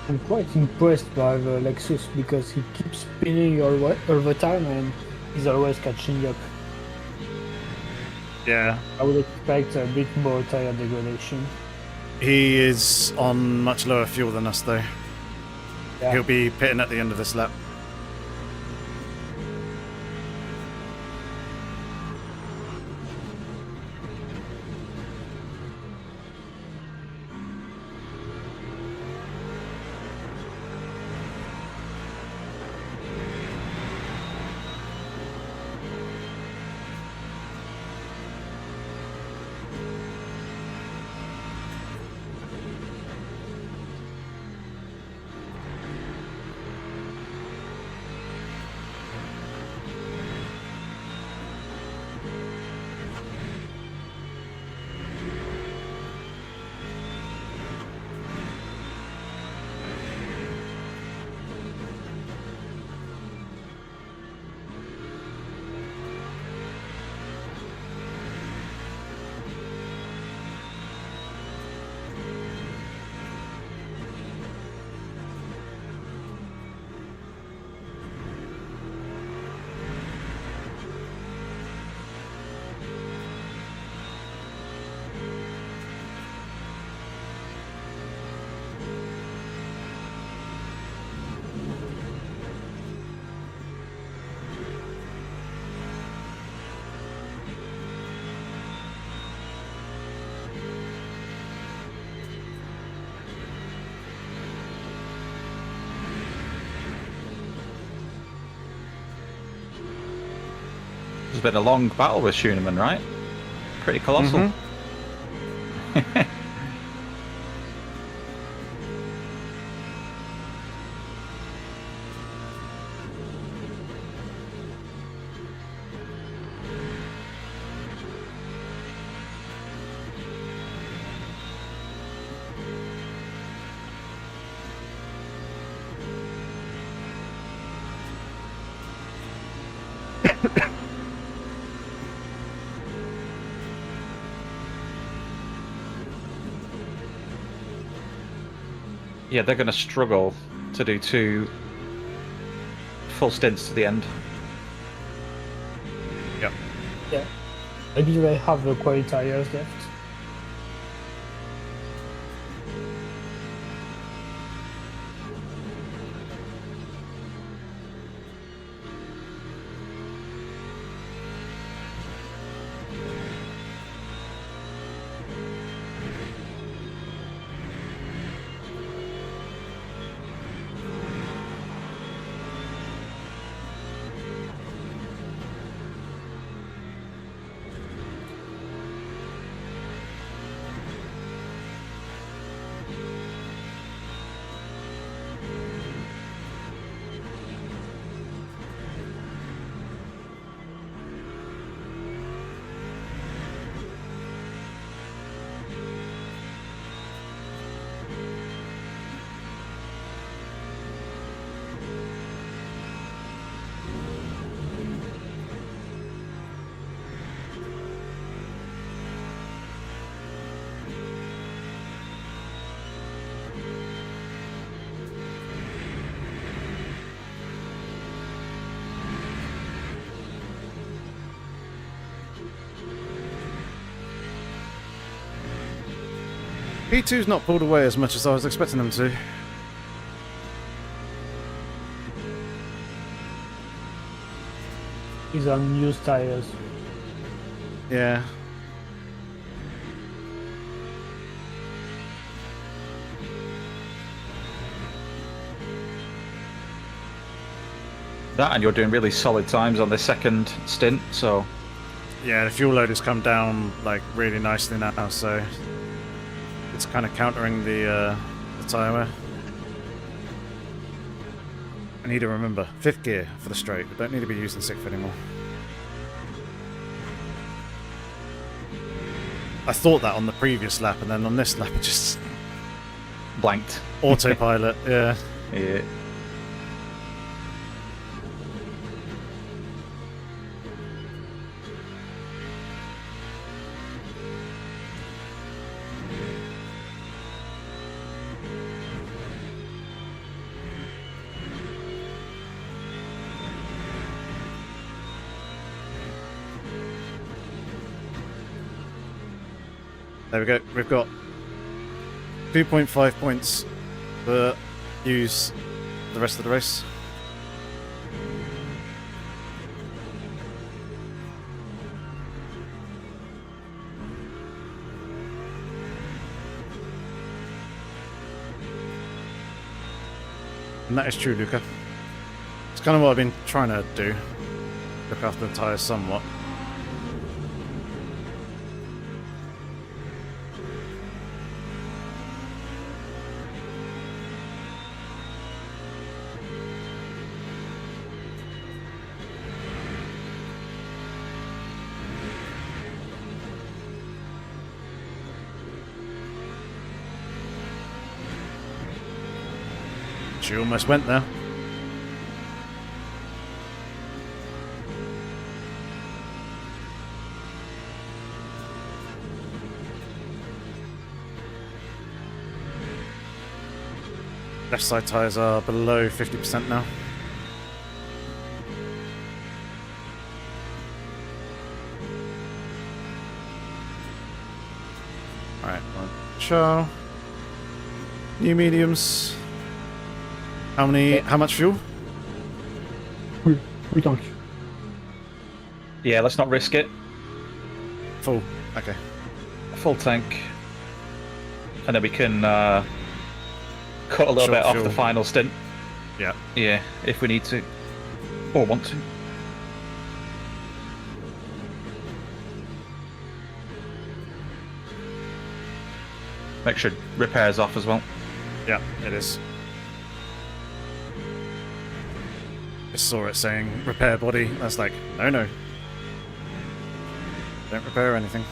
I'm quite impressed by the Lexus because he keeps spinning all the time and he's always catching up. Yeah. I would expect a bit more tire degradation. He is on much lower fuel than us, though. Yeah. He'll be pitting at the end of this lap. It's been a long battle with Schooneman, right? Pretty colossal. Yeah, they're going to struggle to do 2 full stints to the end. Yep. Yeah. Maybe they have the quality tires left. P2's not pulled away as much as I was expecting them to. These are used tires. Yeah. That, and you're doing really solid times on the second stint, so Yeah, the fuel load has come down like really nicely now, so it's kind of countering the tyre wear. I need to remember, 5th gear for the straight. I don't need to be using 6th anymore. I thought that on the previous lap, and then on this lap it just... blanked. autopilot, yeah. Yeah. There we go. We've got 2.5 points for use the rest of the race. And that is true, Luca. It's kind of what I've been trying to do. Look after the tyres somewhat. She almost went there. Left side tyres are below 50% now. Alright, Charles. New mediums. How many? How much fuel? We don't. Yeah, let's not risk it. Full. Okay. Full tank. And then we can cut a little bit off the final stint. Yeah. Yeah, if we need to. Or want to. Make sure repairs off as well. Yeah, it is. Just saw it saying repair body. I was like, no, no. Don't repair anything.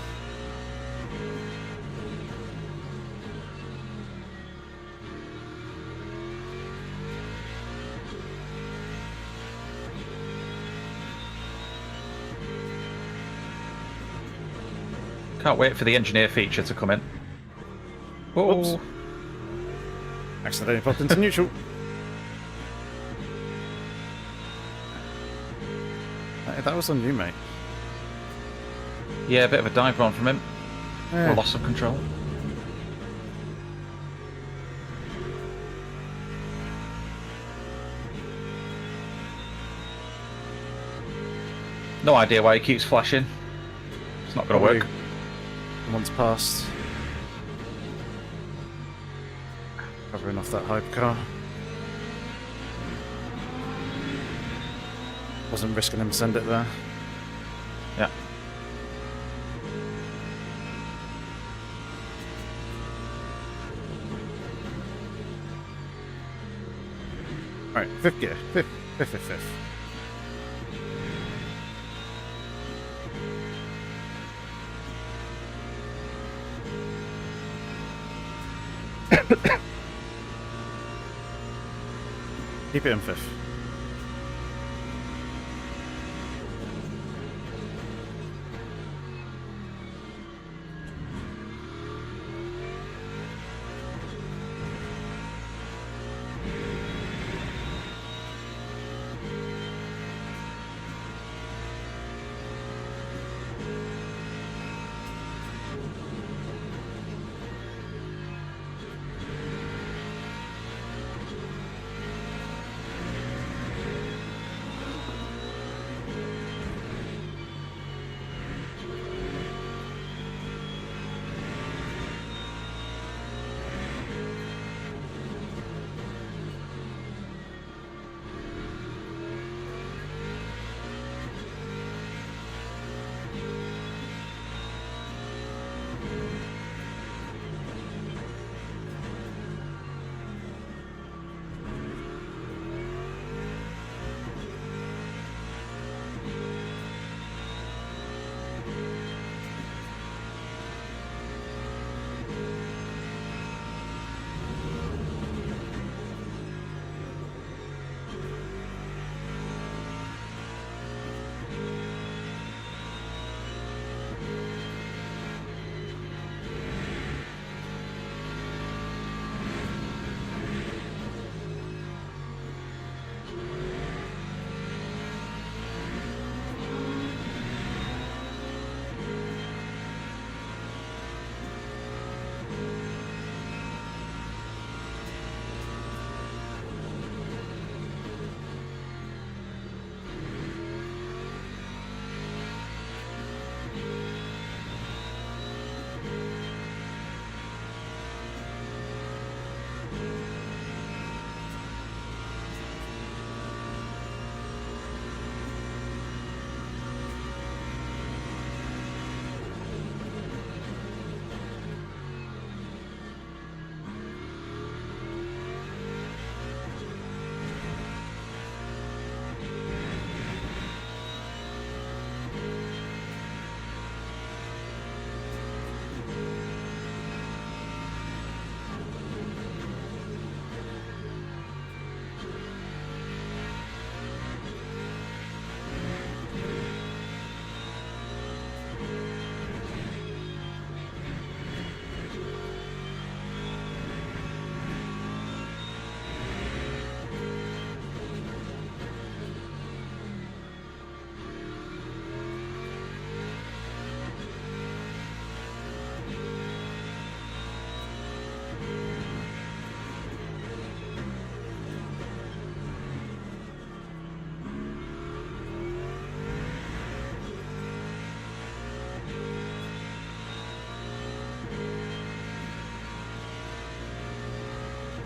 Can't wait for the engineer feature to come in. Oh. Oops. Accidentally popped into neutral. That was on you, mate. Yeah, a bit of a dive on from him. Yeah. A loss of control. No idea why he keeps flashing. It's not going to work. Once passed. Covering off that hype car. Wasn't risking him to send it there. Yeah. Alright, fifth gear. Fifth. Keep it in fifth.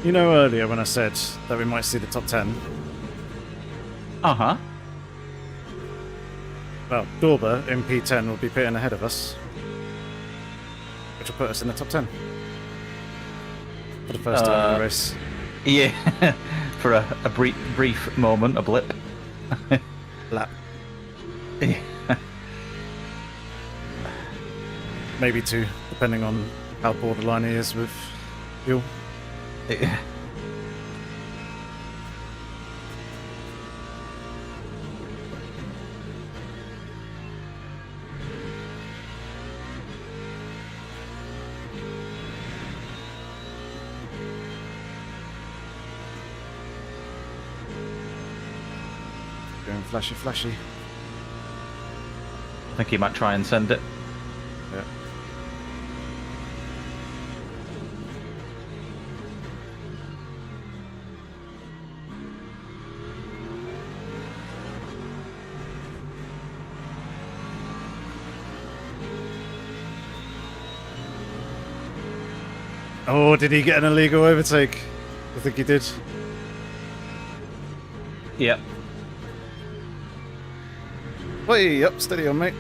You know earlier when I said that we might see the top 10? Uh-huh. Well, Dorber in P10 will be pitting ahead of us, which will put us in the top 10 for the first time in the race. Yeah, for a brief moment, a blip. Lap. Yeah. Maybe two, depending on how borderline he is with fuel. Yeah. Going flashy, flashy. I think he might try and send it. Yeah. Oh, did he get an illegal overtake? I think he did. Yep. Wait, yep, steady on, mate.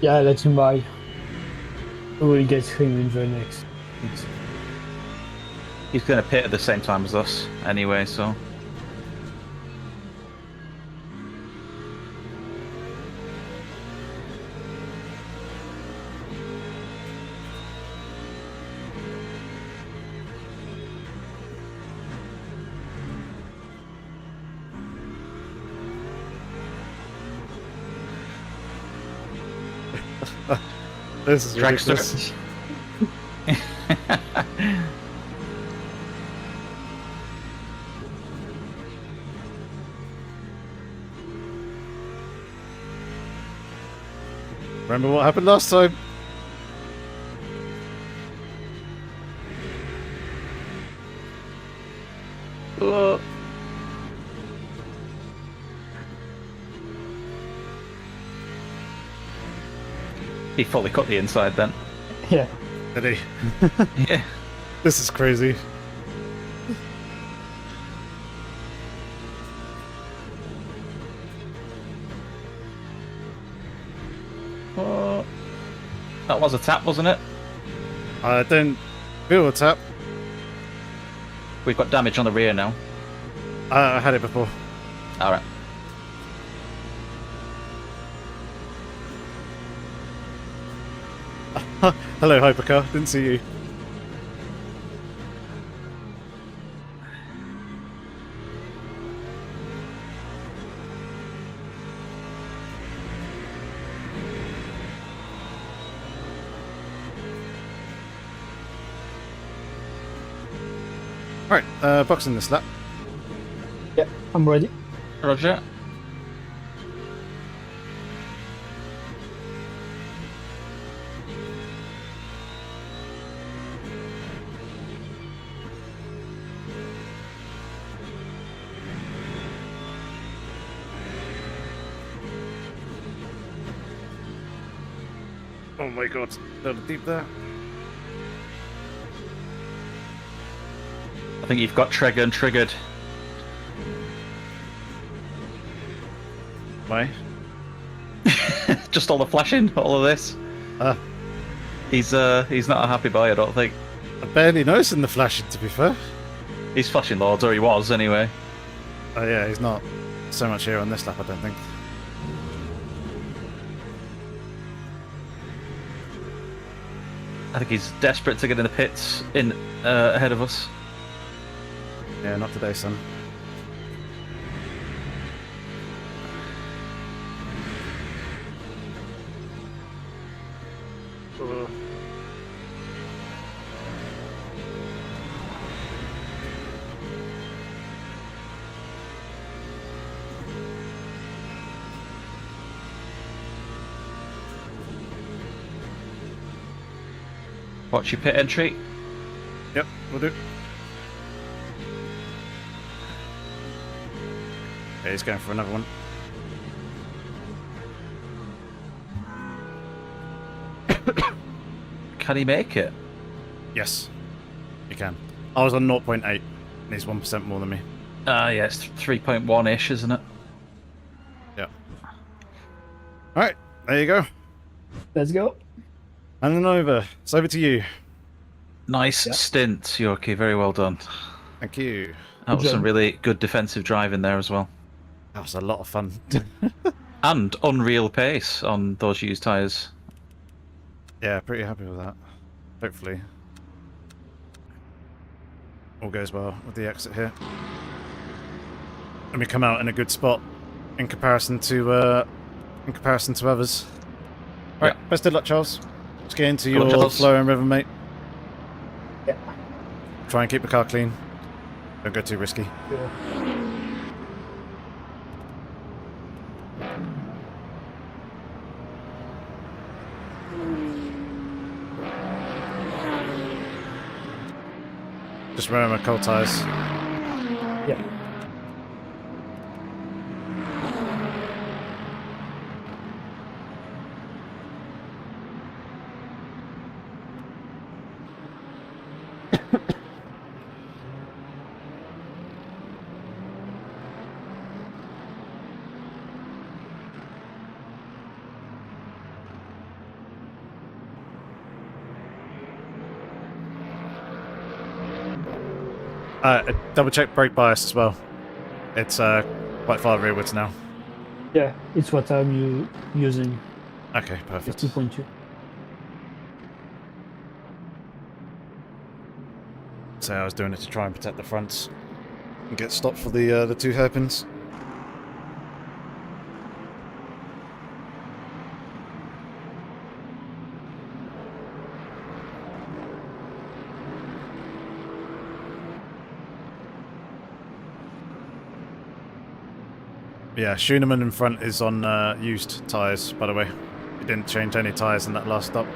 Yeah, let him by. We will get him in the next. He's going to pit at the same time as us anyway, so... This is ridiculous. Remember what happened last time? He fully cut the inside then. Yeah. Did he? Yeah. This is crazy. That was a tap, wasn't it? I don't feel a tap. We've got damage on the rear now. I had it before. Alright. Hello, Hypercar. Didn't see you. Right, boxing this lap. Yeah, I'm ready. Roger. Oh my god, a little deep there. I think you've got trigger and triggered. Why? Just all the flashing, all of this. He's not a happy boy, I don't think. I barely noticing the flashing, to be fair. He's flashing loads, or he was anyway. Oh yeah, he's not so much here on this lap, I don't think. I think he's desperate to get in the pits in ahead of us. Yeah, not today, son. Watch your pit entry. Yep, we'll do. Yeah, he's going for another one. Can he make it? Yes, he can. I was on 0.8, and he's 1% more than me. Yeah, it's 3.1-ish, isn't it? Yeah. Alright, there you go. Let's go. And then over. It's over to you. Nice stint, Yorkie. Very well done. Thank you. That was Good some job. really good defensive driving there as well. That was a lot of fun. And unreal pace on those used tyres. Yeah, pretty happy with that. Hopefully. All goes well with the exit here. And we come out in a good spot in comparison to others. Right, best of luck, Charles. Let's get into Good luck, your Charles. flow and rhythm, mate. Yeah. Try and keep the car clean. Don't go too risky. Yeah. Just remember cold tyres. Yeah. Double check brake bias as well. It's quite far rearwards now. Yeah, it's what I'm using. Okay, It's perfect. 2.2. So I was doing it to try and protect the fronts and get stopped for the two hairpins. Yeah, Schooneman in front is on used tyres, by the way. He didn't change any tyres in that last stop.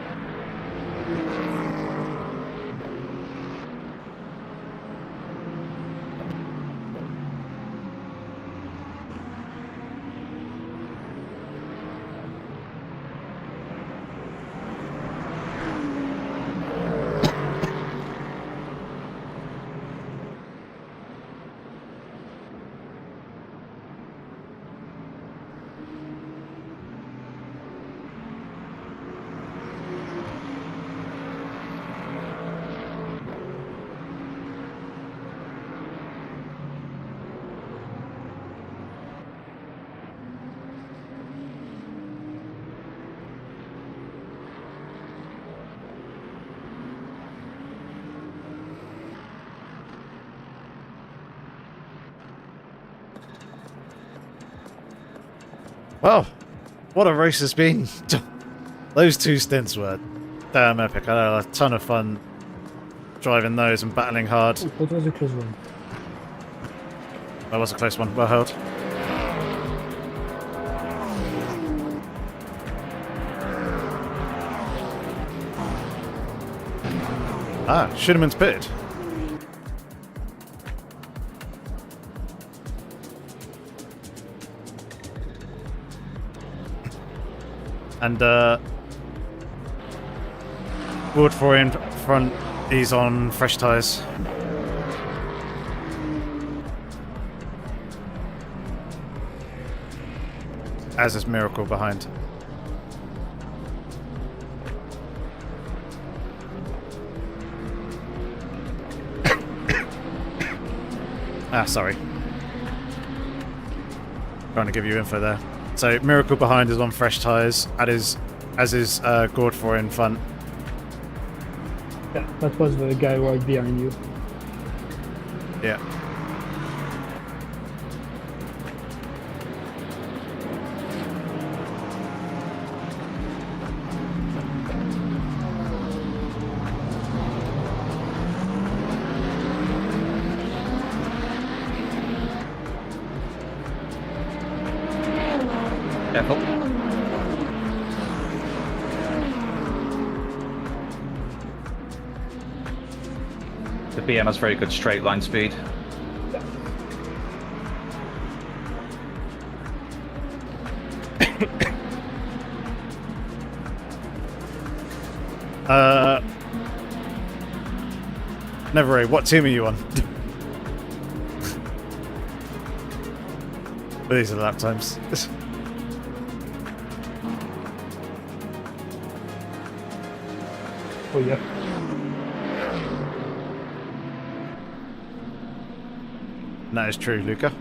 Well, what a race it's been. Those two stints were damn epic. I had a ton of fun driving those and battling hard. Oh, that was a close one. That was a close one. Well held. Ah, Schooneman's pitted. And Wood for in front, he's on fresh tyres. As is Miracle behind. Sorry. Trying to give you info there. So Miracle behind is on fresh tyres, as is Gordfor in front. Yeah, that was the guy right behind you. Yeah. Careful. The BM has very good straight line speed. Never. What team are you on? These are lap times. Oh yeah. That is true, Luca.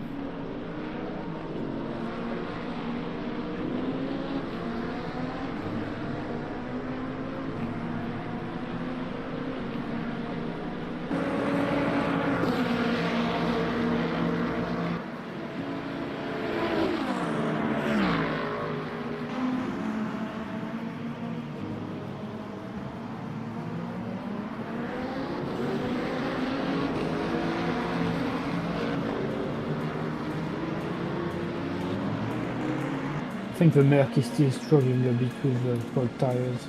think the Merc is still struggling a bit with the cold tires.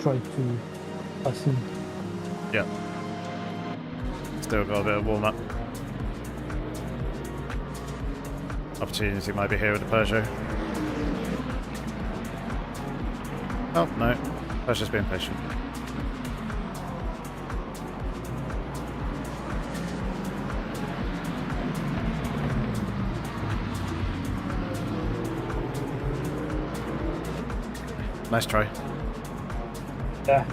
Try to pass him. Yeah. Still got a bit of warm up. Opportunity might be here with the Peugeot. Oh, no. Peugeot's being patient. Nice try. Yeah.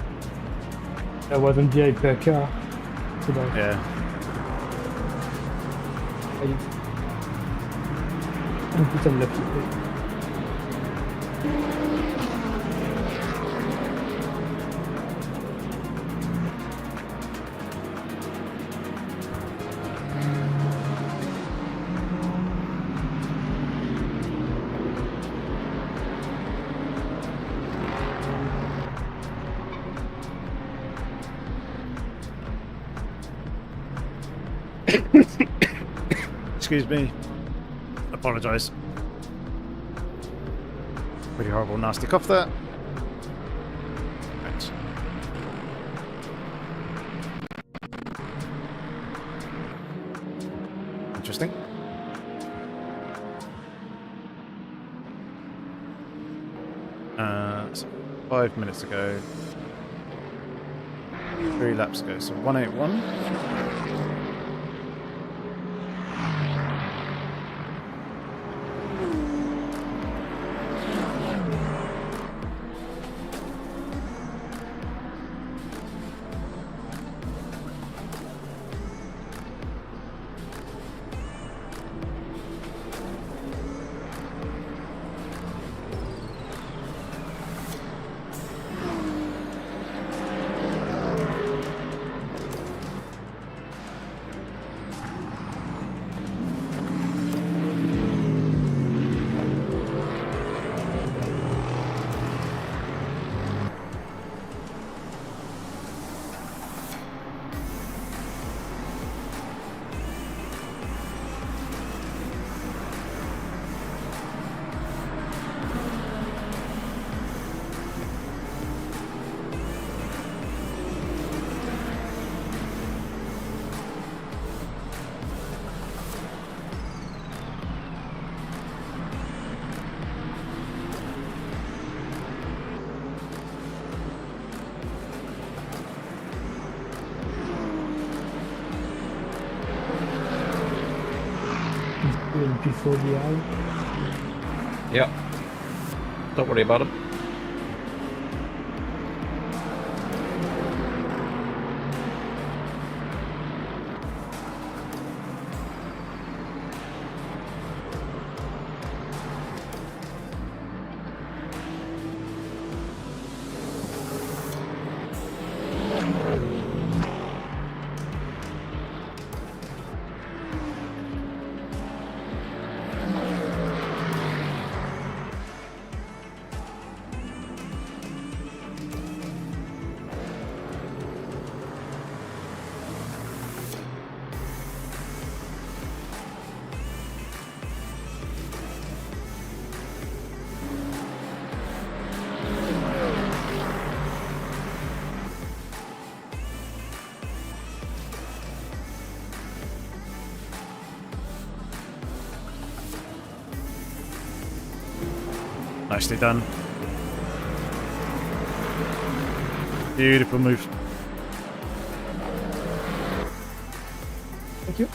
That wasn't the hyper car today. Yeah. I'm a bit unlucky. Excuse me. Apologise. Pretty horrible, nasty cough there. Right. Interesting. So 5 minutes ago. 3 laps ago, so 181. Before the eye. Yep. Don't worry about him. Nicely done. Beautiful move. Thank you.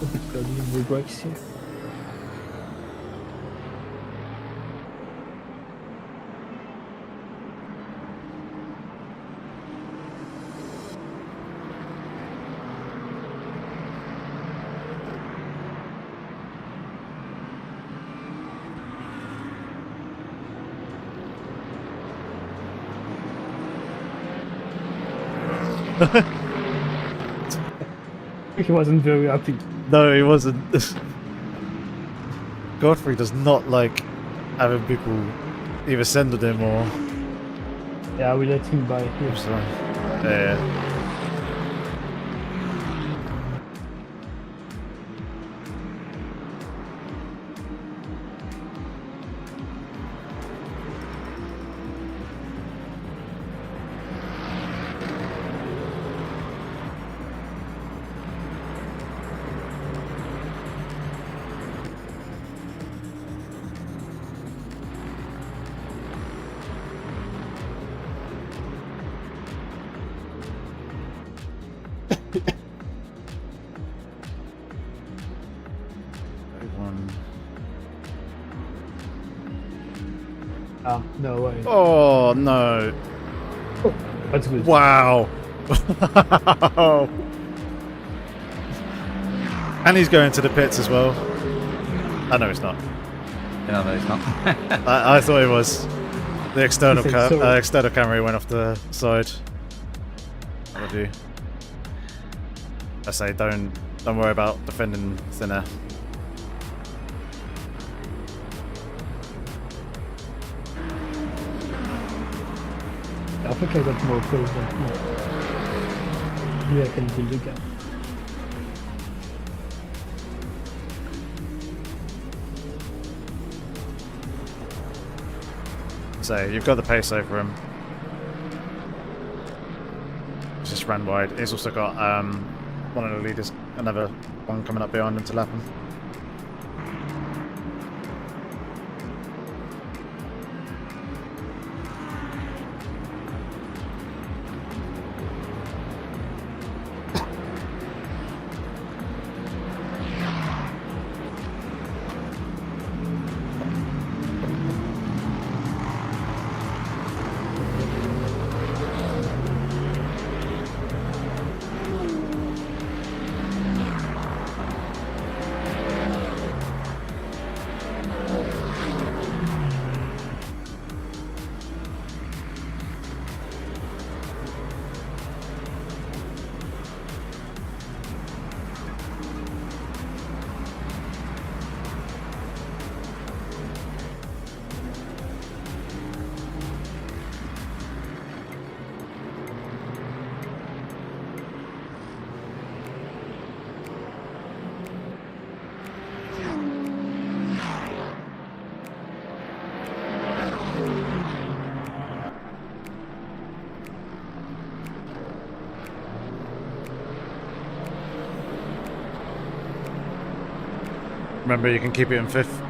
A bit cloudy in the brakes here. He wasn't very happy. No, he wasn't. Godfrey does not like having people either send at him or... Yeah, we let him by here. So, yeah. One. Ah, no way. Oh no! Oh, that's good. Wow! And he's going to the pits as well. Oh no, he's not. No, no, it's not. I thought it was. The external He said so. external camera went off the side. What do you? I say don't worry about defending thin air. I think I got more close than you. Maybe I can build a gap. So you've got the pace over him. He's just ran wide. He's also got one of the leaders, another one coming up behind him to lap him. Remember, you can keep it in fifth.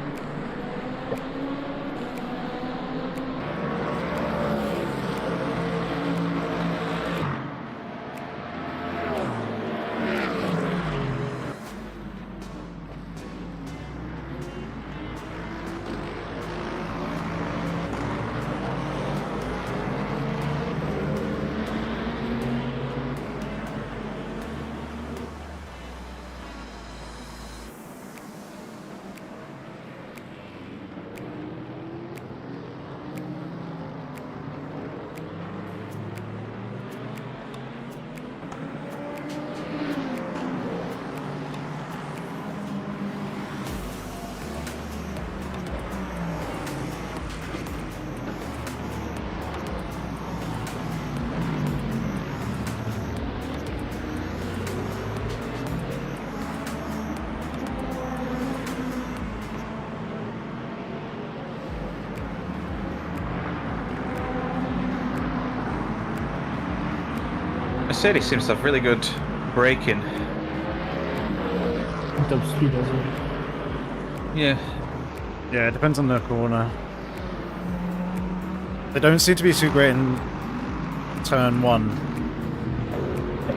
Mercedes seems to have really good braking. Top speed as well. Yeah. Yeah, it depends on the corner. They don't seem to be too great in turn 1.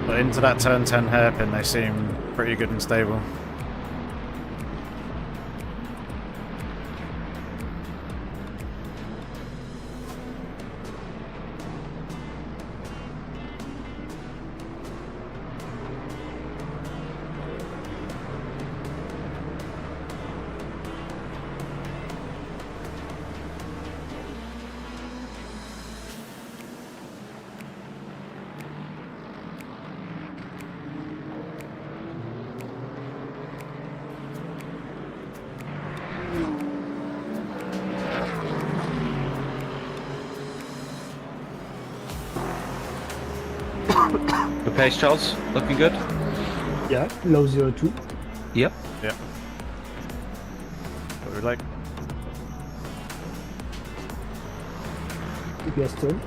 But into that turn 10 hairpin, they seem pretty good and stable. Good pace, Charles. Looking good. Yeah, low 02. Yep. Yeah. What we like. Yes, turn.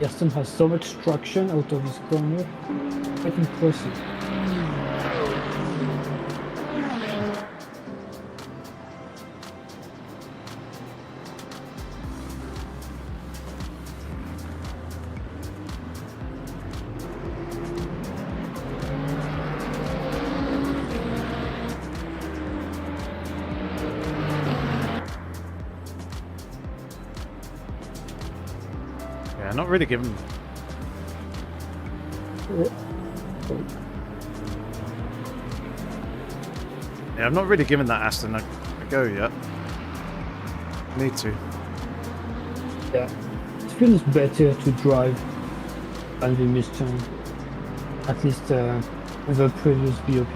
Aston has so much traction out of his corner. Quite impressive. Yeah, not really given. Yeah, I'm not really giving that Aston a go yet. Need to. Yeah, it feels better to drive than the Mustang. At least with the previous BOP.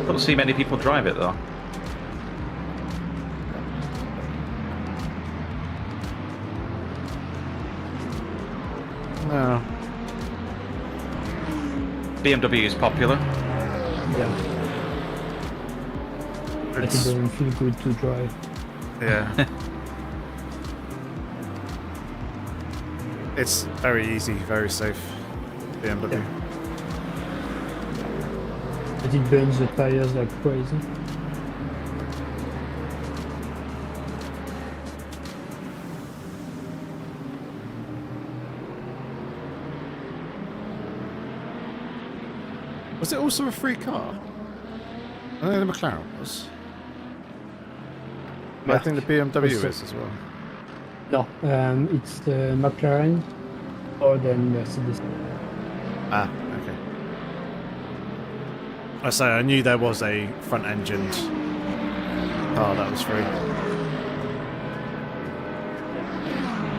Don't see many people drive it though. No. BMW is popular. Yeah, but it doesn't feel good to drive. Yeah. It's very easy, very safe. BMW. Yeah. But it burns the tires like crazy. Was it also a free car? I think the McLaren was. I think the BMW Also- is as well. No, it's the McLaren or then Mercedes. Ah, okay. I say I knew there was a front-engined car that was free.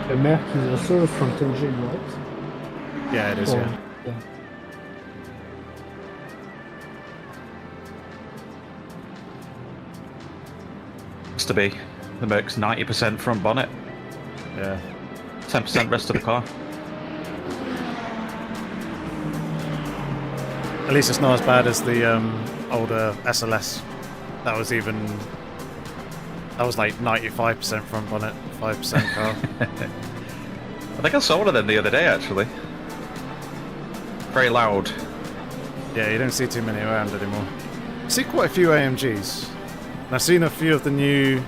The Merc is also a front engine, right? Yeah, it is. Or- Yeah. yeah. Has to be. The Merc's 90% front bonnet, Yeah. 10% rest of the car. At least it's not as bad as the older SLS. That was even. That was like 95% front bonnet, 5% car. I think I saw one of them the other day actually. Very loud. Yeah, you don't see too many around anymore. I see quite a few AMGs. And I've seen a few of the new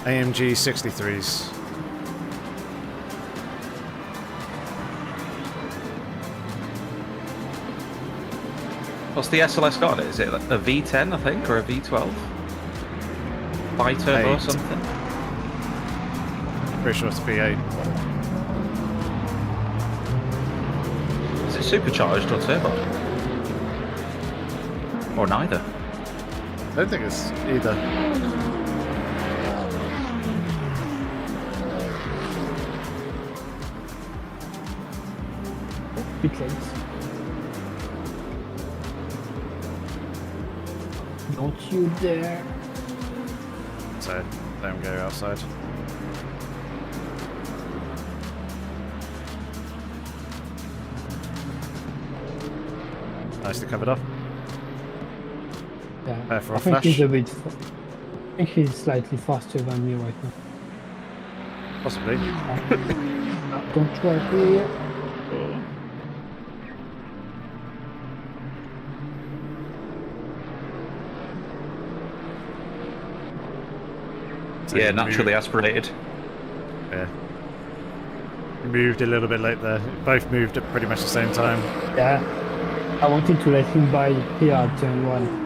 AMG 63s. What's the SLS got on it? Is it a V10 I think or a V12? Bi-turbo or Eight. something? Pretty sure it's V8. Is it supercharged or turbo? Or neither? I don't think it's either. Pit lanes. Don't you dare. So don't go outside. Nicely covered up. Yeah, For a I think flash. he's a bit. I think he's slightly faster than me right now. Possibly. Don't try here. So Yeah, you naturally aspirated. Yeah. You moved a little bit late there. Both moved at pretty much the same time. Yeah, I wanted to let him by here at turn 1.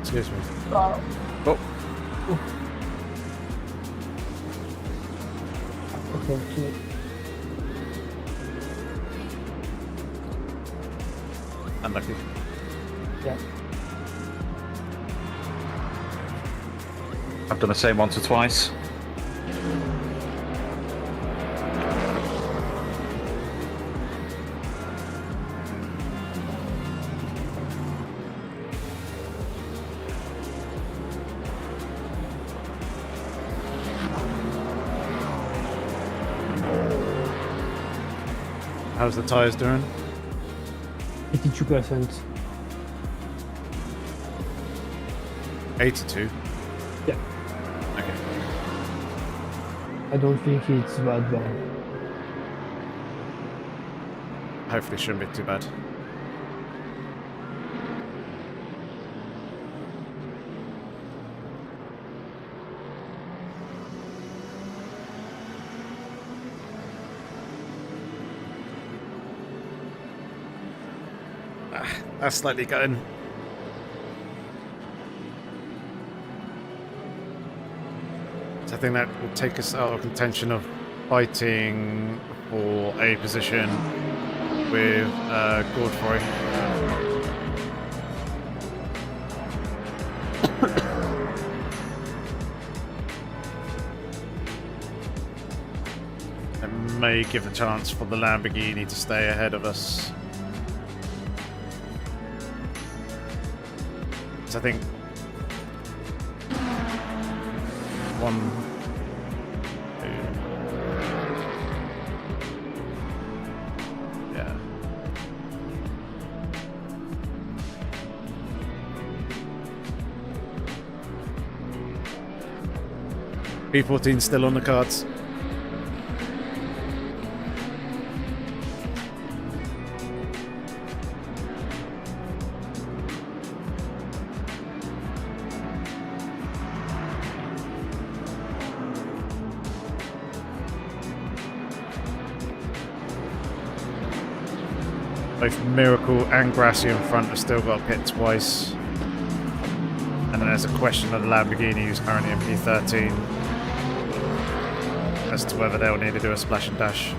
Excuse me. Oh. Oh, Okay, so unlucky. yeah. I've done the same once or twice. How's the tyres doing? 82%. 82. Yeah. Okay. I don't think it's that bad. Hopefully shouldn't be too bad. That's slightly gutting. So I think that will take us out of contention of fighting for a position with Godfrey. It may give a chance for the Lamborghini to stay ahead of us. So I think one, two, yeah. P14 still on the cards. Both Miracle and Grassy in front have still got a pit twice. And then there's a question of the Lamborghini, who's currently in P13, as to whether they'll need to do a splash and dash.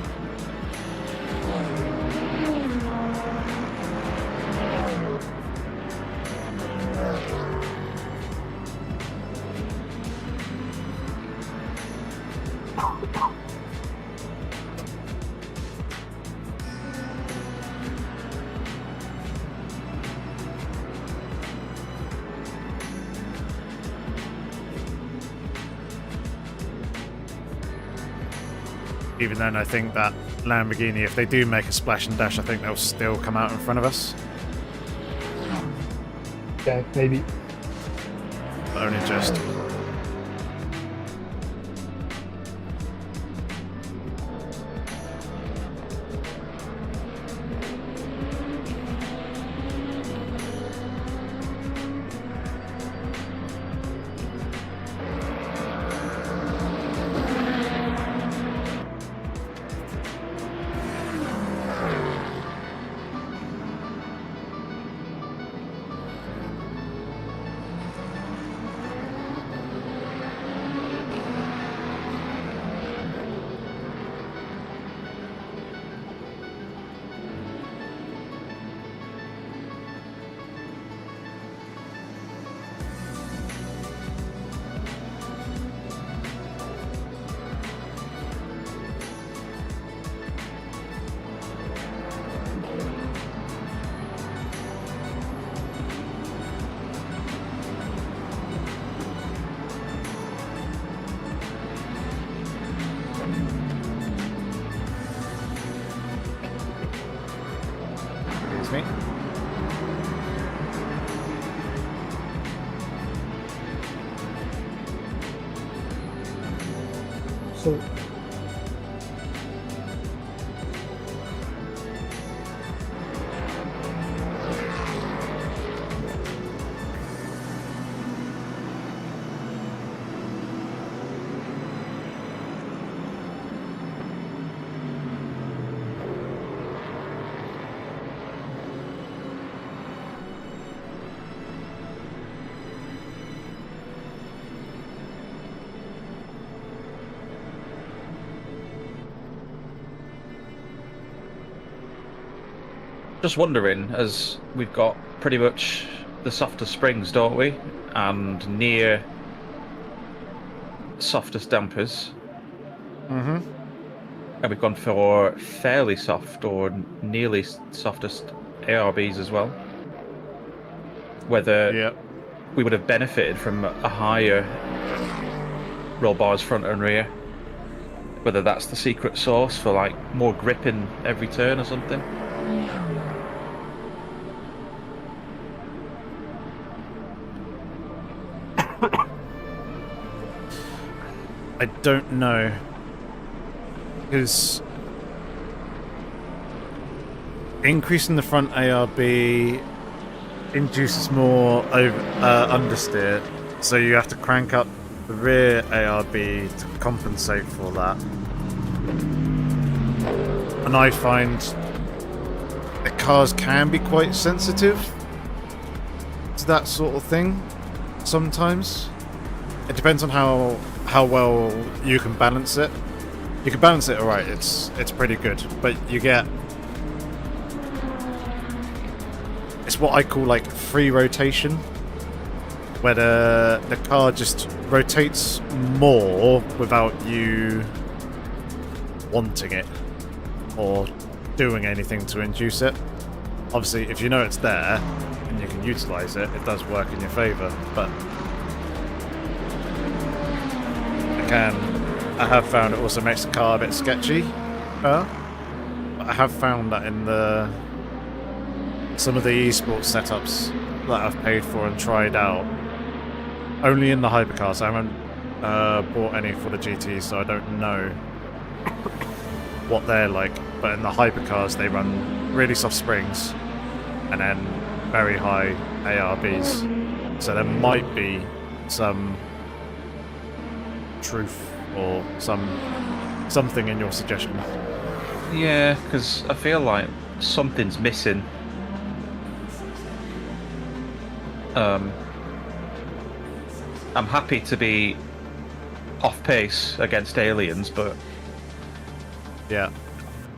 Even then, I think that Lamborghini, if they do make a splash and dash, I think they'll still come out in front of us. Yeah, maybe. But only just. Me. So Just wondering, as we've got pretty much the softer springs, don't we? And near softest dampers. Mm-hmm. And we've gone for fairly soft or nearly softest ARBs as well. Whether we would have benefited from a higher roll bars front and rear. Whether that's the secret sauce for like more grip in every turn or something. I don't know, because increasing the front ARB induces more understeer, so you have to crank up the rear ARB to compensate for that. And I find the cars can be quite sensitive to that sort of thing sometimes. It depends on how well you can balance it. You can balance it alright, it's pretty good, but you get, it's what I call like free rotation, where the car just rotates more without you wanting it or doing anything to induce it. Obviously, if you know it's there and you can utilize it, it does work in your favour, but I have found it also makes the car a bit sketchy. I have found that in some of the esports setups that I've paid for and tried out, only in the hypercars. I haven't bought any for the GT, so I don't know what they're like. But in the hypercars, they run really soft springs and then very high ARBs. So there might be some truth or something in your suggestion. Yeah, because I feel like something's missing. I'm happy to be off pace against aliens, but Yeah.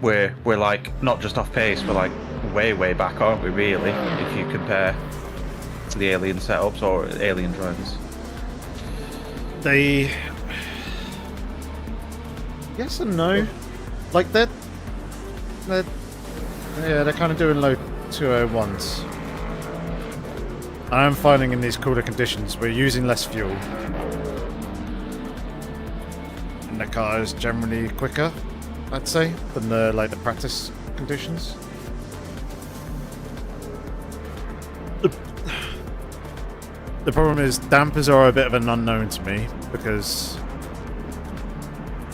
we're like not just off pace, we're like way back, aren't we? Really, if you compare to the alien setups or alien drivers. They... Yes and no. Like, they're kind of doing low 201s. I am finding in these cooler conditions we're using less fuel. And the car is generally quicker, I'd say, than the practice conditions. The problem is dampers are a bit of an unknown to me because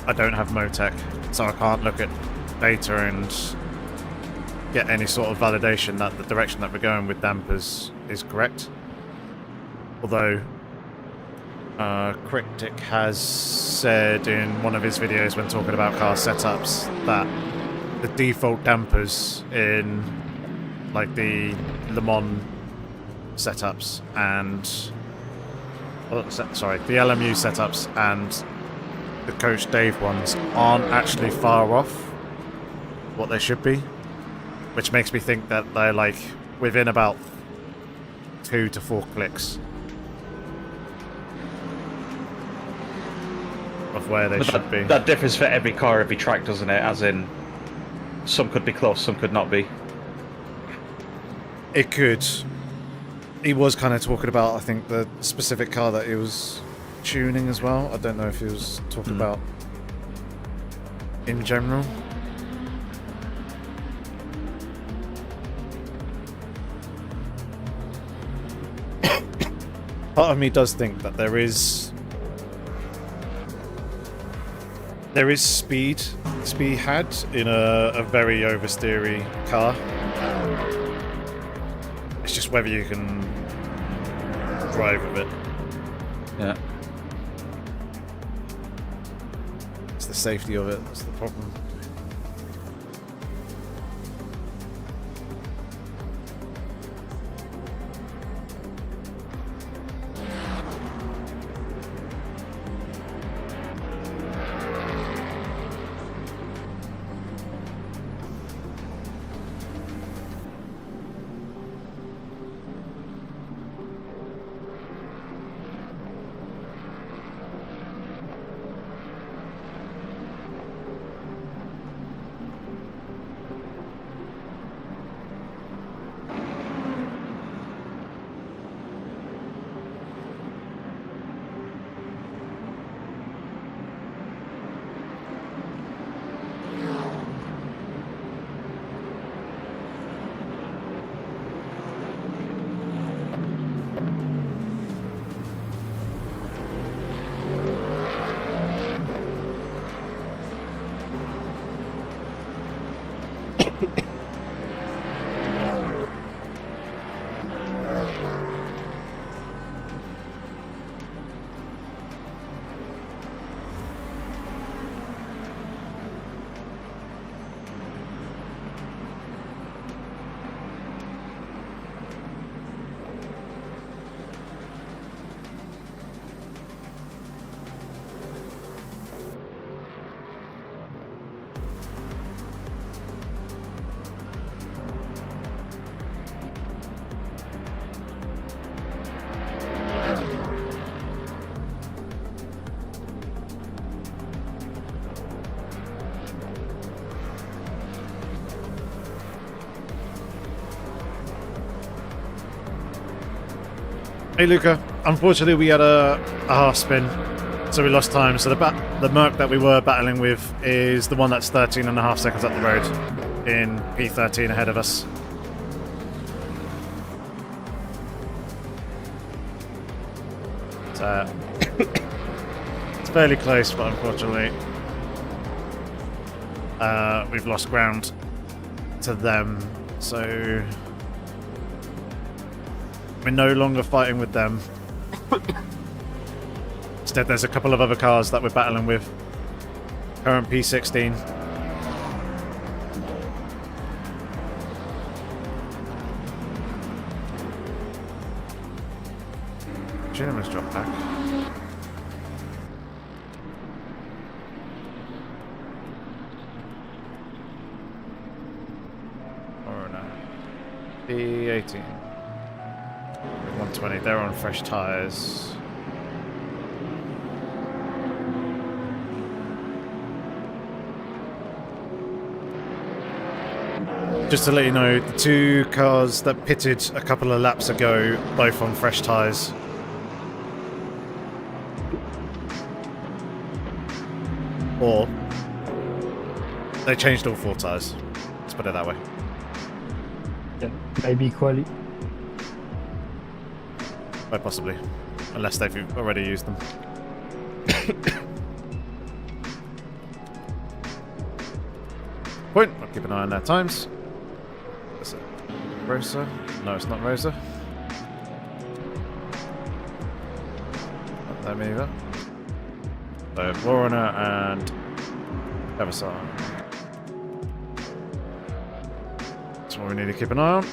I don't have Motec, so I can't look at data and get any sort of validation that the direction that we're going with dampers is correct. Although Cryptic has said in one of his videos when talking about car setups that the default dampers in like the Le Mans setups and the LMU setups and the Coach Dave ones aren't actually far off what they should be, which makes me think that they're like within about 2 to 4 clicks of where they should be. That differs for every car, every track, doesn't it? As in, some could be close, some could not be. It could. He was kind of talking about, I think, the specific car that he was tuning as well. I don't know if he was talking about in general. Part of me does think that there is speed to be had in a very oversteery car. It's just whether you can drive with it. Yeah. It's the safety of it that's the problem. Hey Luca, unfortunately we had a half spin, so we lost time. So the Merc that we were battling with is the one that's 13.5 seconds up the road in P13 ahead of us. So it's fairly close, but unfortunately we've lost ground to them. So we're no longer fighting with them. Instead, there's a couple of other cars that we're battling with. Current P16. Gentleman's drop back. Or no. The 120, they're on fresh tyres. Just to let you know, the two cars that pitted a couple of laps ago, both on fresh tyres. Or they changed all 4 tyres. Let's put it that way. Yeah, maybe quali. Quite possibly. Unless they've already used them. Point. I'll keep an eye on their times. Is it Rosa? No, it's not Rosa. Not them either. So, Warner and Eversar. That's what we need to keep an eye on.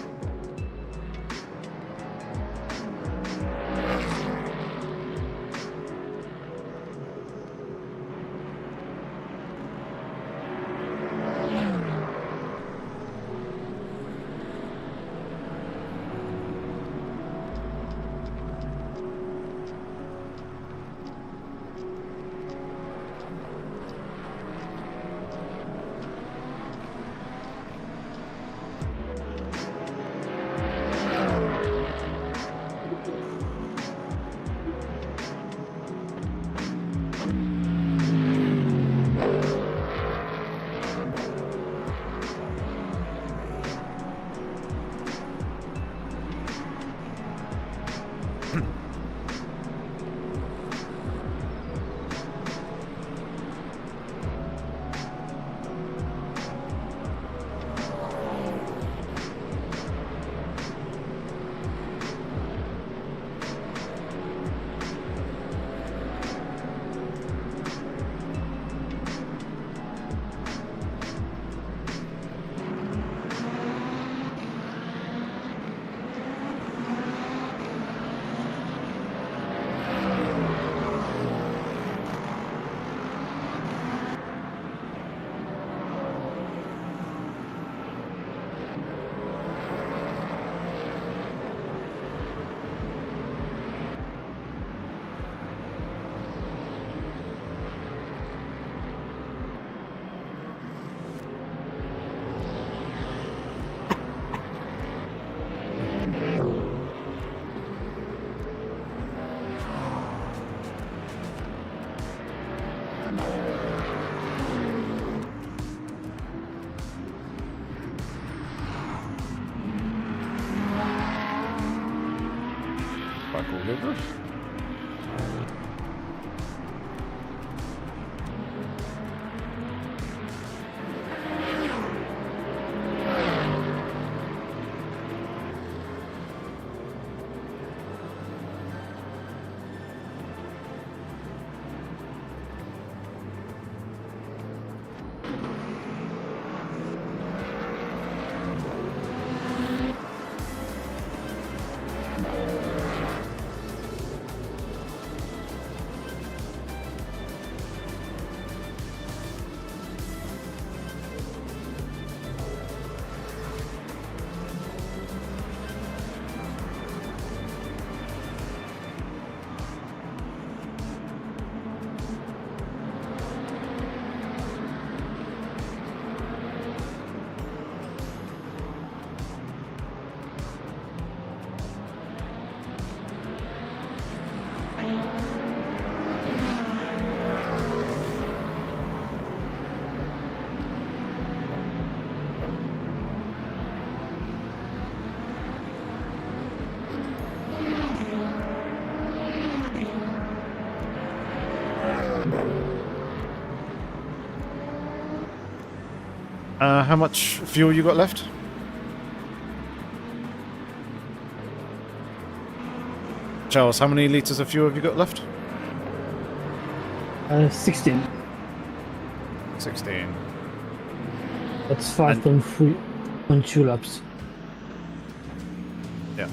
Wheelbase. How much fuel you got left? Charles, how many litres of fuel have you got left? 16. 16. That's 5.3.2 laps. Yeah.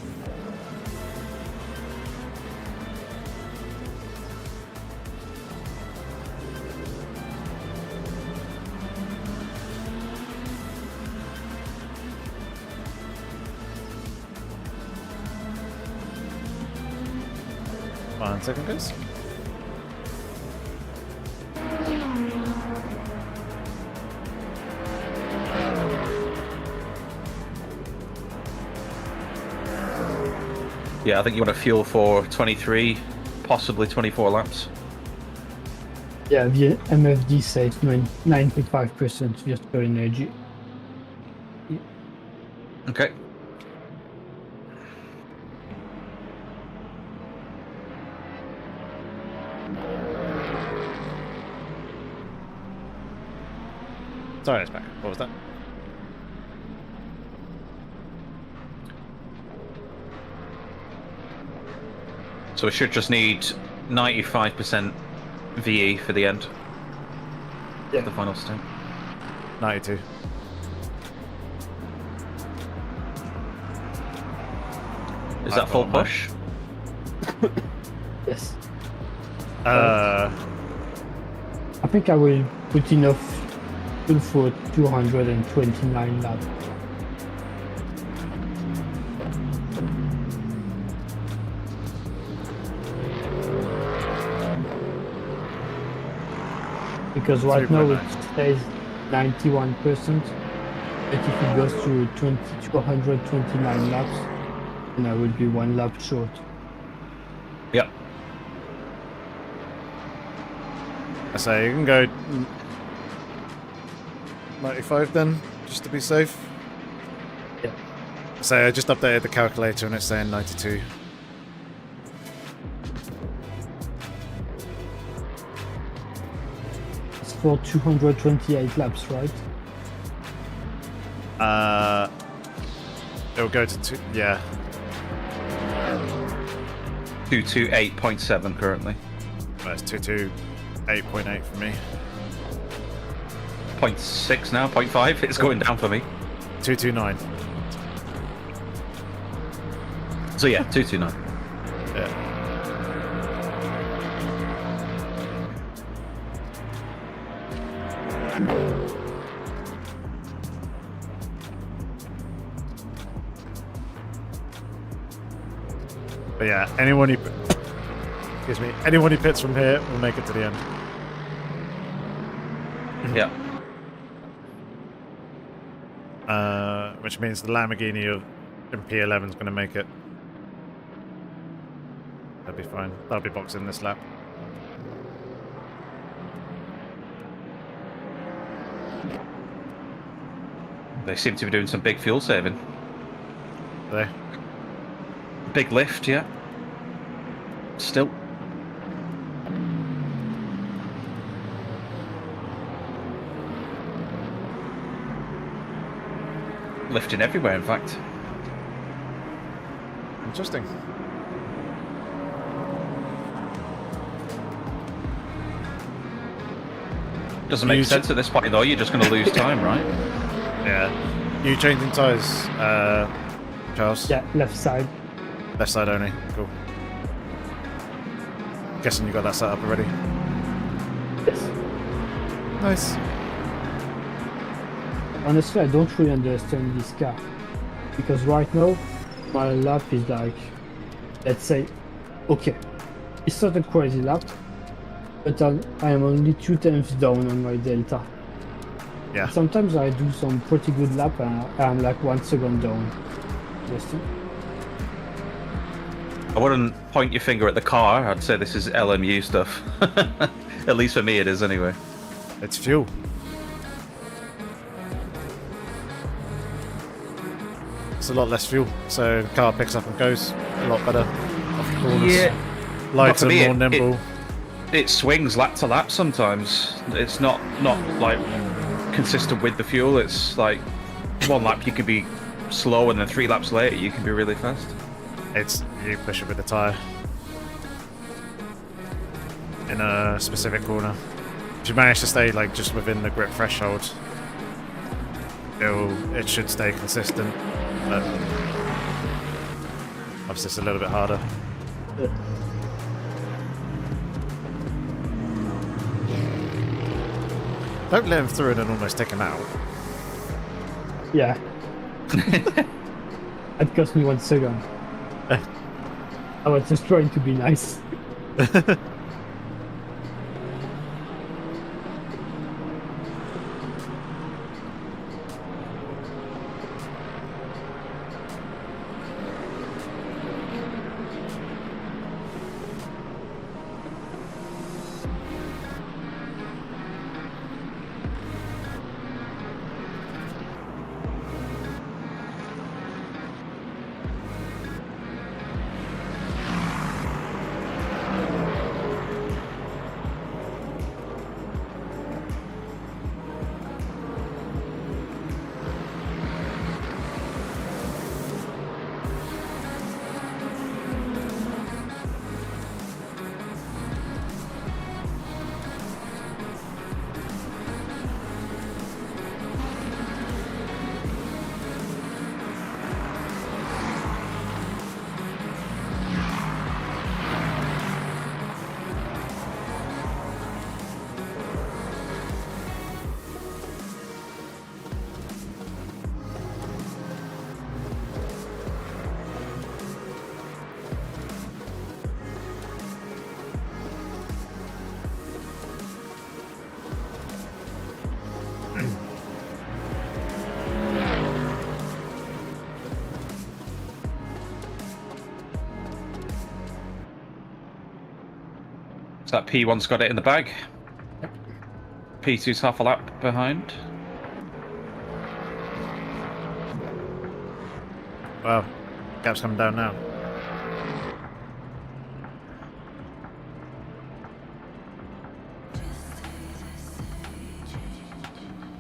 1 second, guys. Yeah, I think you want to fuel for 23, possibly 24 laps. Yeah, the MFD says 95% vehicle energy. Okay. Sorry, it's back. What was that? So we should just need 95% VE for the end. Yeah. The final stint. 92. Is that full push? Yes. Uh, I think I will put enough fuel for 229 laps. Because right now it says 91%, but if it goes to 229 laps, then I will be 1 lap short. Yep. I say you can go 95 then, just to be safe. Yeah. So I just updated the calculator and it's saying 92. It's for 228 laps, right? It'll go to 2, yeah. 228.7 currently. Well, it's 228.8 for me. 0.6 now, 0.5. It's going down for me. 229. So yeah, 229. Yeah. But yeah, anyone who pits from here will make it to the end. Yeah. Which means the Lamborghini in P11 is going to make it. That'll be fine. That'll be boxed in this lap. They seem to be doing some big fuel saving. There. Big lift, yeah. Still. Lifting everywhere, in fact. Interesting. Doesn't make sense at this point, though. You're just going to lose time, right? Yeah. You changing tyres, Charles? Yeah, left side. Left side only. Cool. Guessing you got that set up already. Yes. Nice. Honestly, I don't really understand this car. Because right now, my lap is like, let's say, okay, it's not a crazy lap, but I am only 2 tenths down on my delta. Yeah. Sometimes I do some pretty good lap and I'm like 1 second down. Just I wouldn't point your finger at the car. I'd say this is LMU stuff. At least for me it is, anyway. It's fuel. It's a lot less fuel, so the car picks up and goes a lot better off the corners. Yeah. Lighter, me, more nimble. It swings lap to lap sometimes. It's not like consistent with the fuel. It's like 1 lap you can be slow and then 3 laps later you can be really fast. It's you push it with the tyre in a specific corner. If you manage to stay like just within the grip threshold, it should stay consistent. But obviously it's a little bit harder. Don't let him through it and almost take him out. yeah. It cost me 1 second. I was just trying to be nice. So that P1's got it in the bag. P2's half a lap behind. Wow, gap's coming down now.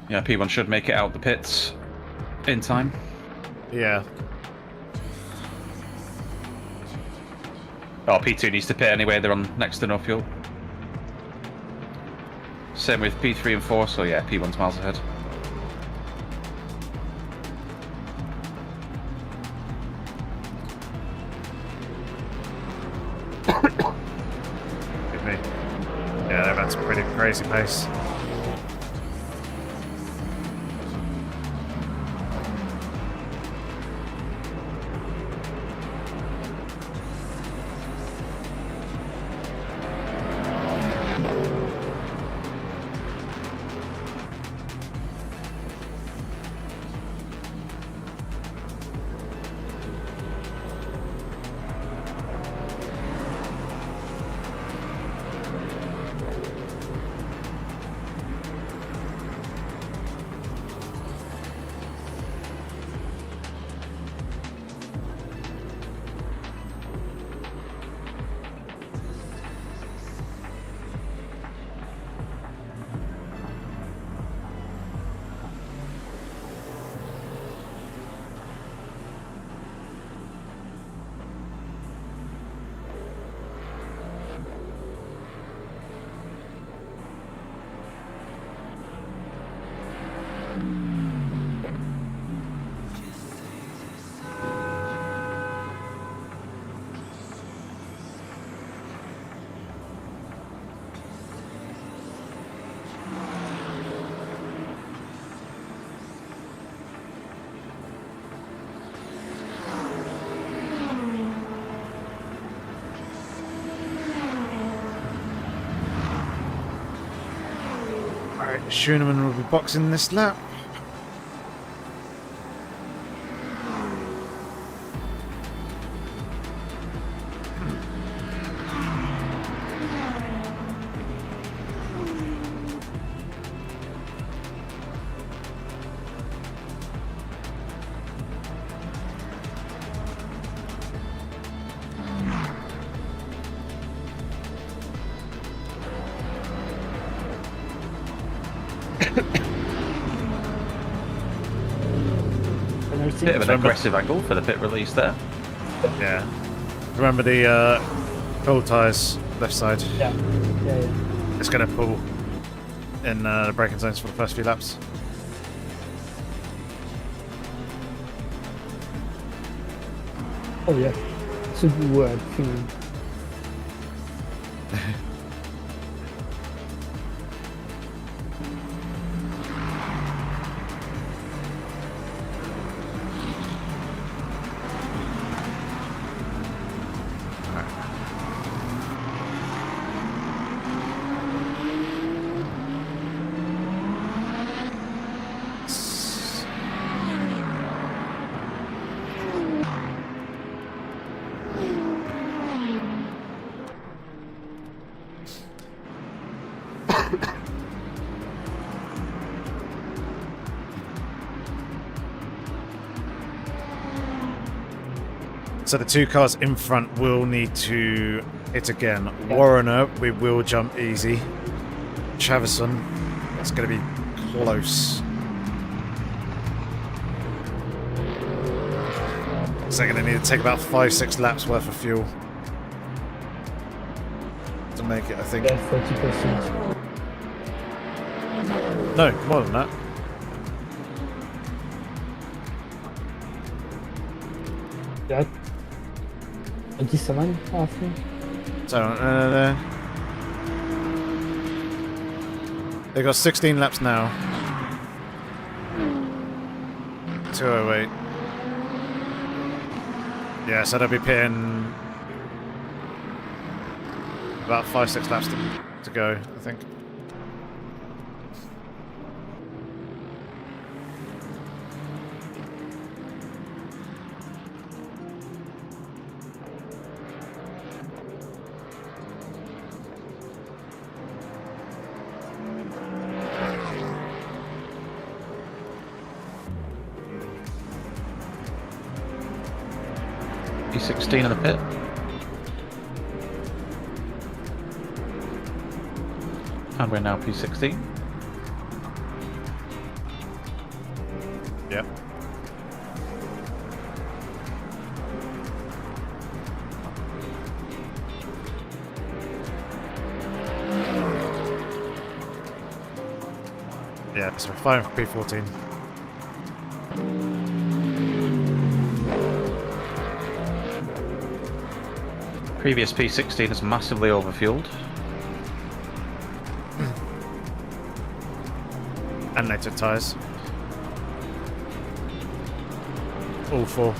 Yeah, P1 should make it out the pits in time. Yeah. Oh, P2 needs to pit anyway, they're on next to no fuel. Same with P3 and 4, so yeah, P1's miles ahead. Give me. Yeah, that's a pretty crazy pace. Schooneman will be boxing this lap. Bit of an aggressive angle for the pit release there. Yeah. Remember the cold tyres left side? Yeah. It's going to pull in the braking zones for the first few laps. Oh yeah, it's a good word feeling. So the 2 cars in front will need to hit again. Yeah. Warrener, we will jump easy. Chavison, it's going to be close. So they're going to need to take about 5-6 laps worth of fuel to make it, I think. Yeah, 30%. No, more than that. Yeah. 27, I think. So, they've got 16 laps now. 208. Yeah, so they'll be pitting about 5-6 laps to go, I think. P16 in the pit. And we're now P16. Yep. Yeah, so we're firing for P14. Previous P16 is massively overfueled. And they took tyres. All 4.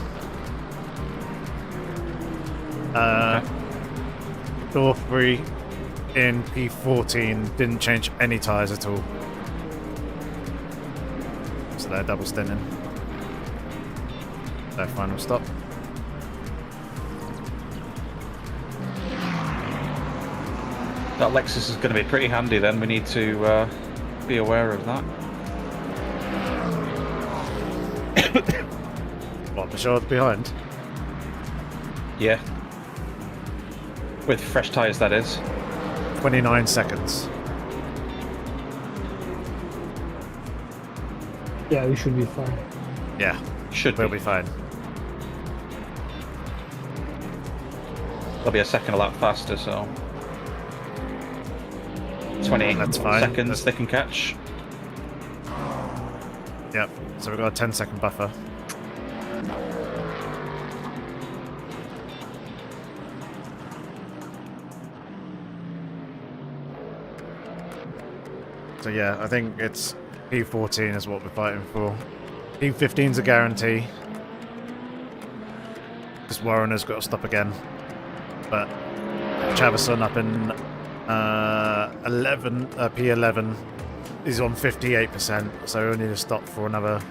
Door 3 in P14 didn't change any tyres at all. So they're double stinting. Their final stop. That Lexus is going to be pretty handy then. We need to be aware of that. What, Michelle behind? Yeah. With fresh tyres, that is. 29 seconds. Yeah, we should be fine. Yeah, Should we'll be. be fine. They'll be a second a lap faster, so 28 That's fine. seconds they can catch. Yep, so we've got a 10-second buffer. So yeah, I think it's P14 is what we're fighting for. P15's a guarantee. Because Warrener's got to stop again. But Chavison up in P11 is on 58%, so we'll need to stop for another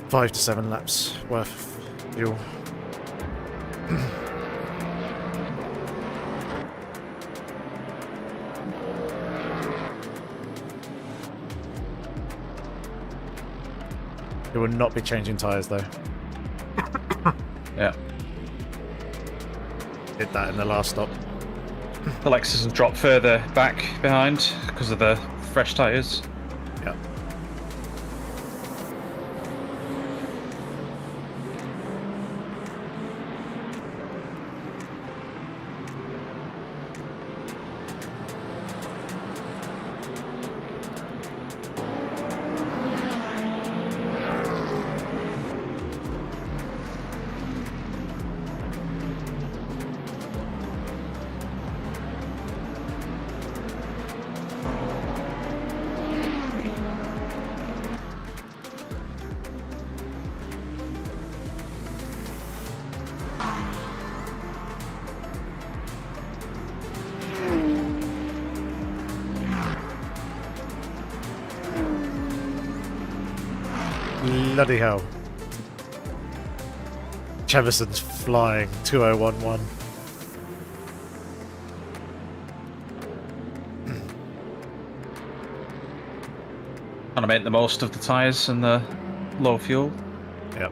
5 to 7 laps worth of fuel. It will not be changing tyres though. Yeah. Did that in the last stop. The Lexus has dropped further back behind because of the fresh tyres. Yep. Bloody hell. Chevison's flying 2011. Trying to make the most of the tyres and the low fuel. Yep.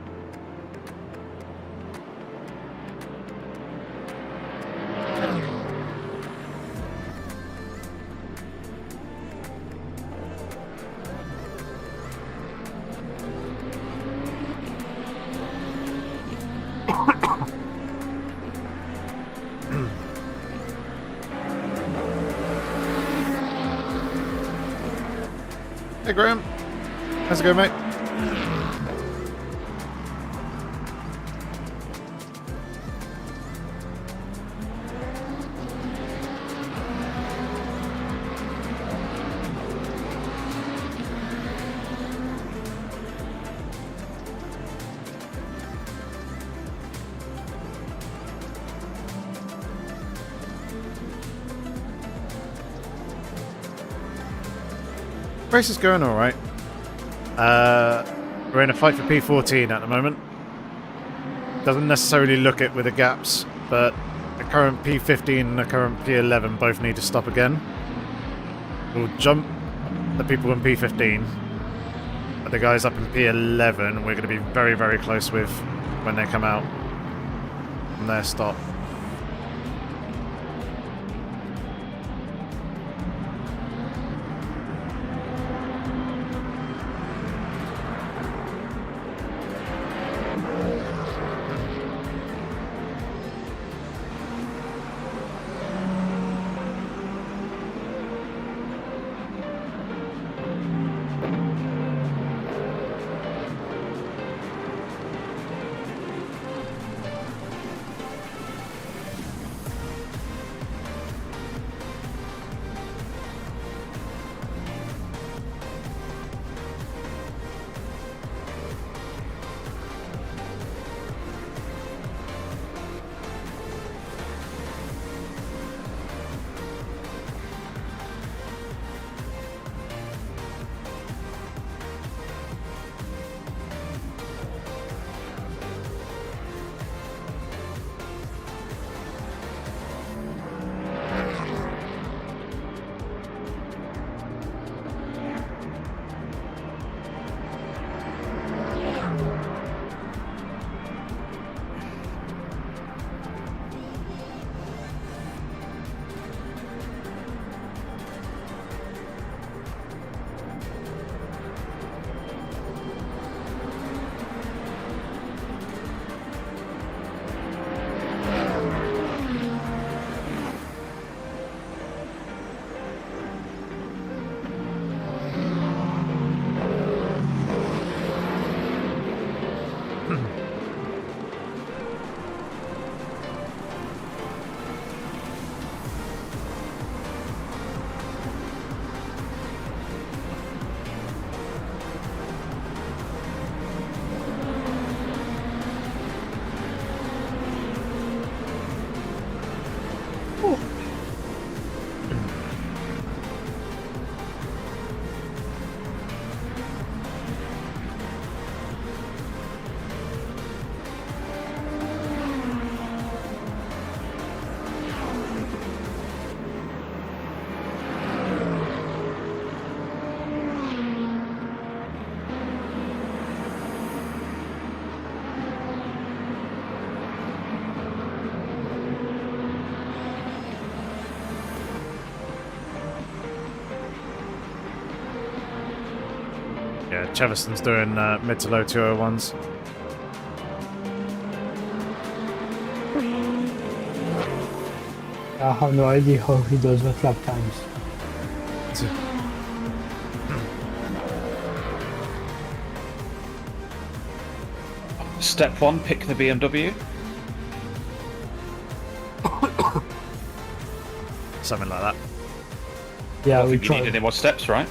Hey, Graham. How's it going, mate? Race is going alright. We're in a fight for P14 at the moment. Doesn't necessarily look it with the gaps, but the current P15 and the current P11 both need to stop again. We'll jump the people in P15, but the guys up in P11 we're going to be very, very close with when they come out from their stop. Yeah, Cheverson's doing mid to low 201s. I have no idea how he does the lap times. Step 1, pick the BMW. Something like that. Yeah, I we think you try. need any more steps, right?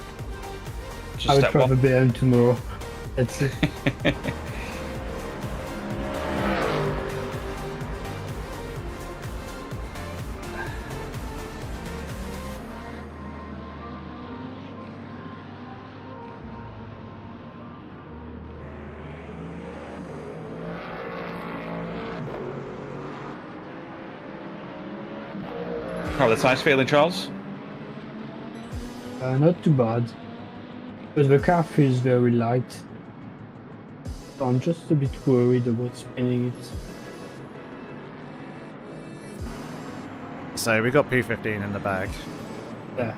Just I will step try 1. the BM tomorrow. That's it. How are the tyres feeling, Charles? Not too bad. But the car feels very light. So I'm just a bit worried about spinning it. So we got P15 in the bag. Yeah.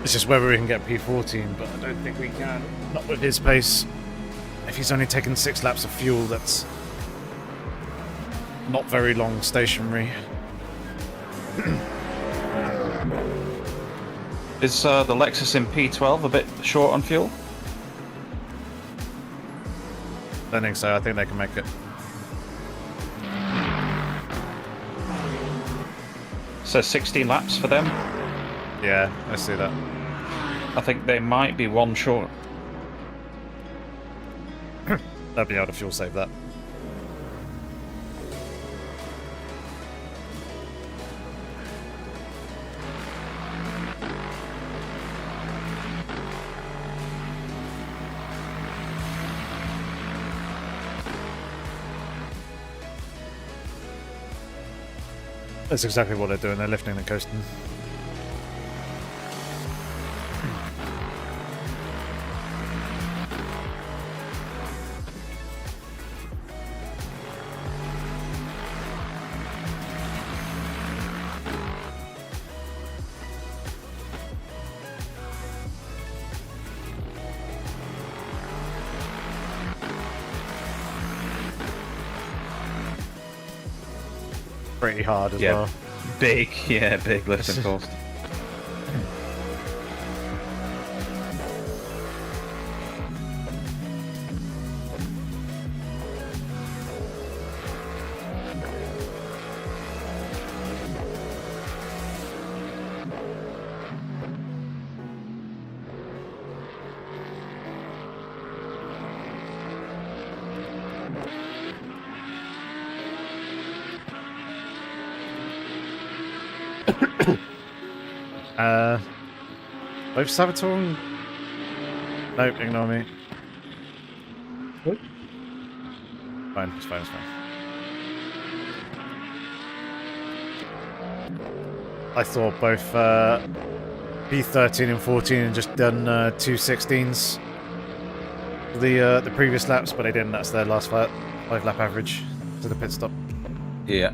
It's just whether we can get P14, but I don't think we can. Not with his pace. If he's only taken 6 laps of fuel, that's not very long stationary. Is the Lexus in P12 a bit short on fuel? Don't think so. I think they can make it. So 16 laps for them. Yeah, I see that. I think they might be 1 short. They'll be able to fuel save that. That's exactly what they're doing. They're lifting and coasting. Pretty hard as well. Big lifting cost. Both Saboteur and... Nope, ignore me. What? Fine, it's fine, it's fine. I thought both P13 and 14 had just done 2 16s the previous laps, but they didn't. That's their last 5 lap average to the pit stop. Yeah.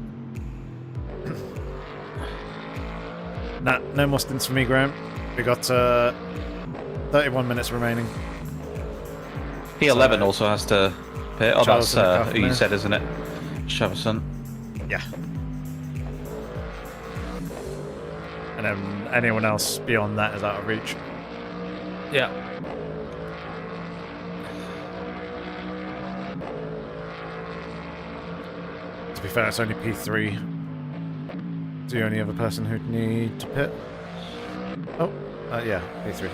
Nah, no more stints for me, Graham. We got 31 minutes remaining. P11 also has to pit. Oh, Charles that's who you said, isn't it? Shavison. Yeah. And then anyone else beyond that is out of reach. Yeah. To be fair, it's only P3. It's the only other person who'd need to pit. Oh, yeah, P3.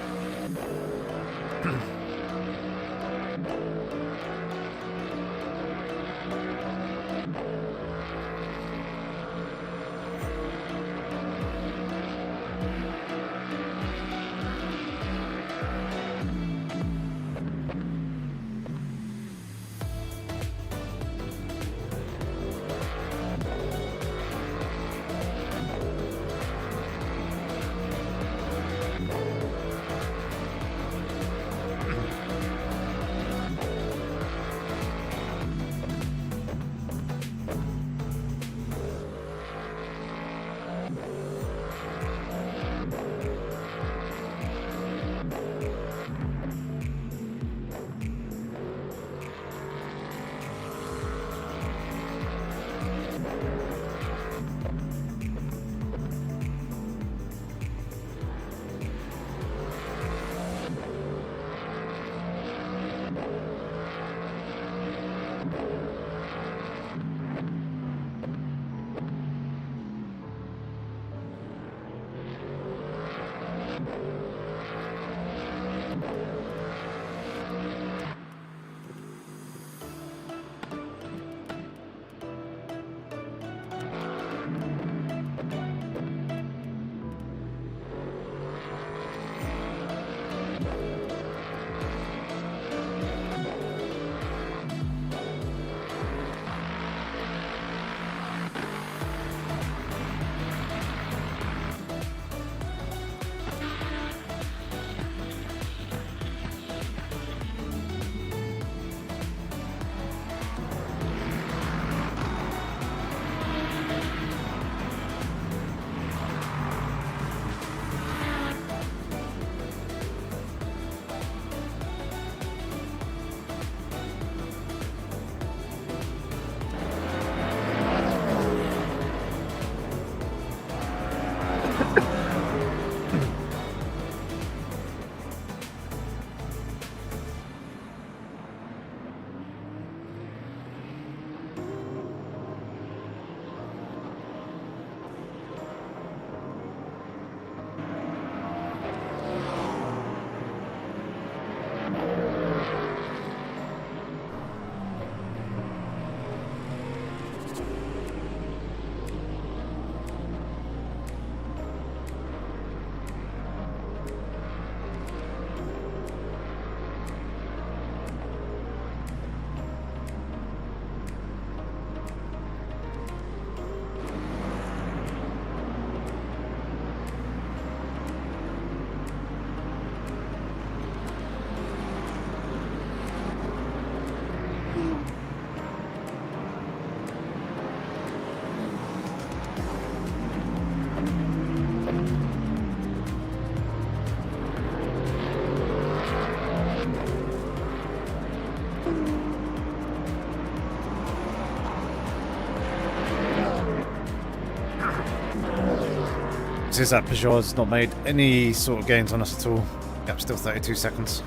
Since that Peugeot's not made any sort of gains on us at all. Yep, still 32 seconds.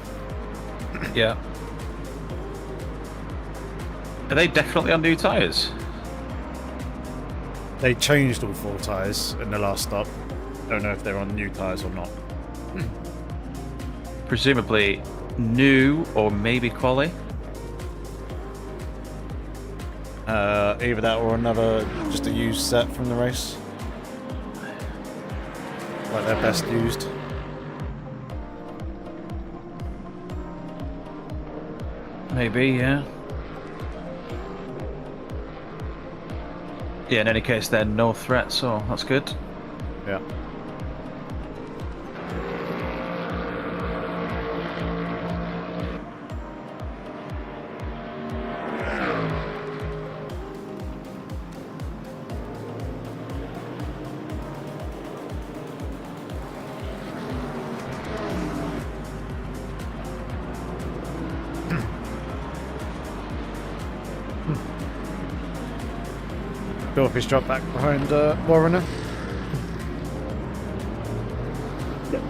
Yeah. Are they definitely on new tyres? They changed all 4 tyres in the last stop. Don't know if they're on new tyres or not. Presumably new or maybe quali. Either that or another, just a used set from the race. Like their best used. Maybe, yeah. Yeah, in any case, they're no threat, so that's good. Yeah. Yorkie's dropped back behind Warrener. Yep.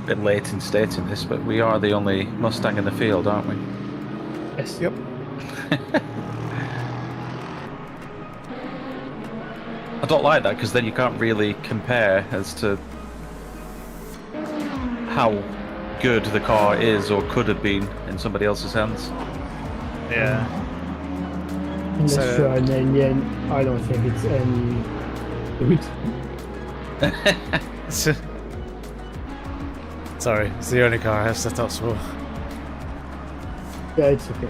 Bit late in stating this, but we are the only Mustang in the field, aren't we? Yes. Yep. I don't like that because then you can't really compare as to how good the car is or could have been in somebody else's hands. Yeah. Unless So- you're an alien, I don't think it's any good. Sorry, it's the only car I have setups for. Yeah, it's okay.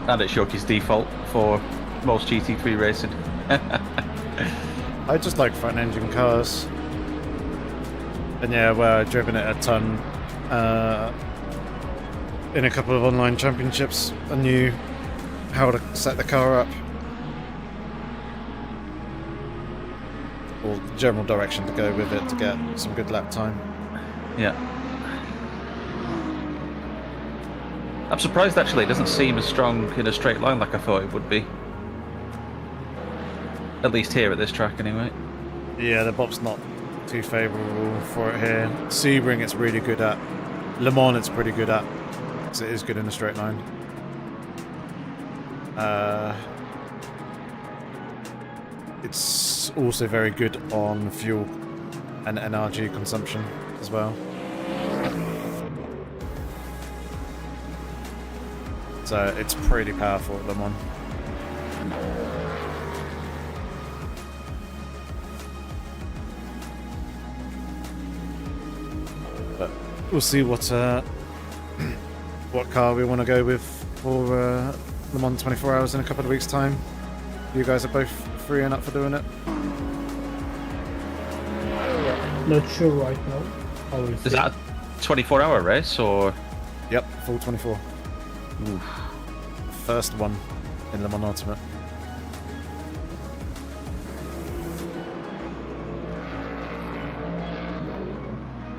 And it's Yorkie's default for most GT3 racing. I just like front engine cars. And yeah, where I've driven it a ton in a couple of online championships, I knew how to set the car up. Or the general direction to go with it to get some good lap time. Yeah. I'm surprised actually it doesn't seem as strong in a straight line like I thought it would be. At least here at this track anyway. Yeah, the bob's not too favourable for it here. Sebring it's really good at. Le Mans it's pretty good at. So it is good in a straight line. It's also very good on fuel and NRG consumption as well. So it's pretty powerful at Le Mans. But we'll see what car we want to go with for Le Mans 24 hours in a couple of weeks' time. You guys are both free and up for doing it? Not sure right now. I will see. 24-hour race, or? Yep, full 24. Oof. First one in Le Mans Ultimate.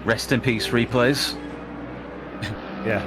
Rest in peace, replays. Yeah.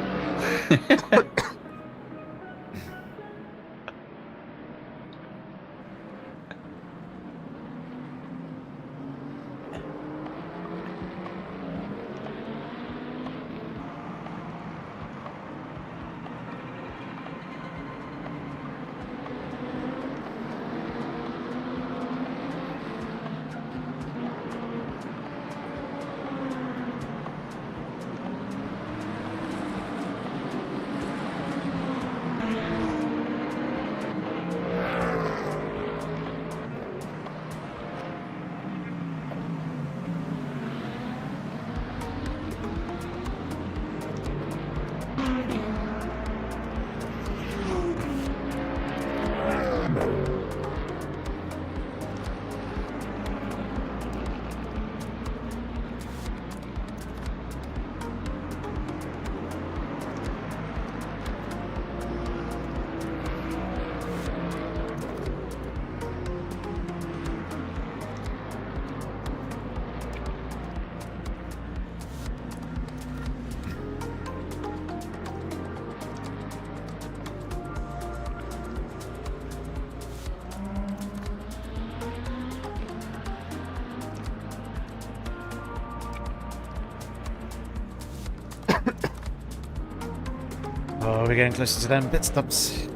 Oh, we're getting closer to them pit stops.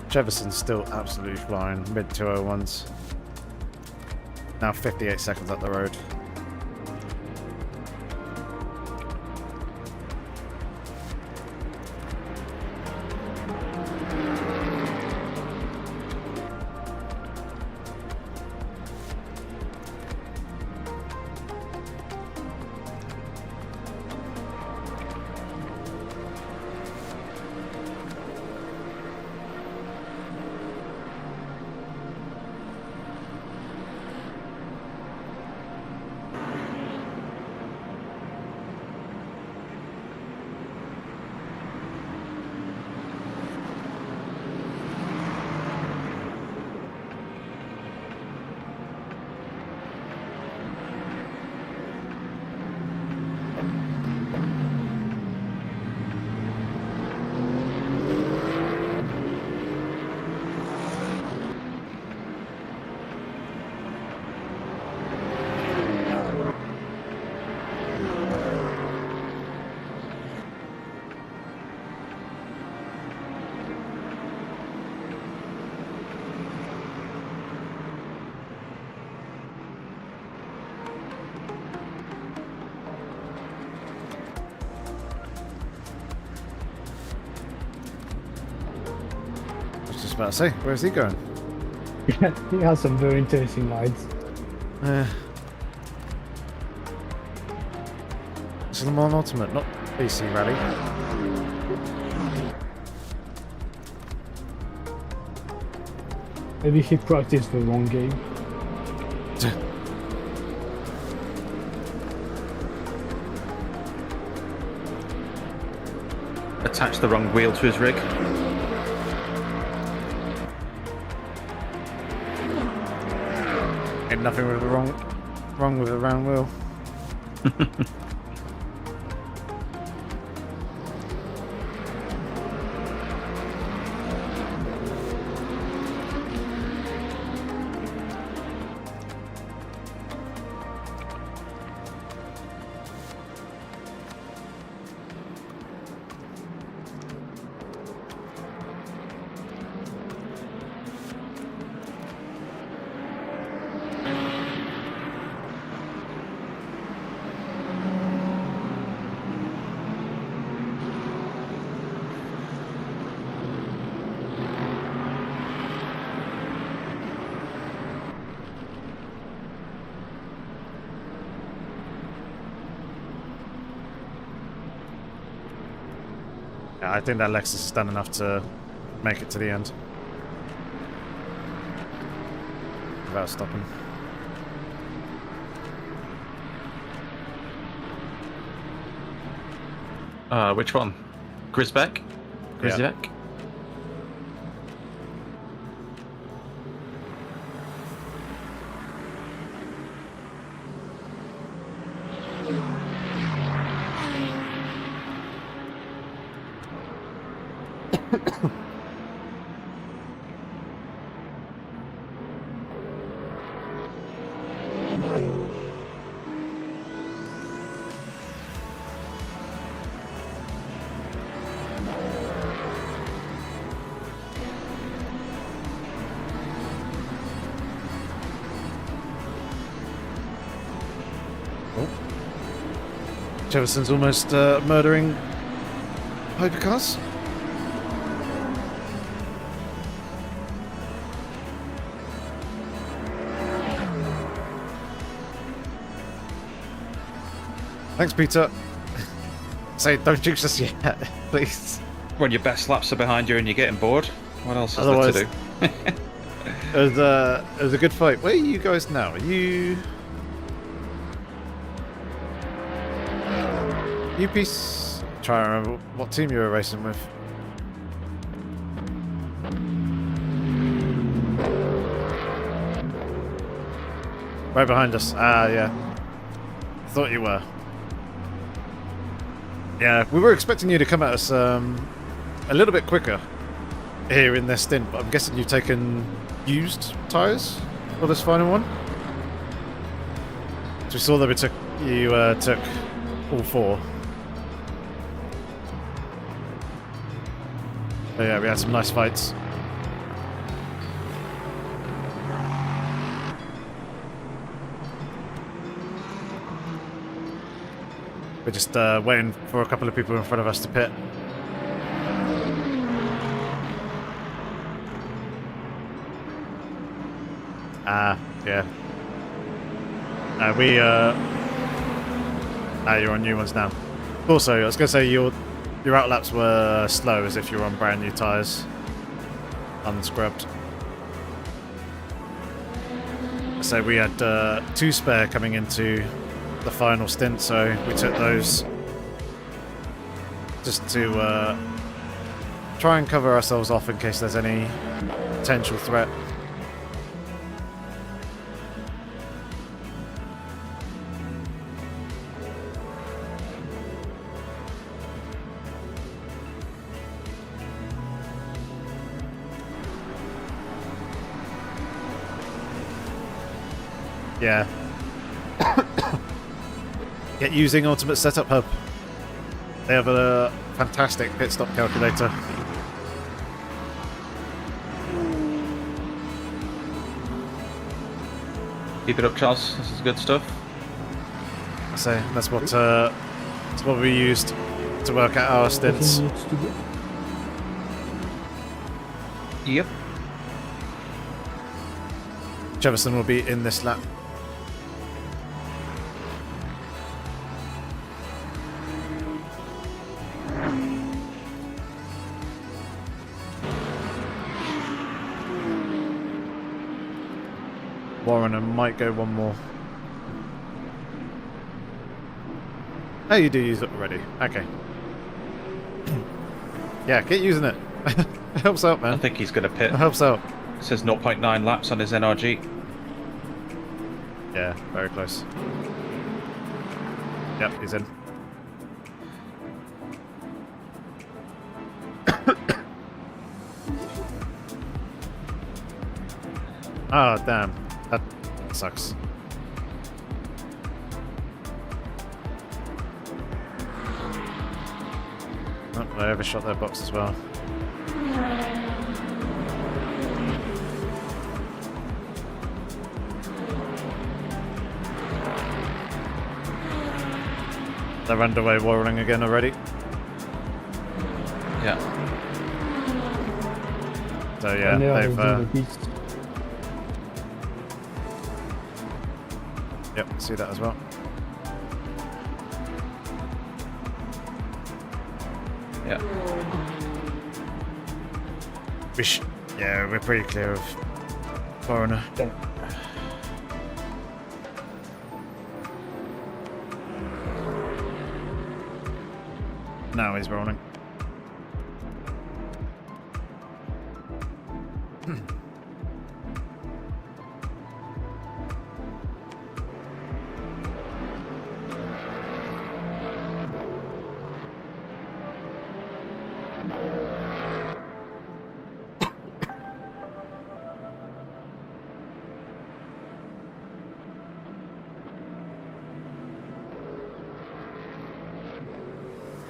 Jefferson's still absolutely flying, mid 201s. Now 58 seconds up the road. I was just about to say, where's he going? Yeah, he has some very interesting rides. It's Le Mans Ultimate, not BC Rally. Maybe he practiced the wrong game. Attached the wrong wheel to his rig. Ain't nothing with the wrong with the round wheel. Yeah, I think that Lexus has done enough to make it to the end. Without stopping. Which one? Grisbeck? Yeah. Grisbeck? Jefferson's almost murdering hypercars. Thanks, Peter. Say, don't jinx us yet, please. When your best laps are behind you and you're getting bored, what else is Otherwise- there to do? It was a good fight. Where are you guys now? Are you... UP's... Trying to remember what team you were racing with. Right behind us. Ah, yeah. Thought you were. Yeah, we were expecting you to come at us a little bit quicker here in this stint, but I'm guessing you've taken used tyres for this final one. So we saw that you took all 4. But yeah, we had some nice fights. We're just waiting for a couple of people in front of us to pit. Ah, yeah. You're on new ones now. Also, I was going to say your outlaps were slow, as if you were on brand new tyres, unscrubbed. So we had 2 spare coming into the final stint, so we took those just to try and cover ourselves off in case there's any potential threat. Yeah. Get using Ultimate Setup Hub. They have a fantastic pit stop calculator. Keep it up, Charles. This is good stuff. I say that's what we used to work out our stints. Yep. Jefferson will be in this lap. Warren might go one more. Oh, you do use it already. Okay. Yeah, get using it. It helps out, man. I think he's going to pit. It helps out. It says 0.9 laps on his NRG. Yeah, very close. Yep, he's in. Oh, damn. That sucks. Oh, I overshot their box as well. They're underway whirling again already. Yeah. So yeah, And they are they've... in the pits. Yep, see that as well. Yeah. Yeah, we're pretty clear of Foreigner. Okay. Now he's rolling.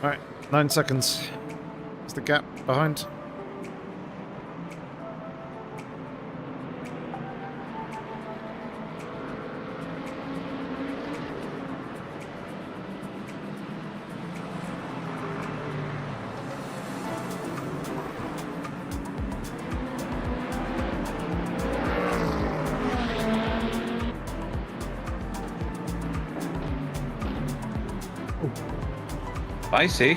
Alright, 9 seconds. Is the gap behind? Spicy.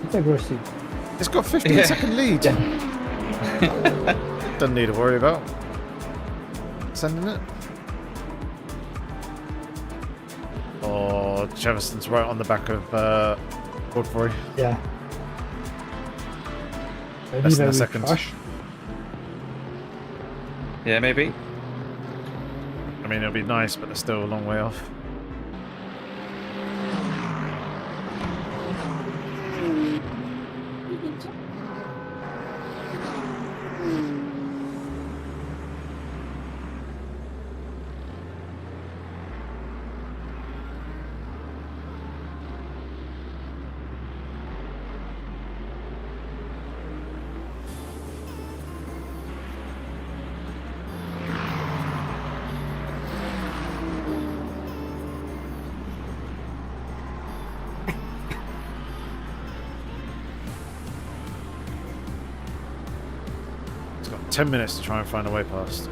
It's aggressive. It's got 15-second lead. Yeah. Doesn't need to worry about sending it. Oh, Jefferson's right on the back of Godfrey. Yeah. Maybe Less than a they will second. crash. Yeah, maybe. I mean, it'll be nice, but they're still a long way off. It's got 10 minutes to try and find a way past.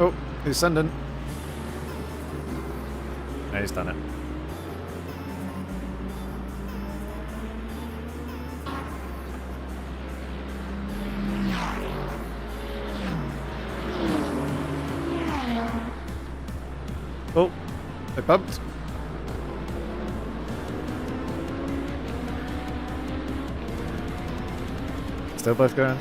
Oh, he's sending. No, he's done it. Oh, they bumped. Still both going.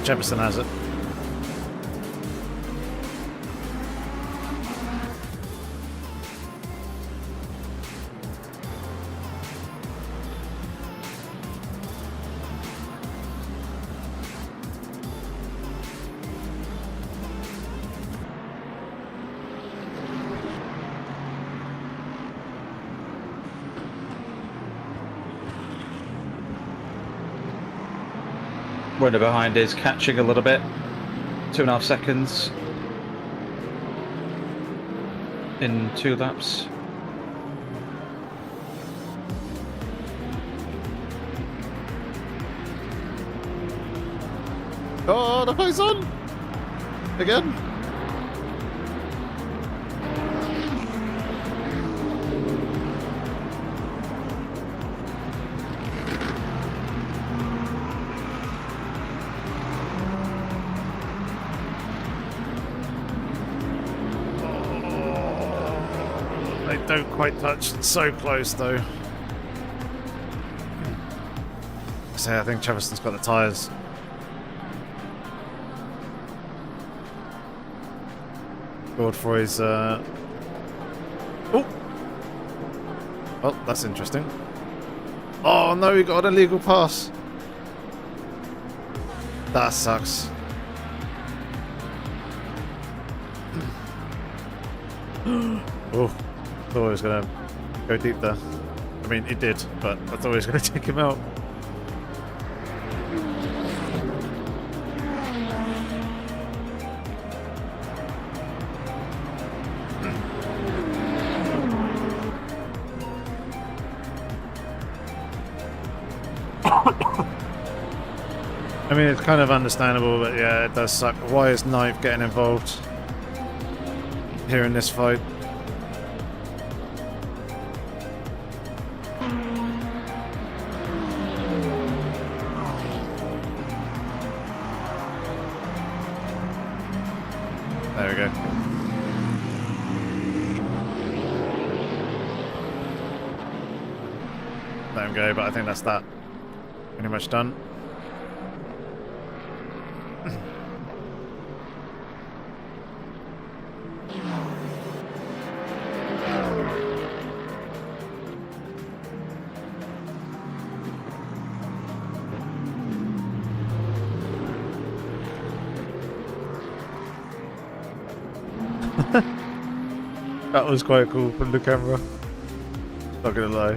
Jefferson has it. Runner behind is catching a little bit. 2.5 seconds in 2 laps. Oh, the fight's on! Again? They don't quite touch. It's so close, though. So I think Trevison's got the tyres. Godfrey's, Oh! Oh, that's interesting. Oh, no, he got an illegal pass. That sucks. Oh, I thought he was going to go deep there. I mean, he did, but I thought he was going to take him out. I mean, it's kind of understandable, but yeah, it does suck. Why is Knife getting involved here in this fight? There we go. Let him go, but I think that's that. Pretty much done. That was quite cool from the camera. Not gonna lie.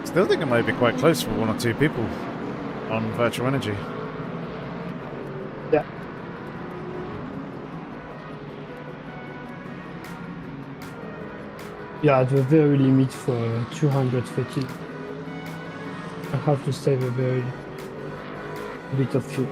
Still think it might be quite close for one or two people on virtual energy. Yeah. Yeah, at the very limit for 230. I have to save a very bit of fuel.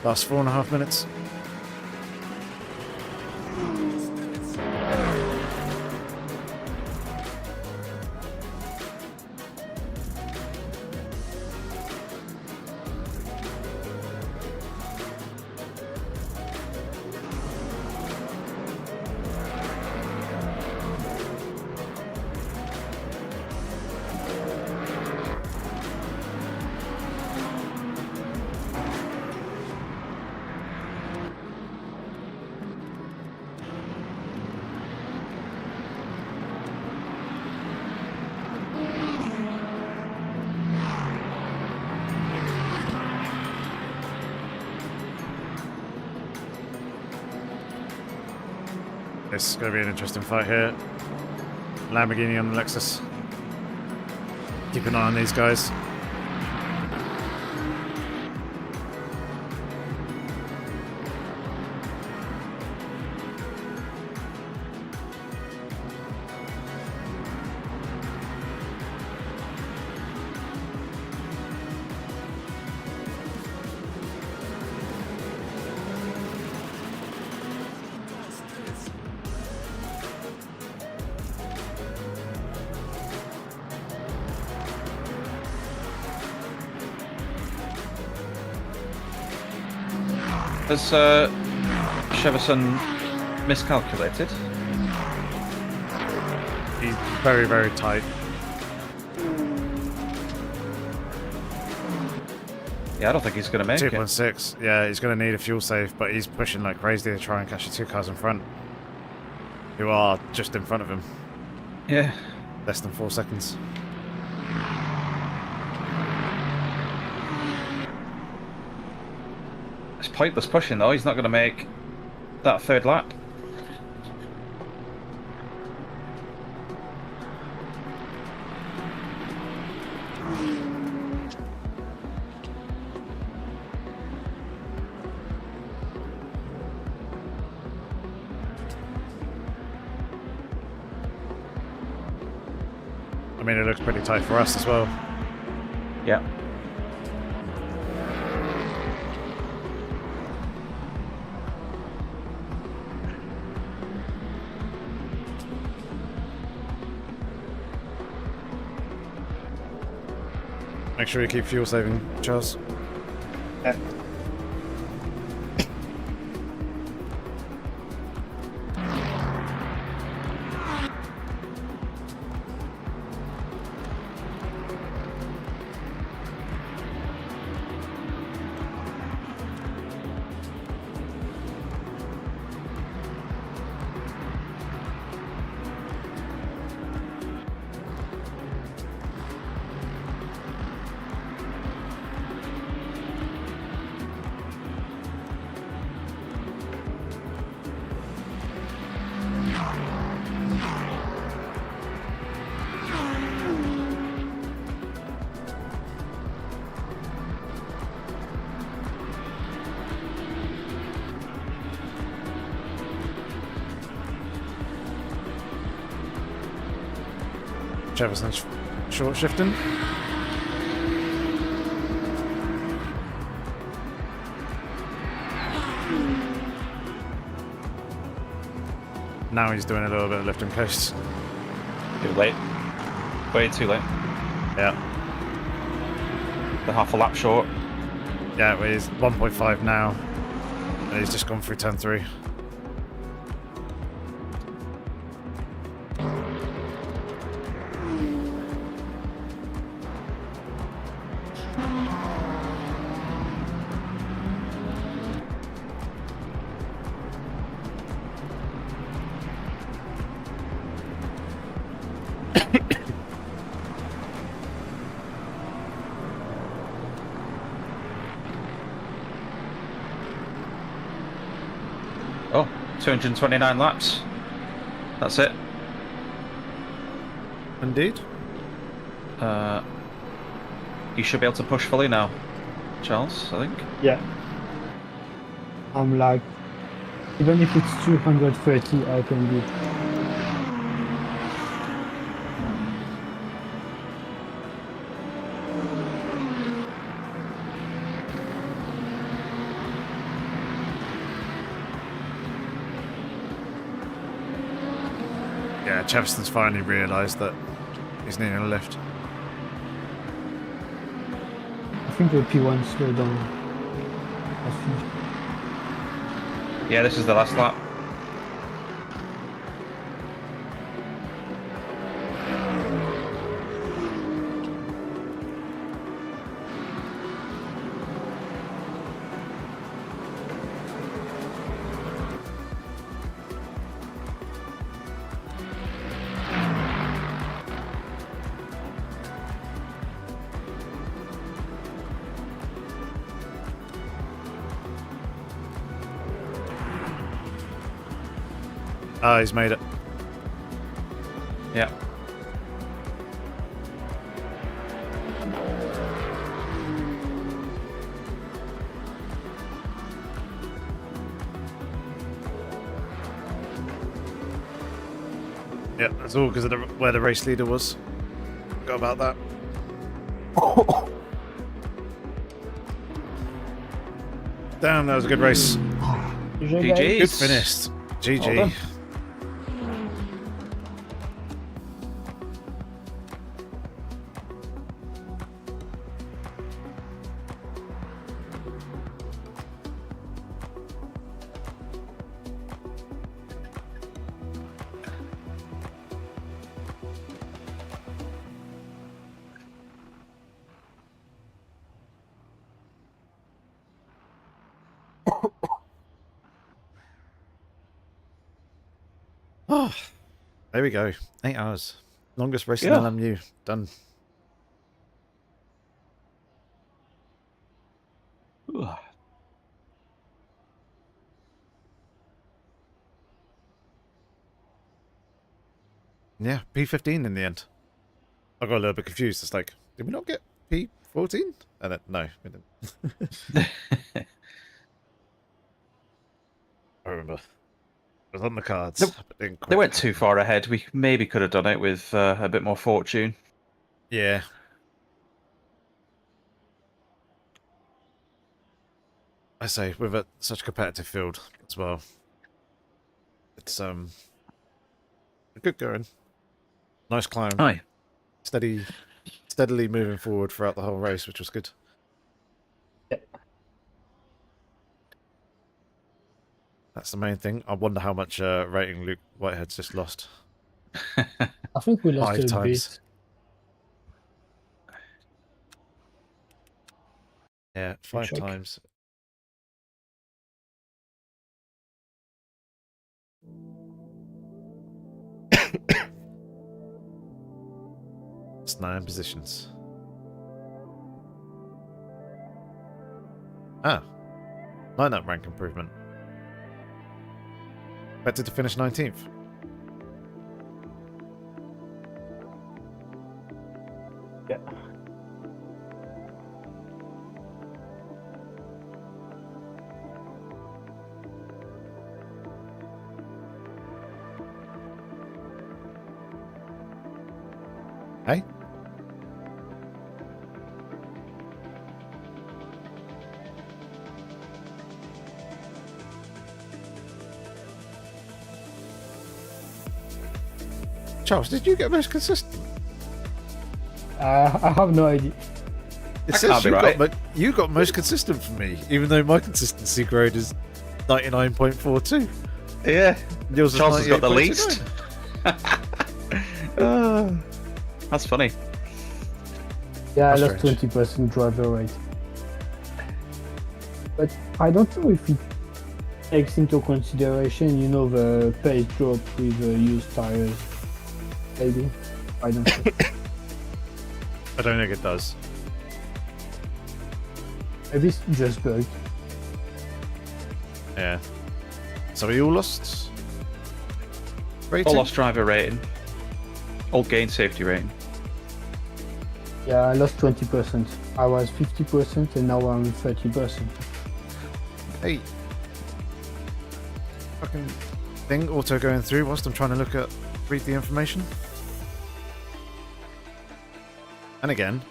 Last 4.5 minutes. This is going to be an interesting fight here. Lamborghini on the Lexus. Keep an eye on these guys. Has Chevison miscalculated? He's very, very tight. Yeah, I don't think he's going to make it. 2.6. Yeah, he's going to need a fuel save, but he's pushing like crazy to try and catch the two cars in front, who are just in front of him. Yeah. Less than 4 seconds. It's pointless pushing though. He's not going to make that third lap. I mean, it looks pretty tight for us as well. Yeah. Make sure you keep fuel saving, Charles. Yeah. Jefferson's short shifting. Now he's doing a little bit of lift and coast. Too late. Way too late. Yeah. They're half a lap short. Yeah, well, he's 1.5 now. And he's just gone through turn 3. Oh, 229 laps. That's it. Indeed. You should be able to push fully now, Charles, I think. Yeah. I'm like, even if it's 230, I can do it. Yeah, Jefferson's finally realised that he's needing a lift. I think the P1 slowed down. Yeah, this is the last lap. Ah, he's made it. Yeah. Yeah, that's all because of where the race leader was. Forgot about that. Damn, that was a good race. GG's. Good finish. GG. Well done. Oh, there we go. 8 hours. Longest race in Yeah. LMU. Done. Ugh. Yeah, P15 in the end. I got a little bit confused. It's like, did we not get P14? And then, no, we didn't. I remember. It was on the cards. Nope. But didn't They quite went happen. too far ahead. We maybe could have done it with a bit more fortune. Yeah. I say, with such a competitive field as well. It's good going. Nice climb. Aye. Steadily moving forward throughout the whole race, which was good. Yeah. That's the main thing. I wonder how much rating Luke Whitehead's just lost. I think we lost 5 a times. bit. Yeah, 5 Check. times. It's 9 positions. Ah. Lineup rank improvement. Expected to finish 19th. Yeah. Hey? Charles, did you get most consistent? I have no idea. It That says can't be right. you got most consistent for me, even though my consistency grade is 99.42. Yeah. Yours is Charles has got the 98.29. least. That's funny. Yeah, I That's lost strange. 20% driver rate. But I don't know if it takes into consideration, you know, the pace drop with used tires. Maybe. I don't know. I don't think it does. Maybe it's just bugged. Yeah. So we all lost rating? All lost driver rating. All gained safety rating. Yeah, I lost 20%. I was 50% and now I'm 30%. Hey. Fucking thing auto going through whilst I'm trying to read the information. And again.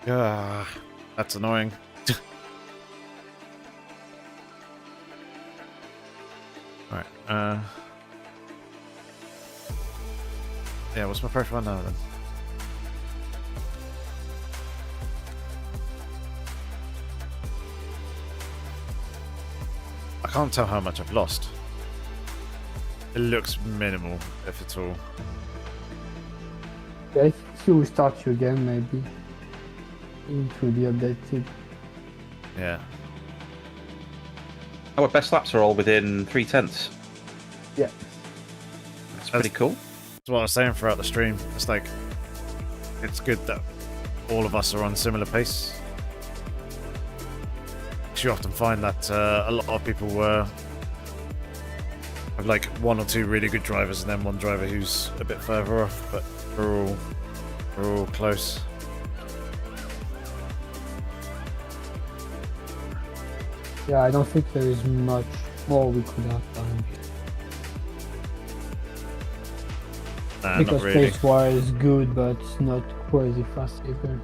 Ah, that's annoying. Alright, yeah, what's my profile now then? I can't tell how much I've lost. It looks minimal, if at all. Yeah, if you restart your game, maybe it will be updated. Yeah. Our best laps are all within 3/10. Yeah. That's pretty cool. That's what I was saying throughout the stream. It's like, it's good that all of us are on similar pace. You often find that a lot of people have like 1 or 2 really good drivers and then one driver who's a bit further off, but we're all close. Yeah, I don't think there is much more we could have done. Nah, Because not really. pace-wise good, but not crazy fast either.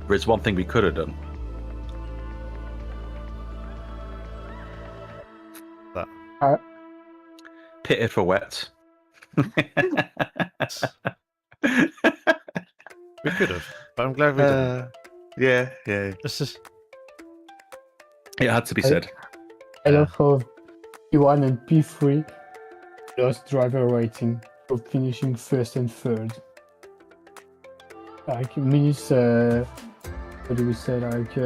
There's one thing we could have done. That. Pitted for wet. We could have, but I'm glad we didn't. Yeah. This is It had to be said. I love how P1 and P3 lost driver rating for finishing first and third. Like minutes, what do we say? Like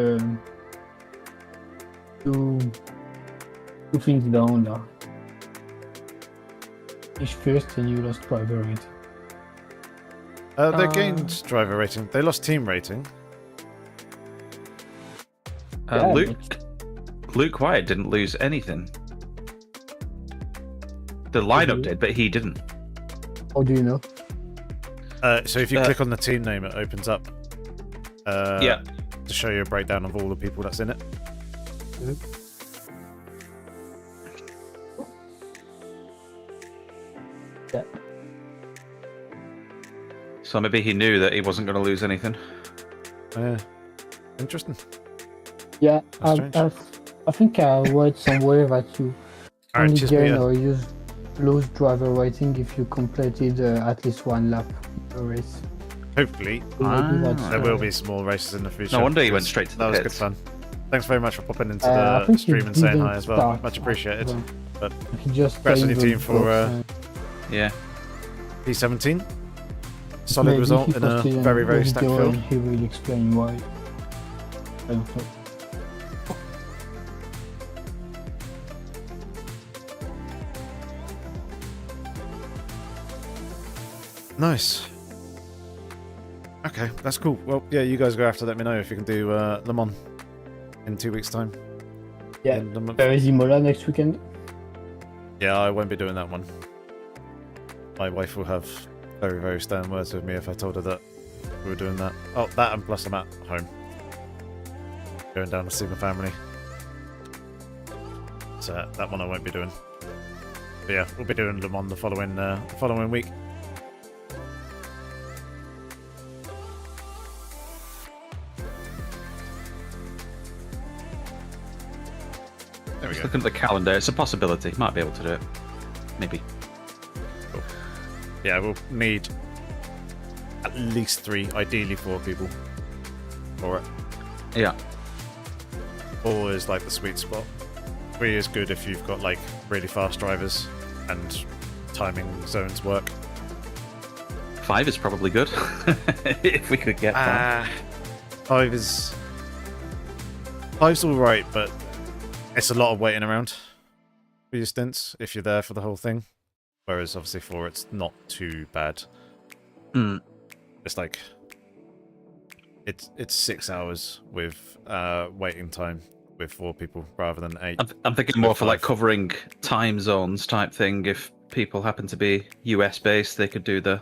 two things down now. Finish first and you lost driver rating. They gained driver rating. They lost team rating. Yeah, Luke Wyatt didn't lose anything. The lineup did, but he didn't. How do you know? So if you click on the team name, it opens up. Yeah. To show you a breakdown of all the people that's in it. Yeah. So maybe he knew that he wasn't going to lose anything. Interesting. Yeah, That's strange. I think I read somewhere that you Alright, only cheers, gain Peter. or use lose driver rating if you completed at least one lap of the race. Hopefully, So maybe that's, there will be some more races in the future. No wonder he went because straight to the That was good pits. fun. Thanks very much for popping into I the think stream he and saying hi didn't as well. start Much appreciated. well. But He just congrats on your stayed team with for both, Yeah. P17. Solid maybe result he in a posted very, very stacked video field. and he will explain why. I don't know. Nice. Okay, that's cool. Well, yeah, you guys go have to let me know if you can do Le Mans in 2 weeks' time. Yeah, In the month. there is Imola next weekend. Yeah, I won't be doing that one. My wife will have very, very stern words with me if I told her that we were doing that. Oh, that and plus I'm at home. Going down to see my family. So that one I won't be doing. But yeah, we'll be doing Le Mans the following week. There we Just go. looking at the calendar, it's a possibility. Might be able to do it. Maybe. Cool. Yeah, we'll need at least 3, ideally 4 people for it. Yeah. 4 is like the sweet spot. 3 is good if you've got like really fast drivers and timing zones work. 5 is probably good. If we could get that. 5's alright, but it's a lot of waiting around for your stints if you're there for the whole thing. Whereas obviously 4, it's not too bad. Mm. It's like it's 6 hours with waiting time with 4 people rather than 8. I'm thinking more for like covering time zones type thing. If people happen to be US based, they could do the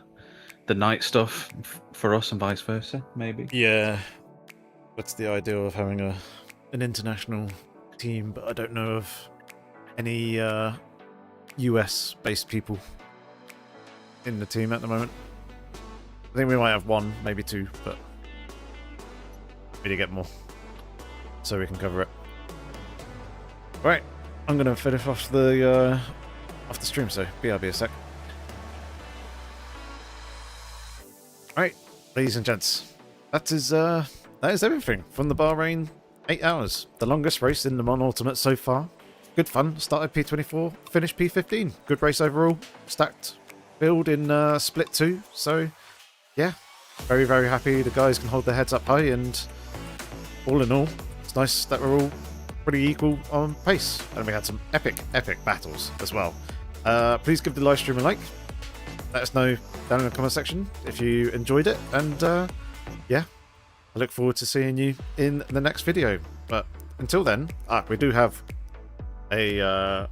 night stuff for us and vice versa, maybe. Yeah, that's the ideal of having an international team, but I don't know of any US based people in the team at the moment. I think we might have 1, maybe 2, but we need to get more so we can cover it. Right, I'm gonna finish off the stream, so BRB a sec. Right, ladies and gents, that is everything from the Bahrain 8 hours, the longest race in Le Mans Ultimate so far. Good fun. Started P24, finished P15. Good race overall. Stacked build in Split 2. So, yeah, very, very happy the guys can hold their heads up high. And all in all, it's nice that we're all pretty equal on pace. And we had some epic, epic battles as well. Please give the live stream a like. Let us know down in the comment section if you enjoyed it. And, yeah, I look forward to seeing you in the next video. But until then, we do have the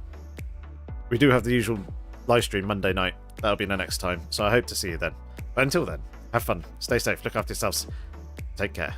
usual live stream Monday night. That'll be the next time. So I hope to see you then. But until then, have fun, stay safe, look after yourselves. Take care.